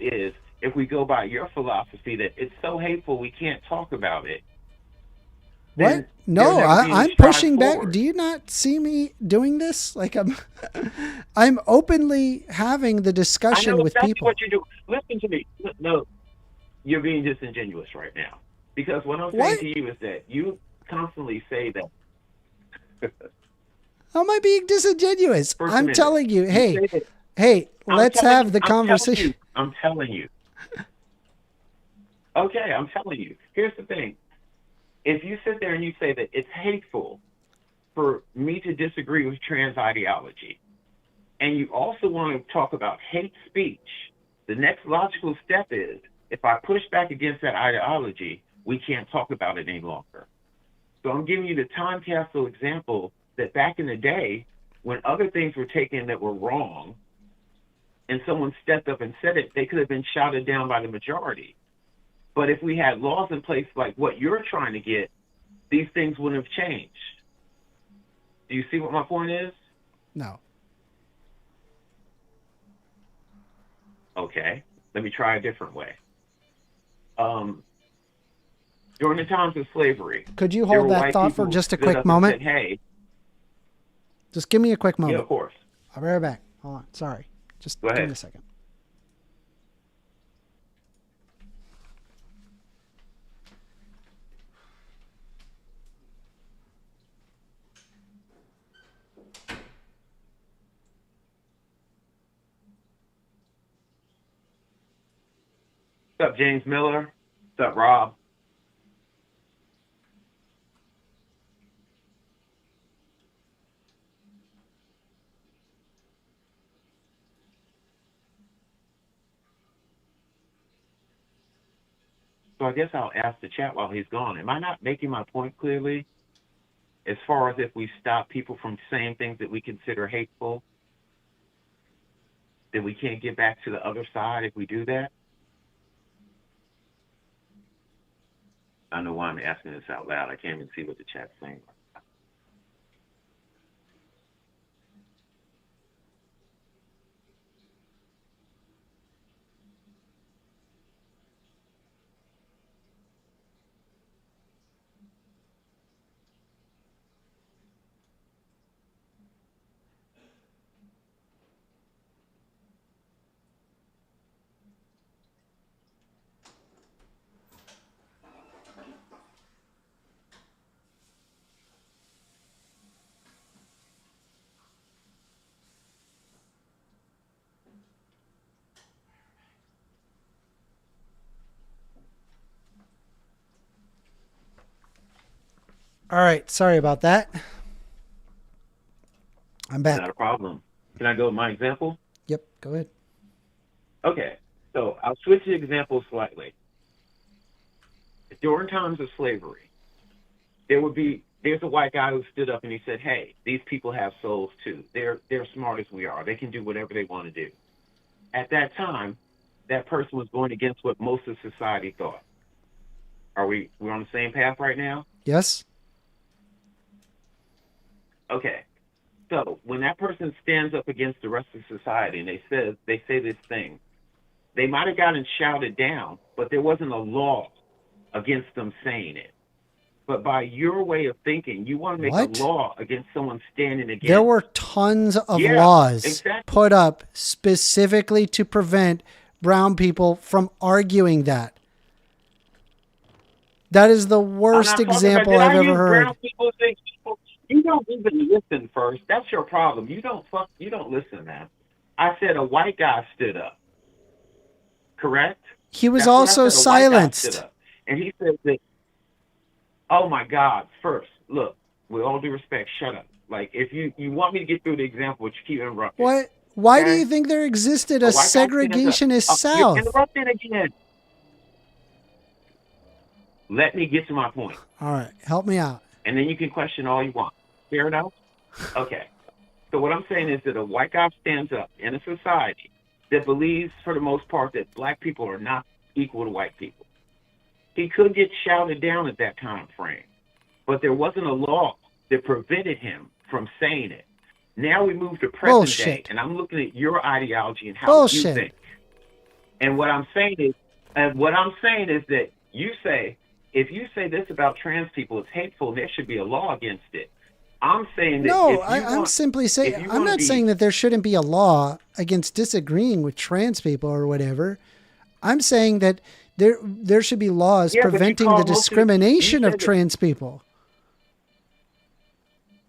is, if we go by your philosophy that it's so hateful we can't talk about it. then What? No, there'll never be any I'm strive pushing back. forward. Do you not see me doing this? Like I'm openly having the I discussion know with that's people. what you do. Listen to me. No, you're being disingenuous right now. Because what I'm saying What? to you is that you constantly say that. How am I being disingenuous? First I'm minute. telling you, You hey, say that- hey, I'm let's telling have you- the conversation. I'm telling you. Okay, I'm telling you. Here's the thing. If you sit there and you say that it's hateful for me to disagree with trans ideology, and you also want to talk about hate speech, the next logical step is, if I push back against that ideology, we can't talk about it any longer. So I'm giving you the time capsule example that back in the day, when other things were taken that were wrong, and someone stepped up and said it, they could have been shouted down by the majority. But if we had laws in place like what you're trying to get, these things wouldn't have changed. Do you see what my point is? No. Okay, let me try a different way. During the times of slavery, Could you there hold were that white thought people for just a who stood quick up and moment? said, hey, Just give me a quick yeah, moment. of course. I'll be right back. Hold on. Sorry. Just Go give me ahead. a second. What's up, James Miller? What's up, Rob? So I guess I'll ask the chat while he's gone. Am I not making my point clearly? As far as if we stop people from saying things that we consider hateful, then we can't get back to the other side if we do that? I don't know why I'm asking this out loud. I can't even see what the chat's saying. All right. Sorry about that. I'm back. Not a problem. Can I go with my example? Yep. Go ahead. Okay, so I'll switch the example slightly. During times of slavery, there's a white guy who stood up and he said, hey, these people have souls too. They're smart as we are. They can do whatever they want to do. At that time, that person was going against what most of society thought. We're on the same path right now? Yes. Okay. So when that person stands up against the rest of society and they say this thing, they might have gotten shouted down, but there wasn't a law against them saying it. But by your way of thinking, you want to make What? a law against someone standing against. There were tons of Yeah, laws exactly. put up specifically to prevent brown people from arguing that. That is the worst I'm not talking example about- I've did I ever use heard. brown people, think people? You don't even listen first. That's your problem. You don't listen, man. I said a white guy stood up. Correct? He was That's what I also said, a white guy stood silenced. up. And he said that, oh my God, first, look, with all due respect, shut up. Like, if you want me to get through the example, but you keep interrupting. What? Why do Okay? you think there existed a white guy stands up. segregationist You're South? interrupting again. Let me get to my point. All right, help me out. And then you can question all you want. Fair enough? Okay. So what I'm saying is that a white guy stands up in a society that believes, for the most part, that black people are not equal to white people. He could get shouted down at that time frame, but there wasn't a law that prevented him from saying it. Now we move to present Bullshit. day, and I'm looking at your ideology and how Bullshit. you think. And what I'm saying is that you say, if you say this about trans people, it's hateful, there should be a law against it. I'm saying that No, if you I'm want- simply if saying, you I'm wanna not be- saying that there shouldn't be a law against disagreeing with trans people or whatever. I'm saying that there should be laws Yeah, but you preventing call the most of- discrimination you of said that- trans people.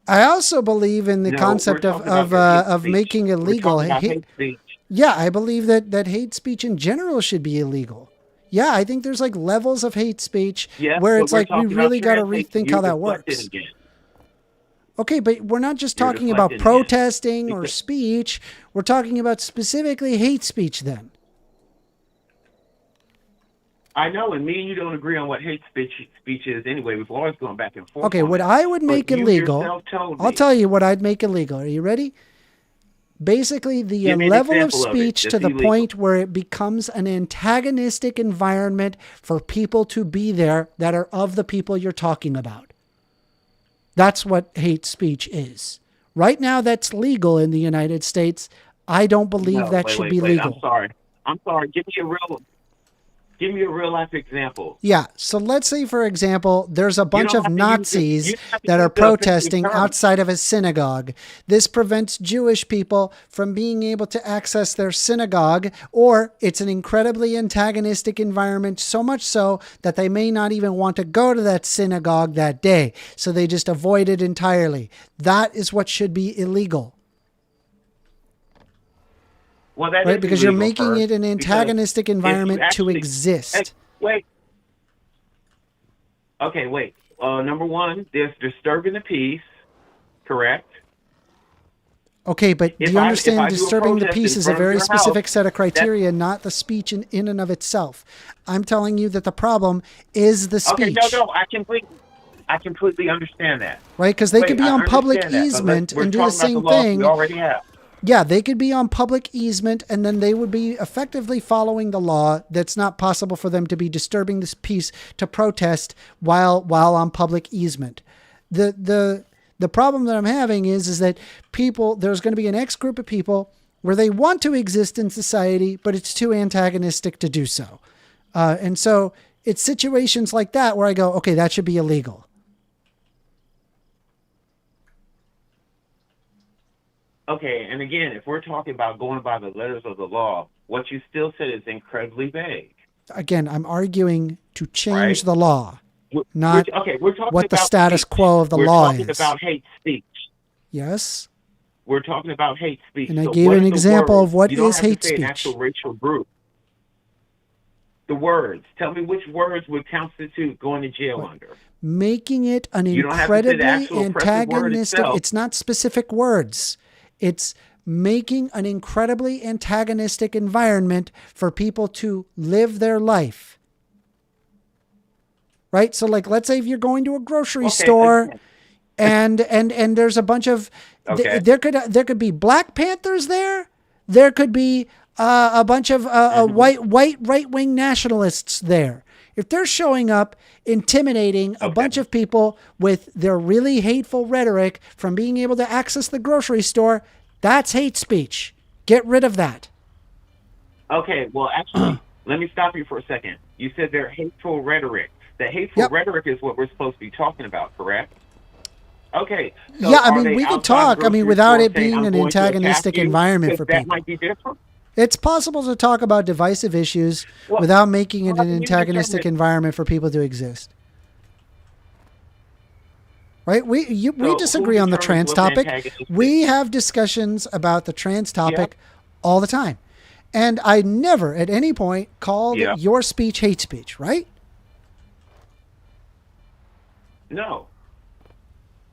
I also believe in the No, concept we're of talking about hate speech. making We're illegal talking about hate. hate speech. Yeah, I believe that hate speech in general should be illegal. Yeah, I think there's like levels of hate speech Yes, where but it's we're like we talking about really got to trans hate. rethink You how that deflected works. again. Okay, but we're not just You're talking about deflecting again. protesting or Because- speech. We're talking about specifically hate speech then. I know, and me and you don't agree on what hate speech is anyway. We've always gone back and forth. Okay, on what it. I would But make you illegal, yourself told I'll me- tell you what I'd make illegal. Are you ready? Basically, the Give me an level of example of it speech to that's the illegal. point where it becomes an antagonistic environment for people to be there that are of the people you're talking about. That's what hate speech is. Right now, that's legal in the United States. I don't believe No, that wait, should wait, be wait. legal. I'm sorry. Give me a real life example. Yeah. So let's say, for example, there's a bunch don't of have to use Nazis you don't have to that use are the offensive protesting terms. outside of a synagogue. This prevents Jewish people from being able to access their synagogue, or it's an incredibly antagonistic environment, so much so that they may not even want to go to that synagogue that day. So they just avoid it entirely. That is what should be illegal. Well, that Right, is because you're illegal making first, it an because antagonistic if you environment to actually- exist. Wait. Okay, wait. Number one, there's disturbing the peace, correct? Okay, but do If you I understand do a disturbing the protest peace in is a front of very your specific house, set of criteria, not the speech in and of itself. I'm telling you that the problem is the speech. Okay, no, I completely understand that. Right? Because they Wait, could be I on public understand that, but easement we're and do the talking about same laws thing. we already have. Yeah, they could be on public easement, and then they would be effectively following the law. That's not possible for them to be disturbing this peace to protest while on public easement. The problem that I'm having is that there's going to be an X group of people where they want to exist in society, but it's too antagonistic to do so. And so it's situations like that where I go, okay, that should be illegal. Okay, and again, if we're talking about going by the letters of the law, what you still said is incredibly vague. Again, I'm arguing to change Right. the law, We're not we're talking what the about status speech. quo of the we're law talking is. about hate speech. Yes. We're talking about hate speech. And I So gave what an are the example words? of what You don't is have to hate say an speech. actual racial group. The words. Tell me which words would constitute going to jail under. Making it an You don't have to say the incredibly actual oppressive word antagonistic, itself. it's not specific words. It's making an incredibly antagonistic environment for people to live their life. Right? So like, let's say if you're going to a grocery store and there's a bunch of, Okay. there could be Black Panthers there. There could be a bunch of white right-wing nationalists there. If they're showing up intimidating a bunch of people with their really hateful rhetoric from being able to access the grocery store, that's hate speech. Get rid of that. Okay, well, actually, let me stop you for a second. You said they're hateful rhetoric. The hateful rhetoric is what we're supposed to be talking about, correct? Okay. So Yeah, I are mean, they we could outside the talk, I mean, grocery without store it saying, being "I'm an going to attack antagonistic you," environment because for that people. might be different. It's possible to talk about divisive issues Well, without making it well, an you antagonistic determine- environment for people to exist. Right? We who disagree on the determines trans what's topic. antagonistic? We have discussions about the trans topic all the time. And I never at any point called Yeah. your speech hate speech, right? No.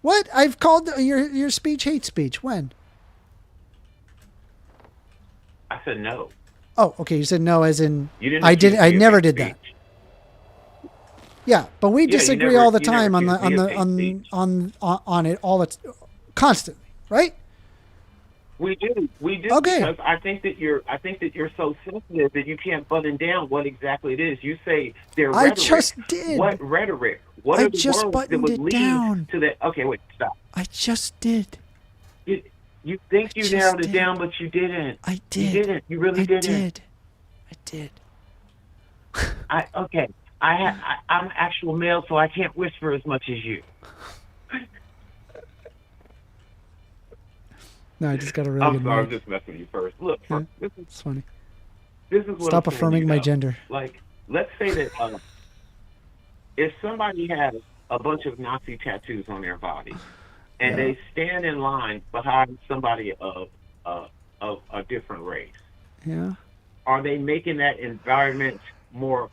What? I've called your speech hate speech. When? I said no. Oh, okay. You said no as in You didn't I accuse did I me of never hate did that. speech. Yeah, but we Yeah, you disagree never- all the you never time on the accused me of hate speech. on it all it's constantly, right? We do Okay. because I think that you're so sensitive that you can't button down what exactly it is. You say they're I rhetoric. just did. What rhetoric? What I are the just words buttoned that would it lead down. to that? Okay, wait, stop. I just did. You think you just narrowed did. it down, but you didn't. I did. You didn't. You really I didn't. did. I'm actual male, so I can't whisper as much as you. No, I just got a really I'm good sorry, I'm mic. just messing with you first. Look, Yeah, this is it's funny. what Stop I'm saying affirming to you, my though. gender. Like, let's say that if somebody has a bunch of Nazi tattoos on their body, and they stand in line behind somebody of a different race, Yeah. are they making that environment more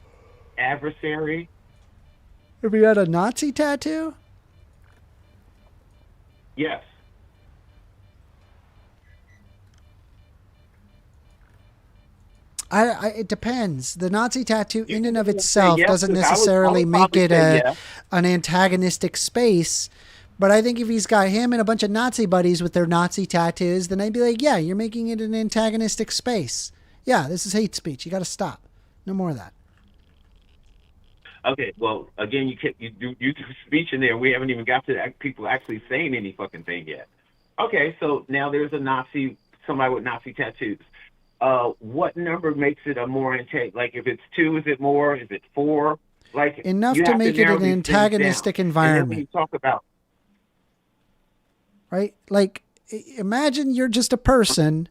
adversary? Have you had a Nazi tattoo? Yes. It depends. The Nazi tattoo in and of can say itself yes, doesn't because I would necessarily make probably it say yes. an antagonistic space. But I think if he's got him and a bunch of Nazi buddies with their Nazi tattoos, then I'd be like, yeah, you're making it an antagonistic space. Yeah, this is hate speech. You got to stop. No more of that. Okay, well, again, you do speech in there. We haven't even got to people actually saying any fucking thing yet. Okay, so now there's somebody with Nazi tattoos. What number makes it a more like if it's 2, is it more? Is it 4? Like Enough you to have make it narrow an these things antagonistic down. And then when environment. you talk about Right? Like, imagine you're just a person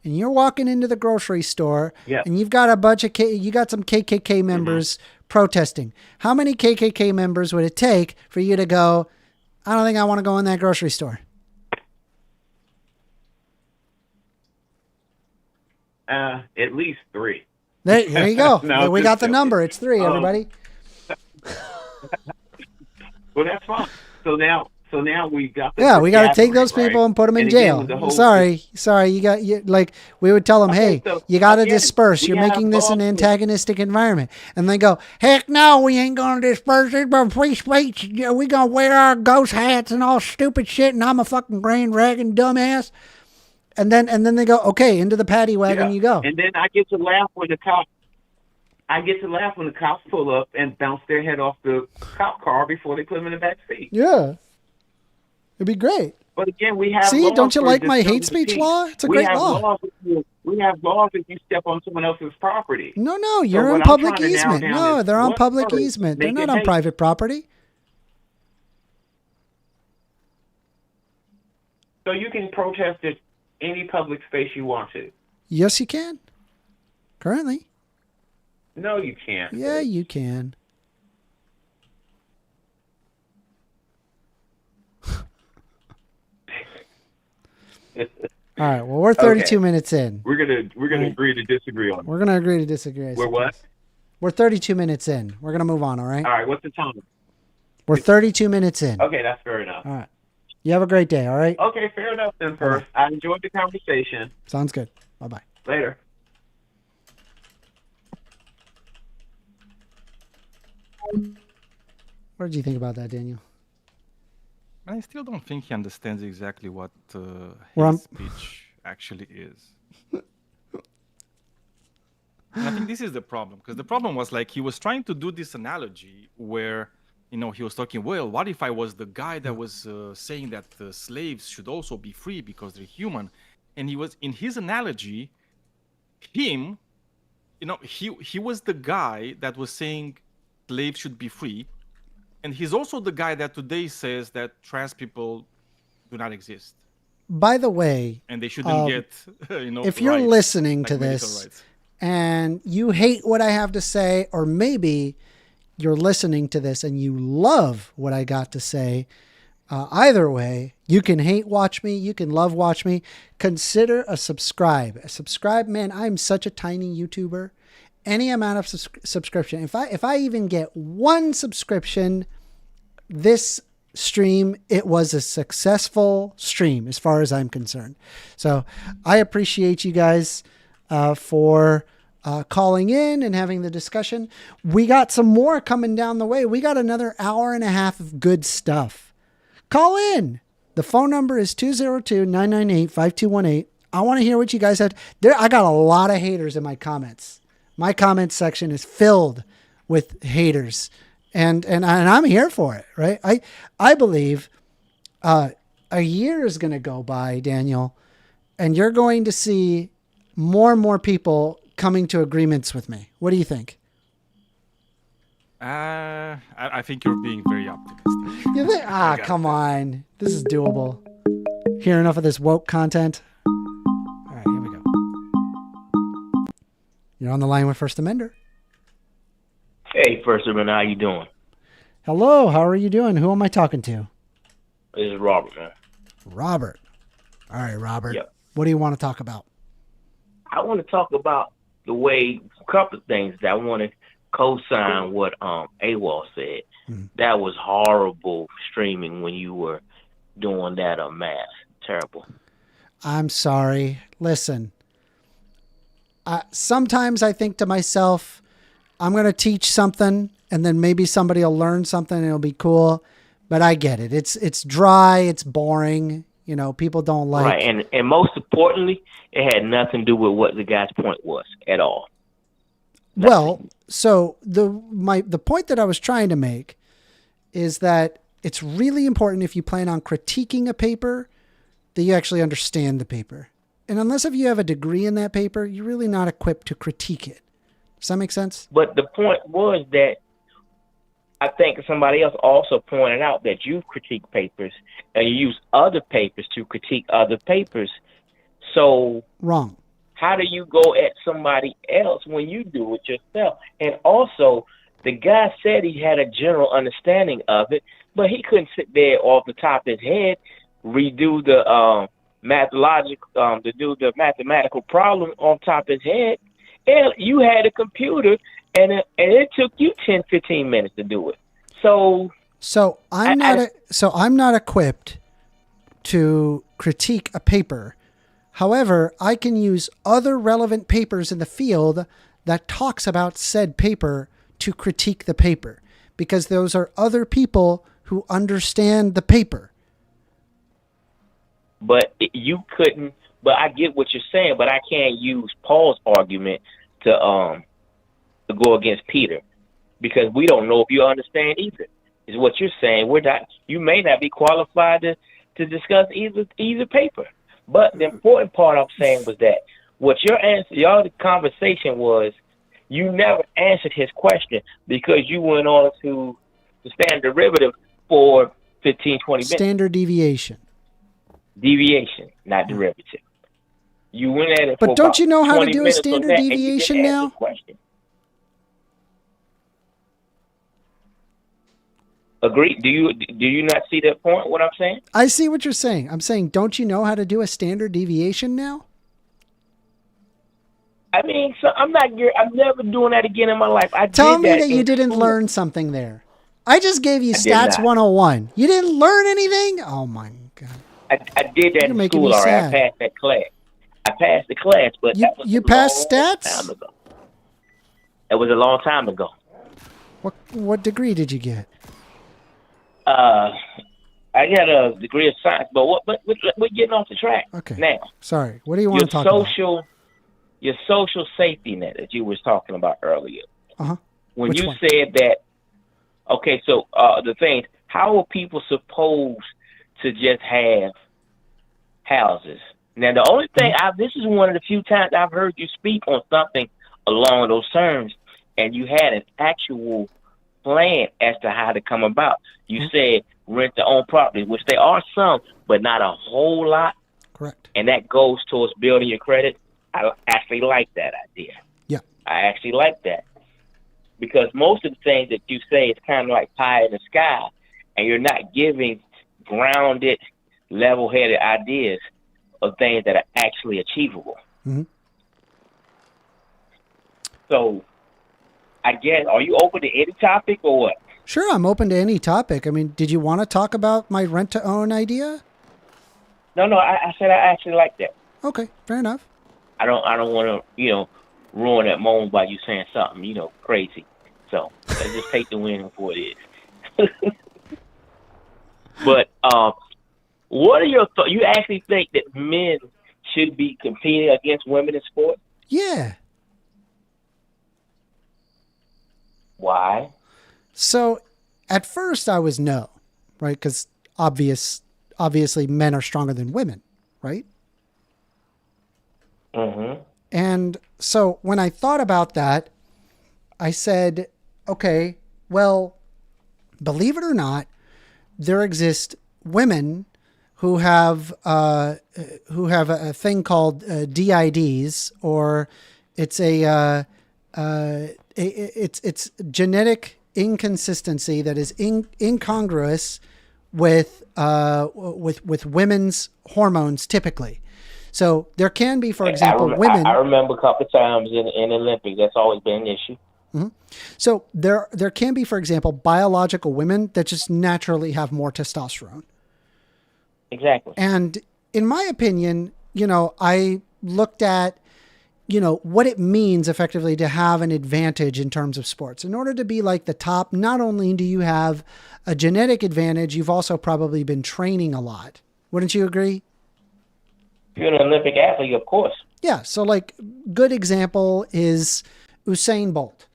and you're walking into the grocery store and you've got you got some KKK members protesting. How many KKK members would it take for you to go, I don't think I want to go in that grocery store? at least 3. There you go. No, We just got the joking. number. It's 3, everybody. Well, that's fine. So now So now we got. Yeah, we got to take those gathering, people right? and put them in And again, jail. with the whole- Sorry, like we would tell them, Okay, hey, so you got to again, disperse. we You're have making this an laws- antagonistic environment, and they go, heck no, we ain't gonna disperse it, but free speech. We gonna wear our ghost hats and all stupid shit, and I'm a fucking grand dragon dumbass. And then they go, okay, into the paddy wagon you go. And then I get to laugh when the cops. I get to laugh when the cops pull up and bounce their head off the cop car before they put them in the back seat. Yeah, it'd be great. But again, we have. See, laws don't you for like my hate disturbing speech peace. law? It's a We great have law. laws we have laws if you step on someone else's property. No, you're what on I'm public trying to nail easement. down No, is they're on what public first easement. They're make not it on hate. private property. So you can protest at any public space you want to. Yes, you can. Currently. No, you can't. Yeah, you can. All right. Well, we're 32 minutes in. We're gonna agree to disagree on. We're gonna agree to disagree. I We're what? suppose. We're 32 minutes in. We're gonna move on. All right. All right. What's the time? We're 32 minutes in. Okay, that's fair enough. All right. You have a great day. All right. Okay, fair enough then. First, I enjoyed the conversation. Sounds good. Bye bye. Later. What did you think about that, Daniel? I still don't think he understands exactly what Well, his speech actually is. And I think this is the problem, because the problem was like he was trying to do this analogy where, you know, he was talking, well, what if I was the guy that was saying that slaves should also be free because they're human? And he was, in his analogy, him, you know, he was the guy that was saying slaves should be free. And he's also the guy that today says that trans people do not exist. By the way, And they shouldn't get, you know, if you're rights, listening like to medical this rights. and you hate what I have to say, or maybe you're listening to this and you love what I got to say, either way, you can hate watch me, you can love watch me. Consider a subscribe. A subscribe, man, I'm such a tiny YouTuber. Any amount of subscription. If I even get one subscription, this stream, it was a successful stream as far as I'm concerned. So I appreciate you guys for calling in and having the discussion. We got some more coming down the way. We got another hour and a half of good stuff. Call in. The phone number is 202-998-5218. I want to hear what you guys had. I got a lot of haters in my comments. My comment section is filled with haters, and I'm here for it, right? I believe a year is going to go by, Daniel, and you're going to see more and more people coming to agreements with me. What do you think? I think you're being very optimistic. You think? Come on. This is doable. Hear enough of this woke content? All right, here we go. You're on the line with First Amender. Hey, First Amender, how you doing? Hello, how are you doing? Who am I talking to? This is Robert, man. Robert. All right, Robert. Yep. What do you want to talk about? I want to talk about the way, a couple of things that I want to co-sign what AWOL said. Mm-hmm. That was horrible streaming when you were doing that math. Terrible. I'm sorry. Listen, sometimes I think to myself, I'm going to teach something and then maybe somebody will learn something and it'll be cool. But I get it. It's dry. It's boring. You know, people don't like. Right, and most importantly, it had nothing to do with what the guy's point was at all. Nothing. Well, so the point that I was trying to make is that it's really important if you plan on critiquing a paper that you actually understand the paper. And unless if you have a degree in that paper, you're really not equipped to critique it. Does that make sense? But the point was that I think somebody else also pointed out that you critique papers and you use other papers to critique other papers. So wrong. How do you go at somebody else when you do it yourself? And also, the guy said he had a general understanding of it, but he couldn't sit there off the top of his head, redo the mathematical problem on top of his head. And you had a computer, and it took you 10, 15 minutes to do it. So So I'm not equipped to critique a paper. However, I can use other relevant papers in the field that talks about said paper to critique the paper, because those are other people who understand the paper. But you couldn't. But I get what you're saying. But I can't use Paul's argument to go against Peter, because we don't know if you understand either. Is what you're saying. We're not. You may not be qualified to discuss either paper. But the important part I'm saying was that what your answer, y'all, conversation was, you never answered his question because you went on to the standard derivative for 15, 20 minutes. Standard deviation. Deviation, not derivative. You went at it. But don't you know how to do a standard deviation now? Agree? Do you not see that point? What I'm saying? I see what you're saying. I'm saying, don't you know how to do a standard deviation now? I mean, so I'm never doing that again in my life. Tell me that you didn't learn something there. I just gave you Stats 101. You didn't learn anything? Oh my God. I did that in school, all right. I passed that class. I passed the class, but you passed stats? It was a long time ago. What degree did you get? I got a degree of science, but we're getting off the track. Okay. Now, sorry. What do you want to talk about? Your social safety net that you was talking about earlier. Uh-huh. When Which you one? said that, okay, so the thing, how are people supposed to just have houses? Now, the only thing, this is one of the few times I've heard you speak on something along those terms, and you had an actual plan as to how to come about. You said rent to own property, which there are some, but not a whole lot. Correct. And that goes towards building your credit. I actually like that idea. Yeah. I actually like that. Because most of the things that you say is kind of like pie in the sky, and you're not giving grounded, level-headed ideas of things that are actually achievable. Mm-hmm. So, I guess, are you open to any topic or what? Sure, I'm open to any topic. I mean, did you want to talk about my rent-to-own idea? No, I said I actually like that. Okay, fair enough. I don't want to, ruin that moment by you saying something, crazy. So let's just take the win for it is. But what are your thoughts? You actually think that men should be competing against women in sports? Yeah. Why? So at first I was no, right? Because obviously men are stronger than women, right? Mm-hmm. And so when I thought about that, I said, okay, well, believe it or not, there exist women who have a thing called DIDs, or it's it's genetic inconsistency that is incongruous with women's hormones typically. So there can be, for example, women. I remember a couple of times in the Olympics, that's always been an issue. Mm-hmm. So there can be, for example, biological women that just naturally have more testosterone. Exactly. And in my opinion, I looked at, what it means effectively to have an advantage in terms of sports. In order to be like the top, not only do you have a genetic advantage, you've also probably been training a lot. Wouldn't you agree? You're an Olympic athlete, of course. Yeah. So good example is Usain Bolt.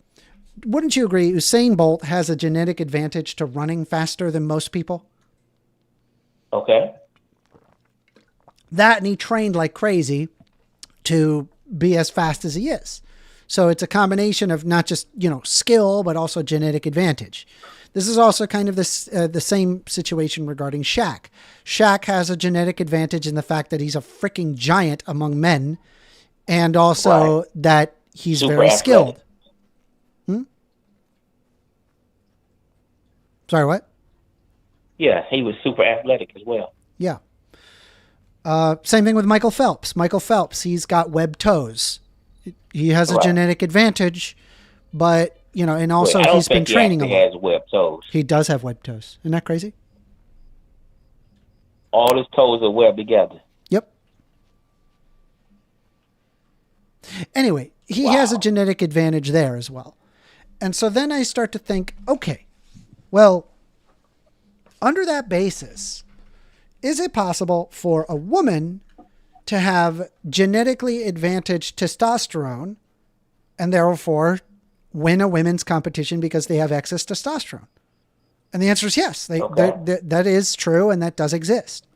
Wouldn't you agree Usain Bolt has a genetic advantage to running faster than most people? Okay. That, and he trained like crazy to be as fast as he is. So it's a combination of not just, skill, but also genetic advantage. This is also kind of the same situation regarding Shaq. Shaq has a genetic advantage in the fact that he's a freaking giant among men, and also that he's super very athletic. skilled. Sorry, what? Yeah, he was super athletic as well. Yeah. Same thing with Michael Phelps. Michael Phelps, he's got webbed toes. He has a genetic advantage, but you know, and also I don't he's been think he training a actually lot. has webbed toes. He does have webbed toes. Isn't that crazy? All his toes are webbed together. Yep. Anyway, he has a genetic advantage there as well. And so then I start to think, okay, well, under that basis, is it possible for a woman to have genetically advantaged testosterone and therefore win a women's competition because they have excess testosterone? And the answer is yes. That is true, and that does exist.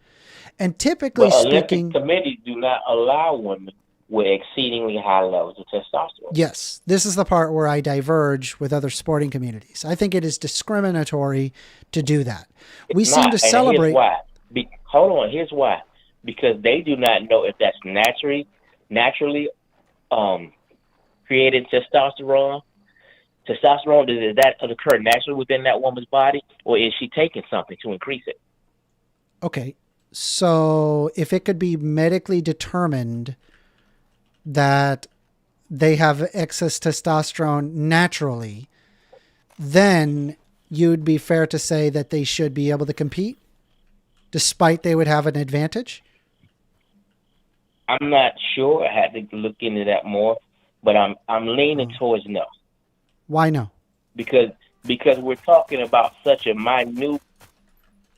And typically speaking, Olympic committees do not allow women with exceedingly high levels of testosterone. yes, this is the part where I diverge with other sporting communities. I think it is discriminatory to do that. We seem to celebrate. Here's why. Hold on. Here's why. Because they do not know if that's naturally created testosterone. Testosterone, does that occur naturally within that woman's body, or is she taking something to increase it? Okay, so if it could be medically determined that they have excess testosterone naturally, then you'd be fair to say that they should be able to compete despite they would have an advantage? I'm not sure. I had to look into that more, but I'm leaning towards no. Why no? Because we're talking about such a minute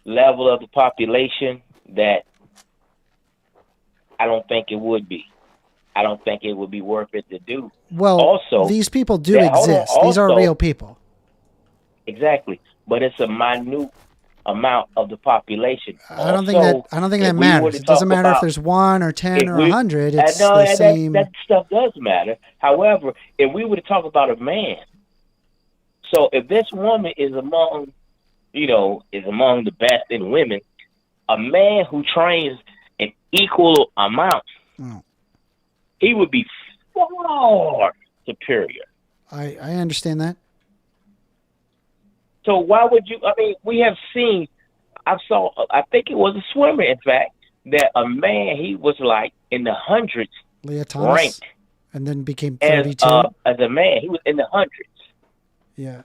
level of the population that I don't think it would be. I don't think it would be worth it to do. Well, also, these people do exist. These are real people. Exactly, but it's a minute amount of the population. I don't think that matters. It doesn't matter if there's 1 or 10 or 100. It's the same. That stuff does matter. However, if we were to talk about a man, so if this woman is among the best in women, a man who trains an equal amount, he would be far superior. I understand that. So why would you? I mean, we have seen. I think it was a swimmer, in fact, that a man, he was like in the hundreds ranked, and then became 32 as a man. He was in the hundreds. Yeah.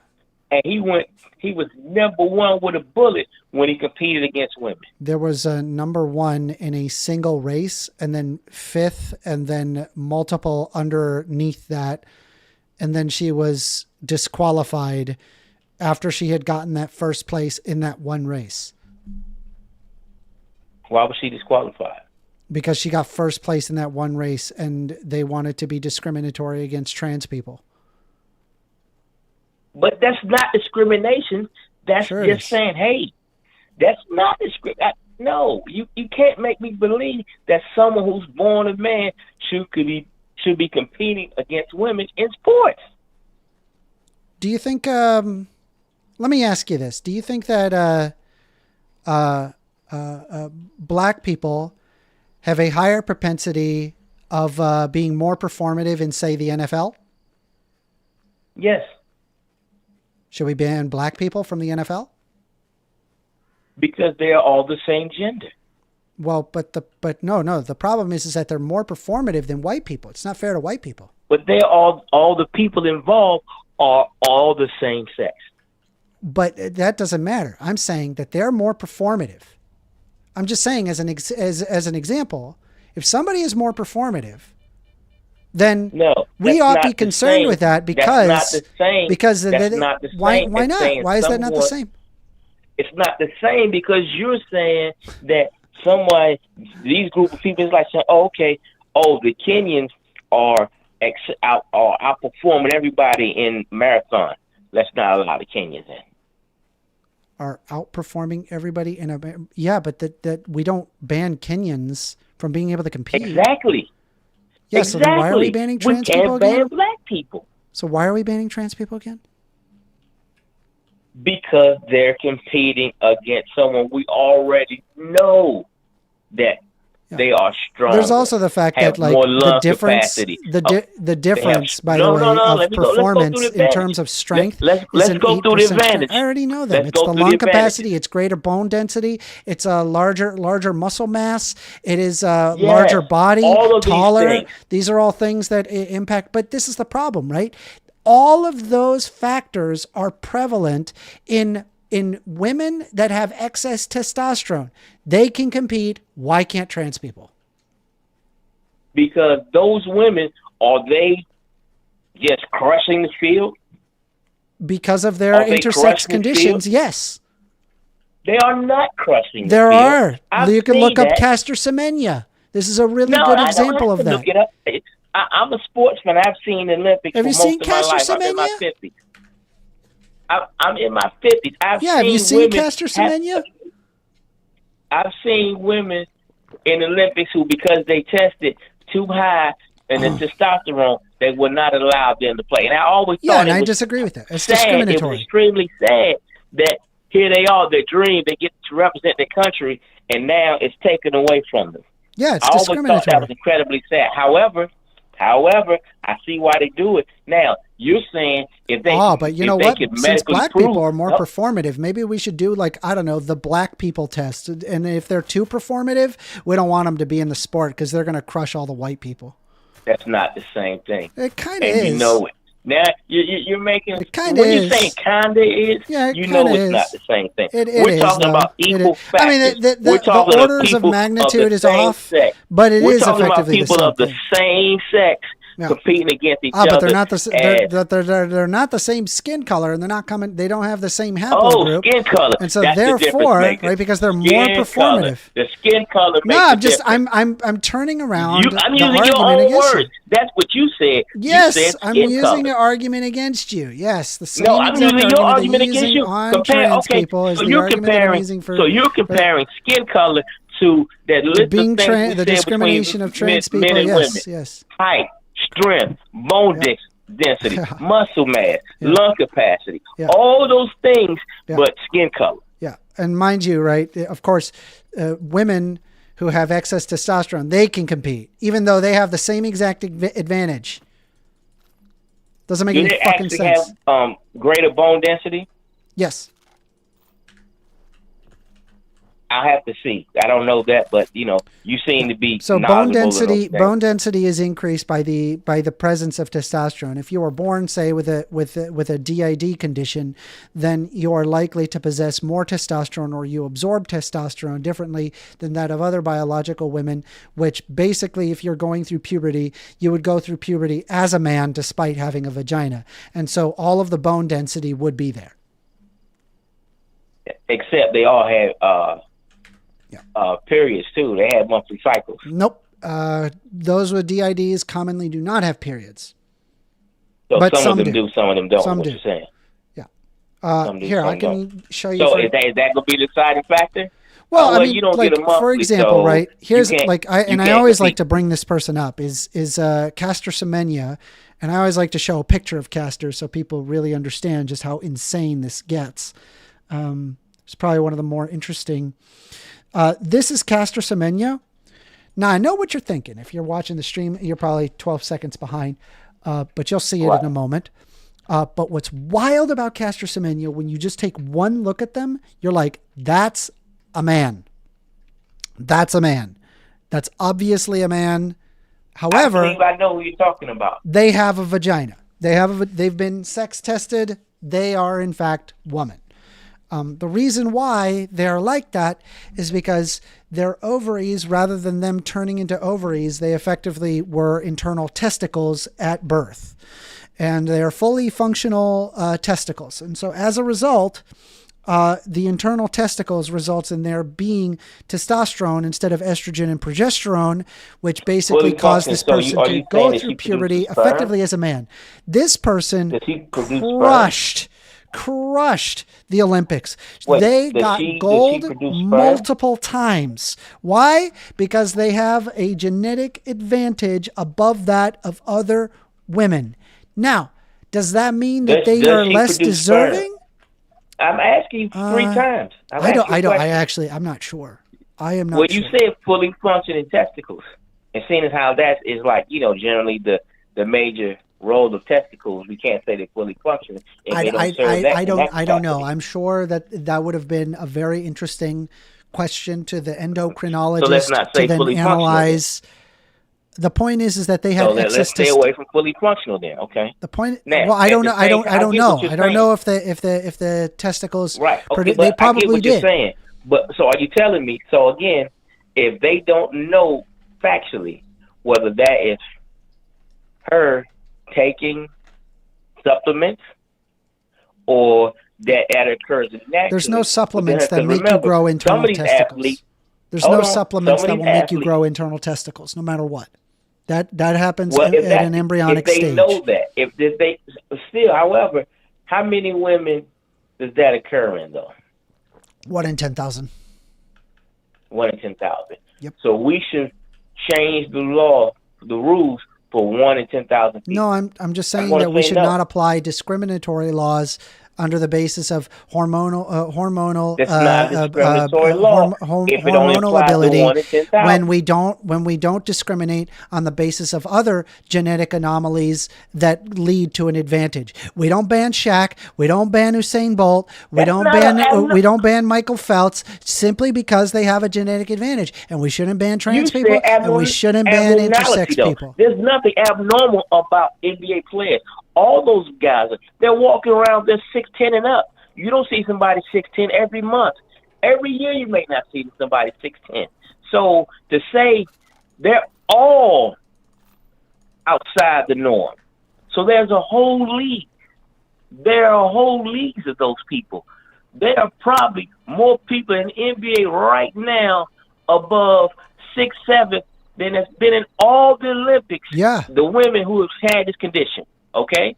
And he was number one with a bullet when he competed against women. There was a number 1 in a single race, and then 5th, and then multiple underneath that. And then she was disqualified after she had gotten that first place in that one race. Why was she disqualified? Because she got first place in that one race, and they wanted to be discriminatory against trans people. But that's not discrimination. That's just saying, hey, that's not discrimination. No, you can't make me believe that someone who's born a man should be competing against women in sports. Do you think? Let me ask you this: do you think that black people have a higher propensity of being more performative in, say, the NFL? Yes. Should we ban black people from the NFL? Because they are all the same gender. Well, but no. The problem is that they're more performative than white people. It's not fair to white people. But they're all the people involved are all the same sex. But that doesn't matter. I'm saying that they're more performative. I'm just saying as an example, if somebody is more performative, then we ought to be concerned with that because that's not the same. Because that's not the same. Why not? Why is that not the same? It's not the same because you're saying that these group of people is like saying, the Kenyans are outperforming everybody in marathon. Let's not allow the Kenyans in. Are outperforming everybody in but that we don't ban Kenyans from being able to compete. Exactly. Yeah, exactly. So then why are we banning trans people again? We can't ban black people. So why are we banning trans people again? Because they're competing against someone we already know that they are strong. There's also the fact that the difference, the difference, by the way, of performance in terms of strength. Let's go through the advantage. I already know that. It's the lung capacity. It's greater bone density. It's a larger muscle mass. It is a larger body, taller. These are all things that impact. But this is the problem, right? all of those factors are prevalent in women that have excess testosterone. They can compete. Why can't trans people? Because those women, are they just crushing the field? Because of their intersex conditions, yes. They are not crushing the field. There are. You can look up that. Castor Semenya. This is a really good example of that. Look it up. I'm a sportsman. I've seen the Olympics have for you most seen of Castor my life. Semenya? I'm in my 50s. I'm in my 50s. Have you seen Castor Semenya? I've seen women in the Olympics who, because they tested too high in the testosterone, they were not allowed them to play. And I always thought I disagree with that. It's sad. discriminatory. It was extremely sad that here they are, their dream, they get to represent their country, and now it's taken away from them. Yeah, it's I always discriminatory. thought that was incredibly sad. However, I see why they do it. Now, you're saying if they but you know what? Since black people are more performative, maybe we should do the black people test. And if they're too performative, we don't want them to be in the sport because they're going to crush all the white people. That's not the same thing. It kind of is. And you know it. Now, you're making... It kind of is. When you say kind of is, you know it's not the same thing. We're talking about equal factors. I mean, the orders of magnitude is off, but it is effectively the same thing. We're talking about people of the same sex competing against each other. But they're not the same skin color, and they don't have the same haplogroup. Skin color. And so therefore, right, because they're more performative. The skin color makes I'm turning around. I'm using your own words. That's what you said. Yes, I'm using an argument against you. Yes, the same I'm using your argument against you. On trans people is the argument that I'm using for. So you're comparing skin color to that list being of things the discrimination of trans people. Men and women. Yes. Height, strength, bone density, muscle mass, lung capacity, all those things, but skin color. Yeah, and mind you, right, of course, women who have excess testosterone, they can compete, even though they have the same exact advantage. Doesn't make any fucking sense. Do they actually have greater bone density? Yes. I have to see. I don't know that, but you seem to be so bone density is increased by the presence of testosterone. If you are born, say, with a DID condition, then you are likely to possess more testosterone, or you absorb testosterone differently than that of other biological women, which basically, if you're going through puberty, you would go through puberty as a man despite having a vagina. And so all of the bone density would be there. Except they all have periods too. They have monthly cycles. Nope. Those with DIDs commonly do not have periods. So but some of them do, some of them don't. What you're saying? Yeah. Here, I can show you. So is that going to be the deciding factor? Well, I mean, you don't get a monthly, for example, so right? Here's I always like to bring this person up is Castor Semenya, and I always like to show a picture of Castor so people really understand just how insane this gets. It's probably one of the more interesting. This is Castor Semenya. Now, I know what you're thinking. If you're watching the stream, you're probably 12 seconds behind, but you'll see it in a moment. But what's wild about Castor Semenya, when you just take one look at them, you're like, that's a man. That's a man. That's obviously a man. However, I know who you're talking about. They have a vagina. They've been sex tested. They are, in fact, woman. The reason why they're like that is because their ovaries, rather than them turning into ovaries, they effectively were internal testicles at birth. And they are fully functional testicles. And so as a result, the internal testicles results in there being testosterone instead of estrogen and progesterone, which basically caused this person to go through puberty effectively as a man. This person crushed the Olympics. They got gold multiple times. Why? Because they have a genetic advantage above that of other women. Now, does that mean that they are less deserving? I'm asking you 3 times. I'm not sure. I am not sure. Well, you said fully functioning testicles. And seeing as how that is generally the major role of testicles, we can't say they're fully functioning. I don't know. I'm sure that would have been a very interesting question to the endocrinologist so let's not say to then fully analyze. The point is that they had So let's access stay to. away from fully functional then, okay? The point. Now, Well, I at don't the know. I don't. same- I don't get know. what you're I don't saying. know if the testicles. Right. Okay, They but I get probably what you're did. saying. But so are you telling me? So again, if they don't know factually whether that is her taking supplements or that occurs naturally, There's no supplements then that make you remember, grow some internal of these testicles. athletes- There's hold no on, supplements some that of will these make you athletes- grow internal testicles, no matter what. That happens Well, if at that- an embryonic if they stage. know that, if they still, however, how many women does that occur in though? 1 in 10,000. 1 in 10,000. Yep. So we should change the law, the rules for 1 in 10,000 people. No, I'm just saying what that I'm we saying, should no. not apply discriminatory laws under the basis of hormonal That's not a discriminatory law. If it only hormonal applies to ability 1 in 10,000. when we don't discriminate on the basis of other genetic anomalies that lead to an advantage. We don't ban Shaq, we don't ban Usain Bolt, we don't ban Michael Phelps simply because they have a genetic advantage, and we shouldn't ban trans people and we shouldn't ban intersex people. There's nothing abnormal about NBA players. All those guys, they're walking around, they're 6'10" and up. You don't see somebody 6'10" every month. Every year you may not see somebody 6'10". So to say they're all outside the norm. So there's a whole league. There are whole leagues of those people. There are probably more people in the NBA right now above 6'7" than has been in all the Olympics. Yeah. The women who have had this condition. Okay?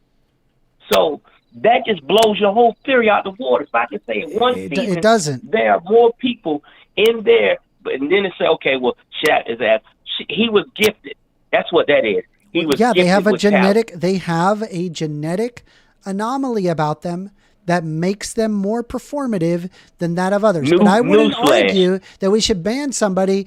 So that just blows your whole theory out the water. If I can say in one season, it doesn't. There are more people in there, and then they say, okay, well, Shaq is he was gifted. That's what that is. He was gifted they have a with talent. genetic. They have a genetic anomaly about them that makes them more performative than that of others. But I wouldn't argue that we should ban somebody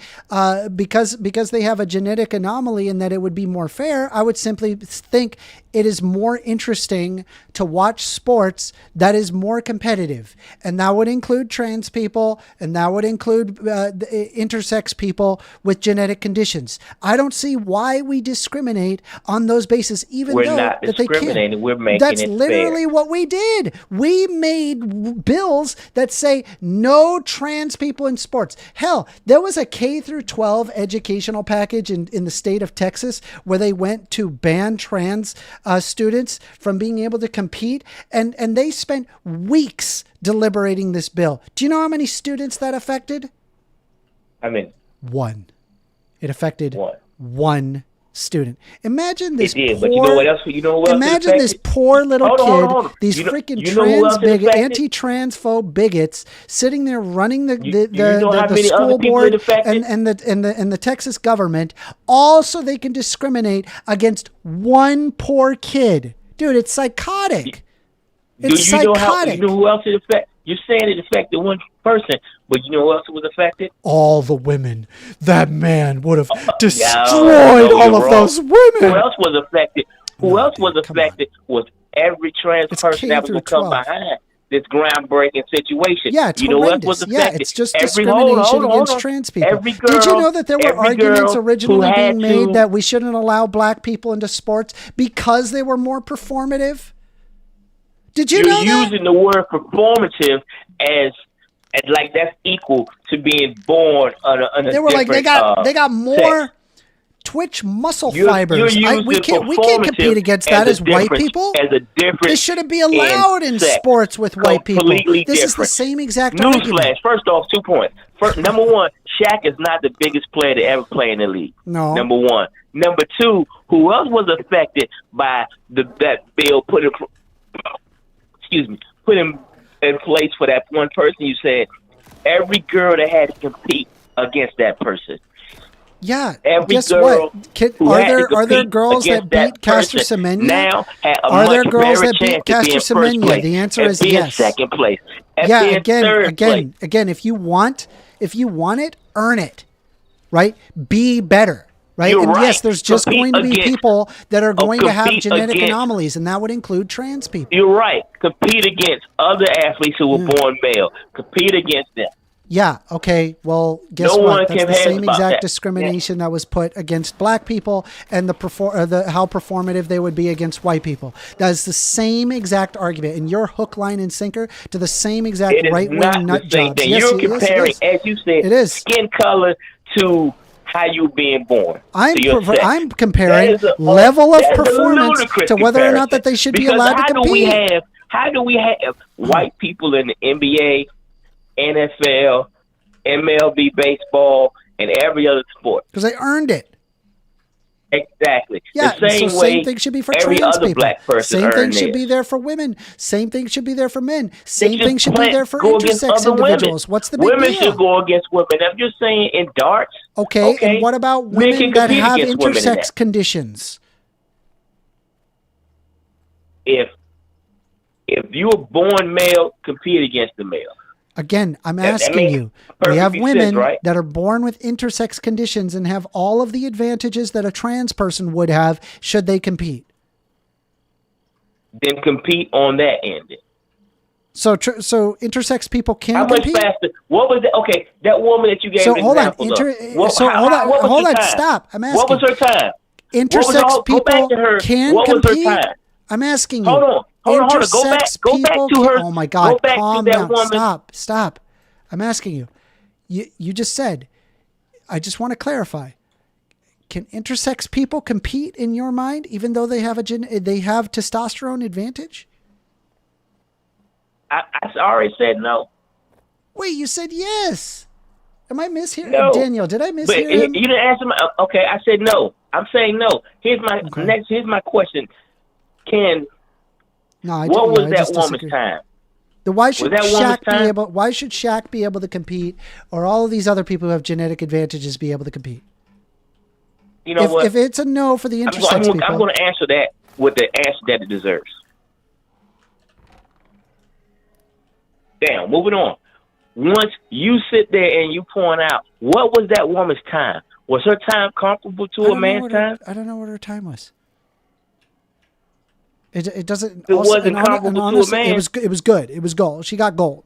because they have a genetic anomaly and that it would be more fair. I would simply think it is more interesting to watch sports that is more competitive. And that would include trans people, and that would include intersex people with genetic conditions. I don't see why we discriminate on those bases, even We're though not that they discriminating. can. We're making That's it literally fair. what we did. We made bills that say no trans people in sports. Hell, there was a K through 12 educational package in the state of Texas where they went to ban trans students from being able to compete, and they spent weeks deliberating this bill. Do you know how many students that affected? I mean, one. It affected what? One student. Imagine this. It did, poor, but you know what else? You know what imagine else this poor little hold kid. on. These You know- freaking you know who else it affected? anti-transphobe bigots sitting there running the how many school other people board it affected? and the Texas government, all so they can discriminate against one poor kid. Dude, it's psychotic. It's psychotic. You know who else it affected? You're saying it affected one person, but you know who else was affected? All the women. That man would have destroyed No, all you're of wrong. those women. Who else was affected? Who else was affected was every trans person that was going to come behind this groundbreaking situation. Yeah, it's you know what horrendous. was affected? Yeah, it's just Every- discrimination hold on. against trans people. Every girl, Did you know that there were every arguments girl originally who had being made to- that we shouldn't allow black people into sports because they were more performative? Did you know You're that? using the word performative as like that's equal to being born on a They were like they got more sex. Twitch muscle You're fibers. We can't compete against that as white people. As a difference. This shouldn't be allowed in sex. sports with white people. Completely This is the different. same exact argument. Newsflash. First off, 2 points. First, number one, Shaq is not the biggest player to ever play in the league. No. Number one. Number two, who else was affected by that bill put in place for that one person? You said every girl that had to compete against that person. Yeah. Every Guess girl what? who had to Are there compete girls that against that beat Caster person Semenya? now had a Are there much girls better that beat chance to be Caster in first Semenya? place, The answer and is be in yes. second place. And Yeah, be in third place. again, if you want it, earn it. Right? Be better. Right? You're And right. yes, there's just Compete going to be against- people that are going to have compete genetic against- anomalies, and that would include trans people. You're right. Compete against other athletes who were born male. Compete against them. Yeah. Okay. Well, guess No one what? That's can the have same about exact that. discrimination that was put against black people and how performative they would be against white people. That is the same exact argument, and your hook, line, and sinker to the same exact It is right-wing not nut the same jobs. thing. Yes, You're yes, comparing, it is. as you said, It is. skin color to how you being born. I'm to your sex. I'm comparing That is level of that is a performance ludicrous to whether or not comparison. that they should be Because allowed to how compete. do we have white people in the NBA, NFL, MLB baseball, and every other sport? Because they earned it. Exactly. Yeah, the same so way same thing should be for every trans other people. black person Same thing earned should theirs. be there for women. Same thing should be there for men. Same should thing should be there for go against intersex other individuals. women. What's the big Women deal? should go against women. I'm just saying in darts. Okay, and what about men women can that compete have against women in intersex that. conditions? If you were born male, compete against the male. Again, I'm That asking makes you. We have perfect women sense, right? that are born with intersex conditions and have all of the advantages that a trans person would have should they compete. Then compete on that end. So intersex people can How much compete. faster? What was that? Okay, that woman that you gave So an hold on. example of. What was Hold her on. time? Stop. I'm asking. What was her time? Intersex Go people back to her. can What was compete. her time? I'm asking you. Hold on. Go back. Intersex Go back people to her. Oh my God! Go back Calm to that down. woman. Stop. I'm asking you. You just said. I just want to clarify. Can intersex people compete in your mind, even though they have they have testosterone advantage? I already said no. Wait, you said yes. Am I mishearing? No. Daniel, did I But mishear you him? didn't answer my. Okay, I said no. I'm saying no. Here's my Here's my question. What was that woman's time? Why should Was that woman's Shaq be time? able? Why should Shaq be able to compete, or all of these other people who have genetic advantages be able to compete? You know what? If it's a no for the intersex people, I'm going to answer that with the answer that it deserves. Damn, moving on. Once you sit there and you point out, what was that woman's time? Was her time comparable to a man's time? I don't know what her time was. It doesn't. It wasn't comparable to a honestly, man. It was good. It was gold. She got gold.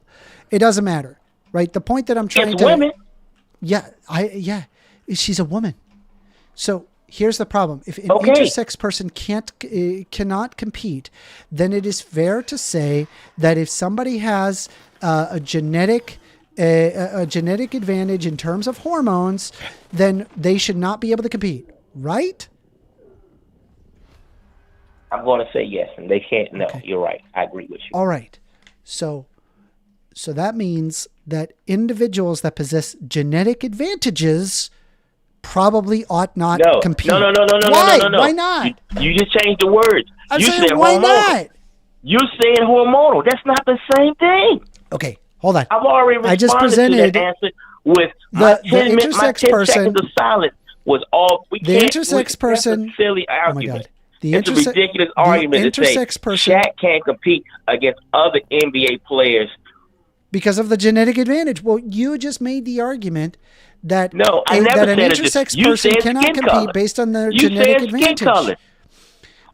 It doesn't matter, right? The point that I'm trying It's to. women. Yeah. She's a woman. So here's the problem: if an Okay. intersex person cannot compete, then it is fair to say that if somebody has a genetic advantage in terms of hormones, then they should not be able to compete, right? I'm going to say yes, and they can't. No, you're right. I agree with you. All right. So that means that individuals that possess genetic advantages probably ought not compete. No. Why? No. Why not? You just changed the words. I'm you saying said why hormonal. not? You're saying hormonal. That's not the same thing. Okay, hold on. I've already responded I just presented to that answer with the my 10 intersex 10 person. seconds of silence was all. We The can't. intersex person. That's a silly Oh my argument. God. The It's a ridiculous argument to say intersex person Shaq can't compete against other NBA players. because of the genetic advantage. Well, you just made the argument that No, I never that an said it. intersex You person said cannot skin compete color. based on their You genetic said advantage. skin color.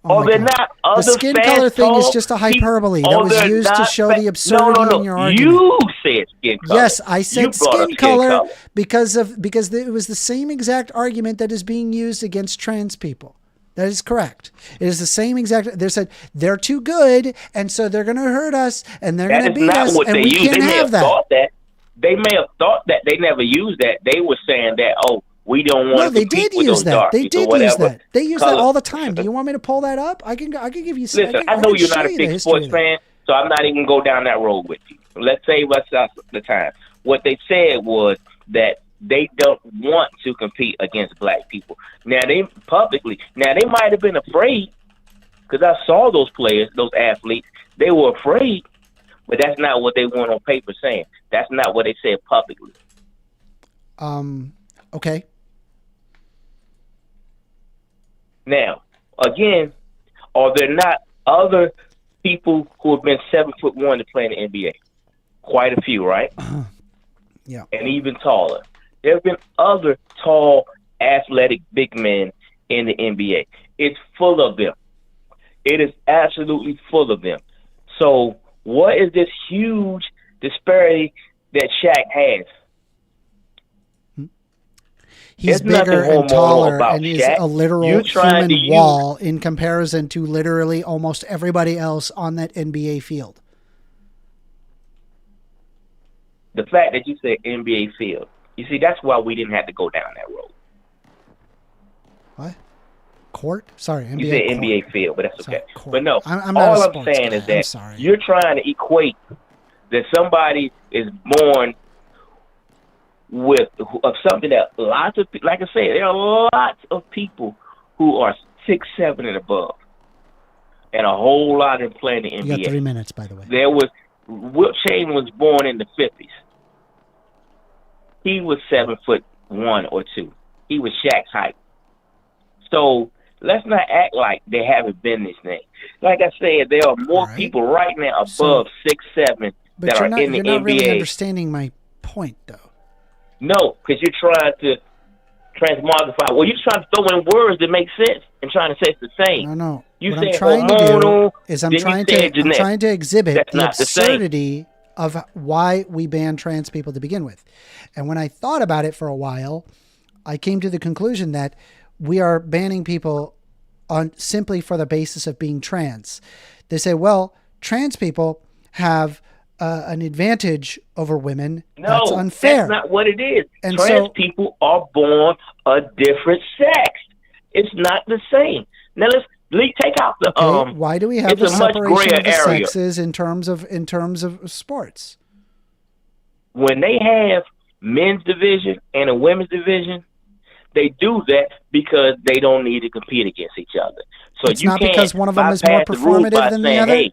Oh Or my they're God. not other The skin fast, color thing is tall just a people, hyperbole that or was they're used to not show fat. the absurdity in your argument. You said skin color. Yes, I You said brought up skin color because it was the same exact argument that is being used against trans people. That is correct. It is the same exact. They said they're too good, and so they're going to hurt us, and they're going to That is beat not us, what and they we used. can't They may have have that. thought that. They may have thought that. They never used that. They were saying that, oh, we don't want No, to they compete did with use those that. dark They people, did use whatever that. They use that color. all the time. Do you want me to pull that up? I can give you. Listen, I know you're not a big sports fan, so I'm not even going to go down that road with you. Let's say what's the time. What they said was that they don't want to compete against black people. Now, they might have been afraid, because I saw those players, those athletes, they were afraid, but that's not what they want on paper saying. That's not what they said publicly. Okay. Now, again, are there not other people who have been 7'1" to play in the NBA? Quite a few, right? Yeah. And even taller. There have been other tall, athletic big men in the NBA. It's full of them. It is absolutely full of them. So what is this huge disparity that Shaq has? He's There's nothing bigger and hormonal taller about and is Shaq. a literal You're trying human to wall in comparison to literally almost everybody else on that NBA field. The fact that you said NBA field, you see, that's why we didn't have to go down that road. What? Court? Sorry, NBA You said court. NBA field, but that's okay. Court. But no, I'm not a all I'm sports saying guy. is I'm that sorry. you're trying to equate that somebody is born with of something that lots of, like I said, there are lots of people who are 6'7" and above, and a whole lot of playing the NBA. You got 3 minutes, by the way. There was Wilt Chamberlain was born in the 50s. He was 7'1" or 2. He was Shaq's height. So let's not act like they haven't been this thing. Like I said, there are more people right now above 6'7" But that you're are not, in the you're not NBA. really understanding my point, though. No, because you're trying to transmogrify. Well, you're trying to throw in words that make sense and trying to say it's the same. No. You What I'm said trying to hormonal, do is I'm then you trying said to genetic. exhibit That's the not the same. absurdity of why we ban trans people to begin with. And when I thought about it for a while, I came to the conclusion that we are banning people on simply for the basis of being trans. They say, well, trans people have an advantage over women. No, that's unfair. That's not what it is. And Trans so- people are born a different sex. It's not the same. Now let's take out the Okay, why do we have it's the a much separation grayer of the area. sexes in terms of sports? When they have men's division and a women's division, they do that because they don't need to compete against each other. So It's you not can't because one of them is more bypass the rules performative by than the saying, other? Hey,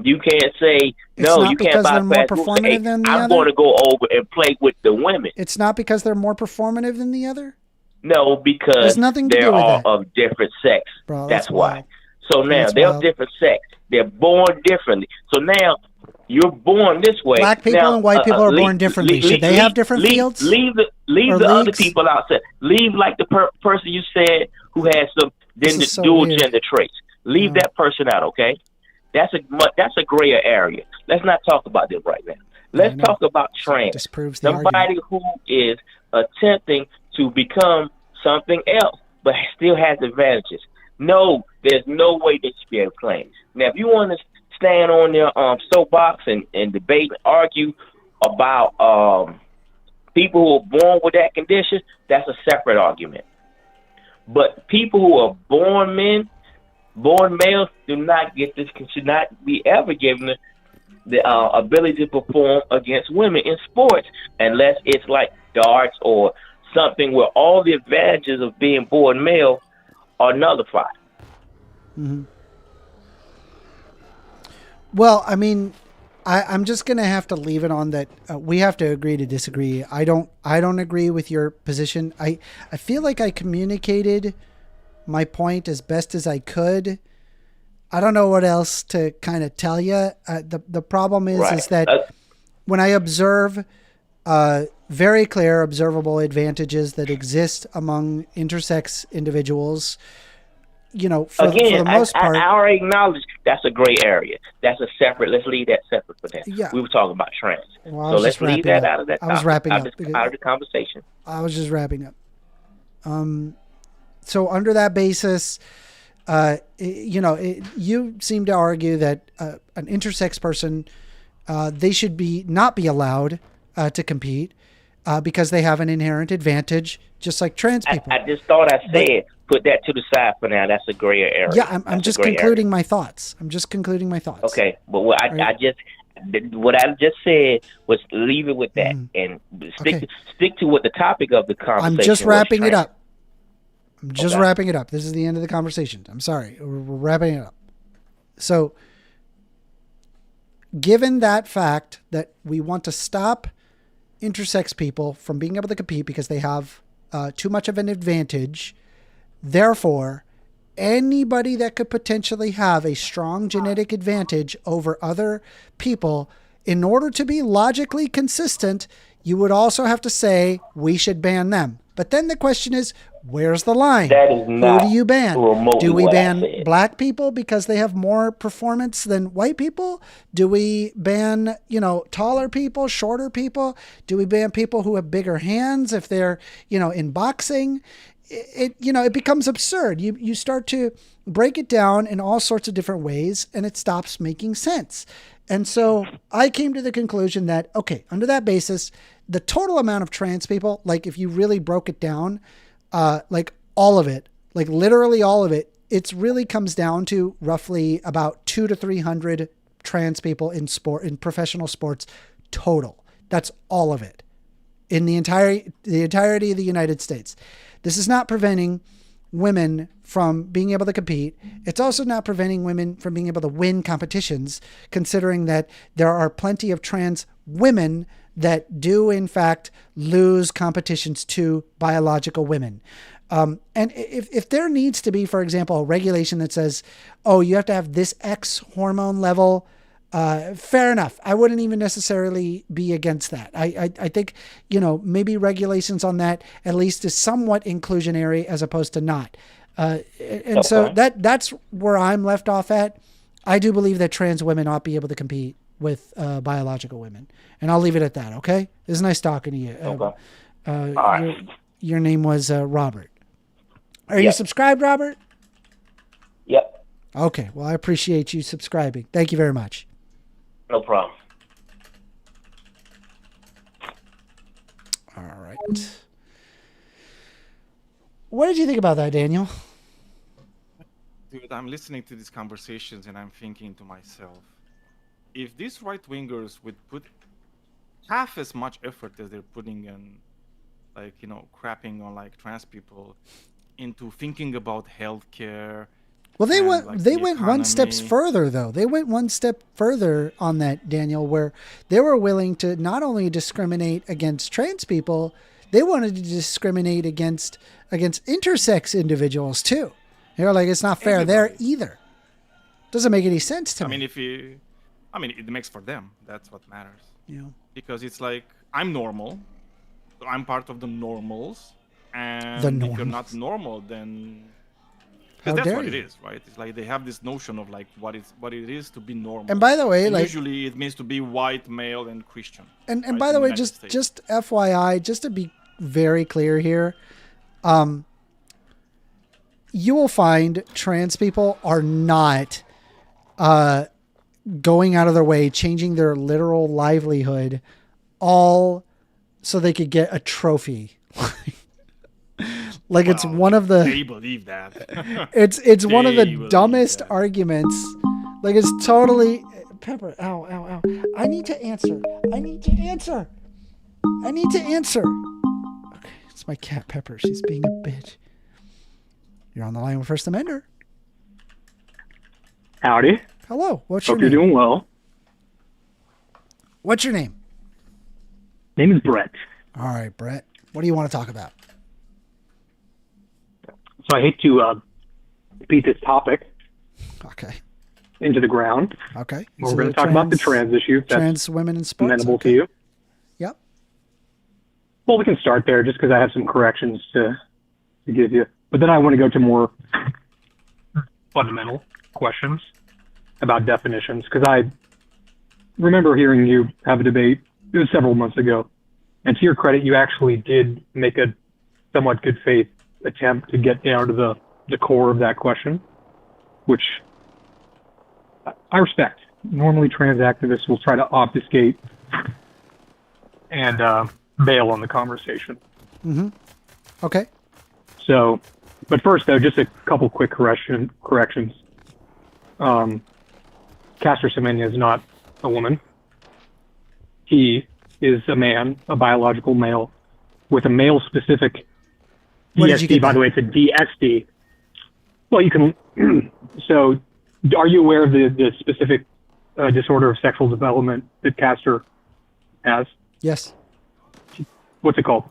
you can't say It's no. not You can't because they're more bypass the rules. Say, performative than the I'm other? going to go over and play with the women. It's not because they're more performative than the other? No, because There's nothing to they're do with all that. of different sex. Bro, that's why. wild. So now That's they're wild. of different sex. They're born differently. So now you're born this way. Black people Now, and white people are born differently. Should they have different fields? Leave the Or other leagues? people outside. Leave like the person you said who has some This is so dual weird. gender traits. Leave that person out, okay? That's a grayer area. Let's not talk about this right now. Let's talk about trans. Disproves the Somebody who is attempting to become something else, but still has advantages. No, there's no way they should be able to claim. Now, if you want to stand on your soapbox and debate and argue about people who are born with that condition, that's a separate argument. But people who are born males, do not get this, should not be ever given the ability to perform against women in sports unless it's like darts or something where all the advantages of being born male are nullified. Mm-hmm. Well, I mean, I'm just gonna have to leave it on that. We have to agree to disagree. I don't agree with your position. I feel like I communicated my point as best as I could. I don't know what else to kind of tell you. The problem is that when I observe very clear observable advantages that exist among intersex individuals, you know, for the most part. I already acknowledge that's a gray area. That's a separate. Let's leave that separate for now. Yeah. We were talking about trans. Well, So let's leave that out of that. I was wrapping up. Out of the conversation. I was just wrapping up. So under that basis, you seem to argue that an intersex person, they should not be allowed to compete because they have an inherent advantage, just like trans people. I just thought I said put that to the side for now. That's a grayer area. Yeah, I'm just concluding my thoughts. Okay, but what I just said was leave it with that and stick to what the topic of the conversation. I'm just wrapping it up. Okay. Wrapping it up. This is the end of the conversation. I'm sorry. We're wrapping it up. So, given that fact that we want to stop intersex people from being able to compete because they have too much of an advantage, therefore, anybody that could potentially have a strong genetic advantage over other people in order to be logically consistent, you would also have to say we should ban them. But then the question is, where's the line? That is not Who do you ban? remotely Do we what I ban said. black people because they have more performance than white people? Do we ban, taller people, shorter people? Do we ban people who have bigger hands if they're, in boxing? It becomes absurd. You start to break it down in all sorts of different ways, and it stops making sense. And so I came to the conclusion that, okay, under that basis, the total amount of trans people, like if you really broke it down, like all of it, like literally all of it, it really comes down to roughly about 200 to 300 trans people in professional sports total. That's all of it in the entirety of the United States. This is not preventing women from being able to compete. It's also not preventing women from being able to win competitions, considering that there are plenty of trans women that do, in fact, lose competitions to biological women. And if there needs to be, for example, a regulation that says, oh, you have to have this X hormone level, fair enough. I wouldn't even necessarily be against that. I think, maybe regulations on that at least is somewhat inclusionary as opposed to not. So that's where I'm left off at. I do believe that trans women ought to be able to compete with biological women. And I'll leave it at that, okay? It was nice talking to you. Okay. All right. Your name was Robert. Are you subscribed, Robert? Yep. Okay. Well, I appreciate you subscribing. Thank you very much. No problem. All right. What did you think about that, Daniel? Dude, I'm listening to these conversations and I'm thinking to myself, if these right-wingers would put half as much effort as they're putting in, crapping on trans people into thinking about healthcare. Well, they went one step further, though. They went one step further on that, Daniel, where they were willing to not only discriminate against trans people, they wanted to discriminate against intersex individuals too. It's not fair there either. Doesn't make any sense to me. It makes for them. That's what matters. Yeah. Because it's like, I'm normal. So I'm part of the normals. And if you're not normal, then... Because that's what it is, right? It's like they have this notion of what it is to be normal. And by the way, usually it means to be white, male, and Christian. And by the way, just FYI, just to be very clear here, you will find trans people are not going out of their way, changing their literal livelihood, all so they could get a trophy. It's one of the... They believe that. it's one of the dumbest arguments. It's totally... Pepper, ow. I need to answer. Okay, it's my cat, Pepper. She's being a bitch. You're on the line with First Amender. Howdy. Hello. What's your name? Hope you're doing well. What's your name? Name is Brett. All right, Brett. What do you want to talk about? So I hate to beat this topic into the ground. Okay. We're going to talk about the trans issue. Trans women in sports. Amenable to you. Yep. Well, we can start there just because I have some corrections to give you. But then I want to go to more fundamental questions about definitions, because I remember hearing you have a debate. It was several months ago. And to your credit, you actually did make a somewhat good faith attempt to get down to the core of that question, which I respect. Normally trans activists will try to obfuscate and bail on the conversation. Mm-hmm. Okay. So, but first though, just a couple quick corrections. Caster Semenya is not a woman. He is a man, a biological male, with a male-specific DSD. By the way, it's a DSD. Well, you can... So, are you aware of the specific disorder of sexual development that Caster has? Yes. What's it called?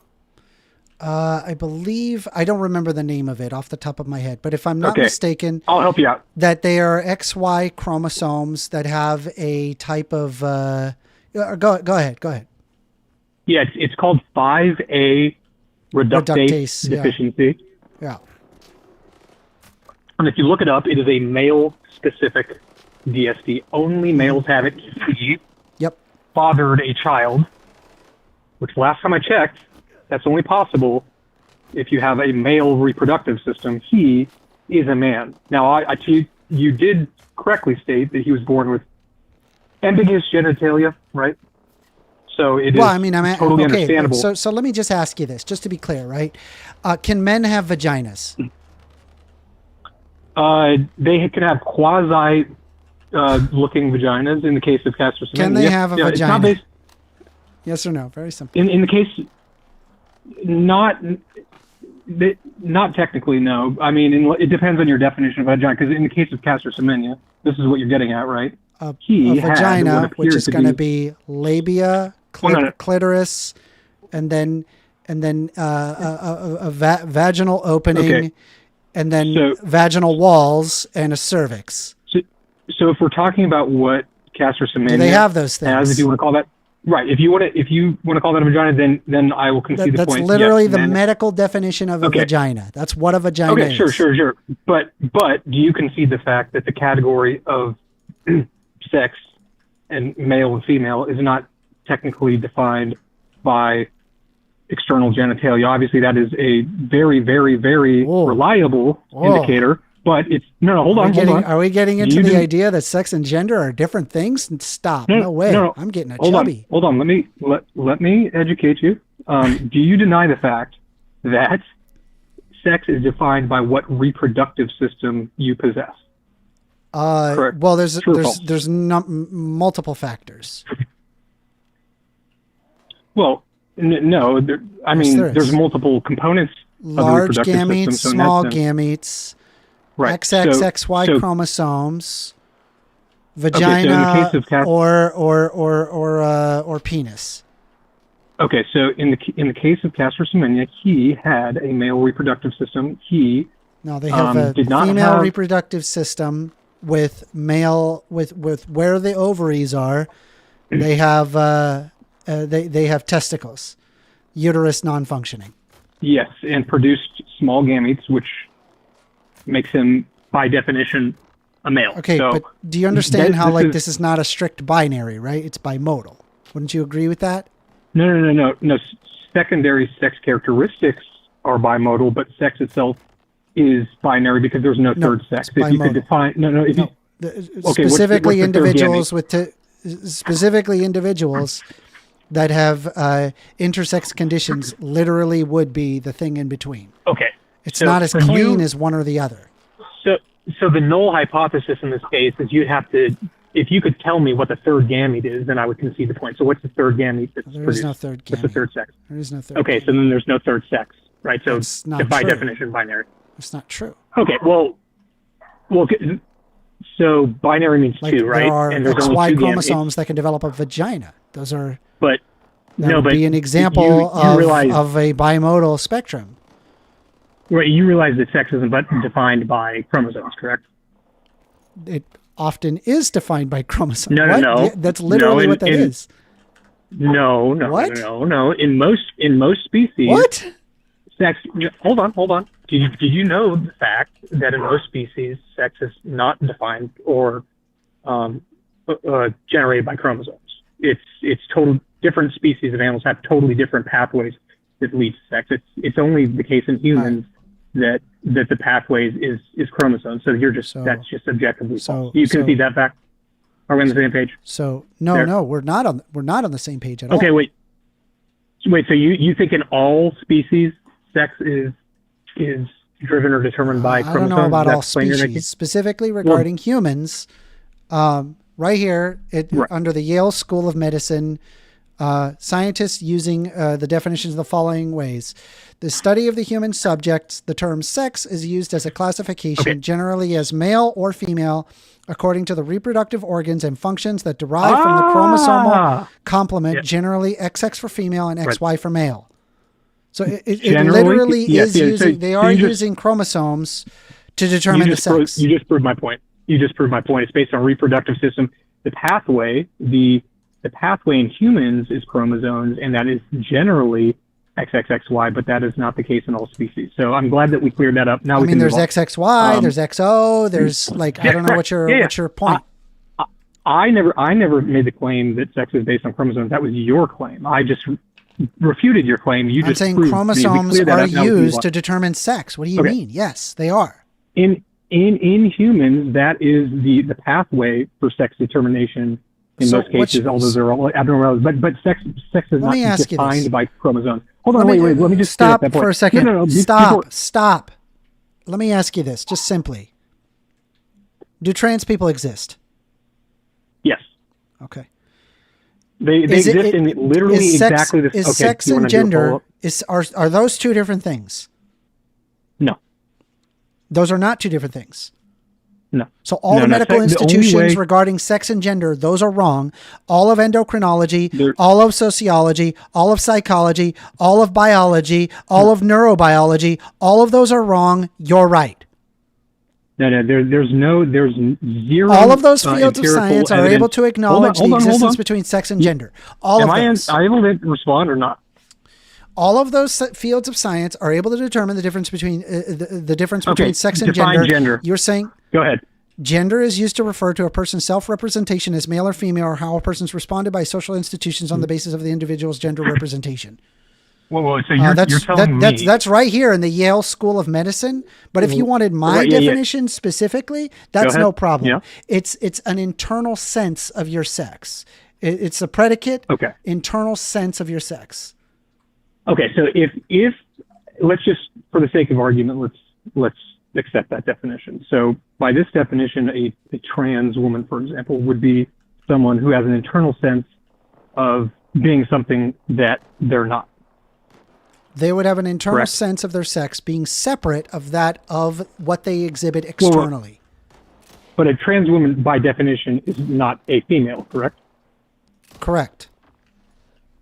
I believe... I don't remember the name of it off the top of my head, but if I'm not mistaken... I'll help you out. That they are XY chromosomes that have a type of Go ahead. Yeah, it's called 5A reductase yeah. deficiency. Yeah. And if you look it up, it is a male-specific DSD. Only males have it. He Yep. fathered a child, which last time I checked, that's only possible if you have a male reproductive system. He is a man. Now, you did correctly state that he was born with ambiguous genitalia, right? So it is totally understandable. So let me just ask you this, just to be clear, right? Can men have vaginas? They can have quasi looking vaginas in the case of castrosomania. Can they have a vagina? It's not based, yes or no? Very simple. in the case, not technically, no. I mean, it depends on your definition of vagina, because in the case of castrosomania, this is what you're getting at, right? A vagina, which is going to be labia, clitoris, and then a vaginal opening, and then vaginal walls and a cervix. So if we're talking about what castrosomania, do they have those things? As, if you want to call that, right? If you want to call that a vagina, then I will concede the point. That's literally the medical definition of a vagina. That's what a vagina is. Sure. But do you concede the fact that the category of sex and male and female is not technically defined by external genitalia? Obviously, that is a very, very, very reliable indicator. But it's hold on. Are we getting into the idea that sex and gender are different things? Stop! No way. No. I'm getting chubby. Hold on. Let me educate you. Do you deny the fact that sex is defined by what reproductive system you possess? Correct. Well, there's multiple factors. Well, no. There's multiple components. Large of the reproductive gametes, system, small gametes, right. XXXY chromosomes, vagina, or penis. Okay, so in the case of castrosomania, he had a male reproductive system. They have a female reproductive system with male with where the ovaries are. They have they have testicles, uterus non-functioning. Yes, and produced small gametes, which makes him by definition a male. Okay, but do you understand how this is not a strict binary, right? It's bimodal. Wouldn't you agree with that? No. Secondary sex characteristics are bimodal, but sex itself is binary because there's no third sex. If you could define specifically individuals specifically individuals that have intersex conditions literally would be the thing in between. Okay. It's not as clean as one or the other. So the null hypothesis in this case is you'd have to, if you could tell me what the third gamete is, then I would concede the point. So what's the third gamete that's produced? There is no third gamete. What's the third sex? There is no third gamete. So then there's no third sex, right? So it's not by true. definition, binary. It's not true. Okay, well, so binary means two, right? There are and there's XY only two chromosomes gametes. that can develop a vagina. Those are... But That would be an example of a bimodal spectrum. Right, you realize that sex isn't defined by chromosomes, correct? It often is defined by chromosomes. No. Yeah, that's literally what that is. No. What? No. In most species, what? Sex. Hold on. Did you know the fact that in most species, sex is not defined or generated by chromosomes? It's total. Different species of animals have totally different pathways that lead to sex. It's only the case in humans that the pathways is chromosomes. So that's just objectively false. You can see that fact. Are we on the same page? So no, we're not on the same page at all. Okay, wait. So you think in all species sex is driven or determined by chromosomes? I don't know about all species. Specifically regarding humans, right here under the Yale School of Medicine. Scientists using the definitions the following ways. The study of the human subjects, the term sex is used as a classification, generally as male or female, according to the reproductive organs and functions that derive from the chromosomal complement, generally XX for female and XY for male. So it literally is using, they are using chromosomes to determine the sex. You just proved my point. It's based on reproductive system. The pathway, the the pathway in humans is chromosomes, and that is generally XXXY, but that is not the case in all species. So I'm glad that we cleared that up. Now I mean, there's XXY, there's XO, there's like, I don't know what's your point. I never made the claim that sex is based on chromosomes. That was your claim. I just refuted your claim. I'm saying chromosomes are used to determine sex. What do you mean? Yes, they are. In humans, that is the pathway for sex determination in most cases, although they're all abnormalities. But sex is not defined by chromosomes. Hold on, wait. Let me just stop for a second. No, stop. Let me ask you this, just simply. Do trans people exist? Yes. Okay. They exist in literally exactly the. Is sex and gender are those two different things? No. Those are not two different things. No. So all the medical institutions regarding sex and gender, those are wrong. All of endocrinology, all of sociology, all of psychology, all of biology, all of neurobiology, all of those are wrong. You're right. No, there's zero. All of those fields of science are able to acknowledge the existence between sex and gender. All of those. Am I able to respond or not? All of those fields of science are able to determine the difference between the difference between sex and gender. You're saying. Go ahead. Gender is used to refer to a person's self-representation as male or female, or how a person's responded by social institutions on the basis of the individual's gender representation. Well, so you're telling me that's right here in the Yale School of Medicine. But if you wanted my definition specifically, that's no problem. Yeah. It's an internal sense of your sex. It's a predicate. Okay. Internal sense of your sex. Okay, so if let's just, for the sake of argument, let's accept that definition. So by this definition, a trans woman, for example, would be someone who has an internal sense of being something that they're not. They would have an internal sense of their sex being separate of that of what they exhibit externally. But a trans woman, by definition, is not a female, correct? Correct.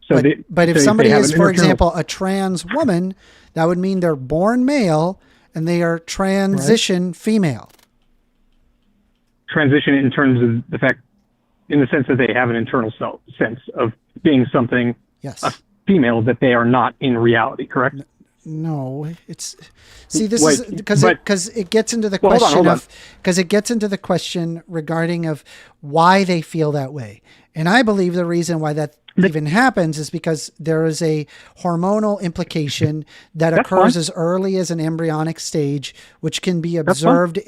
So but if somebody is, for example, a trans woman, that would mean they're born male and they are transition female. Transition in terms of the fact, in the sense that they have an internal sense of being something, a female that they are not in reality, correct? No, it's is because it gets into the question because it gets into the question regarding of why they feel that way. And I believe the reason why that even happens is because there is a hormonal implication that occurs as early as an embryonic stage, which can be observed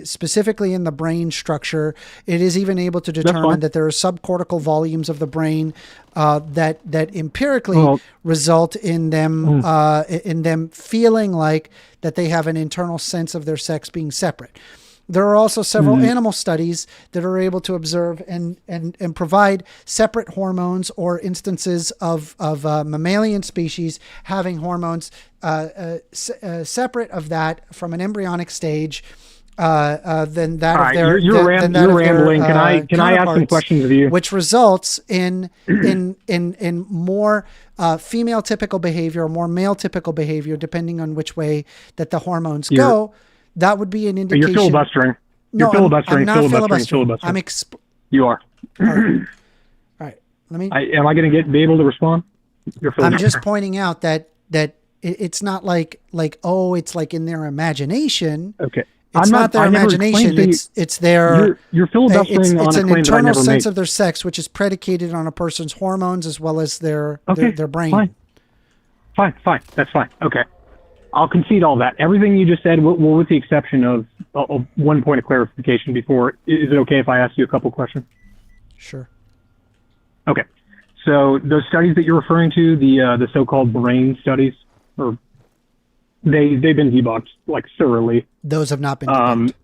specifically in the brain structure. It is even able to determine that there are subcortical volumes of the brain that empirically result in them feeling like that they have an internal sense of their sex being separate. There are also several animal studies that are able to observe and provide separate hormones or instances of mammalian species having hormones separate of that from an embryonic stage than that of their. You're rambling. Can I ask some questions of you? Which results in more female typical behavior or more male typical behavior, depending on which way that the hormones go. That would be an indication. You're filibustering. I'm not filibustering. You are. All right. Let me. Am I going to be able to respond? I'm just pointing out that it's not like it's like in their imagination. Okay. It's not their imagination. It's their. You're filibustering on a claim that I never made. It's an internal sense of their sex, which is predicated on a person's hormones as well as their brain. Fine. That's fine. Okay. I'll concede all that. Everything you just said, well, with the exception of one point of clarification before. Is it okay if I ask you a couple questions? Sure. Okay. So those studies that you're referring to, the so-called brain studies, or they've been debunked like thoroughly. Those have not been debunked.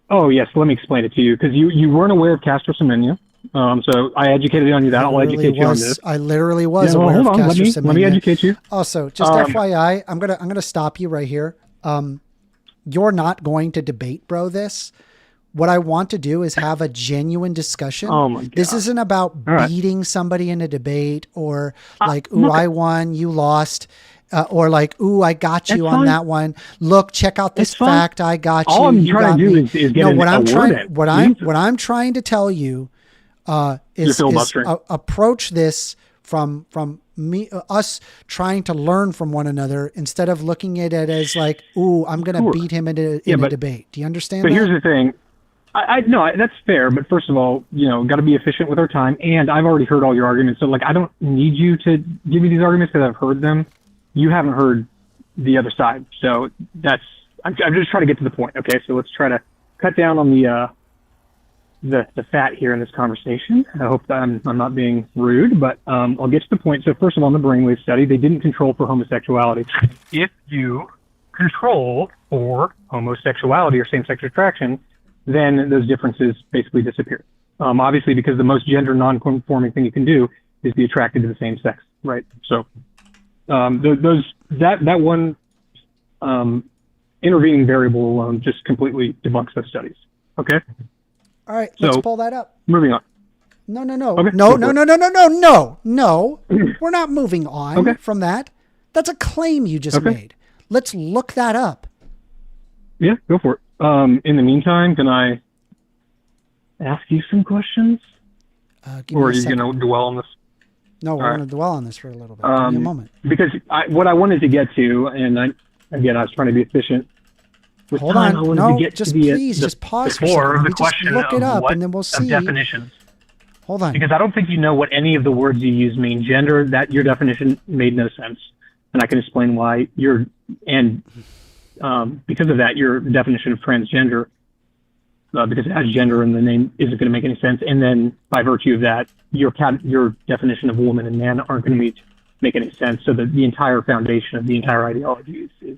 Oh yes, let me explain it to you because you weren't aware of castrosomnia. So I educated on you that. I'll educate you on this. I literally was aware of castrosomnia. Let me educate you. Also, just FYI, I'm gonna stop you right here. You're not going to debate, bro, this. What I want to do is have a genuine discussion. Oh my God. This isn't about beating somebody in a debate or like, I won, you lost. Or like, I got you on that one. Look, check out this fact. I got you. All I'm trying to do is get what I'm trying to tell you is filibustering. approach this from us trying to learn from one another instead of looking at it as like, ooh, I'm going to beat him in a debate. Do you understand But that? here's the thing. No, that's fair. But first of all, got to be efficient with our time. And I've already heard all your arguments. So, I don't need you to give me these arguments because I've heard them. You haven't heard the other side. So I'm just trying to get to the point. Okay, so let's try to cut down on the fat here in this conversation. I hope that I'm not being rude, but I'll get to the point. So first of all, in the brainwave study, they didn't control for homosexuality. If you control for homosexuality or same-sex attraction, then those differences basically disappear. Obviously, because the most gender non-conforming thing you can do is be attracted to the same sex, right? So that one intervening variable alone just completely debunks those studies. Okay. All right, let's pull that up. Moving on. No. Okay, No. We're not moving on from that. That's a claim you just made. Let's look that up. Yeah, go for it. In the meantime, can I ask you some questions? Or are you going to dwell on this? No, we're going to dwell on this for a little bit. Give me a moment. Because what I wanted to get to, and I was trying to be efficient. Hold on. No, just please, just pause for a second. We just look it up, and then we'll see. Definitions. Hold on. Because I don't think you know what any of the words you use mean. Gender, that your definition made no sense. And I can explain why because of that, your definition of transgender, because it has gender in the name, isn't going to make any sense. And then by virtue of that, your definition of woman and man aren't going to make any sense. So that the entire foundation of the entire ideology is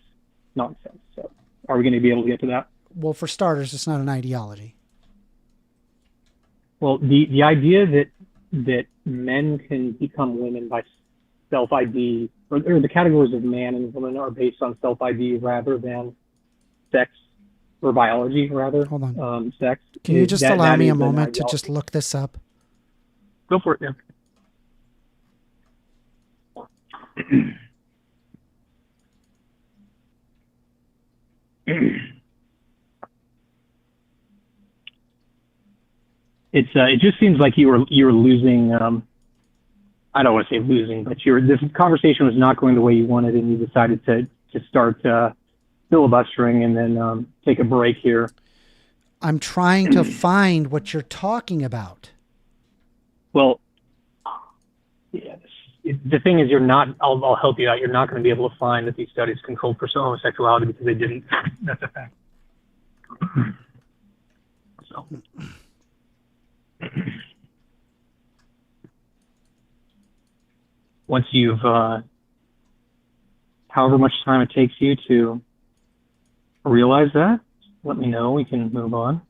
nonsense. So are we going to be able to get to that? Well, for starters, it's not an ideology. Well, the idea that men can become women by self-ID, or the categories of man and woman are based on self-ID rather than sex or biology, rather. Hold on. Sex. Can you just allow me a moment to just look this up? Go for it, yeah. It just seems like you were losing. I don't want to say losing, but this conversation was not going the way you wanted, and you decided to start filibustering and then take a break here. I'm trying to find what you're talking about. Well, yeah. The thing is, you're not. I'll help you out. You're not going to be able to find that these studies controlled for homosexuality because they didn't. That's a fact. So. Once you've, however much time it takes you to realize that, let me know. We can move on.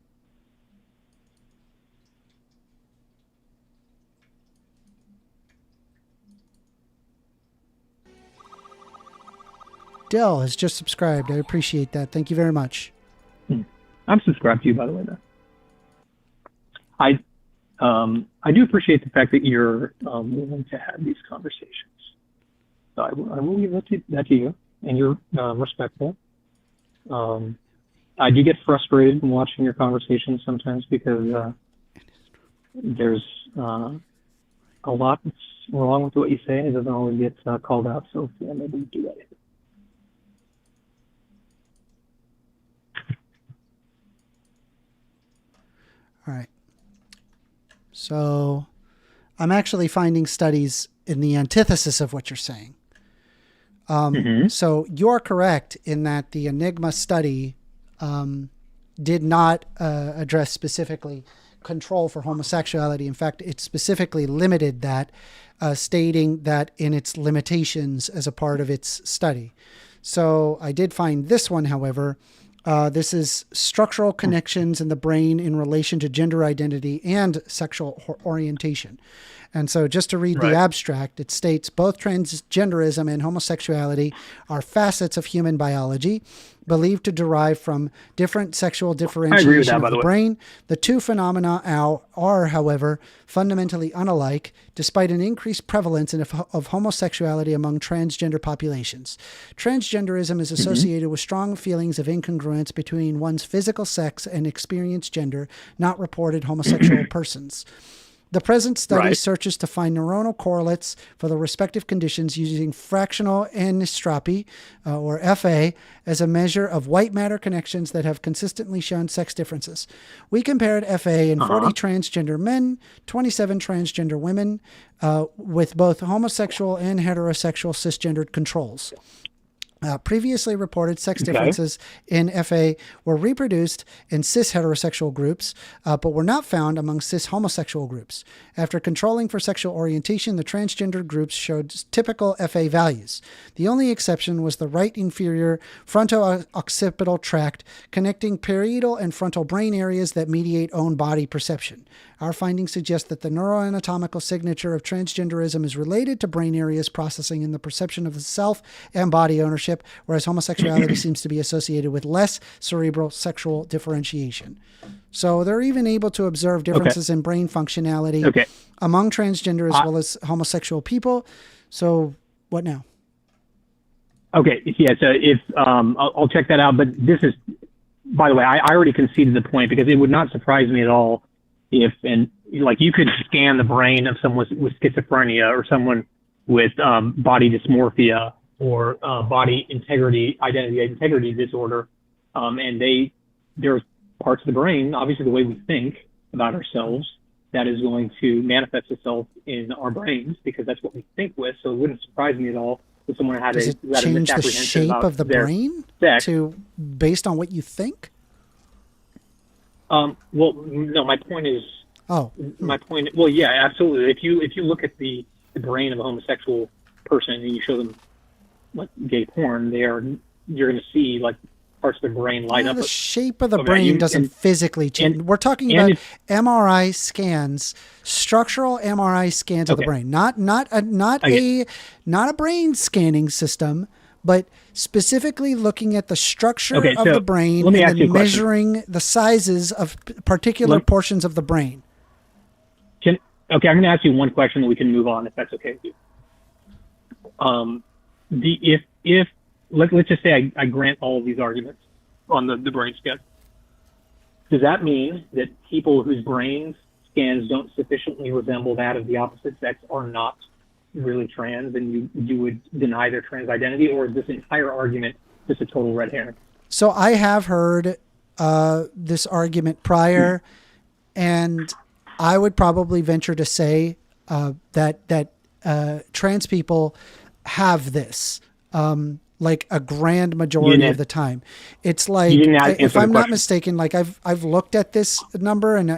Dell has just subscribed. I appreciate that. Thank you very much. I'm subscribed to you, by the way, though. I do appreciate the fact that you're willing to have these conversations. So I will give that to you, and you're respectful. I do get frustrated in watching your conversations sometimes because there's a lot that's wrong with what you say, and it doesn't always get called out. So yeah, maybe we do that. All right. So I'm actually finding studies in the antithesis of what you're saying. So you're correct in that the Enigma study did not address specifically control for homosexuality. In fact, it specifically limited that, stating that in its limitations as a part of its study. So I did find this one, however. This is structural connections in the brain in relation to gender identity and sexual orientation. And so just to read the abstract, it states both transgenderism and homosexuality are facets of human biology believed to derive from different sexual differentiation of the brain. The two phenomena are, however, fundamentally unalike, despite an increased prevalence of homosexuality among transgender populations. Transgenderism is associated with strong feelings of incongruence between one's physical sex and experienced gender, not reported homosexual persons. The present study Right. searches to find neuronal correlates for the respective conditions using fractional anisotropy, or FA, as a measure of white matter connections that have consistently shown sex differences. We compared FA in 40 transgender men, 27 transgender women, with both homosexual and heterosexual cisgendered controls. Previously reported sex differences in FA were reproduced in cis heterosexual groups, but were not found among cis homosexual groups. After controlling for sexual orientation, the transgender groups showed typical FA values. The only exception was the right inferior fronto-occipital tract connecting parietal and frontal brain areas that mediate own body perception. Our findings suggest that the neuroanatomical signature of transgenderism is related to brain areas processing in the perception of the self and body ownership, whereas homosexuality seems to be associated with less cerebral sexual differentiation. So they're even able to observe differences in brain functionality among transgender as well as homosexual people. So what now? Okay, yeah, so if I'll check that out, but this is, by the way, I already conceded the point, because it would not surprise me at all if, and like, you could scan the brain of someone with schizophrenia or someone with body dysmorphia or body integrity, identity integrity disorder, and there's parts of the brain, obviously the way we think about ourselves, that is going to manifest itself in our brains, because that's what we think with. So it wouldn't surprise me at all if someone had Does it change the shape of the brain based on what you think? Well, no, my point is. My point. Well, yeah, absolutely. If you look at the brain of a homosexual person and you show them like gay porn, you're going to see like parts of the brain light up. The shape of the brain doesn't physically change. We're talking about MRI scans, structural MRI scans of the brain, not a brain scanning system, but specifically looking at the structure of the brain and then measuring the sizes of particular portions of the brain. I'm going to ask you one question that we can move on, if that's okay with you. Let's just say I grant all of these arguments on the brain scan. Does that mean that people whose brain scans don't sufficiently resemble that of the opposite sex are not really trans, and you would deny their trans identity, or is this entire argument just a total red herring? So I have heard this argument prior, and I would probably venture to say that trans people have this, like a grand majority of the time. It's like, if I'm not mistaken, like I've looked at this number, and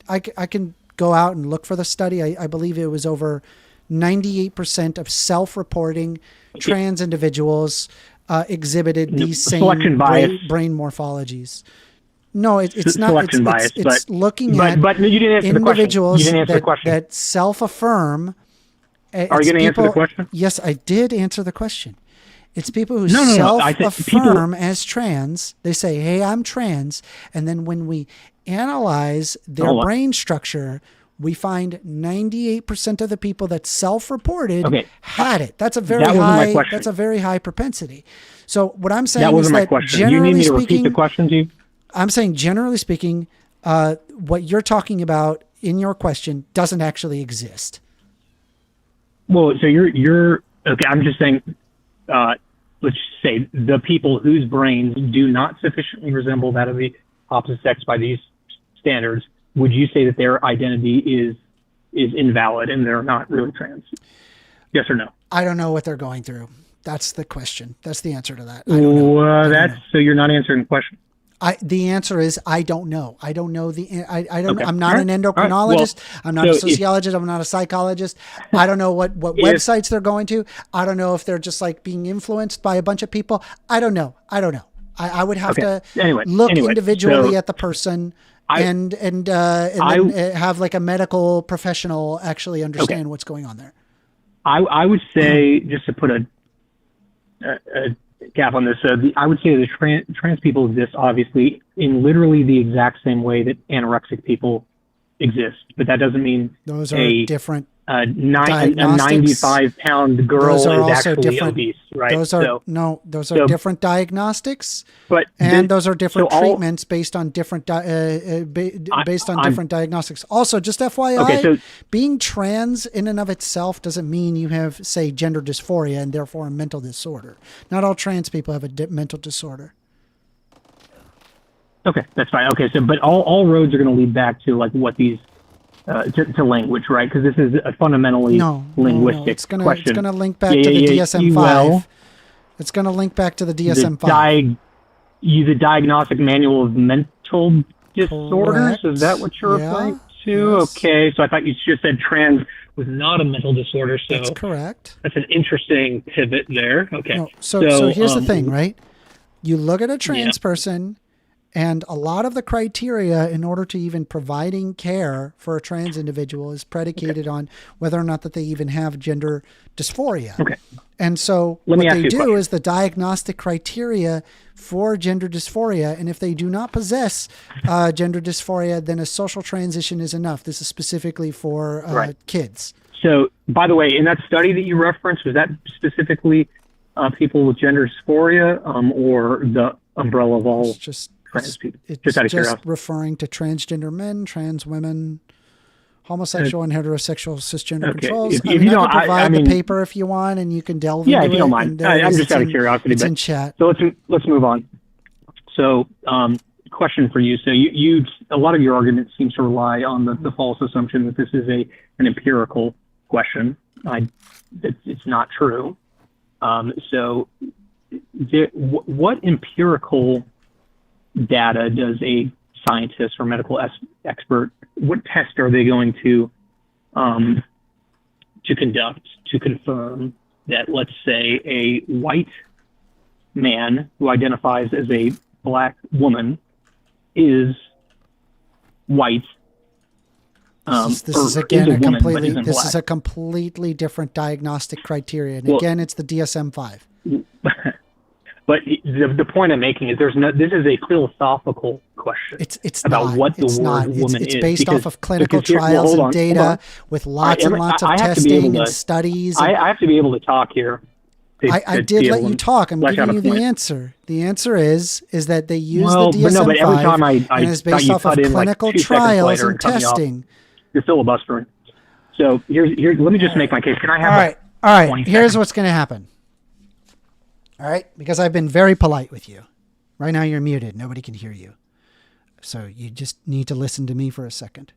I can go out and look for the study. I believe it was over 98% of self-reporting trans individuals exhibited these same brain morphologies. No, it's not selection bias. It's looking at but you didn't answer individuals the question. that self-affirm. Are you going to answer the question? Yes, I did answer the question. It's people who self-affirm as trans. They say, "Hey, I'm trans," and then when we analyze their brain structure, we find 98% of the people that self-reported had it. That's a very high. That's a very high propensity. So what I'm saying is that generally speaking, repeat the question to you? I'm saying generally speaking, what you're talking about in your question doesn't actually exist. Well, so you're okay. I'm just saying. Let's say the people whose brains do not sufficiently resemble that of the opposite sex by these standards, would you say that their identity is invalid and they're not really trans? Yes or no? I don't know what they're going through. That's the question. That's the answer to that. I don't know. So you're not answering the question. The answer is I don't know. I don't know I'm not an endocrinologist. I'm not a sociologist. I'm not a psychologist. I don't know what websites they're going to. I don't know if they're just like being influenced by a bunch of people. I don't know. I would have to look individually at the person and then have like a medical professional actually understand what's going on there. I would say, just to put a cap on this, I would say that trans people exist obviously in literally the exact same way that anorexic people exist, but that doesn't mean those are different a 95-pound girl those are is also actually different, obese, right? Those are those are different diagnostics, those are different treatments based on different different diagnostics. Also, just FYI, being trans in and of itself doesn't mean you have, say, gender dysphoria and therefore a mental disorder. Not all trans people have a mental disorder. Okay, that's fine. Okay, so but all roads are going to lead back to like what these to language, right? Because this is a fundamentally linguistic question. It's gonna link back to the DSM-5. It's gonna link back to the DSM-5. The Diagnostic Manual of Mental Disorders. Is that what you're referring to? Yes. Okay, so I thought you just said trans was not a mental disorder. So that's correct. That's an interesting pivot there. Okay. No, so here's the thing, right? You look at a trans person. And a lot of the criteria in order to even providing care for a trans individual is predicated on whether or not that they even have gender dysphoria. Okay. And so what they do is the diagnostic criteria for gender dysphoria. And if they do not possess gender dysphoria, then a social transition is enough. This is specifically for kids. So, by the way, in that study that you referenced, was that specifically people with gender dysphoria or the umbrella of all trans people? It's just referring to transgender men, trans women, homosexual and heterosexual cisgender controls. If I can provide the paper if you want, and you can delve into it. Yeah, if you don't mind. I'm just out of curiosity. It's in chat. So let's move on. So, question for you. So you a lot of your argument seems to rely on the false assumption that this is an empirical question. It's not true. So what empirical data does a scientist or medical expert, what test are they going to conduct to confirm that, let's say, a white man who identifies as a black woman is white? This is again a completely different diagnostic criteria, and again, it's the DSM-5. But the point I'm making is this is a philosophical question. It's about not. what the it's word not. woman it's is. based off of clinical trials and data with lots and lots of testing and studies. I have to be able to talk here. I did let you talk. I'm giving you the answer. The answer is that they use the DSM-5 but every time and it's based off of clinical trials and testing. You're filibustering. So here. Let me just make my case. Can I have all right. Here's what's going to happen. All right, because I've been very polite with you. Right now you're muted. Nobody can hear you. So you just need to listen to me for a second.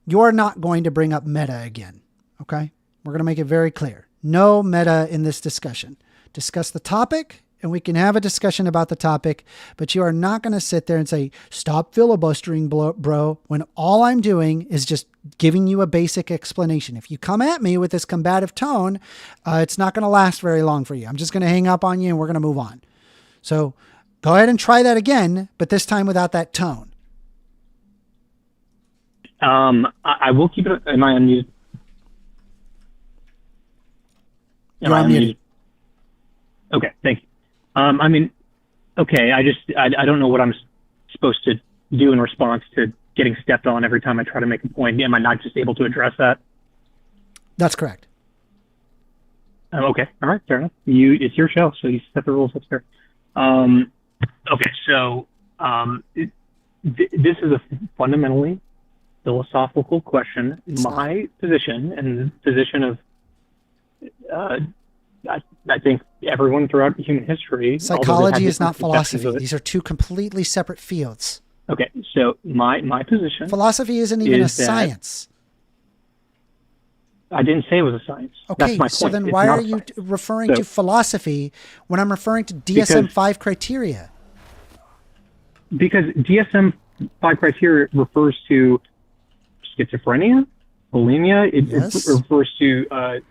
You're not going to bring up meta again, okay? We're going to make it very clear. No meta in this discussion. Discuss the topic, and we can have a discussion about the topic, but you are not going to sit there and say, stop filibustering, bro, when all I'm doing is just giving you a basic explanation. If you come at me with this combative tone, it's not going to last very long for you. I'm just going to hang up on you and we're going to move on. So go ahead and try that again, but this time without that tone. I will keep it. Am I unmuted? You're unmuted. Okay, thank you. Okay, I don't know what I'm supposed to do in response to getting stepped on every time I try to make a point. Am I not just able to address that? That's correct. Okay, all right, fair enough. It's your show, so you set the rules. That's fair. Okay, so this is a fundamentally philosophical question. My position and the position of I think everyone throughout human history. Psychology is not philosophy. These are two completely separate fields. Okay, so my position. Philosophy isn't even a science. I didn't say it was a science. Okay, that's my so point. then why are you referring to philosophy when I'm referring to DSM-5 criteria? Because DSM-5 criteria refers to schizophrenia, bulimia. It refers to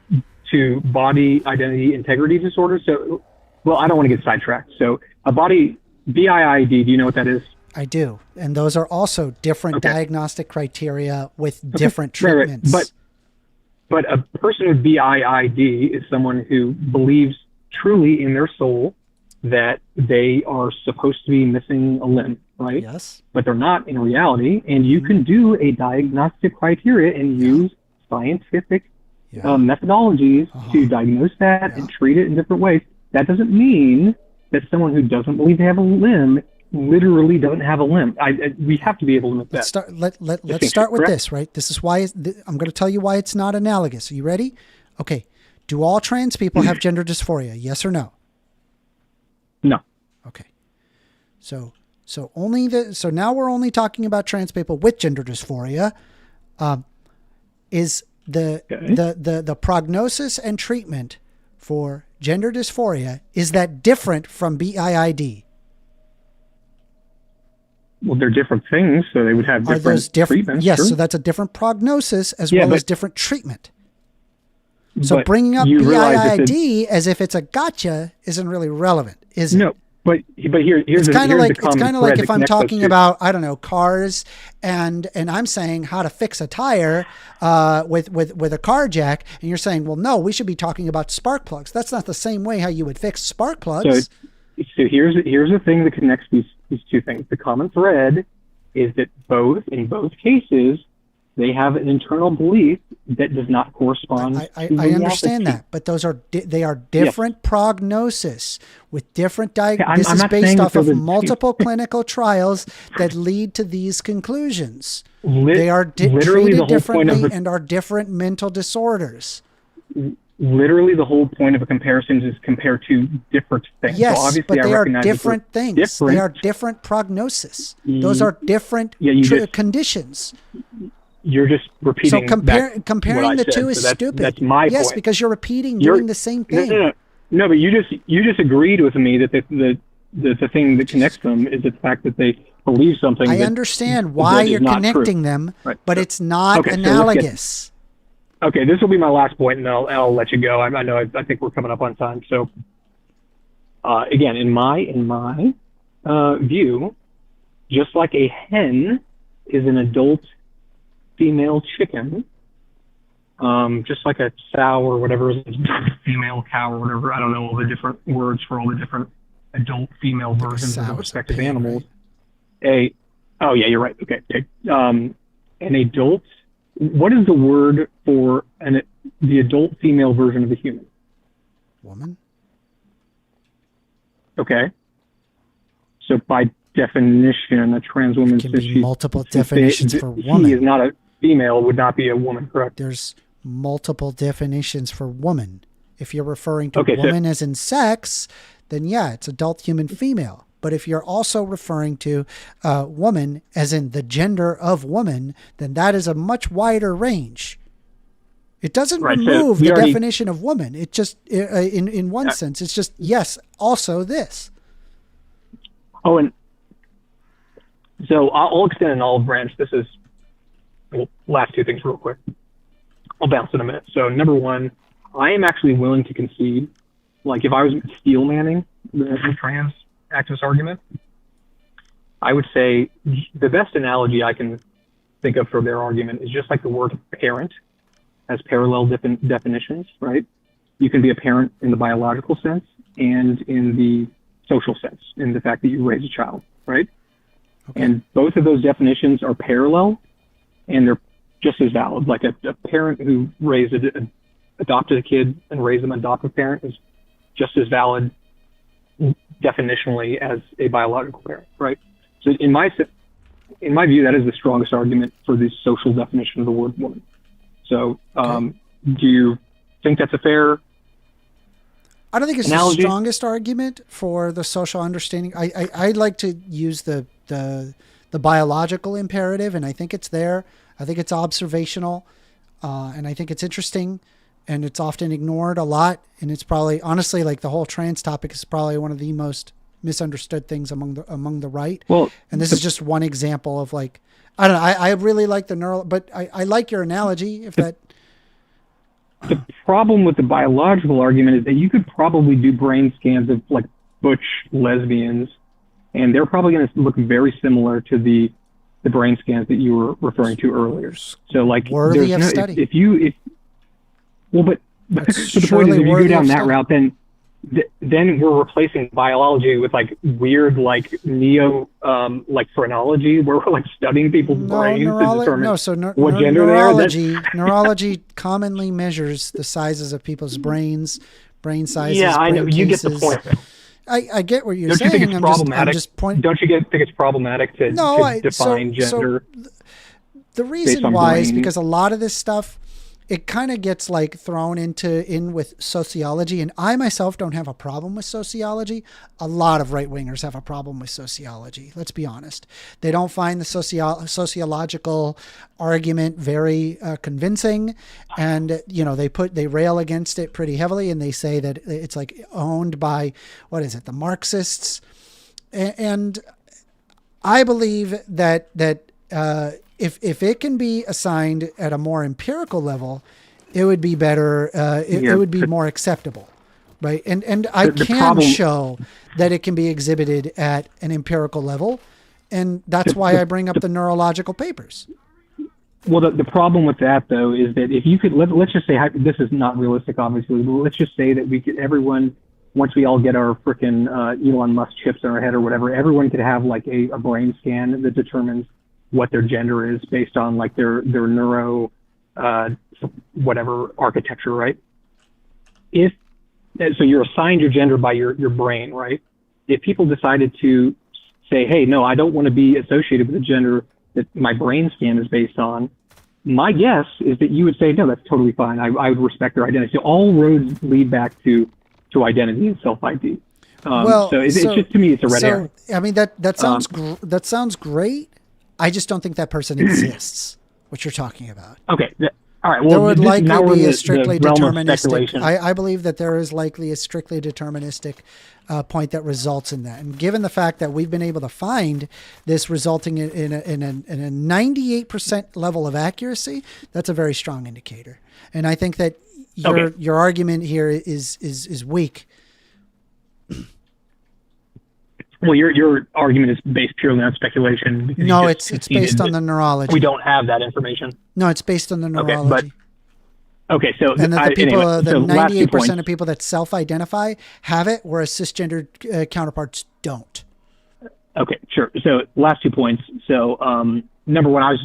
body identity integrity disorders. So, well, I don't want to get sidetracked. So a body, BIID, do you know what that is? I do. And those are also different diagnostic criteria with different treatments. Right. But a person with BIID is someone who believes truly in their soul that they are supposed to be missing a limb, right? Yes. But they're not in reality. And you can do a diagnostic criteria and use scientific methodologies to diagnose that and treat it in different ways. That doesn't mean that someone who doesn't believe they have a limb literally doesn't have a limb. We have to be able to make let's that. Let's start with this, right? This is why I'm going to tell you why it's not analogous. Are you ready? Okay. Do all trans people have gender dysphoria? Yes or no? No. Okay. So now we're only talking about trans people with gender dysphoria. Is the prognosis and treatment for gender dysphoria, is that different from BIID? Well, they're different things, so they would have different, Are those different treatments. Yes, sure. so that's a different prognosis as well as different treatment. So bringing up BIID as if it's a gotcha isn't really relevant, is it? No, but here's it's kind of like if I'm talking about, I don't know, cars and I'm saying how to fix a tire with a car jack, and you're saying, well, no, we should be talking about spark plugs. That's not the same way how you would fix spark plugs. So here's the thing that connects these two things. The common thread is that in both cases, they have an internal belief that does not correspond. I understand that, but they are different prognosis with different this is based off of multiple clinical trials that lead to these conclusions. They are treated differently and are different mental disorders. Literally, the whole point of a comparison is compare two different things. Yes, so obviously but they are different things. They are different prognosis. Those are different conditions. You're just repeating. So comparing the two is stupid. That's my point. Yes, because you're doing the same thing. No, but you just agreed with me that the thing that connects them is the fact that they believe something. I understand why you're connecting them, but it's not analogous. Okay, this will be my last point, and I'll let you go. I think we're coming up on time. So, again, in my view, just like a hen is an adult female chicken, just like a sow or whatever is a female cow or whatever. I don't know all the different words for all the different adult female versions of the respective animals. Right? Oh yeah, you're right. Okay. An adult. What is the word for the adult female version of a human? Woman. Okay. So by definition, a trans woman can be multiple definitions for woman. He is not a female, would not be a woman, correct? There's multiple definitions for woman. If you're referring to woman as in sex, then yeah, it's adult human female. But if you're also referring to woman as in the gender of woman, then that is a much wider range. It doesn't remove the definition of woman. It just, in one sense, it's just, yes, also this. Oh, and so I'll extend an olive branch. This is, last two things real quick. I'll bounce in a minute. So number one, I am actually willing to concede, like if I was steel manning the trans activist argument, I would say the best analogy I can think of for their argument is just like the word parent has parallel definitions, right? You can be a parent in the biological sense and in the social sense, in the fact that you raise a child, right? Okay. And both of those definitions are parallel and they're just as valid. Like a parent who adopted a kid and raised an adoptive parent is just as valid definitionally as a biological parent, right? So in my view, that is the strongest argument for the social definition of the word woman. So do you think that's a fair I don't think it's analogy? The strongest argument for the social understanding. I like to use the biological imperative, and I think it's there. I think it's observational, and I think it's interesting, and it's often ignored a lot. And it's probably, honestly, like the whole trans topic is probably one of the most misunderstood things among the right. Well, and this is just one example of like, I don't know. I really like the neural, but I like your analogy. The problem with the biological argument is that you could probably do brain scans of like butch lesbians, and they're probably going to look very similar to the brain scans that you were referring to earlier. So like, worthy of study. But the point is, if you go down that route, then then we're replacing biology with like weird like neo like phrenology, where we're like studying people's brains to determine what gender they are. Neurology commonly measures the sizes of people's brain sizes. Yeah, I know. You get the cases. point. I get what you're Don't saying. You think it's problematic? I'm just pointing. Don't you think it's problematic to define gender? So the reason why is because a lot of this stuff, it kind of gets like thrown in with sociology, and I myself don't have a problem with sociology. A lot of right wingers have a problem with sociology. Let's be honest; they don't find the sociological argument very convincing, and they rail against it pretty heavily, and they say that it's like owned by the Marxists, and I believe that if it can be assigned at a more empirical level, it would be better. It would be more acceptable, right? And I can show that it can be exhibited at an empirical level, and that's why I bring up the neurological papers. Well, the problem with that though is that if you could let's just say this is not realistic, obviously, but let's just say that everyone, once we all get our frickin' Elon Musk chips in our head or whatever, everyone could have like a brain scan that determines what their gender is based on like their neuro whatever architecture, right? So you're assigned your gender by your brain, right? If people decided to say, hey, no, I don't want to be associated with the gender that my brain scan is based on, my guess is that you would say, no, that's totally fine. I would respect their identity. So all roads lead back to identity and self-ID. So it's just, to me, it's a red herring. I mean, that sounds great. I just don't think that person exists, what you're talking about. Okay. All right. Well, there would likely be a strictly deterministic. I believe that there is likely a strictly deterministic point that results in that. And given the fact that we've been able to find this resulting in a 98% level of accuracy, that's a very strong indicator. And I think that your argument here is weak. Well, your argument is based purely on speculation. No, it's based on the neurology. We don't have that information. No, it's based on the neurology. Okay, so and the 98% of people that self-identify have it, whereas cisgendered counterparts don't. Okay, sure. So last 2 points. So number one, I was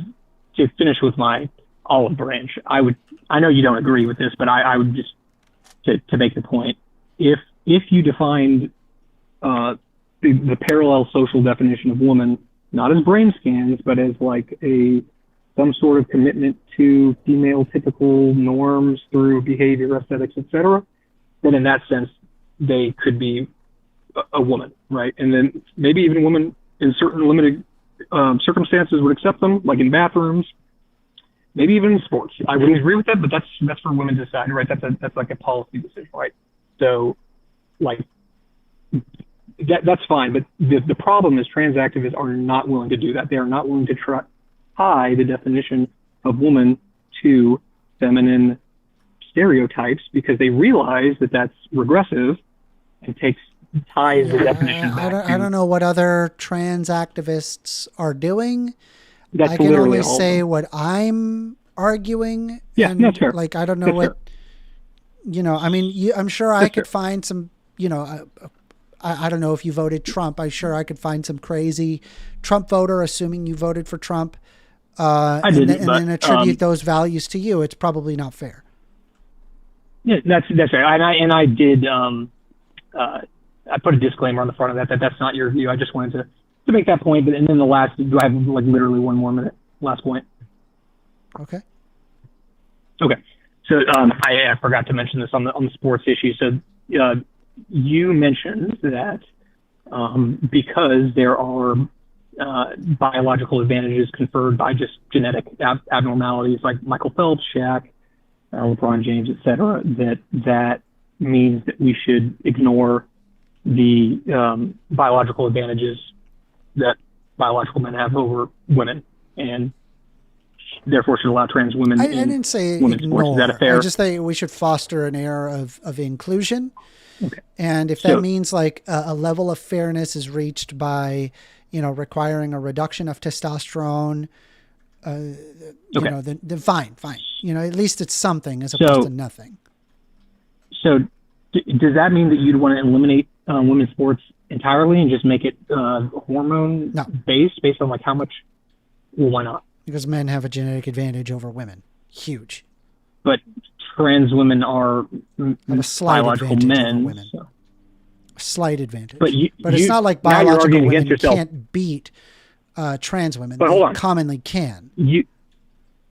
to finish with my olive branch. I know you don't agree with this, but I would just to make the point. If you defined the parallel social definition of woman, not as brain scans, but as like some sort of commitment to female typical norms through behavior, aesthetics, etc., then in that sense, they could be a woman, right? And then maybe even a woman in certain limited circumstances would accept them, like in bathrooms, maybe even in sports. I wouldn't agree with that, but that's for women to decide, right? That's like a policy decision, right? So, like, that's fine, but the problem is trans activists are not willing to do that. They are not willing to tie the definition of woman to feminine stereotypes because they realize that that's regressive and ties the definition back. I don't know what other trans activists are doing. That's I can only say what I'm arguing. Yeah, and that's fair. Like, I don't know that's what, I mean, I'm sure I could find some, I don't know if you voted Trump. I'm sure I could find some crazy Trump voter, assuming you voted for Trump, and then attribute those values to you. It's probably not fair. Yeah, that's right. And I did. I put a disclaimer on the front of that that's not your view. I just wanted to make that point. But and then the last, do I have like literally 1 more minute? Last point. Okay. So I forgot to mention this on the sports issue. So. You mentioned that because there are biological advantages conferred by just genetic abnormalities like Michael Phelps, Shaq, LeBron James, etc., that means that we should ignore the biological advantages that biological men have over women, and therefore should allow trans women. I didn't say women's ignore. Sports. Is that fair? I just say we should foster an air of inclusion. Okay. And if that means like a level of fairness is reached by, requiring a reduction of testosterone, then fine. At least it's something as opposed to nothing. So Does that mean that you'd want to eliminate women's sports entirely and just make it hormone based on like how much? Well, why not? Because men have a genetic advantage over women. Huge. But trans women are have a slight biological advantage men. over women. So. A slight advantage. But it's not like biological women can't beat trans women. But hold on. Commonly can.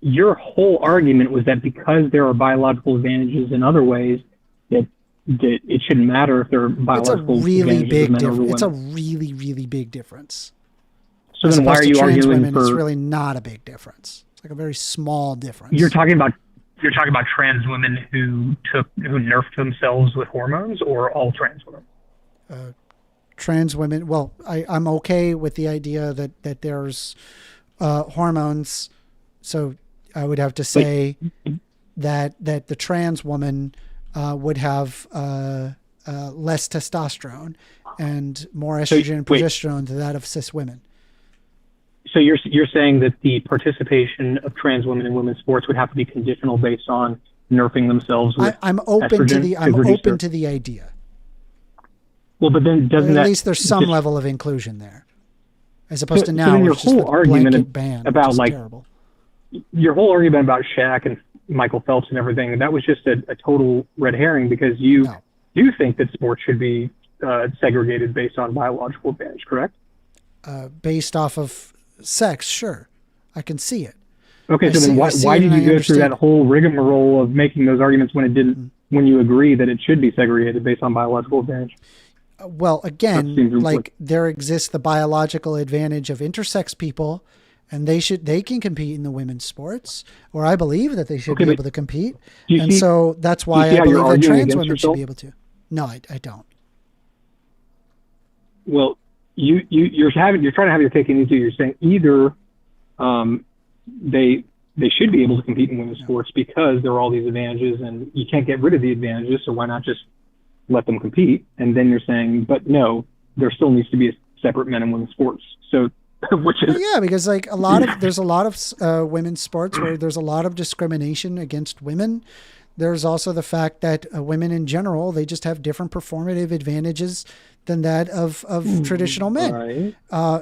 Your whole argument was that because there are biological advantages in other ways, that it shouldn't matter if there are biological advantages of men over women. It's a really, really big difference. So then why are you arguing women, for? It's really not a big difference. It's like a very small difference. You're talking about trans women who nerfed themselves with hormones, or all trans women? Trans women. Well, I'm okay with the idea that there's hormones. So I would have to say that the trans woman would have less testosterone and more estrogen and progesterone than that of cis women. So you're saying that the participation of trans women in women's sports would have to be conditional based on nerfing themselves with I'm open to the idea. Well, but then doesn't at least there's some level of inclusion there, as opposed to now, then your it's just whole a argument ban, about like terrible. Your whole argument about Shaq and Michael Phelps and everything, that was just a total red herring, because you do think that sports should be segregated based on biological advantage, correct? Based off of sex, sure, I can see it. Okay, so then why did you go through that whole rigmarole of making those arguments when it didn't? When you agree that it should be segregated based on biological advantage? Well, again, like there exists the biological advantage of intersex people, and they can compete in the women's sports, or I believe that they should be able to compete, and so that's why I believe that trans women should be able to. No, I don't. Well, you're trying to have your cake and eat it. You're saying either they should be able to compete in women's sports because there are all these advantages, and you can't get rid of the advantages, so why not just let them compete? And then you're saying, but no, there still needs to be a separate men and women's sports. So, which is because like there's a lot of women's sports where there's a lot of discrimination against women. There's also the fact that women in general, they just have different performative advantages than that of traditional men. Right.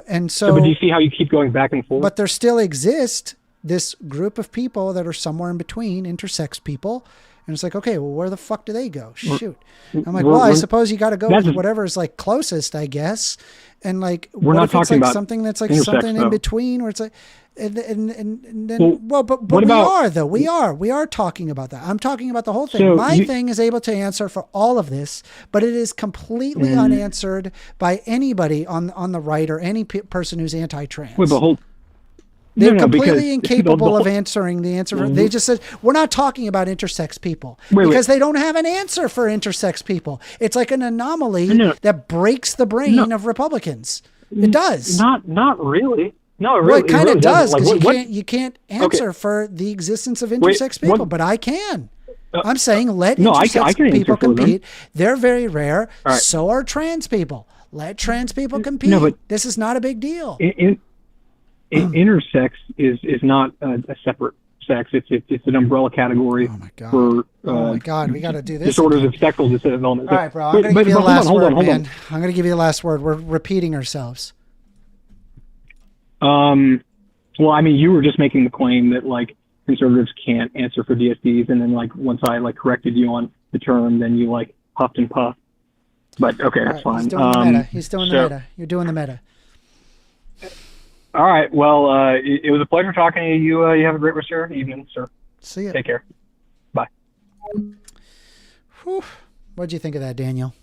And so, but do you see how you keep going back and forth? But there still exists this group of people that are somewhere in between, intersex people. And it's like, okay, well, where the fuck do they go? Shoot. I'm like, well, I suppose you got to go with whatever is like closest, I guess. And like, what if it's like something that's like something in between where it's like, and then, but we are talking about that. I'm talking about the whole thing. So My thing is able to answer for all of this, but it is completely unanswered by anybody on the right or any person who's anti-trans. Wait, but They're completely incapable of answering the answer. They just said, we're not talking about intersex people because they don't have an answer for intersex people. It's like an anomaly that breaks the brain of Republicans. It does. Not really. No, it really, well, it kind of does because like, you can't answer for the existence of intersex people, but I can. I'm saying let intersex people compete. They're very rare. Right. So are trans people. Let trans people compete. No, but this is not a big deal. Intersex is not a separate sex. It's an umbrella category for we got to do this disorders of sexual development. All right, bro. I'm going to give you the last word, man. I'm going to give you the last word. We're repeating ourselves. Well, I mean, you were just making the claim that like conservatives can't answer for DSDs, and then like once I like corrected you on the term, then you like huffed and puffed. But okay, that's fine. He's doing the meta. He's doing the meta. You're doing the meta. All right. Well, it was a pleasure talking to you. You have a great rest of your evening, sir. See you. Take care. Bye. Whew. What'd you think of that, Daniel?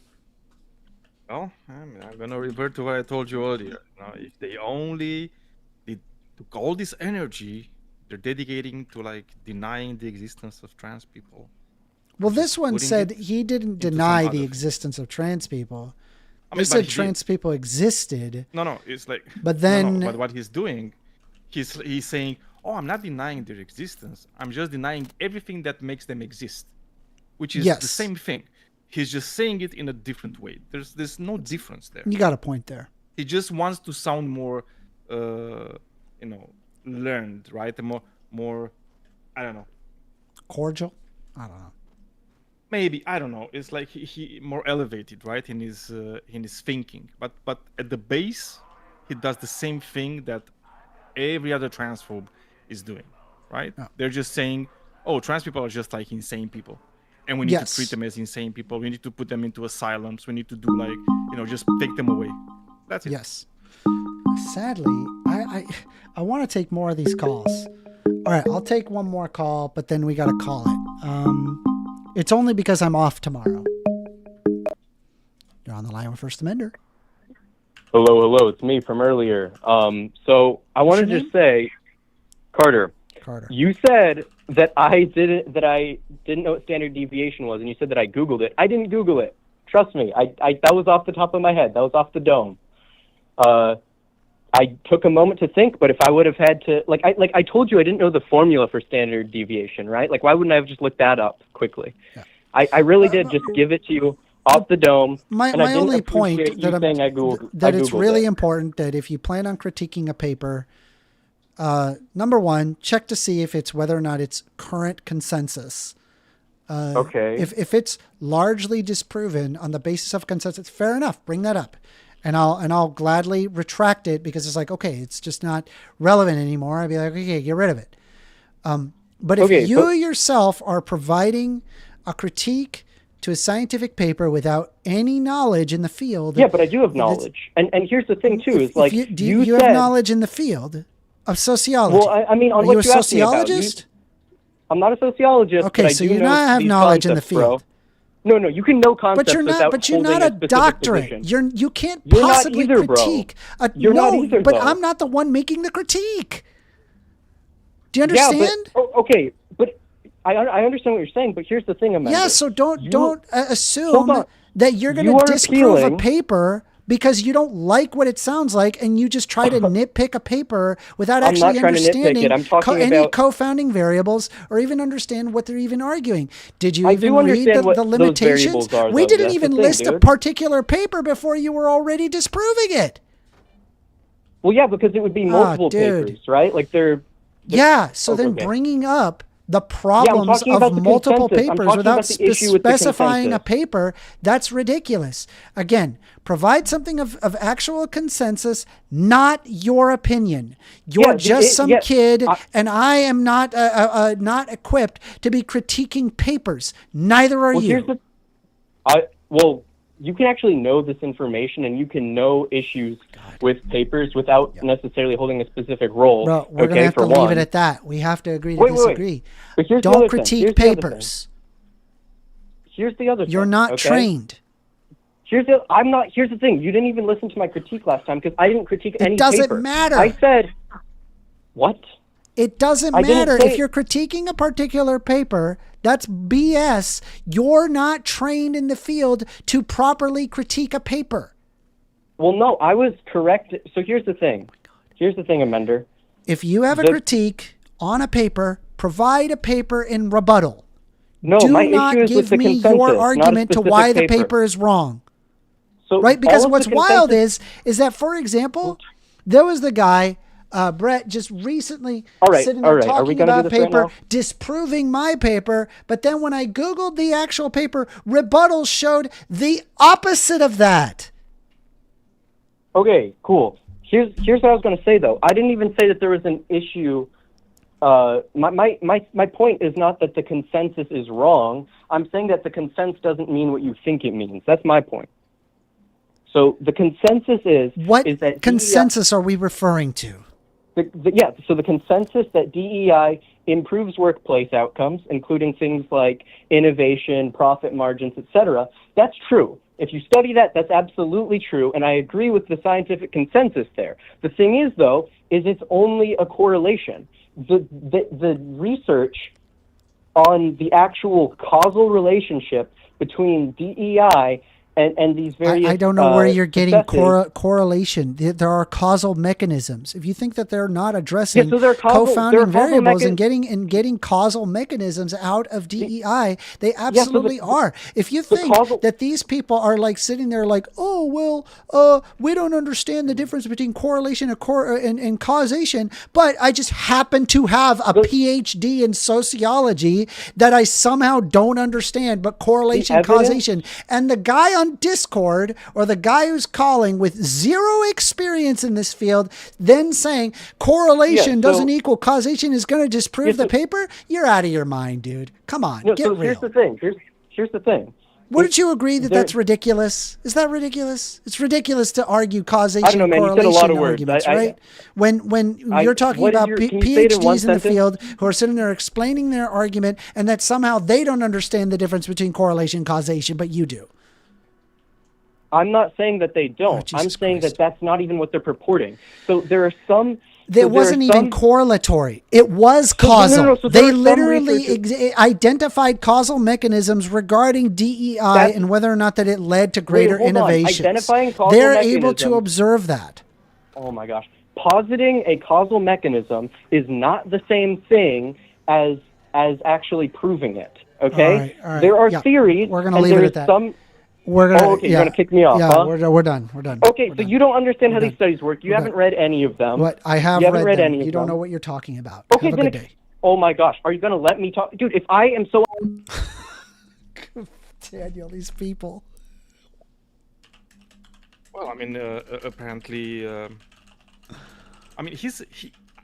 Well, I'm going to revert to what I told you earlier. If they only took all this energy they're dedicating to like denying the existence of trans people. Well, this one said he didn't deny the existence of trans people. He said trans people existed. No, it's like. But then, but what he's doing, he's saying, "Oh, I'm not denying their existence. I'm just denying everything that makes them exist," which is the same thing. He's just saying it in a different way. There's no difference there. You got a point there. He just wants to sound more, learned, right? More, I don't know. Cordial? I don't know. maybe, I don't know. It's like he more elevated, right, in his thinking. But at the base, he does the same thing that every other transphobe is doing, right? Oh. They're just saying, oh, trans people are just like insane people, and we need Yes. to treat them as insane people. We need to put them into asylums. We need to do like, just take them away. That's it. Yes. Sadly, I want to take more of these calls. All right, I'll take one more call, but then we got to call it. It's only because I'm off tomorrow. You're on the line with First Amender. Hello, it's me from earlier. So I wanted to say, Carter. You said that I didn't know what standard deviation was, and you said that I Googled it. I didn't Google it. Trust me. I that was off the top of my head. That was off the dome. I took a moment to think, but if I would have had to, I told you I didn't know the formula for standard deviation, right? Like, why wouldn't I have just looked that up quickly? Yeah. I really did just give it to you off the dome. My only point that it's really important that if you plan on critiquing a paper, number one, check to see if it's whether or not it's current consensus. Okay. If it's largely disproven on the basis of consensus, fair enough, bring that up. And I'll gladly retract it because it's like, okay, it's just not relevant anymore. I'd be like, okay, get rid of it. But if you yourself are providing a critique to a scientific paper without any knowledge in the field. Yeah, but I do have knowledge. And here's the thing too, is like, do you have knowledge in the field of sociology? Well, I mean, on are what you a you asked me about, sociologist? I'm not a sociologist. Okay, but so I do you know not have these knowledge in the concepts, bro. field. No, you can know concepts But you're not without a specific doctorate. position. You can't You're not possibly either, bro. critique. You're no, not either, but though. I'm not the one making the critique. Do you understand? Yeah, okay, but I understand what you're saying, but here's the thing, Amanda. Yeah, so don't assume that you're going to disprove a paper because you don't like what it sounds like and you just try to nitpick a paper without actually understanding any co-founding variables or even understand what they're even arguing. Did you even read the limitations? We didn't even list a particular paper before you were already disproving it. Well, yeah, because it would be multiple papers, right? Like so then bringing up the problems of multiple papers without specifying a paper, that's ridiculous. Again, provide something of actual consensus, not your opinion. You're some kid, and I am not equipped to be critiquing papers. Neither are you. Well, you can actually know this information, and you can know issues with papers without necessarily holding a specific role. Bro, we're going to have to leave it at that. We have to agree to disagree. But don't critique papers. Here's the other thing. You're not trained. Here's the thing. You didn't even listen to my critique last time because I didn't critique any paper. It doesn't matter. I said, what? It doesn't matter. If you're critiquing a particular paper, that's BS. You're not trained in the field to properly critique a paper. Well, no, I was correct. So here's the thing. Here's the thing, Amender. If you have a critique on a paper, provide a paper in rebuttal. No, do my not issue is give with the me consensus, your argument to why the paper is wrong. So right? Because what's wild is that, for example, there was the guy, Brett, just recently sitting there talking about paper, disproving my paper, but then when I Googled the actual paper, rebuttals showed the opposite of that. Okay, cool. Here's what I was going to say, though. I didn't even say that there was an issue. My point is not that the consensus is wrong. I'm saying that the consensus doesn't mean what you think it means. That's my point. So the consensus is that consensus are we referring to? So the consensus that DEI improves workplace outcomes, including things like innovation, profit margins, etc. That's true. If you study that, that's absolutely true, and I agree with the scientific consensus there. The thing is, though, is it's only a correlation. The research on the actual causal relationship between DEI and these various. I don't know where you're getting successes. correlation. There are causal mechanisms. If you think that they're not addressing so they're co-founding causal variables and getting causal mechanisms out of DEI, they absolutely are. If you think that these people are like sitting there like, oh well, we don't understand the difference between correlation and causation, but I just happen to have a PhD in sociology that I somehow don't understand, but correlation, causation, and the guy on Discord or the guy who's calling with zero experience in this field then saying correlation doesn't equal causation is going to disprove the paper, you're out of your mind, dude. Come on, get real. Here's the thing. Here's the thing. Wouldn't you agree that that's ridiculous? Is that ridiculous? It's ridiculous to argue causation, I don't know, man. correlation You said a lot of words. arguments, right? When you're talking about PhDs in the field who are sitting there explaining their argument and that somehow they don't understand the difference between correlation and causation, but you do. I'm not saying that they don't. I'm saying that that's not even what they're purporting. So there are some... It wasn't even correlatory. It was causal. They literally identified causal mechanisms regarding DEI and whether or not that it led to greater innovations. They're able to observe that. Oh my gosh. Positing a causal mechanism is not the same thing as actually proving it. Okay? All right. There are theories. We're going to leave it at that. You're going to kick me off, yeah, huh? We're done. Okay, so you don't understand how these studies work. You haven't read any of them. What? I have read them. You don't know what you're talking about. Okay, have a good day. Oh my gosh, are you going to let me talk? Dude, if I am so... Daniel, these people. Well, I mean, apparently... I mean,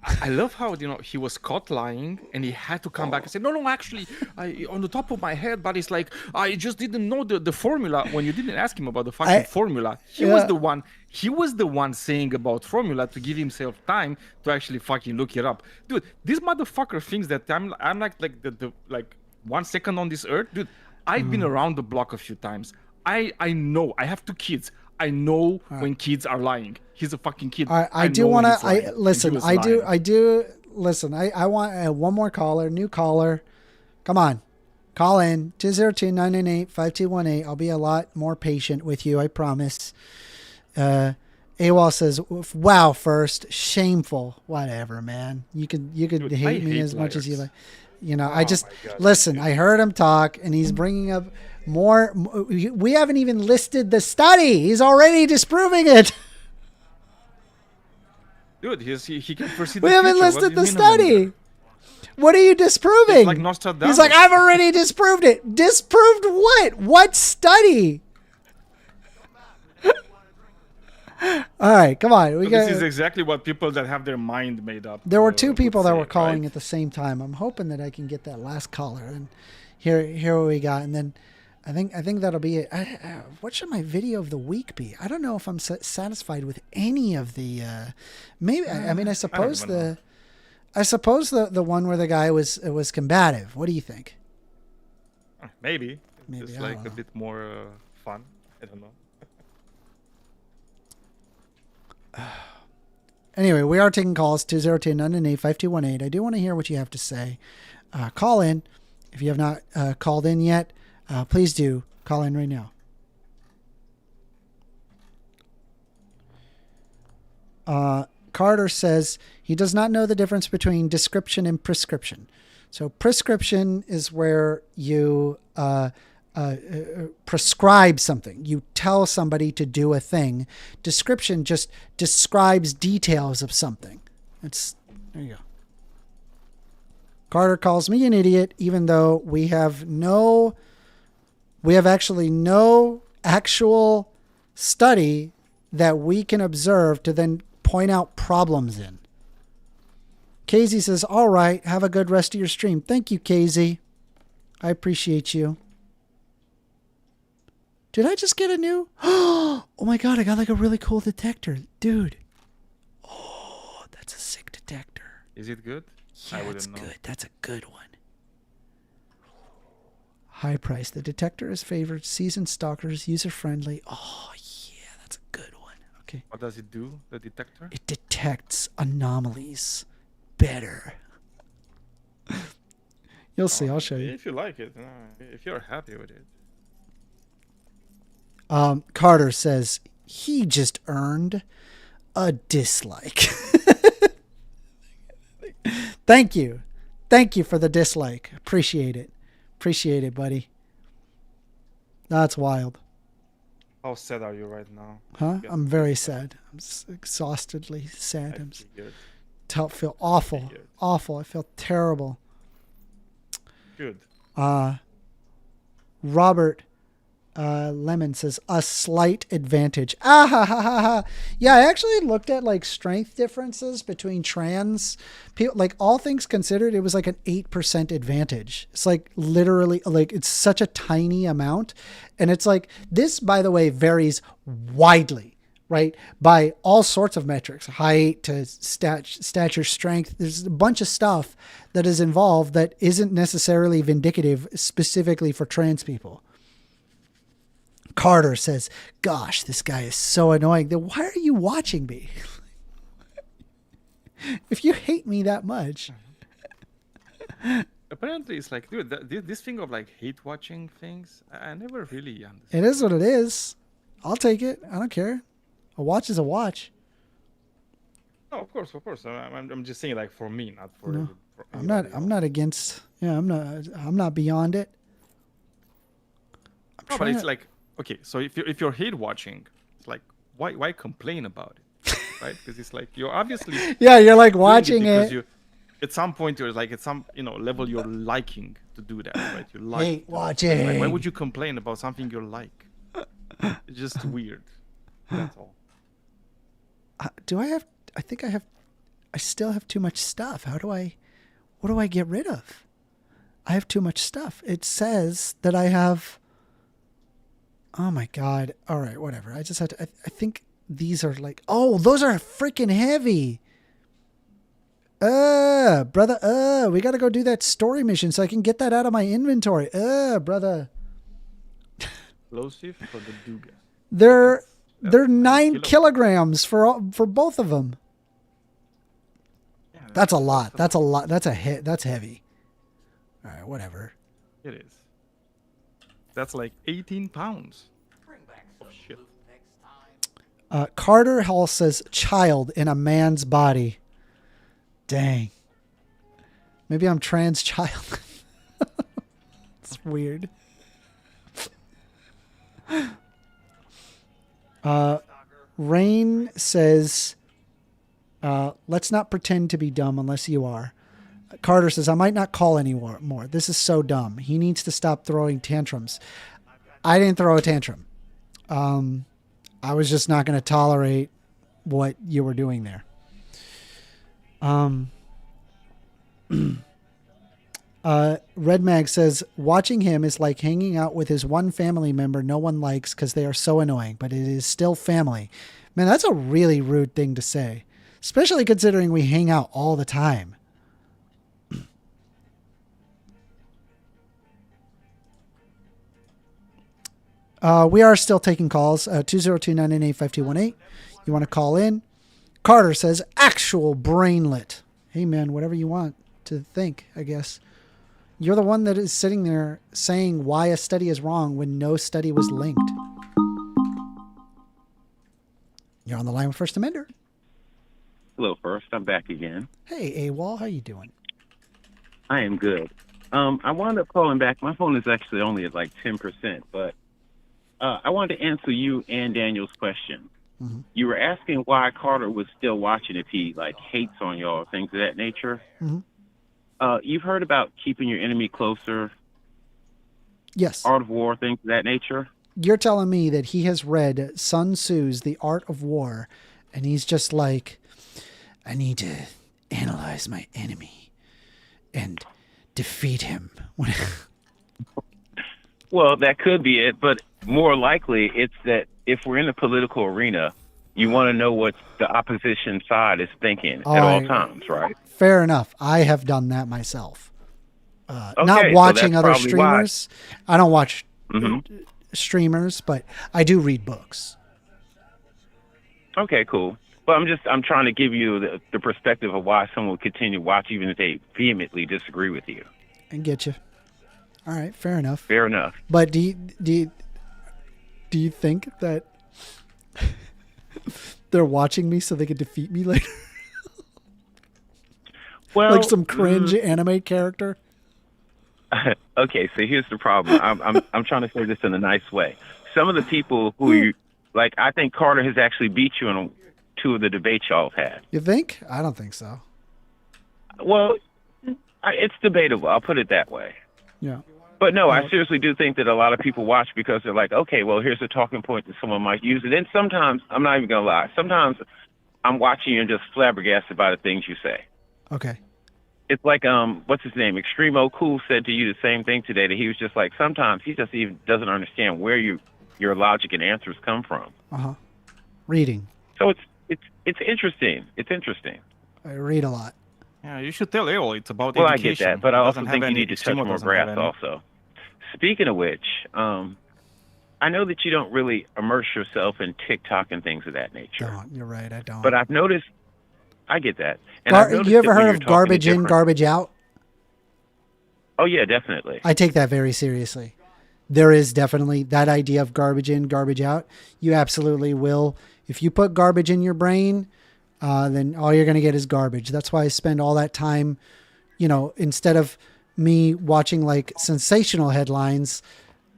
I love how, he was caught lying and he had to come back and say, no, actually, on the top of my head, but it's like, I just didn't know the formula. When you didn't ask him about the fucking formula, he was the one saying about formula to give himself time to actually fucking look it up. Dude, this motherfucker thinks that I'm like the 1 second on this earth. Dude, I've been around the block a few times. I know, I have 2 kids. I know when kids are lying. He's a fucking kid. I do want to listen. I do listen. I want one more caller, new caller. Come on. Call in 202-998-5218. I'll be a lot more patient with you, I promise. AWOL says, wow, first, shameful. Whatever, man. You could hate me as much as you like. Listen, I heard him talk and he's bringing up more. We haven't even listed the study. He's already disproving it. Dude, he can proceed. We haven't listed the study. What are you disproving? It's like Nostradamus. He's like, I've already disproved it. Disproved what? What study? All right, come on. This is exactly what people that have their mind made up. There were 2 people that were calling at the same time. I'm hoping that I can get that last caller. And here what we got. And then I think that'll be it. What should my video of the week be? I don't know if I'm satisfied with any of the. Maybe I suppose the one where the guy was combative. What do you think? Maybe it's like a bit more fun. I don't know. Anyway, we are taking calls 202-998-5218. I do want to hear what you have to say. Call in. If you have not called in yet, please do call in right now. Carter says he does not know the difference between description and prescription. So prescription is where you prescribe something. You tell somebody to do a thing. Description just describes details of something. There you go. Carter calls me an idiot, even though we have actually no actual study that we can observe to then point out problems in. Casey says, all right, have a good rest of your stream. Thank you, Casey. I appreciate you. Did I just get a new? Oh my God, I got like a really cool detector. Dude. Oh, that's a sick detector. Is it good? Yeah, it's good. That's a good one. High price. The detector is favored. Seasoned stalkers, user-friendly. Oh, yeah, that's a good one. Okay. What does it do, the detector? It detects anomalies better. You'll see. I'll show you. If you like it. If you're happy with it. Carter says he just earned a dislike. Thank you. Thank you for the dislike. Appreciate it. Appreciate it, buddy. That's wild. How sad are you right now? Huh? I'm very sad. I'm exhaustedly sad. Feel awful. Awful. I feel terrible. Good. Robert Lemon says a slight advantage. Ah ha ha ha ha. Yeah, I actually looked at like strength differences between trans people. Like all things considered, it was like an 8% advantage. It's like literally like it's such a tiny amount, and it's like this. By the way, varies widely, right? By all sorts of metrics, height to stature, strength. There's a bunch of stuff that is involved that isn't necessarily vindicative specifically for trans people. Carter says, gosh, this guy is so annoying. Then why are you watching me? If you hate me that much. Apparently, it's like, dude, this thing of like hate watching things, I never really understand. It is what it is. I'll take it. I don't care. A watch is a watch. Oh, of course. I'm just saying, like, for me, not for. No, for I'm not against. Yeah, I'm not beyond it. No, but it's like, okay, so if you're hate watching, it's like, why complain about it, right? Because it's like you're obviously you're like watching it. You, at some point, you're like at some level you're liking to do that, right? You like hate watching. Like, why would you complain about something you like? It's just weird. That's all. I still have too much stuff. What do I get rid of? I have too much stuff. It says that I have. Oh my God. All right, whatever. I just have to, I think these are like, oh, those are freaking heavy. Brother, we got to go do that story mission so I can get that out of my inventory. Brother. Explosive for the Duga. They're 9 kilograms for both of them. Yeah, that's a lot. That's a lot. That's a hit. That's heavy. All right, whatever. It is. That's like 18 pounds. Oh, shit. Carter Hall says child in a man's body. Dang. Maybe I'm trans child. It's weird. Rain says, let's not pretend to be dumb unless you are. Carter says, I might not call anymore. This is so dumb. He needs to stop throwing tantrums. I didn't throw a tantrum. I was just not going to tolerate what you were doing there. Red Mag says, watching him is like hanging out with his one family member no one likes because they are so annoying, but it is still family. Man, that's a really rude thing to say, especially considering we hang out all the time. We are still taking calls. 202-998-5218. You want to call in? Carter says, actual brainlet. Hey, man, whatever you want to think, I guess. You're the one that is sitting there saying why a study is wrong when no study was linked. You're on the line with First Amender. Hello, First. I'm back again. Hey, AWOL. How you doing? I am good. I wound up calling back. My phone is actually only at like 10%, but I wanted to answer you and Daniel's question. Mm-hmm. You were asking why Carter was still watching if he like hates on y'all, things of that nature. Mm-hmm. You've heard about keeping your enemy closer. Yes. Art of War, things of that nature. You're telling me that he has read Sun Tzu's The Art of War, and he's just like, I need to analyze my enemy and defeat him. Well, that could be it, but more likely it's that if we're in the political arena, you want to know what the opposition side is thinking at all times, right? Fair enough. I have done that myself. Okay, not watching so other probably streamers. I don't watch Mm-hmm. streamers, but I do read books. Okay, cool. But I'm trying to give you the perspective of why someone would continue to watch even if they vehemently disagree with you. And get you. All right, fair enough. Fair enough. But do you Do you think that they're watching me so they can defeat me later? Well, like some cringe anime character? Okay, so here's the problem. I'm trying to say this in a nice way. Some of the people who you like, I think Carter has actually beat you in 2 of the debates y'all have had. You think? I don't think so. Well, it's debatable. I'll put it that way. Yeah. But no, I seriously do think that a lot of people watch because they're like, okay, well, here's a talking point that someone might use. And then sometimes, I'm not even going to lie, sometimes I'm watching you and just flabbergasted by the things you say. Okay. It's like, what's his name? Extremo Cool said to you the same thing today, that he was just like, sometimes he just even doesn't understand where your logic and answers come from. Uh-huh. Reading. So it's interesting. It's interesting. I read a lot. Yeah, you should tell Errol it's about Well, education. I get that, but I also Doesn't think have you any- need to touch Extremo more doesn't have grass any. also. Speaking of which, I know that you don't really immerse yourself in TikTok and things of that nature. Don't. You're right. I don't. But I've noticed, I get that. And I've noticed you ever that when heard you're of talking to garbage in, different- garbage out? Oh, yeah, definitely. I take that very seriously. There is definitely that idea of garbage in, garbage out. You absolutely will. If you put garbage in your brain, then all you're going to get is garbage. That's why I spend all that time, instead of me watching like sensational headlines,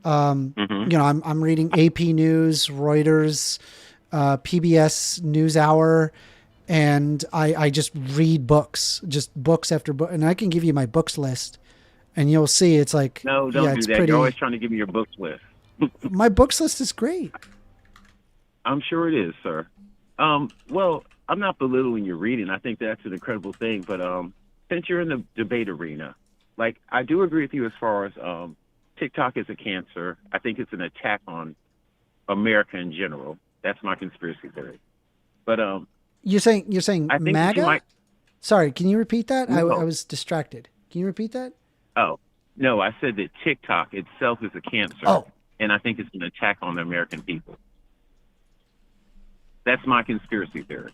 I'm reading AP News, Reuters, PBS NewsHour, and I just read books, just books after book. And I can give you my books list. And you'll see it's like, No, don't do it's that. pretty. You're always trying to give me your books list. My books list is great. I'm sure it is, sir. Well, I'm not belittling your reading. I think that's an incredible thing. But since you're in the debate arena, like I do agree with you as far as TikTok is a cancer. I think it's an attack on America in general. That's my conspiracy theory. But You're saying I think that MAGA? you might. Sorry, can you repeat that? No. I was distracted. Can you repeat that? Oh, no, I said that TikTok itself is a cancer. Oh. And I think it's an attack on the American people. That's my conspiracy theory.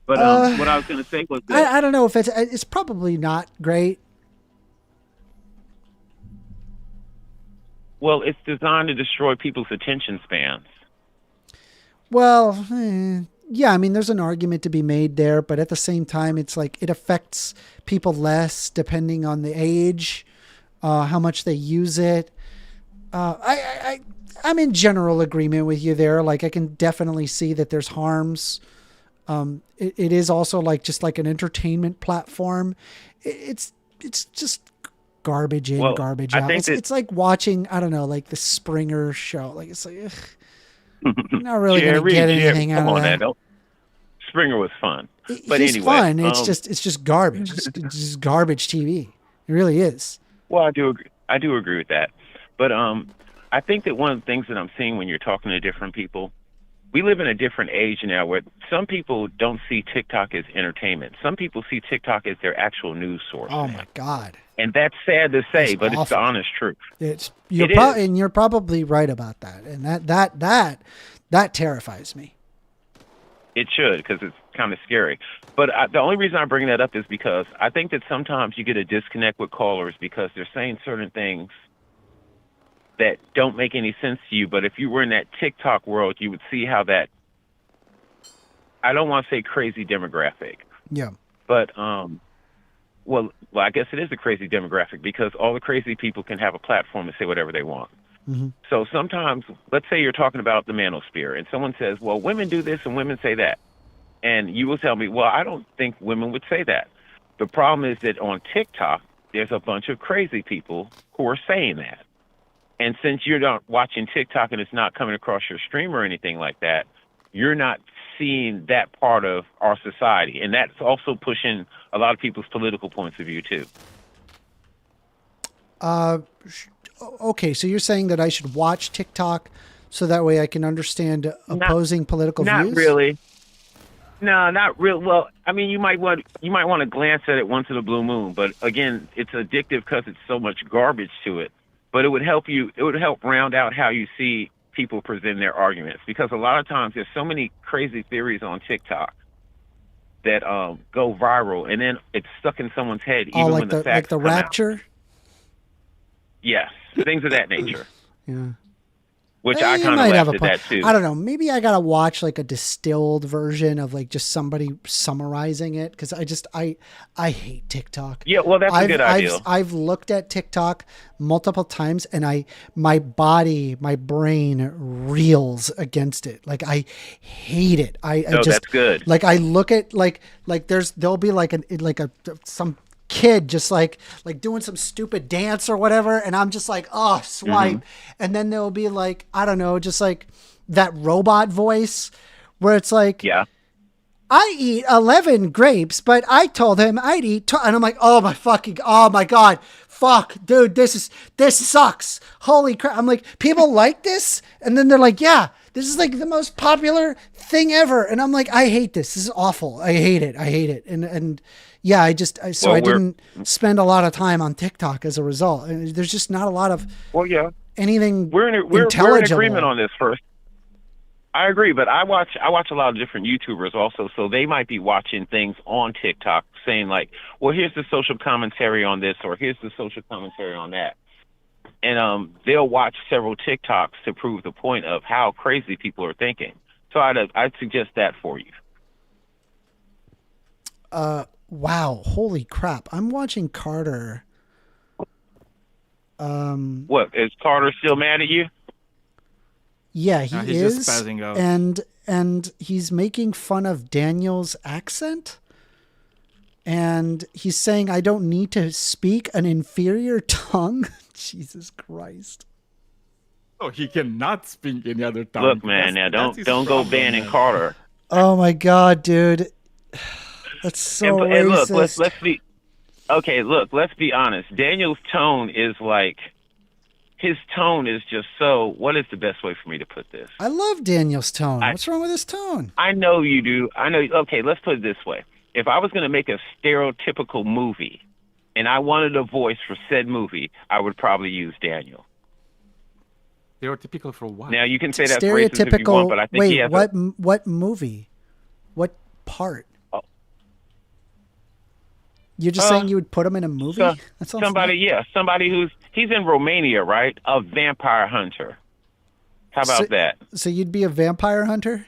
But what I was going to say was that... I don't know if it's probably not great. Well, it's designed to destroy people's attention spans. Well, yeah, I mean, there's an argument to be made there, but at the same time, it's like it affects people less depending on the age, how much they use it. I'm in general agreement with you there. Like, I can definitely see that there's harms. It is also like just like an entertainment platform. It's just garbage in, garbage out. It's like watching, I don't know, like the Springer show. Like, it's like, ugh. You're not really going to get anything out of that. Springer was fun, but He's anyway, fun. It's just garbage. It's just garbage TV. It really is. Well, I do agree with that, but I think that one of the things that I'm seeing when you're talking to different people, we live in a different age now where some people don't see TikTok as entertainment. Some people see TikTok as their actual news source. Oh my God. And that's sad to say, That's but awful. it's the honest truth. And you're probably right about that. And that terrifies me. It should, because it's kind of scary. But the only reason I bring that up is because I think that sometimes you get a disconnect with callers because they're saying certain things that don't make any sense to you. But if you were in that TikTok world, you would see how that, I don't want to say crazy demographic. Yeah. But, well, I guess it is a crazy demographic because all the crazy people can have a platform to say whatever they want. Mm-hmm. So sometimes, let's say you're talking about the manosphere and someone says, well, women do this and women say that. And you will tell me, well, I don't think women would say that. The problem is that on TikTok, there's a bunch of crazy people who are saying that. And since you're not watching TikTok and it's not coming across your stream or anything like that, you're not seeing that part of our society. And that's also pushing a lot of people's political points of view, too. Okay, so you're saying that I should watch TikTok so that way I can understand opposing political views? Not really. No, not real. Well, I mean, you might want to glance at it once in a blue moon, but again, it's addictive because it's so much garbage to it. But it would help you. It would help round out how you see people present their arguments, because a lot of times there's so many crazy theories on TikTok that go viral, and then it's stuck in someone's head even when the facts like the come out. rapture. Yes, things of that nature. Yeah. which I You kind of might have laughed a at that point. too. I don't know. Maybe I gotta watch like a distilled version of like just somebody summarizing it because I hate TikTok. Yeah, well, that's a good idea. I've looked at TikTok multiple times and my brain reels against it. Like I hate it. I just that's good. Like I look at like there'll be like some kid just like doing some stupid dance or whatever, and I'm just like, oh, swipe. And then there'll be like, I don't know, just like that robot voice where it's like, yeah, I eat 11 grapes, but I told him I'd eat and I'm like, oh my God, fuck, dude, this sucks. Holy crap. I'm like, people like this? And then they're like, yeah, this is like the most popular thing ever. And I'm like, I hate this. This is awful. I hate it. And yeah, I didn't spend a lot of time on TikTok as a result. And there's just not a lot of anything we're in intelligible. agreement on this first. I agree, but I watch a lot of different YouTubers also, so they might be watching things on TikTok saying like, well, here's the social commentary on this, or here's the social commentary on that. And they'll watch several TikToks to prove the point of how crazy people are thinking. So I'd suggest that for you. Wow, holy crap. I'm watching Carter. What, is Carter still mad at you? Yeah, he he's is. just spazzing out. And he's making fun of Daniel's accent. And he's saying, I don't need to speak an inferior tongue. Jesus Christ. Oh, he cannot speak any other tongue. Look, man, now don't go banning Carter. Oh my God, dude. That's so racist. And look, let's be honest. Daniel's tone is like, his tone is just so, what is the best way for me to put this? I love Daniel's tone. What's wrong with his tone? I know you do. I know. Okay, let's put it this way. If I was going to make a stereotypical movie and I wanted a voice for said movie, I would probably use Daniel. Stereotypical for what? Now, you can say that's racist if you want, but I think he has what movie? What part? You're just saying you would put him in a movie? Somebody he's in Romania, right? A vampire hunter. How about that? So you'd be a vampire hunter?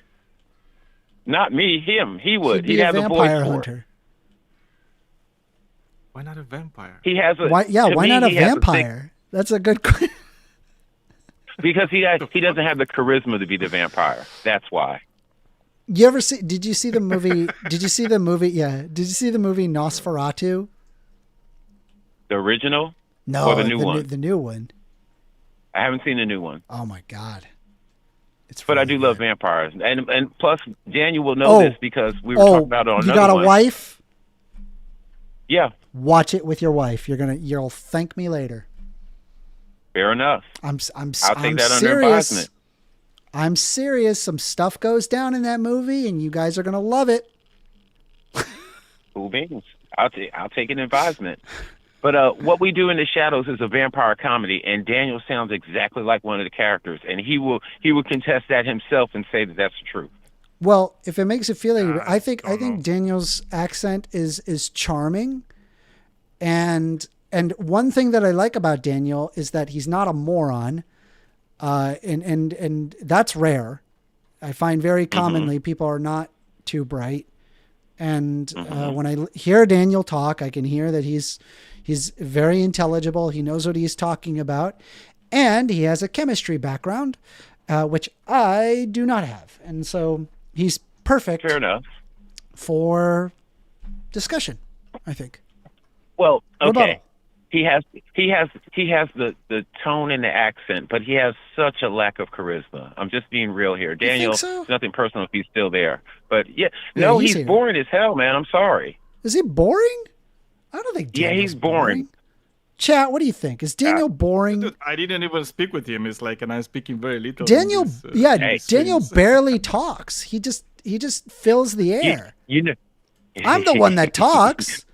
Not me, him. He would. He'd be a vampire hunter. Why not a vampire? He has a. Why not a vampire? That's a good question. Because he doesn't have the charisma to be the vampire. That's why. Did you see the movie? Did you see the movie? Yeah. Did you see the movie Nosferatu? The original? No, or the new one? The new one. I haven't seen the new one. Oh my God. But I do love vampires. And plus, Daniel will know this because we were talking about it on another one. You got a wife? Yeah. Watch it with your wife. You'll thank me later. Fair enough. I'll take that under advisement. I'm serious. Some stuff goes down in that movie, and you guys are gonna love it. Cool beans. I'll take an advisement. But What We Do in the Shadows is a vampire comedy, and Daniel sounds exactly like one of the characters, and he will contest that himself and say that that's the truth. Well, if it makes it feel like, I think Daniel's accent is charming, and one thing that I like about Daniel is that he's not a moron. And that's rare. I find very commonly people are not too bright. And when I hear Daniel talk, I can hear that he's very intelligible. He knows what he's talking about, and he has a chemistry background, which I do not have. And so he's perfect. Fair enough. For discussion, I think. Well, okay. He has the tone and the accent, but he has such a lack of charisma. I'm just being real here. Daniel, it's nothing personal if he's still there. But he's boring as hell, man. I'm sorry. Is he boring? I don't think Daniel's he's boring. Chat, what do you think? Is Daniel boring? Dude, I didn't even speak with him. It's like, and I'm speaking very little. Daniel, Daniel barely talks. He just fills the air. I'm the one that talks.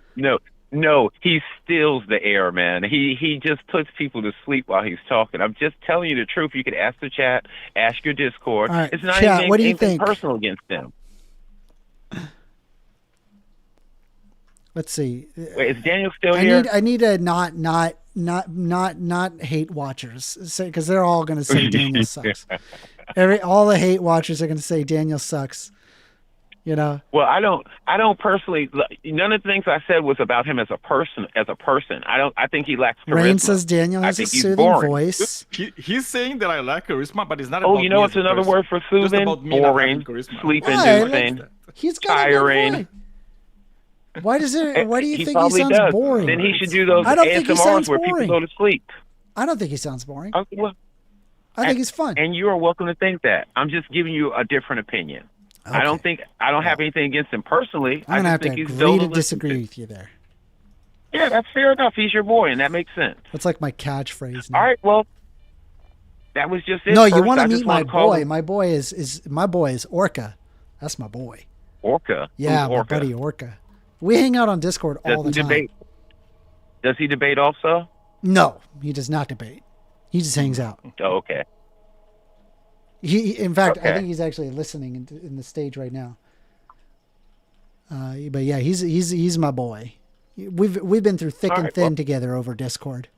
No, he steals the air, man. He just puts people to sleep while he's talking. I'm just telling you the truth. You can ask the chat, ask your Discord. All right, it's not chat, what do you think? Personal against them. Let's see. Wait, is Daniel still here? I need to not not hate watchers, because they're all going to say Daniel sucks. All the hate watchers are going to say Daniel sucks. You know. Well, I don't personally. None of the things I said was about him as a person. I think he lacks charisma. Rain says Daniel has a soothing voice. He's saying that I lack charisma, but it's not. Oh, about you know what's another word for soothing? Boring, sleep-inducing, tiring. Why do you think he sounds does. boring? Then he should do those I don't think he sounds ASMRs where boring. people go to sleep. I don't think he sounds boring. Well, I think he's fun. And you are welcome to think that. I'm just giving you a different opinion. Okay. I don't have anything against him personally. I'm I going to have just think to he's agree to disagree with you there. Yeah, that's fair enough. He's your boy, and that makes sense. That's like my catchphrase now. All right, well, that was just it. No, you want to meet my boy. My boy is Orca. That's my boy. Orca? Yeah, Who's Orca? my buddy Orca. We hang out on Discord all the time. Does he debate also? No, he does not debate. He just hangs out. Oh, okay. In fact, I think he's actually listening in the stage right now. But yeah, he's my boy. We've been through thick and thin together over Discord.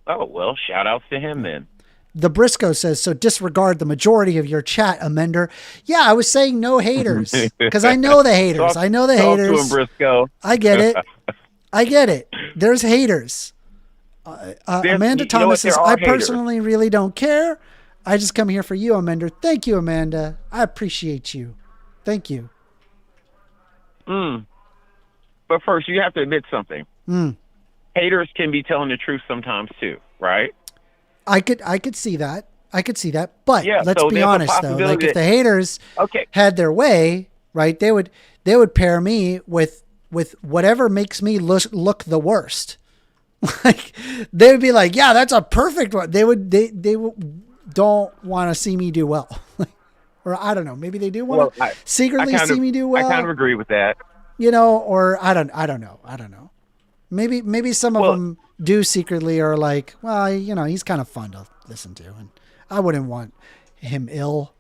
Oh well, shout outs to him then. The Briscoe says, so disregard the majority of your chat, Amender. Yeah, I was saying no haters because I know the haters. I know the haters. Talk to him, Briscoe. I get it. There's haters. Amanda Thomas says, I personally really don't care. I just come here for you, Amanda. Thank you, Amanda. I appreciate you. Thank you. But first, you have to admit something. Haters can be telling the truth sometimes too, right? I could see that. But let's be honest though. Like if the haters had their way, right? They would pair me with whatever makes me look the worst. Like they would be like, yeah, that's a perfect one. They don't want to see me do well. Or I don't know. Maybe they do want to secretly see me do well. I kind of agree with that. You know, or I don't know. Maybe some of them do secretly are like, well, you know, he's kind of fun to listen to, and I wouldn't want him ill.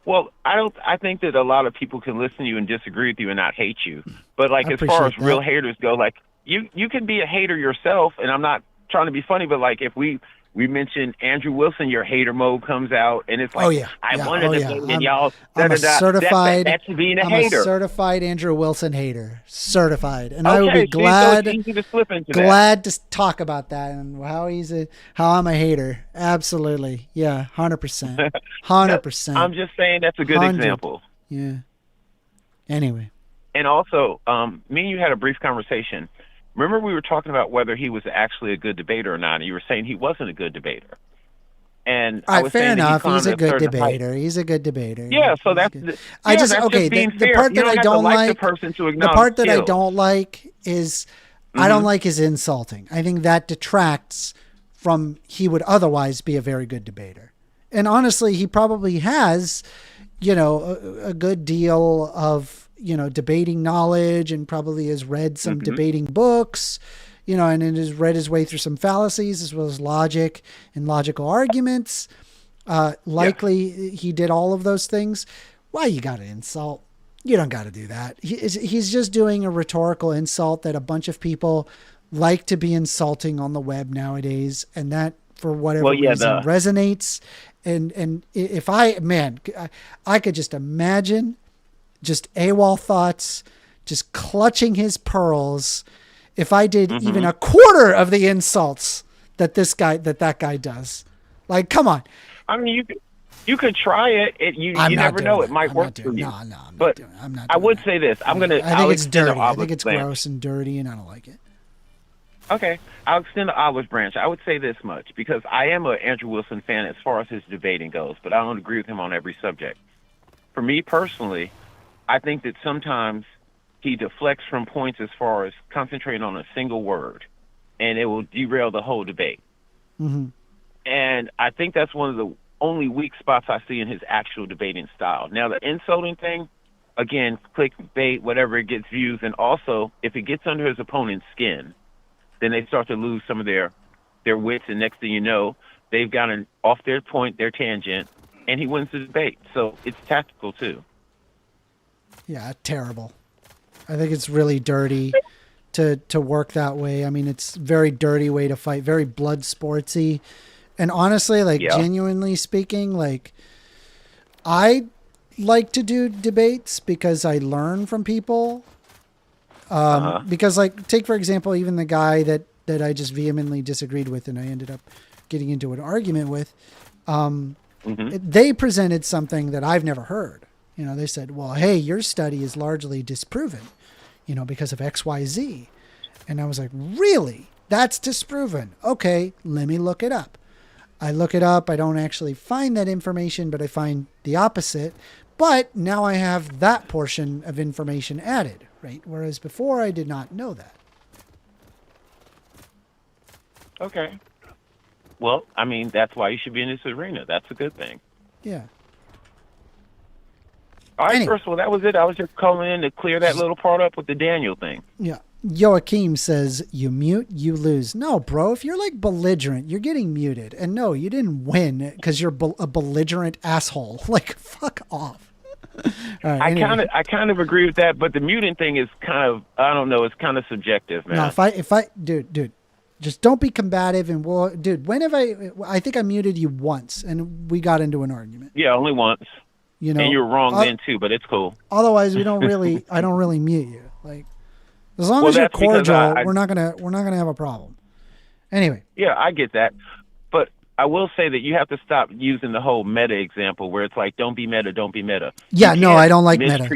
Well, I think that a lot of people can listen to you and disagree with you and not hate you. But like as far as real haters go, like you can be a hater yourself, and I'm not trying to be funny, but like if we mentioned Andrew Wilson, your hater mode comes out, and it's like, I wanted to be, and y'all, I'm a certified, that's being a hater. I'm a certified Andrew Wilson hater, certified, and I would be glad to talk about that and how I'm a hater. Absolutely, yeah, 100%, 100%. I'm just saying that's a good example. Yeah. Anyway. And also, me and you had a brief conversation. Remember we were talking about whether he was actually a good debater or not, and you were saying he wasn't a good debater. And I was fair saying enough. He's a good debater. He's a good debater. Yeah, so that's the part that I don't like. The part that I don't like is I don't like his insulting. I think that detracts from he would otherwise be a very good debater. And honestly, he probably has, you know, a good deal of, you know, debating knowledge, and probably has read some debating books, you know, and has read his way through some fallacies as well as logic and logical arguments. Likely he did all of those things. Why you got to insult? You don't got to do that. He's just doing a rhetorical insult that a bunch of people like to be insulting on the web nowadays. And that for whatever reason resonates. And if I could just imagine just Awolthoughts, just clutching his pearls. If I did even a quarter of the insults that that guy does, like, come on. I mean, you could try it. You never know. It might work for you. But I would say this. I think it's dirty. I think it's gross and dirty, and I don't like it. Okay, I'll extend the olive branch. I would say this much, because I am an Andrew Wilson fan as far as his debating goes, but I don't agree with him on every subject. For me personally, I think that sometimes he deflects from points as far as concentrating on a single word, and it will derail the whole debate. And I think that's one of the only weak spots I see in his actual debating style. Now, the insulting thing, again, clickbait, whatever, it gets views, and also, if it gets under his opponent's skin, then they start to lose some of their wits, and next thing you know, they've gotten off their point, their tangent, and he wins the debate. So it's tactical, too. Yeah, terrible. I think it's really dirty to work that way. I mean, it's a very dirty way to fight, very blood sportsy. And honestly, like genuinely speaking, like I like to do debates because I learn from people. Because like, take for example, even the guy that I just vehemently disagreed with and I ended up getting into an argument with, they presented something that I've never heard. You know, they said, well, hey, your study is largely disproven, you know, because of X, Y, Z. And I was like, really? That's disproven. Okay, let me look it up. I look it up. I don't actually find that information, but I find the opposite. But now I have that portion of information added, right? Whereas before I did not know that. Okay. Well, I mean, that's why you should be in this arena. That's a good thing. Yeah. All right, first of all, that was it. I was just calling in to clear that little part up with the Daniel thing. Yeah. Joachim says, you mute, you lose. No, bro, if you're like belligerent, you're getting muted. And no, you didn't win because you're a belligerent asshole. Like, fuck off. All right, anyway. I kind of agree with that, but the muting thing is kind of, I don't know, it's kind of subjective, man. No, if I, dude, just don't be combative and when have I think I muted you once and we got into an argument. Yeah, only once. You know, and you were wrong then too, but it's cool. Otherwise, I don't really mute you. Like, as long as you're cordial, we're not gonna have a problem. Anyway. Yeah, I get that, but I will say that you have to stop using the whole meta example where it's like, don't be meta, don't be meta. Yeah, no, I don't like meta.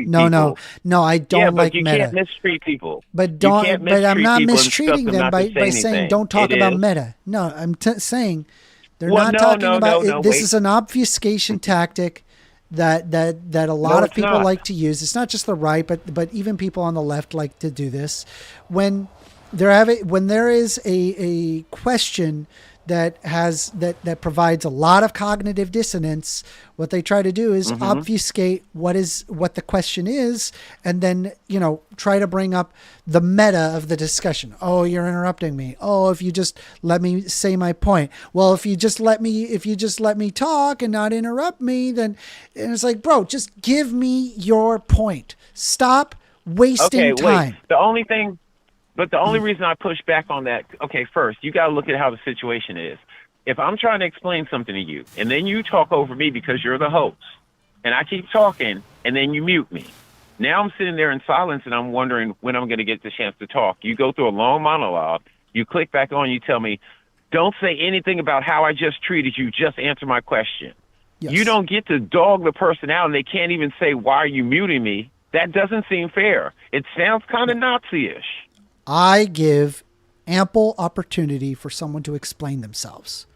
No, I don't like meta. You can't mistreat people. But I'm not mistreating them by saying don't talk about meta. No, I'm saying they're not talking about. This is an obfuscation tactic that a lot of people like to use. It's not just the right, but even people on the left like to do this. When there is a question that provides a lot of cognitive dissonance, what they try to do is obfuscate what the question is, and then, you know, try to bring up the meta of the discussion. Oh, you're interrupting me. Oh, if you just let me say my point. Well, if you just let me talk and not interrupt me, then, and it's like, bro, just give me your point. Stop wasting time. The only reason I push back on that, okay, first, you got to look at how the situation is. If I'm trying to explain something to you, and then you talk over me because you're the host, and I keep talking, and then you mute me. Now I'm sitting there in silence, and I'm wondering when I'm going to get the chance to talk. You go through a long monologue. You click back on, you tell me, don't say anything about how I just treated you. Just answer my question. Yes. You don't get to dog the person out, and they can't even say, why are you muting me? That doesn't seem fair. It sounds kind of Nazi-ish. I give ample opportunity for someone to explain themselves.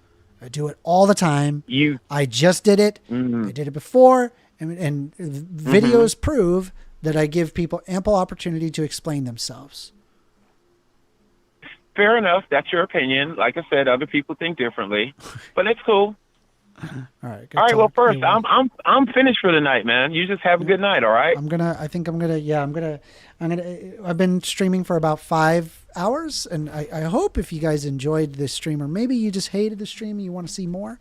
I do it all the time. I just did it. I did it before. And videos prove that I give people ample opportunity to explain themselves. Fair enough. That's your opinion. Like I said, other people think differently, but it's cool. All right. All right. Well, first, I'm finished for the night, man. You just have a good night. All right. I've been streaming for about 5 hours, and I hope if you guys enjoyed this stream, or maybe you just hated the stream and you want to see more,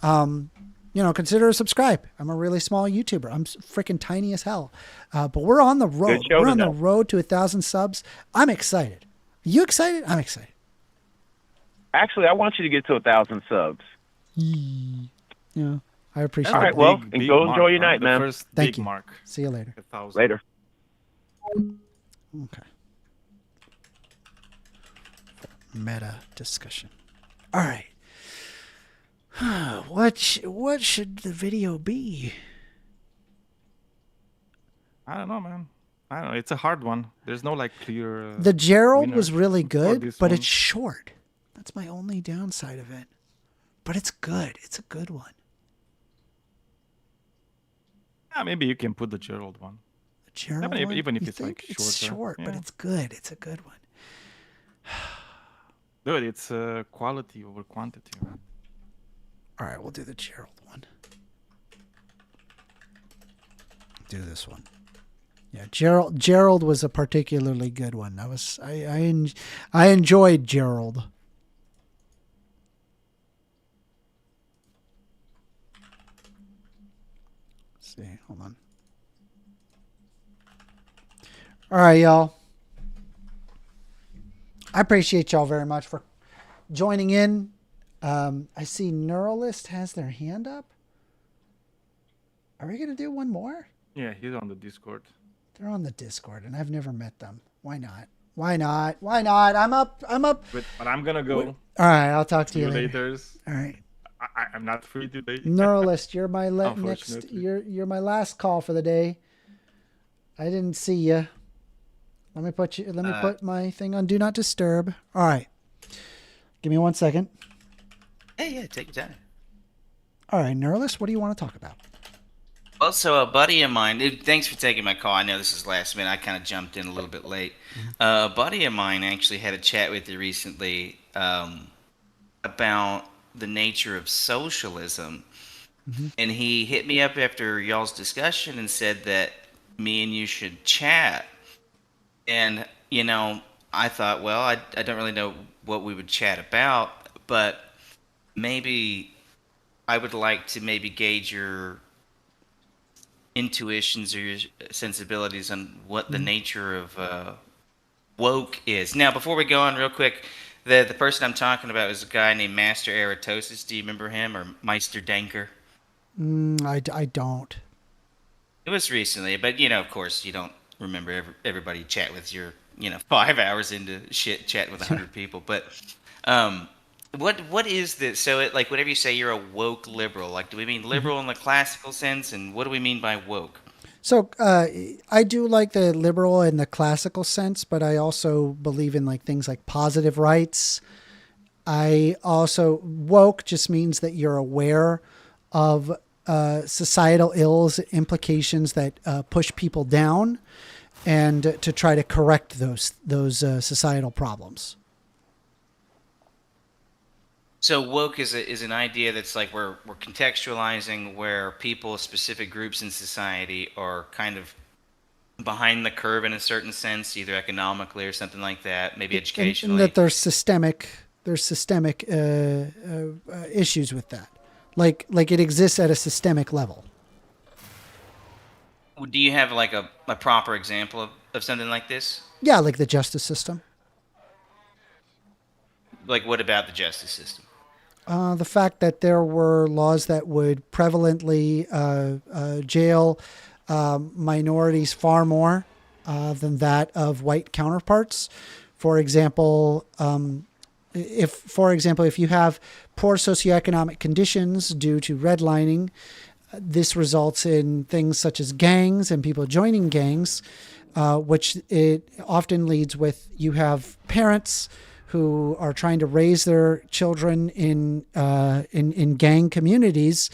consider a subscribe. I'm a really small YouTuber. I'm freaking tiny as hell. But we're on the road. We're on the road to 1,000 subs. I'm excited. Are you excited? I'm excited. Actually, I want you to get to 1,000 subs. Yeah, I appreciate it. All right, well, and go enjoy your night, man. Thank you. See you later. Later. Okay. Meta discussion. All right. What should the video be? I don't know, man. I don't know. It's a hard one. There's no clear. The Gerald was really good, but it's short. That's my only downside of it. But it's good. It's a good one. Yeah, maybe you can put the Gerald one. The Gerald one? Even if you it's think? shorter. It's short, but it's good. It's a good one. Dude, it's quality over quantity. All right, we'll do the Gerald one. Do this one. Yeah, Gerald was a particularly good one. I enjoyed Gerald. Let's see, hold on. All right, y'all. I appreciate y'all very much for joining in. I see Neuralist has their hand up. Are we going to do one more? Yeah, he's on the Discord. They're on the Discord, and I've never met them. Why not? Why not? Why not? I'm up. But I'm going to go. All right, I'll talk to you later. Laters. All right. I'm not free today. Neuralist, you're my next. You're my last call for the day. I didn't see you. Let me put my thing on Do Not Disturb. All right. Give me 1 second. Hey, yeah, take your time. All right, Neuralist, what do you want to talk about? Well, so a buddy of mine, thanks for taking my call. I know this is last minute. I kind of jumped in a little bit late. A buddy of mine actually had a chat with you recently about the nature of socialism. And he hit me up after y'all's discussion and said that me and you should chat. And, you know, I thought, well, I don't really know what we would chat about, but maybe I would like to maybe gauge your intuitions or your sensibilities on what the nature of woke is. Now, before we go on real quick, the person I'm talking about is a guy named Master Eratosis. Do you remember him, or Meister Denker? I don't. It was recently, but, you know, of course, you don't remember everybody you chat with. You're, 5 hours into shit chatting with 100 people. But what is this? So, like, whenever you say you're a woke liberal, like, do we mean liberal in the classical sense, and what do we mean by woke? So I do like the liberal in the classical sense, but I also believe in like things like positive rights. Woke just means that you're aware of societal ills, implications that push people down, and to try to correct those societal problems. So woke is an idea that's like we're contextualizing where people, specific groups in society, are kind of behind the curve in a certain sense, either economically or something like that, maybe educationally. And that there's systemic issues with that, like it exists at a systemic level. Do you have like a proper example of something like this? Yeah, like the justice system. Like what about the justice system? The fact that there were laws that would prevalently jail minorities far more than that of white counterparts. For example, if you have poor socioeconomic conditions due to redlining, this results in things such as gangs and people joining gangs, which it often leads with you have parents who are trying to raise their children in gang communities,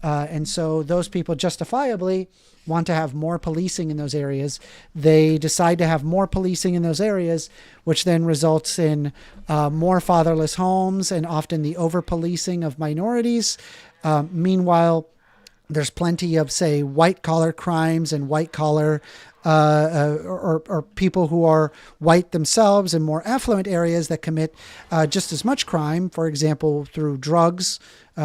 and so those people justifiably want to have more policing in those areas. They decide to have more policing in those areas, which then results in more fatherless homes and often the over-policing of minorities. Meanwhile, there's plenty of, say, white-collar crimes and white-collar or people who are white themselves in more affluent areas that commit just as much crime, for example, through drugs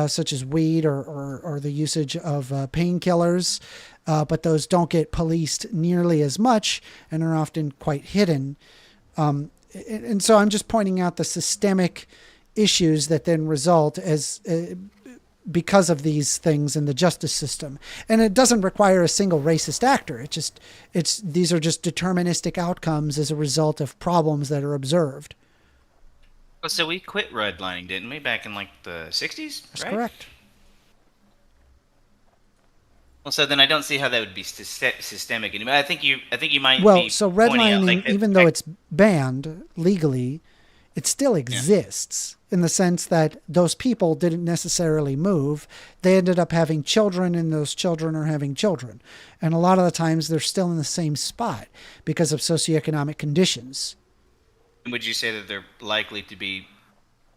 such as weed or the usage of painkillers. But those don't get policed nearly as much and are often quite hidden. And so I'm just pointing out the systemic issues that then result as because of these things in the justice system. And it doesn't require a single racist actor. These are just deterministic outcomes as a result of problems that are observed. Well, so we quit redlining, didn't we, back in like the 60s? That's right? correct. Well, so then I don't see how that would be systemic anymore. I think you might. Well, be so pointing out, redlining, like, even though it's banned legally, it still exists in the sense that those people didn't necessarily move. They ended up having children, and those children are having children. And a lot of the times they're still in the same spot because of socioeconomic conditions. Would you say that they're likely to be,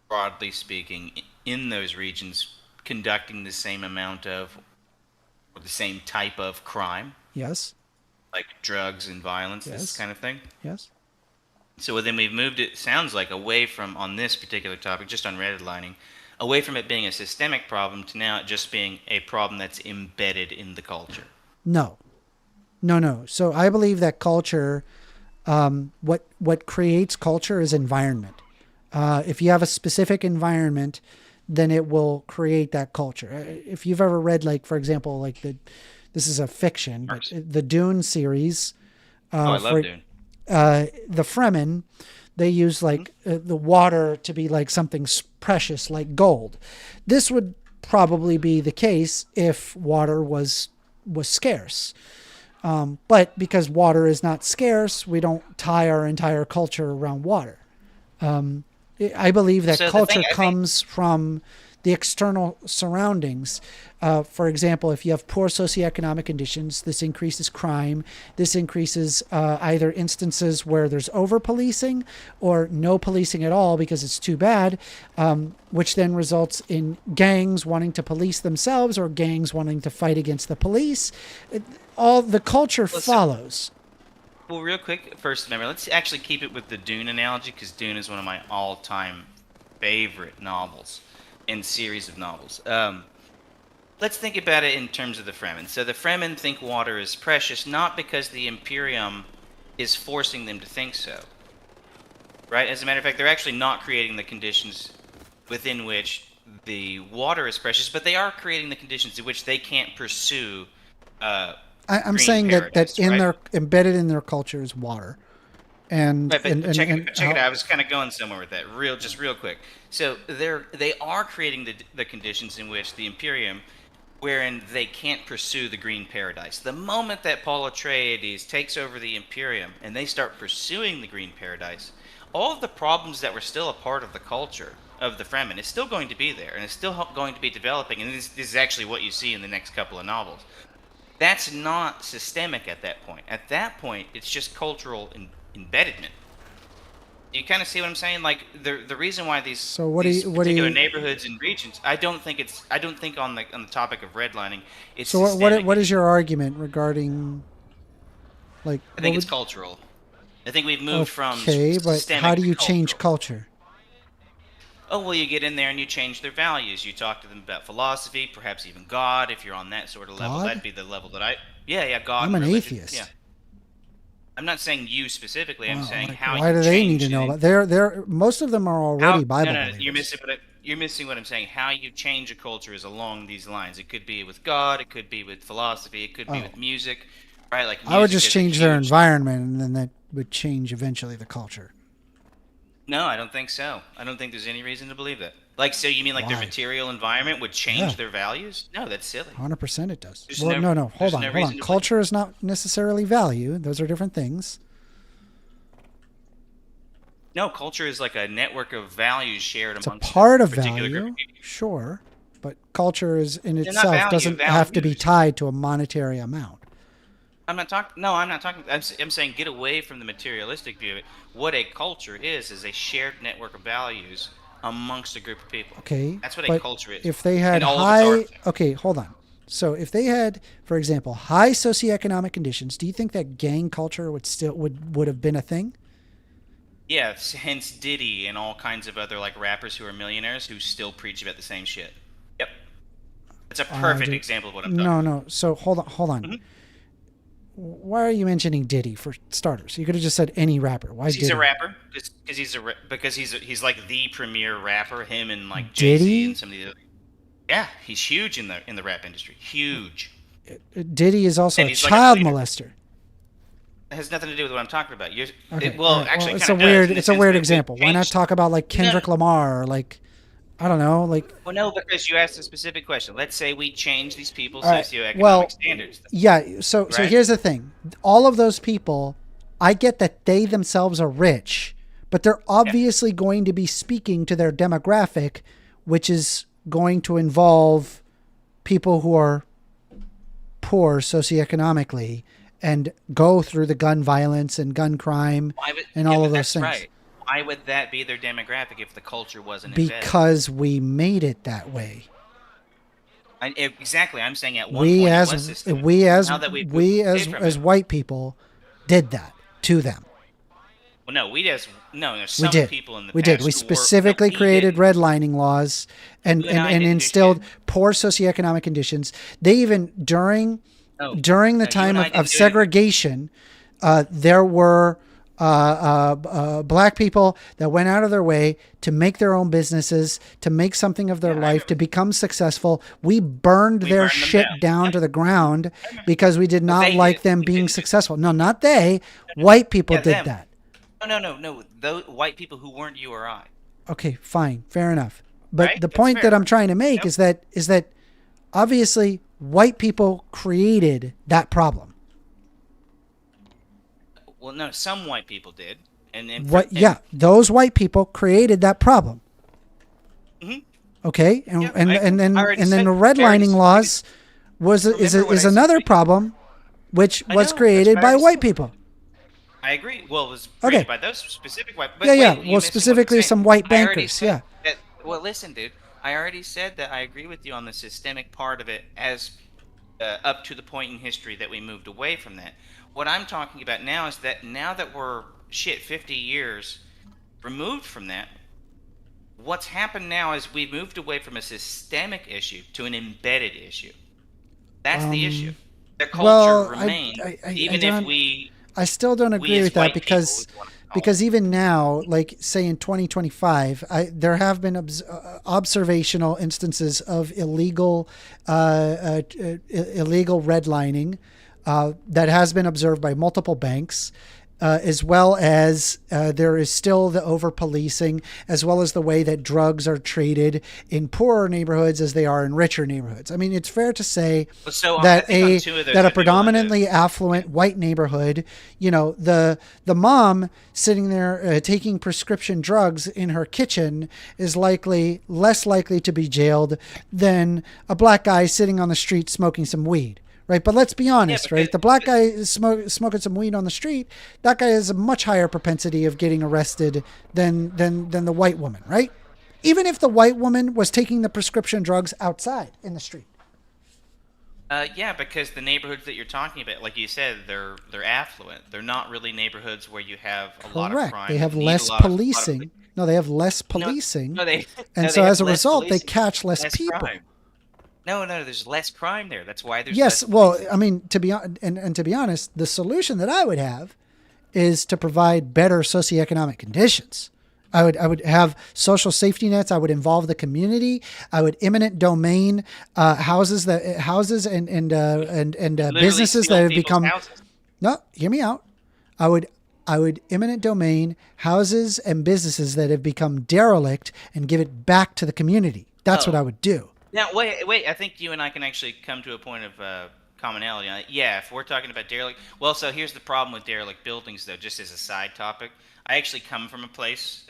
broadly speaking, in those regions conducting the same amount of, or the same type of crime? Yes. Like drugs and violence, Yes. this kind of thing? Yes. So then we've moved it, sounds like, away from, on this particular topic, just on redlining, away from it being a systemic problem to now it just being a problem that's embedded in the culture. No. So I believe that culture What creates culture is environment. If you have a specific environment, then it will create that culture. If you've ever read, like, for example, like this is a fiction, but the Dune series. I love Dune. The Fremen, they use like the water to be like something precious, like gold. This would probably be the case if water was scarce. But because water is not scarce, we don't tie our entire culture around water. I believe that culture comes from the external surroundings. For example, if you have poor socioeconomic conditions, this increases crime. This increases either instances where there's over-policing or no policing at all because it's too bad, which then results in gangs wanting to police themselves or gangs wanting to fight against the police. All the culture follows. Well, real quick, first, remember, let's actually keep it with the Dune analogy, because Dune is one of my all-time favorite novels and series of novels. Let's think about it in terms of the Fremen. So the Fremen think water is precious, not because the Imperium is forcing them to think so. Right? As a matter of fact, they're actually not creating the conditions within which the water is precious, but they are creating the conditions in which they can't pursue I'm saying that in their embedded in their culture is water, and right, but check it out. I was kind of going somewhere with that, real quick. So they are creating the conditions in which the Imperium, wherein they can't pursue the green paradise. The moment that Paul Atreides takes over the Imperium and they start pursuing the green paradise, all of the problems that were still a part of the culture of the Fremen is still going to be there, and it's still going to be developing. And this is actually what you see in the next couple of novels. That's not systemic at that point. At that point, it's just cultural embedment. You kind of see what I'm saying? Like the reason why these particular neighborhoods and regions, I don't think on the topic of redlining, it's so. Systemic. What is your argument regarding? Like, I think it's cultural. I think we've moved from but how do you change culture? Oh, well, you get in there and you change their values. You talk to them about philosophy, perhaps even God, if you're on that sort of level. God? That'd be the level that Yeah, God. I'm an religion. atheist. Yeah. I'm not saying you specifically. I'm saying how. Why do they need to know about? They're most of them are already Bible believers. You're missing what I'm saying. How you change a culture is along these lines. It could be with God. It could be with philosophy. It could be with music. Right? Like I would just change their environment, and then that would change eventually the culture. No, I don't think so. I don't think there's any reason to believe that. Like, so you mean like their material environment would change their values? No, that's silly. 100% it does. There's No. Hold on. Culture is not necessarily value. Those are different things. No, culture is like a network of values shared amongst a part of particular value, group of people. Sure, but culture is in They're itself doesn't have to be tied to a monetary amount. I'm not talking. No, I'm not talking. I'm saying get away from the materialistic view of it. What a culture is a shared network of values amongst a group of people. Okay, that's what a culture is. If they had hold on. So if they had, for example, high socioeconomic conditions, do you think that gang culture would have been a thing? Yeah, hence Diddy and all kinds of other like rappers who are millionaires who still preach about the same shit. Yep, it's a perfect example of what I'm talking about. No. So hold on. Mm-hmm. Why are you mentioning Diddy for starters? You could have just said any rapper. Why Diddy? He's a rapper because he's like the premier rapper. Him and like Jay-Z and some of the other. Yeah, he's huge in the rap industry. Huge. Diddy is also a child molester. It has nothing to do with what I'm talking about. Actually, it's a weird example. Why not talk about like Kendrick Lamar or like, I don't know, like. Well, no, because you asked a specific question. Let's say we change these people's socioeconomic standards. Yeah. So here's the thing. All of those people, I get that they themselves are rich, but they're obviously going to be speaking to their demographic, which is going to involve people who are poor socioeconomically and go through the gun violence and gun crime and all of those things. Right. Why would that be their demographic if the culture wasn't because we made it that way. Exactly. I'm saying at one point it was systemic. We as white people did that to them. Well, no, some people in the past. We did. We specifically created redlining laws and instilled poor socioeconomic conditions. They even during the time of segregation, there were black people that went out of their way to make their own businesses, to make something of their life, to become successful. We burned their shit down to the ground because we did not like them being successful. No, not they. White people did that. No. Those white people who weren't you or I. Okay, fine, fair enough. But the point that I'm trying to make is that obviously white people created that problem. Well, no, some white people did, and those white people created that problem. Mm-hmm. Okay, and then the redlining laws is another problem, which was created by white people. I agree. Well, it was created by those specific white. But Well, specifically some white bankers. Well, listen, dude. I already said that I agree with you on the systemic part of it, as up to the point in history that we moved away from that. What I'm talking about now is that now that we're 50 years removed from that, what's happened now is we've moved away from a systemic issue to an embedded issue. That's the issue. The culture remains, I still don't agree with that because even now, like say in 2025, there have been observational instances of illegal redlining that has been observed by multiple banks, as well as there is still the over-policing, as well as the way that drugs are traded in poorer neighborhoods as they are in richer neighborhoods. I mean, it's fair to say that a predominantly affluent white neighborhood, the mom sitting there taking prescription drugs in her kitchen is less likely to be jailed than a black guy sitting on the street smoking some weed. Right, but let's be honest, right? The black guy is smoking some weed on the street. That guy has a much higher propensity of getting arrested than the white woman, right? Even if the white woman was taking the prescription drugs outside in the street. Because the neighborhoods that you're talking about, like you said, they're affluent. They're not really neighborhoods where you have a lot of crime. They have less policing. They have less policing. So as a result, they catch less people. Crime. No, there's less crime there. That's why there's less policing. I mean, to be honest, the solution that I would have is to provide better socioeconomic conditions. I would have social safety nets. I would involve the community. I would eminent domain houses and businesses that have become houses. No, hear me out. I would eminent domain houses and businesses that have become derelict and give it back to the community. That's what I would do. Now, wait. I think you and I can actually come to a point of commonality. If we're talking about derelict. Well, so here's the problem with derelict buildings, though, just as a side topic. I actually come from a place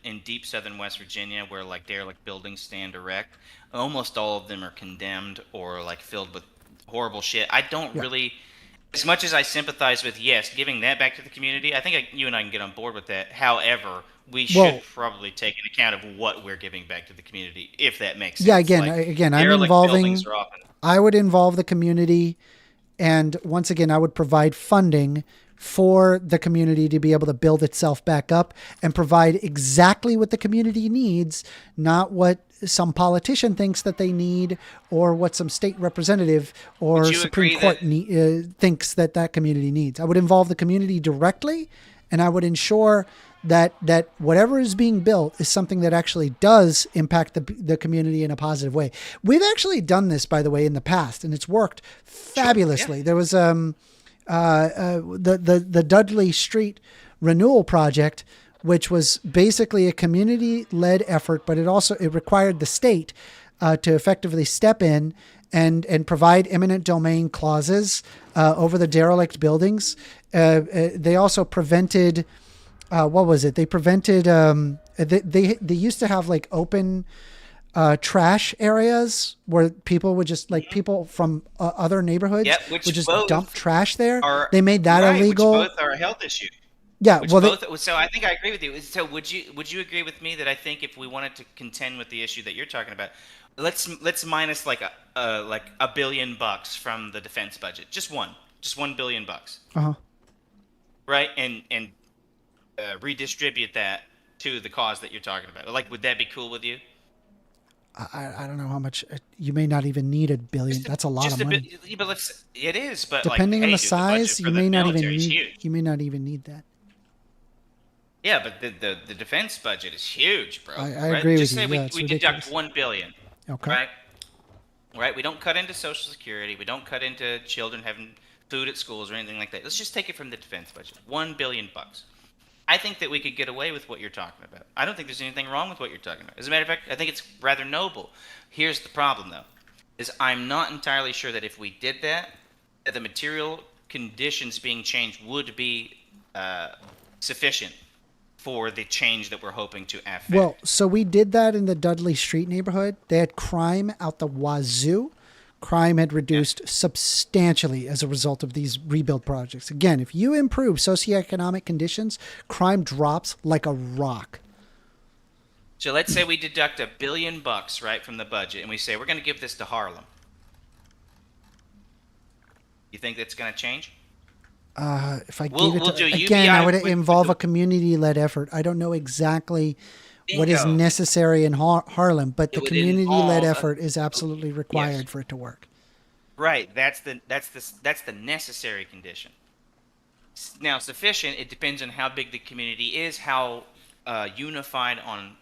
in deep southern West Virginia where, derelict buildings stand erect. Almost all of them are condemned or, filled with horrible shit. I don't really... As much as I sympathize with, giving that back to the community, I think you and I can get on board with that. However, we should probably take an account of what we're giving back to the community, if that makes sense. Yeah, again, I would involve the community, and once again, I would provide funding for the community to be able to build itself back up and provide exactly what the community needs, not what some politician thinks that they need or what some state representative or Supreme Court thinks that community needs. I would involve the community directly, and I would ensure that whatever is being built is something that actually does impact the community in a positive way. We've actually done this, by the way, in the past, and it's worked fabulously. There was the Dudley Street Renewal Project, which was basically a community-led effort, but it required the state to effectively step in and provide eminent domain clauses over the derelict buildings. They also prevented, what was it? They prevented, they used to have open trash areas where people would just people from other neighborhoods would just dump trash there. They made that illegal. Which both are a health issue. Yeah, so I think I agree with you. So would you agree with me that I think if we wanted to contend with the issue that you're talking about, let's minus $1 billion from the defense budget, just $1 billion, right, and redistribute that to the cause that you're talking about. Would that be cool with you? I don't know how much. You may not even need $1 billion. That's a lot of money. It is, but depending on the size, you may not even need that. Yeah, but the defense budget is huge, bro. I right? agree Just with say you. we, Yeah, it's we ridiculous. deduct $1 billion. Okay. Right. We don't cut into Social Security. We don't cut into children having food at schools or anything like that. Let's just take it from the defense budget. $1 billion. I think that we could get away with what you're talking about. I don't think there's anything wrong with what you're talking about. As a matter of fact, I think it's rather noble. Here's the problem, though, is I'm not entirely sure that if we did that the material conditions being changed would be sufficient for the change that we're hoping to affect. Well, so we did that in the Dudley Street neighborhood. They had crime out the wazoo. Crime had reduced substantially as a result of these rebuild projects. Again, if you improve socioeconomic conditions, crime drops like a rock. So let's say we deduct $1 billion, right, from the budget, and we say we're going to give this to Harlem. You think that's going to change? If I gave it to, do again, I would UBI involve a community-led effort. I don't know exactly what is Bingo. necessary in Harlem, but the would community-led involve effort is absolutely required for it to work. Right. That's the necessary condition. Now, sufficient. It depends on how big the community is, how unified on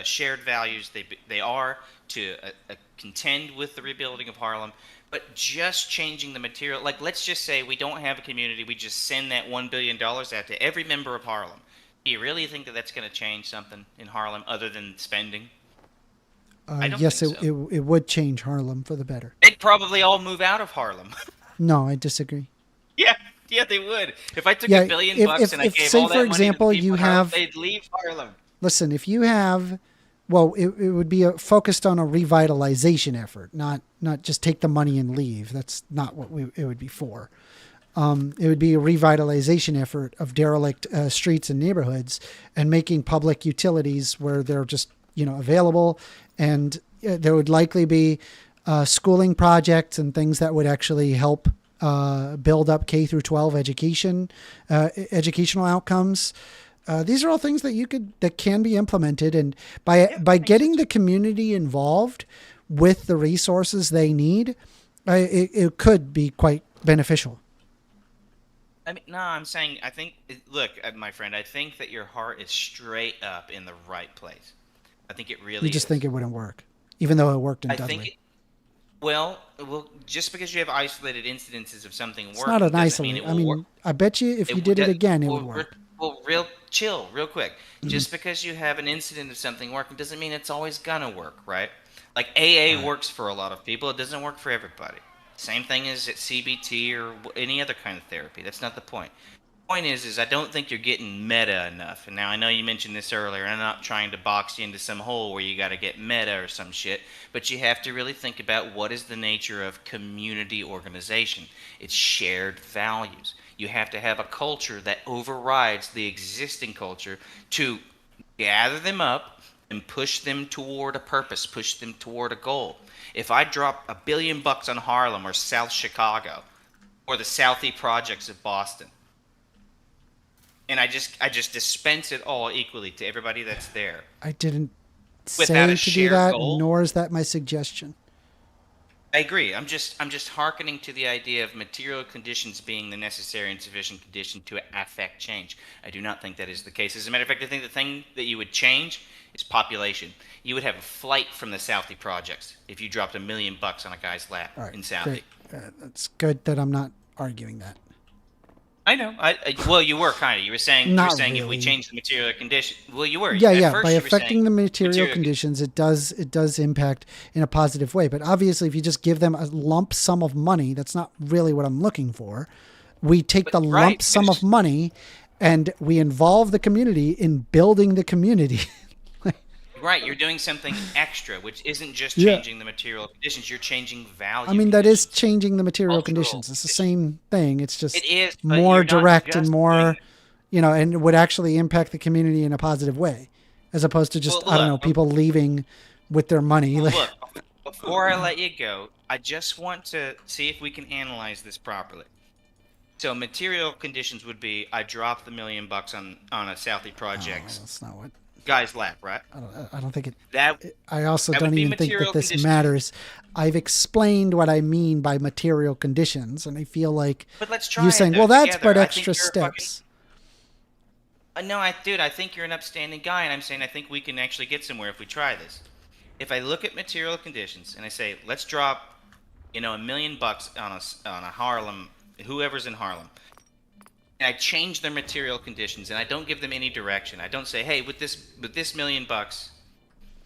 shared values they are to contend with the rebuilding of Harlem. But just changing the material, like let's just say we don't have a community, we just send that $1 billion out to every member of Harlem. Do you really think that that's going to change something in Harlem other than spending? I don't Yes, think so. it would change Harlem for the better. They'd probably all move out of Harlem. No, I disagree. Yeah, they would. If I took $1 billion and I gave say all that for money example, to the people you in Harlem, have, they'd leave Harlem. listen, if you have, well, it would be focused on a revitalization effort, not just take the money and leave. That's not what it would be for. It would be a revitalization effort of derelict streets and neighborhoods and making public utilities where they're just, available. And there would likely be schooling projects and things that would actually help build up K through 12 educational outcomes. These are all things that can be implemented, and by getting the community involved with the resources they need, it could be quite beneficial. I mean, no, I'm saying, look, my friend, I think that your heart is straight up in the right place. I think it really You just is. think it wouldn't work, even though it worked in I Dudley. think well, just because you have isolated incidences of something working, It's not an doesn't mean isolate. it will work. I bet you if you did it again, it would work. Well, real quick. Just because you have an incident of something working doesn't mean it's always gonna work, right? Like AA works for a lot of people. It doesn't work for everybody. Same thing as at CBT or any other kind of therapy. That's not the point. The point is I don't think you're getting meta enough. And now I know you mentioned this earlier, and I'm not trying to box you into some hole where you got to get meta or some shit, but you have to really think about what is the nature of community organization. It's shared values. You have to have a culture that overrides the existing culture to gather them up and push them toward a purpose, push them toward a goal. If I drop $1 billion on Harlem or South Chicago or the Southie projects of Boston, and I just dispense it all equally to everybody that's there. I didn't Without say a to do shared that, goal? nor is that my suggestion. I agree. I'm just hearkening to the idea of material conditions being the necessary and sufficient condition to affect change. I do not think that is the case. As a matter of fact, I think the thing that you would change is population. You would have a flight from the Southie projects if you dropped $1 million on a guy's lap All right, in Southie. great. That's good that I'm not arguing that. I know. Well, you were kind of. You were saying Not if we really. change the material condition. Well, you were. Yeah, At yeah. first By you were affecting saying the material conditions, it does impact in a positive way. But obviously, if you just give them a lump sum of money, that's not really what I'm looking for. We take the lump sum of money, and we involve the community in building the community. Right, you're doing something extra, which isn't just Yeah. changing the material conditions. You're changing value. I mean, that is changing the material conditions. It's the same thing. It's just It is, but more you're not direct and just more, and would actually impact the community in a positive way, as opposed to just, Well, I don't know, look, people leaving with their money. Well, look, before I let you go, I just want to see if we can analyze this properly. So material conditions would be I dropped the $1 million on a Southie project. That's not what. Guy's lap, right? I don't think it. That I also that would don't be even think that material this conditions. matters. I've explained what I mean by material conditions, and I feel like But let's try you it, saying, though, "Well, that's together. but I think extra you're fucking- steps." No, I think you're an upstanding guy, and I'm saying I think we can actually get somewhere if we try this. If I look at material conditions and I say, let's drop, $1 million on a Harlem, whoever's in Harlem, and I change their material conditions, and I don't give them any direction. I don't say, hey, with this $1 million,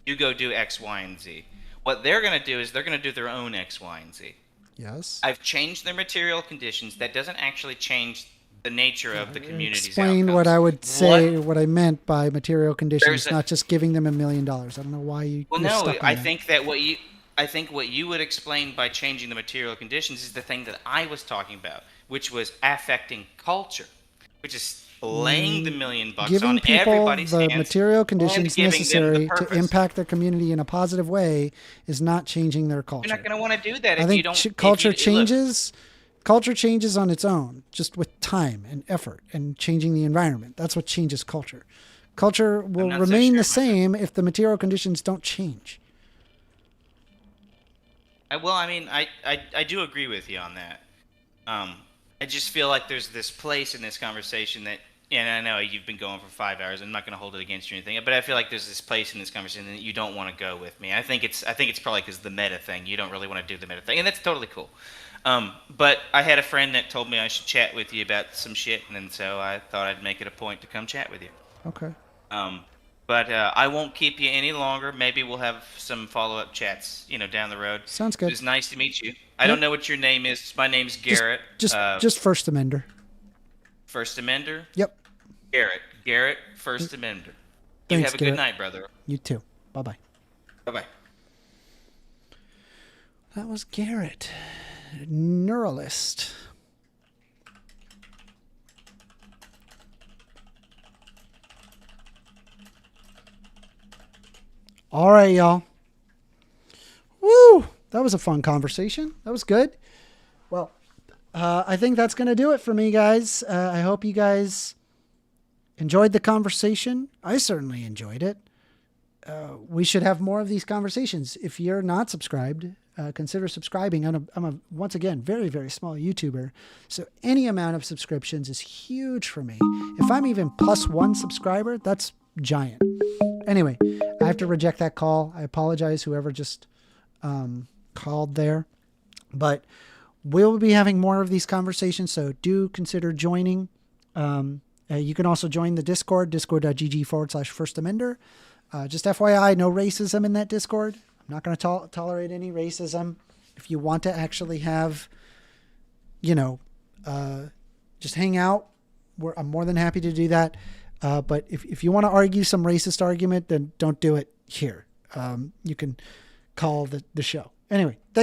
you go do X, Y, and Z. What they're going to do is they're going to do their own X, Y, and Z. Yes. I've changed their material conditions. That doesn't actually change the nature of the community's Explain outcomes. what I would say, what I meant by material conditions, There's not just giving them $1 million. I don't know why you. Well, you're no, stuck on I that. think that what you would explain by changing the material conditions is the thing that I was talking about, which was affecting culture, which is laying the $1 million giving on people everybody's the hands material and conditions giving them the necessary to purpose. impact their community in a positive way is not changing their culture. You're not going to want to do that I if think you don't. culture changes. Culture changes on its own, just with time and effort and changing the environment. That's what changes culture. Culture will remain the same if the material conditions don't change. Well, I mean, I do agree with you on that. I just feel like there's this place in this conversation that, and I know you've been going for 5 hours. I'm not going to hold it against you or anything, but I feel like there's this place in this conversation that you don't want to go with me. I think it's probably because the meta thing. You don't really want to do the meta thing, and that's totally cool. But I had a friend that told me I should chat with you about some shit, and so I thought I'd make it a point to come chat with you. Okay. But I won't keep you any longer. Maybe we'll have some follow-up chats, down the road. Sounds good. It was nice to meet you. I don't know what your name is. My name's Garrett. Just First Amender. First Amender? Yep. Garrett, First Amender. You Thanks, have a Garrett. good night, brother. You too. Bye-bye. Bye-bye. That was Garrett, Neuralist. All right, y'all. Woo! That was a fun conversation. That was good. Well, I think that's going to do it for me, guys. I hope you guys enjoyed the conversation. I certainly enjoyed it. We should have more of these conversations. If you're not subscribed, consider subscribing. I'm a once again, very, very small YouTuber. So any amount of subscriptions is huge for me. If I'm even +1 subscriber, that's giant. Anyway, I have to reject that call. I apologize, whoever just called there. But we'll be having more of these conversations, so do consider joining. You can also join the Discord, discord.gg/First Amender. Just FYI, no racism in that Discord. I'm not going to tolerate any racism. If you want to actually have, just hang out, I'm more than happy to do that. But if you want to argue some racist argument, then don't do it here. You can call the show. Anyway,